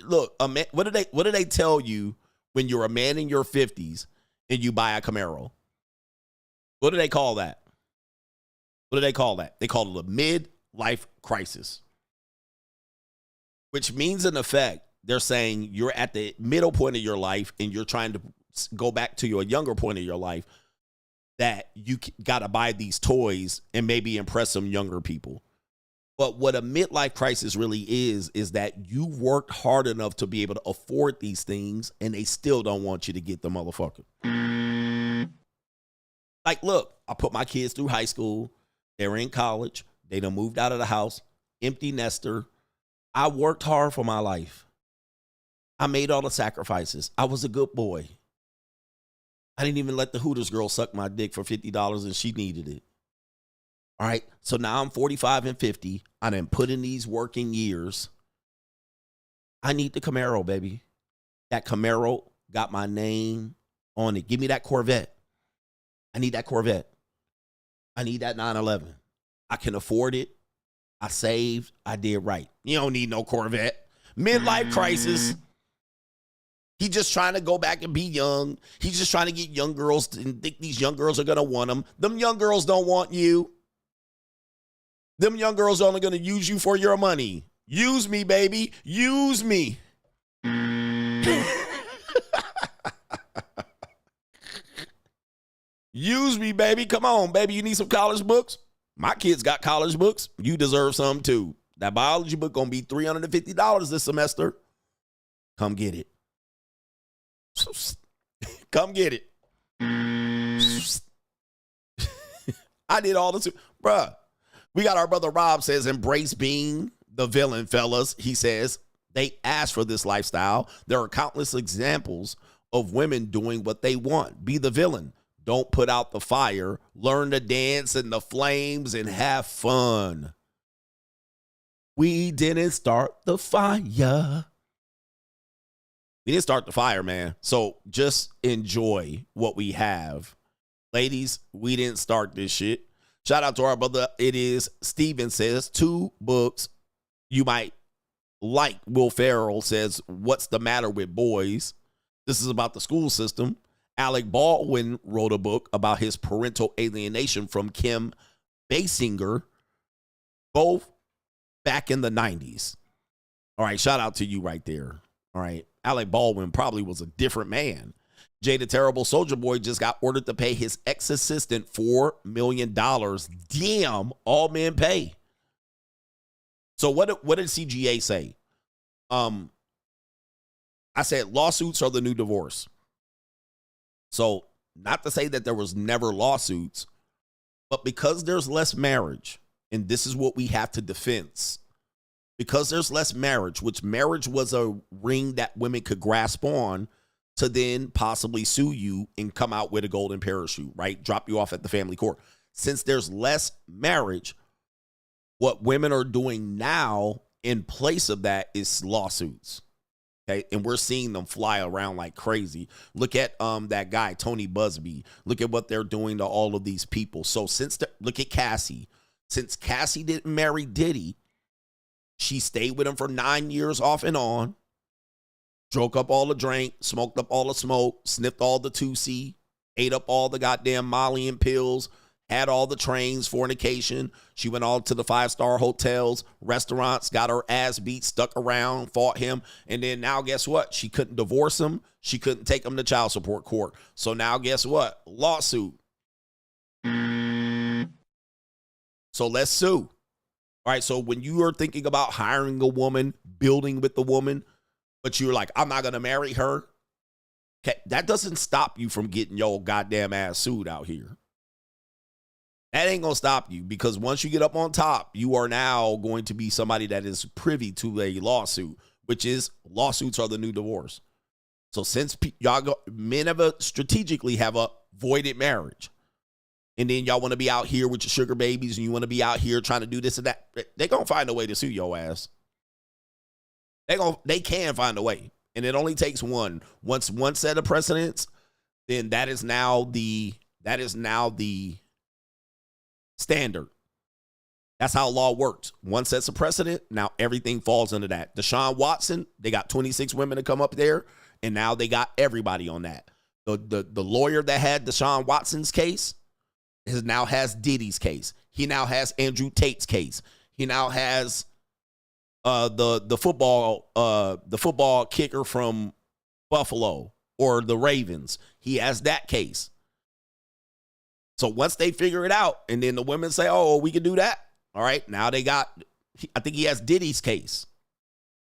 look, a man, what do they tell you when you're a man in your 50s and you buy a Camaro? What do they call that? What do they call that? They call it a midlife crisis. Which means, in effect, they're saying you're at the middle point of your life and you're trying to go back to your younger point of your life, that you got to buy these toys and maybe impress some younger people. But what a midlife crisis really is that you worked hard enough to be able to afford these things and they still don't want you to get the motherfucker. Like, look, I put my kids through high school. They're in college. They done moved out of the house. Empty nester. I worked hard for my life. I made all the sacrifices. I was a good boy. I didn't even let the Hooters girl suck my dick for $50 and she needed it. All right. So now I'm 45 and 50. I done put in these working years. I need the Camaro, baby. That Camaro got my name on it. Give me that Corvette. I need that Corvette. I need that 911. I can afford it. I saved. I did right. You don't need no Corvette. Midlife crisis. He just trying to go back and be young. He's just trying to get young girls and think these young girls are going to want him. Them young girls don't want you. Them young girls are only going to use you for your money. Use me, baby. Use me. Use me, baby. Come on, baby. You need some college books? My kids got college books. You deserve some too. That biology book going to be $350 this semester. Come get it. Come get it. I did all this. Bruh. We got our brother Rob says, embrace being the villain, fellas. He says, they asked for this lifestyle. There are countless examples of women doing what they want. Be the villain. Don't put out the fire. Learn to dance in the flames and have fun. We didn't start the fire. We didn't start the fire, man. So just enjoy what we have. Ladies, we didn't start this shit. Shout out to our brother. It is Steven says 2 books you might like. Will Ferrell says, what's the matter with boys? This is about the school system. Alec Baldwin wrote a book about his parental alienation from Kim Basinger, both back in the 90s. All right, shout out to you right there. All right, Alec Baldwin probably was a different man. Jay the Terrible Soldier Boy just got ordered to pay his ex-assistant $4 million. Damn, all men pay. So what did CGA say? I said lawsuits are the new divorce. So not to say that there was never lawsuits, but because there's less marriage, and this is what we have to defense, because there's less marriage, which marriage was a ring that women could grasp on to then possibly sue you and come out with a golden parachute, right? Drop you off at the family court. Since there's less marriage, what women are doing now in place of that is lawsuits. Okay, and we're seeing them fly around like crazy. Look at that guy, Tony Busby. Look at what they're doing to all of these people. So look at Cassie. Since Cassie didn't marry Diddy, she stayed with him for 9 years off and on. Drank up all the drink, smoked up all the smoke, sniffed all the 2C, ate up all the goddamn Molly and pills, had all the trains, fornication. She went all to the 5-star hotels, restaurants, got her ass beat, stuck around, fought him. And then now guess what? She couldn't divorce him. She couldn't take him to child support court. So now guess what? Lawsuit. So let's sue. All right, so when you are thinking about hiring a woman, building with the woman, but you're like, I'm not going to marry her, okay, that doesn't stop you from getting your goddamn ass sued out here. That ain't going to stop you, because once you get up on top, you are now going to be somebody that is privy to a lawsuit, which is lawsuits are the new divorce. So since men strategically have avoided marriage, and then y'all want to be out here with your sugar babies and you want to be out here trying to do this and that, they're going to find a way to sue your ass. They can find a way. And it only takes one. Once one set of precedents, then that is now the standard. That's how law works. One sets a precedent, now everything falls under that. Deshaun Watson, they got 26 women to come up there, and now they got everybody on that. The lawyer that had Deshaun Watson's case now has Diddy's case. He now has Andrew Tate's case. He now has the football kicker from Buffalo or the Ravens. He has that case. So once they figure it out, and then the women say, oh, we can do that. All right, now they got, I think he has Diddy's case.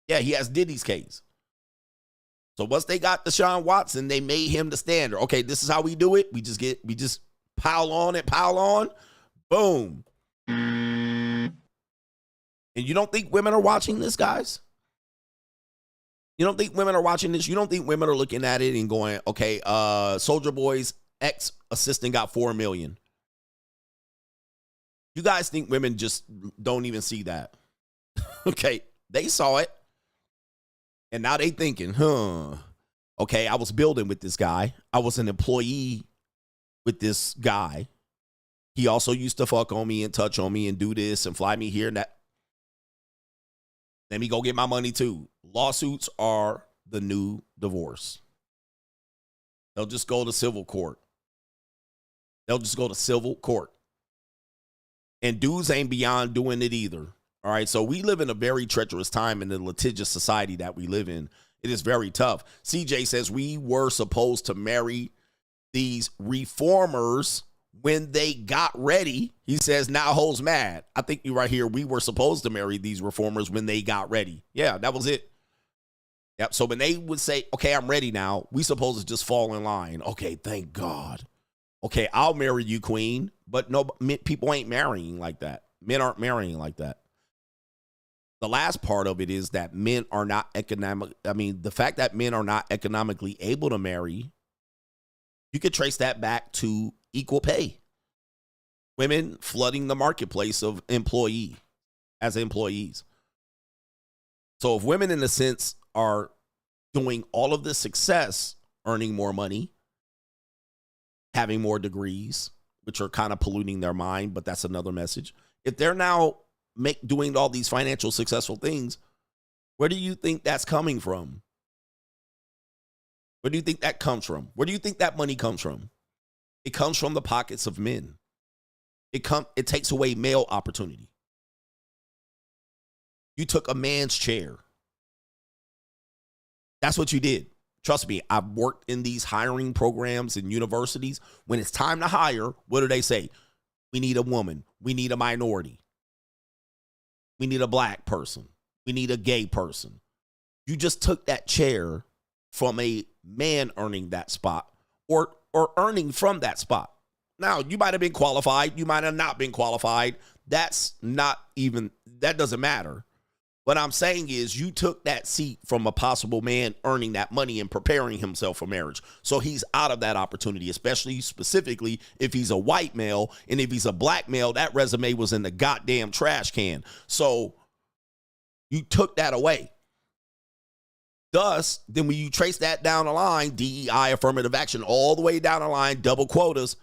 Yeah, he has Diddy's case. So once they got Deshaun Watson, they made him the standard. Okay, this is how we do it. We just pile on. Boom. And you don't think women are watching this, guys? You don't think women are watching this? You don't think women are looking at it and going, okay, Soulja Boy's ex-assistant got $4 million. You guys think women just don't even see that? Okay, they saw it. And now they thinking, okay, I was building with this guy. I was an employee with this guy. He also used to fuck on me and touch on me and do this and fly me here and that. Let me go get my money too. Lawsuits are the new divorce. They'll just go to civil court. They'll just go to civil court. And dudes ain't beyond doing it either. All right, so we live in a very treacherous time in the litigious society that we live in. It is very tough. CJ says we were supposed to marry these reformers when they got ready. He says now hoes mad. I think you're right here. We were supposed to marry these reformers when they got ready. Yeah, that was it. Yep. So when they would say, okay, I'm ready now, we supposed to just fall in line. Okay, thank God. Okay, I'll marry you, queen. But no, people ain't marrying like that. Men aren't marrying like that. The last part of it is that men are not the fact that men are not economically able to marry, you could trace that back to equal pay. Women flooding the marketplace of employees. So if women, in a sense, are doing all of this success, earning more money, having more degrees, which are kind of polluting their mind, but that's another message. If they're now doing all these financial successful things, where do you think that's coming from? Where do you think that comes from? Where do you think that money comes from? It comes from the pockets of men. It takes away male opportunity. You took a man's chair. That's what you did. Trust me, I've worked in these hiring programs in universities. When it's time to hire, what do they say? We need a woman. We need a minority. We need a black person. We need a gay person. You just took that chair from a man earning that spot or earning from that spot. Now, you might have been qualified. You might have not been qualified. That doesn't matter. What I'm saying is you took that seat from a possible man earning that money and preparing himself for marriage. So he's out of that opportunity, especially specifically if he's a white male. And if he's a black male, that resume was in the goddamn trash can. So you took that away. Thus, then when you trace that down the line, DEI, affirmative action, all the way down the line, double quotas,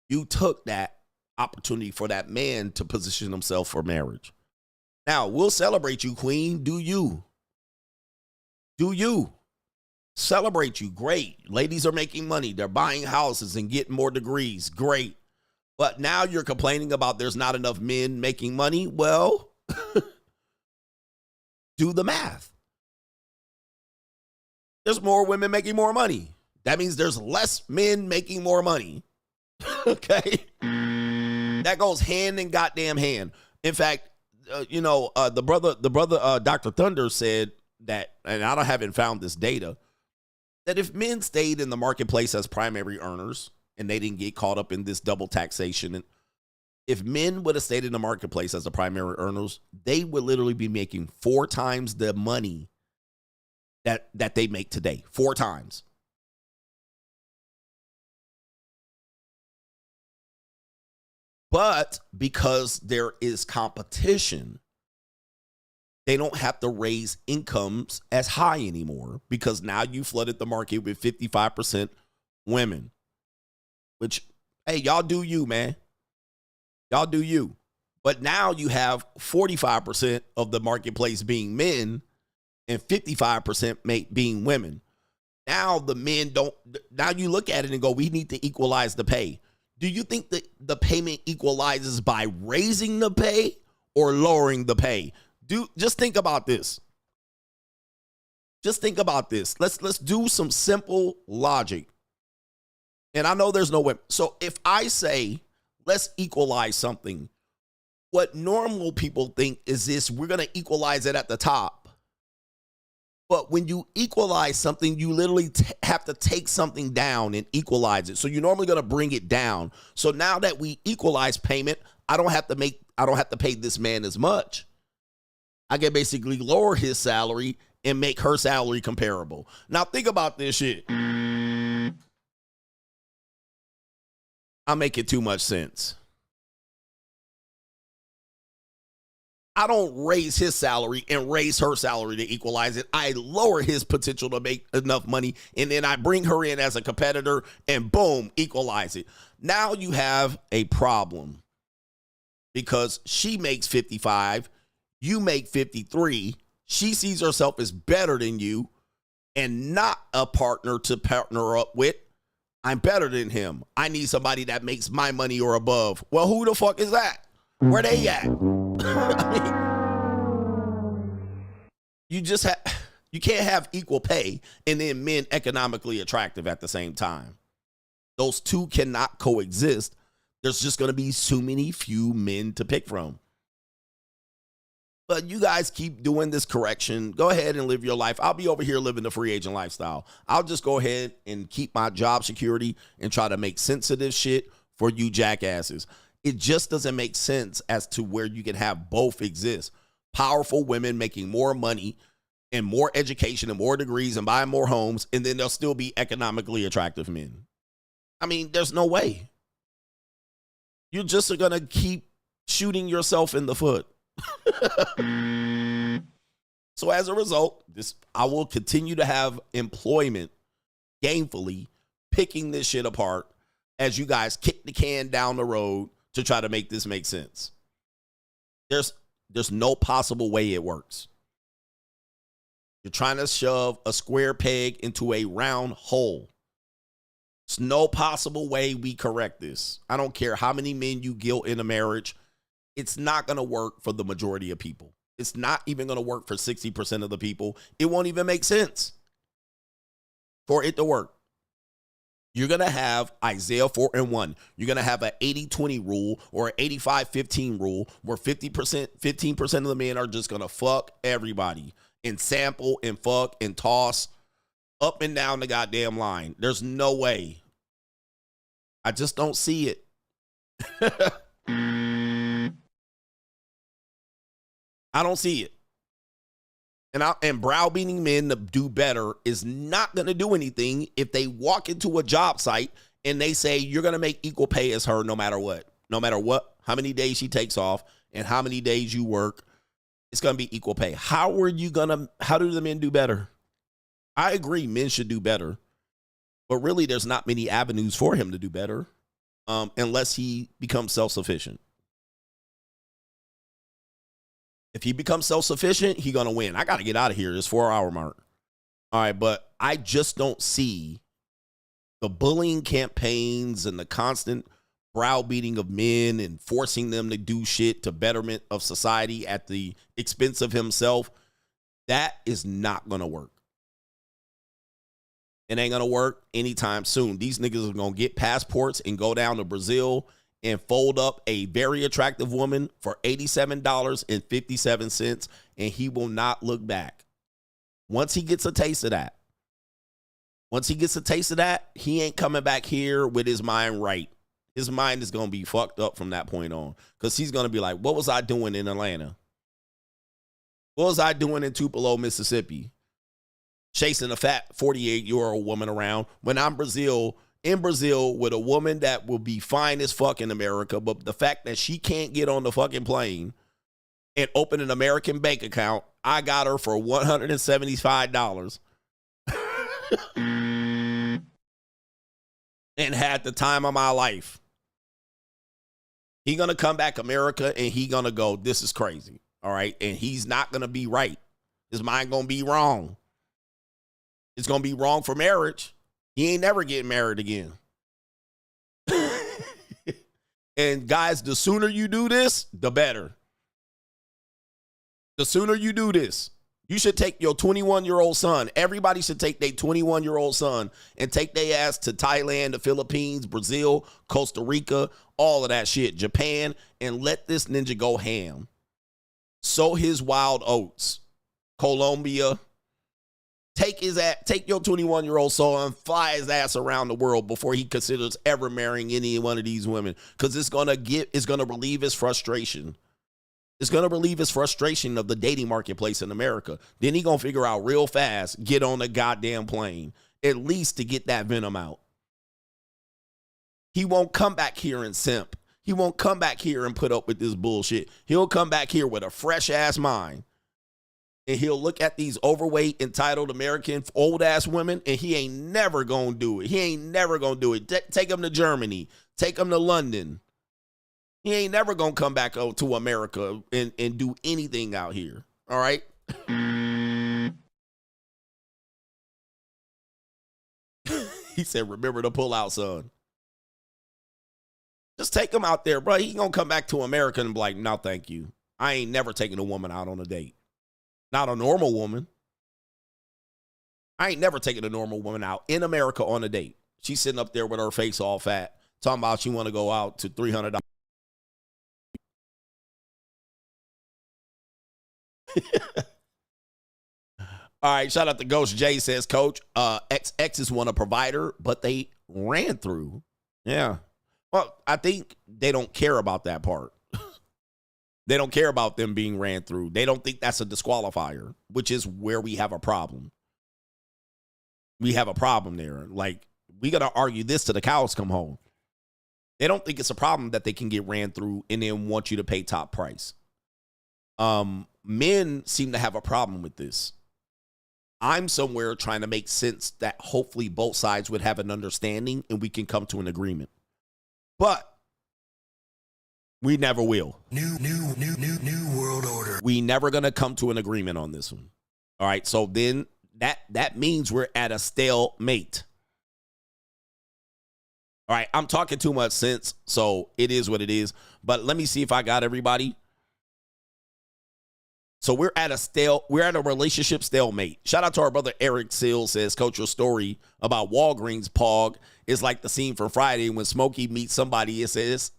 you took that opportunity for that man to position himself for marriage. Now, we'll celebrate you, queen. Do you? Do you? Celebrate you. Great. Ladies are making money. They're buying houses and getting more degrees. Great. But now you're complaining about there's not enough men making money. Well, do the math. There's more women making more money. That means there's less men making more money. Okay? That goes hand in goddamn hand. In fact, the brother, Dr. Thunder said that, and I haven't found this data, that if men stayed in the marketplace as primary earners and they didn't get caught up in this double taxation, and if men would have stayed in the marketplace as the primary earners, they would literally be making 4 times the money that they make today. 4 times. But because there is competition, they don't have to raise incomes as high anymore because now you flooded the market with 55% women. Which, hey, y'all do you, man. Y'all do you. But now you have 45% of the marketplace being men and 55% being women. Now the men don't, now you look at it and go, we need to equalize the pay. Do you think that the payment equalizes by raising the pay or lowering the pay? Just think about this. Just think about this. Let's do some simple logic. And I know there's no way. So if I say, let's equalize something, what normal people think is this, we're going to equalize it at the top. But when you equalize something, you literally have to take something down and equalize it. So you're normally going to bring it down. So now that we equalize payment, I don't have to pay this man as much. I can basically lower his salary and make her salary comparable. Now think about this shit. I'm making too much sense. I don't raise his salary and raise her salary to equalize it. I lower his potential to make enough money, and then I bring her in as a competitor, and boom, equalize it. Now you have a problem because she makes 55, you make 53. She sees herself as better than you and not a partner to partner up with. I'm better than him. I need somebody that makes my money or above. Well, who the fuck is that? Where they at? I mean, you can't have equal pay and then men economically attractive at the same time. Those two cannot coexist. There's just going to be so many few men to pick from. But you guys keep doing this correction. Go ahead and live your life. I'll be over here living the free agent lifestyle. I'll just go ahead and keep my job security and try to make sensitive shit for you jackasses. It just doesn't make sense as to where you can have both exist. Powerful women making more money and more education and more degrees and buying more homes, and then there'll still be economically attractive men. I mean, there's no way. You're just going to keep shooting yourself in the foot. So as a result, I will continue to have employment gainfully picking this shit apart as you guys kick the can down the road to try to make this make sense. There's no possible way it works. You're trying to shove a square peg into a round hole. There's no possible way we correct this. I don't care how many men you guilt in a marriage. It's not going to work for the majority of people. It's not even going to work for 60% of the people. It won't even make sense for it to work. You're going to have Isaiah 4:1. You're going to have an 80-20 rule or an 85-15 rule where 15% of the men are just going to fuck everybody and sample and fuck and toss up and down the goddamn line. There's no way. I just don't see it. I don't see it. And browbeating men to do better is not going to do anything if they walk into a job site and they say, you're going to make equal pay as her no matter what. No matter what, how many days she takes off and how many days you work, it's going to be equal pay. How do the men do better? I agree men should do better. But really, there's not many avenues for him to do better unless he becomes self-sufficient. If he becomes self-sufficient, he's going to win. I got to get out of here. It's 4-hour mark. All right, but I just don't see the bullying campaigns and the constant browbeating of men and forcing them to do shit to betterment of society at the expense of himself. That is not going to work. It ain't going to work anytime soon. These niggas are going to get passports and go down to Brazil and fold up a very attractive woman for $87.57, and he will not look back. Once he gets a taste of that, he ain't coming back here with his mind right. His mind is going to be fucked up from that point on because he's going to be like, what was I doing in Atlanta? What was I doing in Tupelo, Mississippi? Chasing a fat 48-year-old woman around when I'm in Brazil with a woman that will be fine as fuck in America, but the fact that she can't get on the fucking plane and open an American bank account, I got her for $175 and had the time of my life. He gonna come back America and he gonna go, this is crazy, all right? And he's not gonna be right. His mind gonna be wrong. It's gonna be wrong for marriage. He ain't never getting married again. And guys, the sooner you do this, the better. The sooner you do this, you should take your 21-year-old son. Everybody should take their 21-year-old son and take their ass to Thailand, the Philippines, Brazil, Costa Rica, all of that shit, Japan, and let this ninja go ham. Sow his wild oats. Colombia. Take your 21-year-old soul and fly his ass around the world before he considers ever marrying any one of these women, because it's gonna relieve his frustration. It's going to relieve his frustration of the dating marketplace in America. Then he going to figure out real fast, get on the goddamn plane, at least to get that venom out. He won't come back here and simp. He won't come back here and put up with this bullshit. He'll come back here with a fresh-ass mind. And he'll look at these overweight, entitled American old-ass women, and he ain't never going to do it. He ain't never going to do it. Take him to Germany. Take him to London. He ain't never going to come back to America and do anything out here. All right? He said, remember to pull out, son. Just take him out there, bro. He going to come back to America and be like, no, thank you. I ain't never taking a woman out on a date. Not a normal woman. I ain't never taking a normal woman out in America on a date. She's sitting up there with her face all fat, talking about she want to go out to $300. All right, shout out to Ghost J says, Coach, XXs want a provider, but they ran through. Yeah. Well, I think they don't care about that part. They don't care about them being ran through. They don't think that's a disqualifier, which is where we have a problem. We have a problem there. Like, we got to argue this till the cows come home. They don't think it's a problem that they can get ran through and then want you to pay top price. Men seem to have a problem with this. I'm somewhere trying to make sense that hopefully both sides would have an understanding and we can come to an agreement. But we never will. New world order. We never going to come to an agreement on this one. All right, so then that means we're at a stalemate. All right, I'm talking too much sense, so it is what it is. But let me see if I got everybody. So we're at a relationship stalemate. Shout out to our brother Eric Seal says, Coach, your story about Walgreens Pog is like the scene from Friday when Smokey meets somebody and says,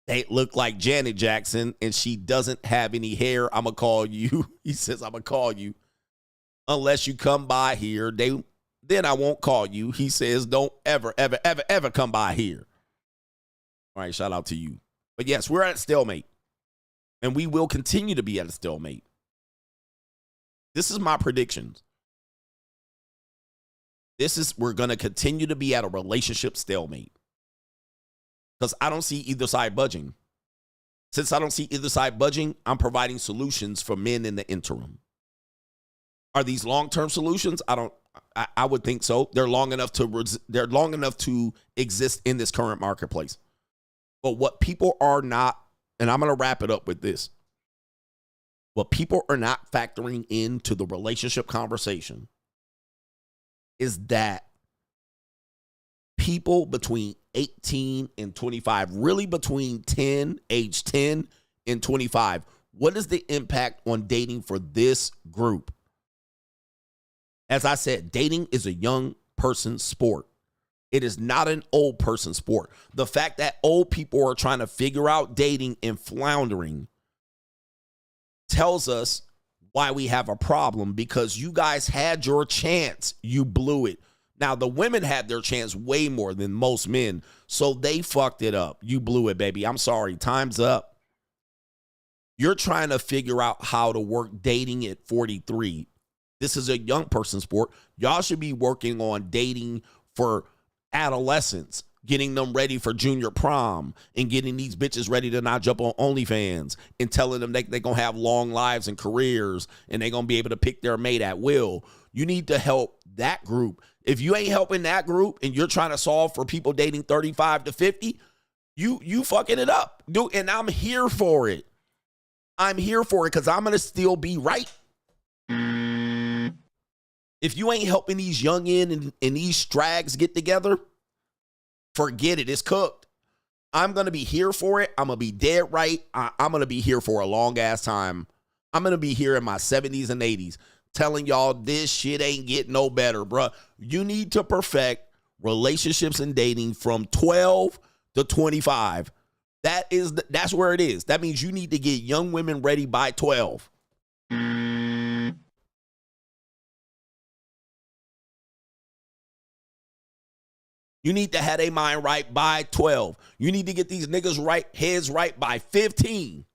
they look like Janet Jackson and she doesn't have any hair. I'm going to call you. He says, I'm going to call you. Unless you come by here, then I won't call you. He says, don't ever come by here. All right, shout out to you. But yes, we're at a stalemate. And we will continue to be at a stalemate. This is my predictions. We're going to continue to be at a relationship stalemate. Because I don't see either side budging. Since I don't see either side budging, I'm providing solutions for men in the interim. Are these long-term solutions? I would think so. They're long enough to exist in this current marketplace. But what people are not, and I'm going to wrap it up with this. What people are not factoring into the relationship conversation is that people between 18 and 25, really between age 10 and 25, what is the impact on dating for this group? As I said, dating is a young person's sport. It is not an old person's sport. The fact that old people are trying to figure out dating and floundering tells us why we have a problem, because you guys had your chance. You blew it. Now, the women had their chance way more than most men, so they fucked it up. You blew it, baby. I'm sorry. Time's up. You're trying to figure out how to work dating at 43. This is a young person sport. Y'all should be working on dating for adolescents, getting them ready for junior prom and getting these bitches ready to not jump on OnlyFans and telling them they're going to have long lives and careers and they're going to be able to pick their mate at will. You need to help that group. If you ain't helping that group and you're trying to solve for people dating 35 to 50, you fucking it up. Dude, and I'm here for it. I'm here for it because I'm going to still be right. If you ain't helping these youngin' and these strags get together, forget it. It's cooked. I'm going to be here for it. I'm going to be dead right. I'm going to be here for a long ass time. I'm going to be here in my 70s and 80s telling y'all this shit ain't getting no better, bruh. You need to perfect relationships and dating from 12 to 25. That's where it is. That means you need to get young women ready by 12. You need to have a mind right by 12. You need to get these niggas right, heads right by 15.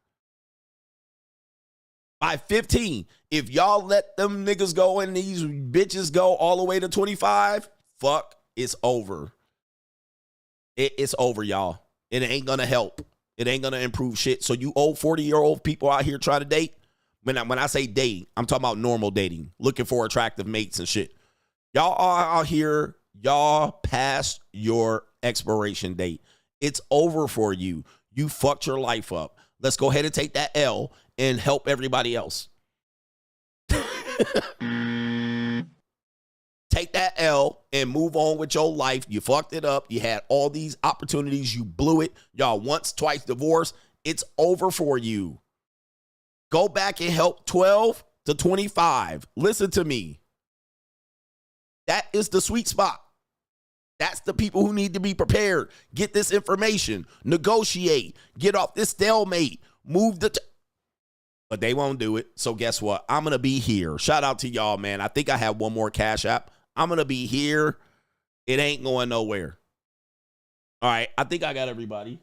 By 15. If y'all let them niggas go and these bitches go all the way to 25, fuck, it's over. It's over, y'all. It ain't gonna help. It ain't gonna improve shit. So you old 40-year-old people out here trying to date, when I say date, I'm talking about normal dating, looking for attractive mates and shit. Y'all are out here, y'all past your expiration date. It's over for you. You fucked your life up. Let's go ahead and take that L and help everybody else. Take that L and move on with your life. You fucked it up. You had all these opportunities. You blew it. Y'all once, twice divorced. It's over for you. Go back and help 12 to 25. Listen to me. That is the sweet spot. That's the people who need to be prepared. Get this information. Negotiate. Get off this stalemate. Move the... But they won't do it. So guess what? I'm going to be here. Shout out to y'all, man. I think I have one more Cash App. I'm going to be here. It ain't going nowhere. All right. I think I got everybody.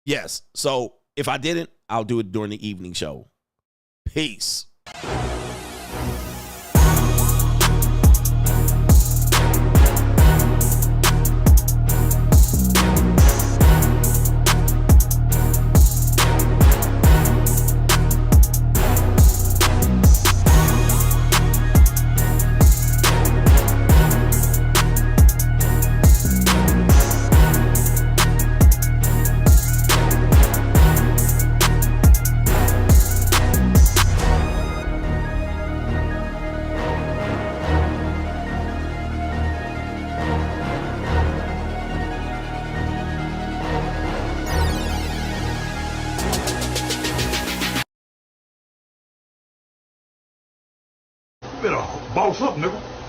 Yes. So if I didn't, I'll do it during the evening show. Peace. Better boss up, nigga.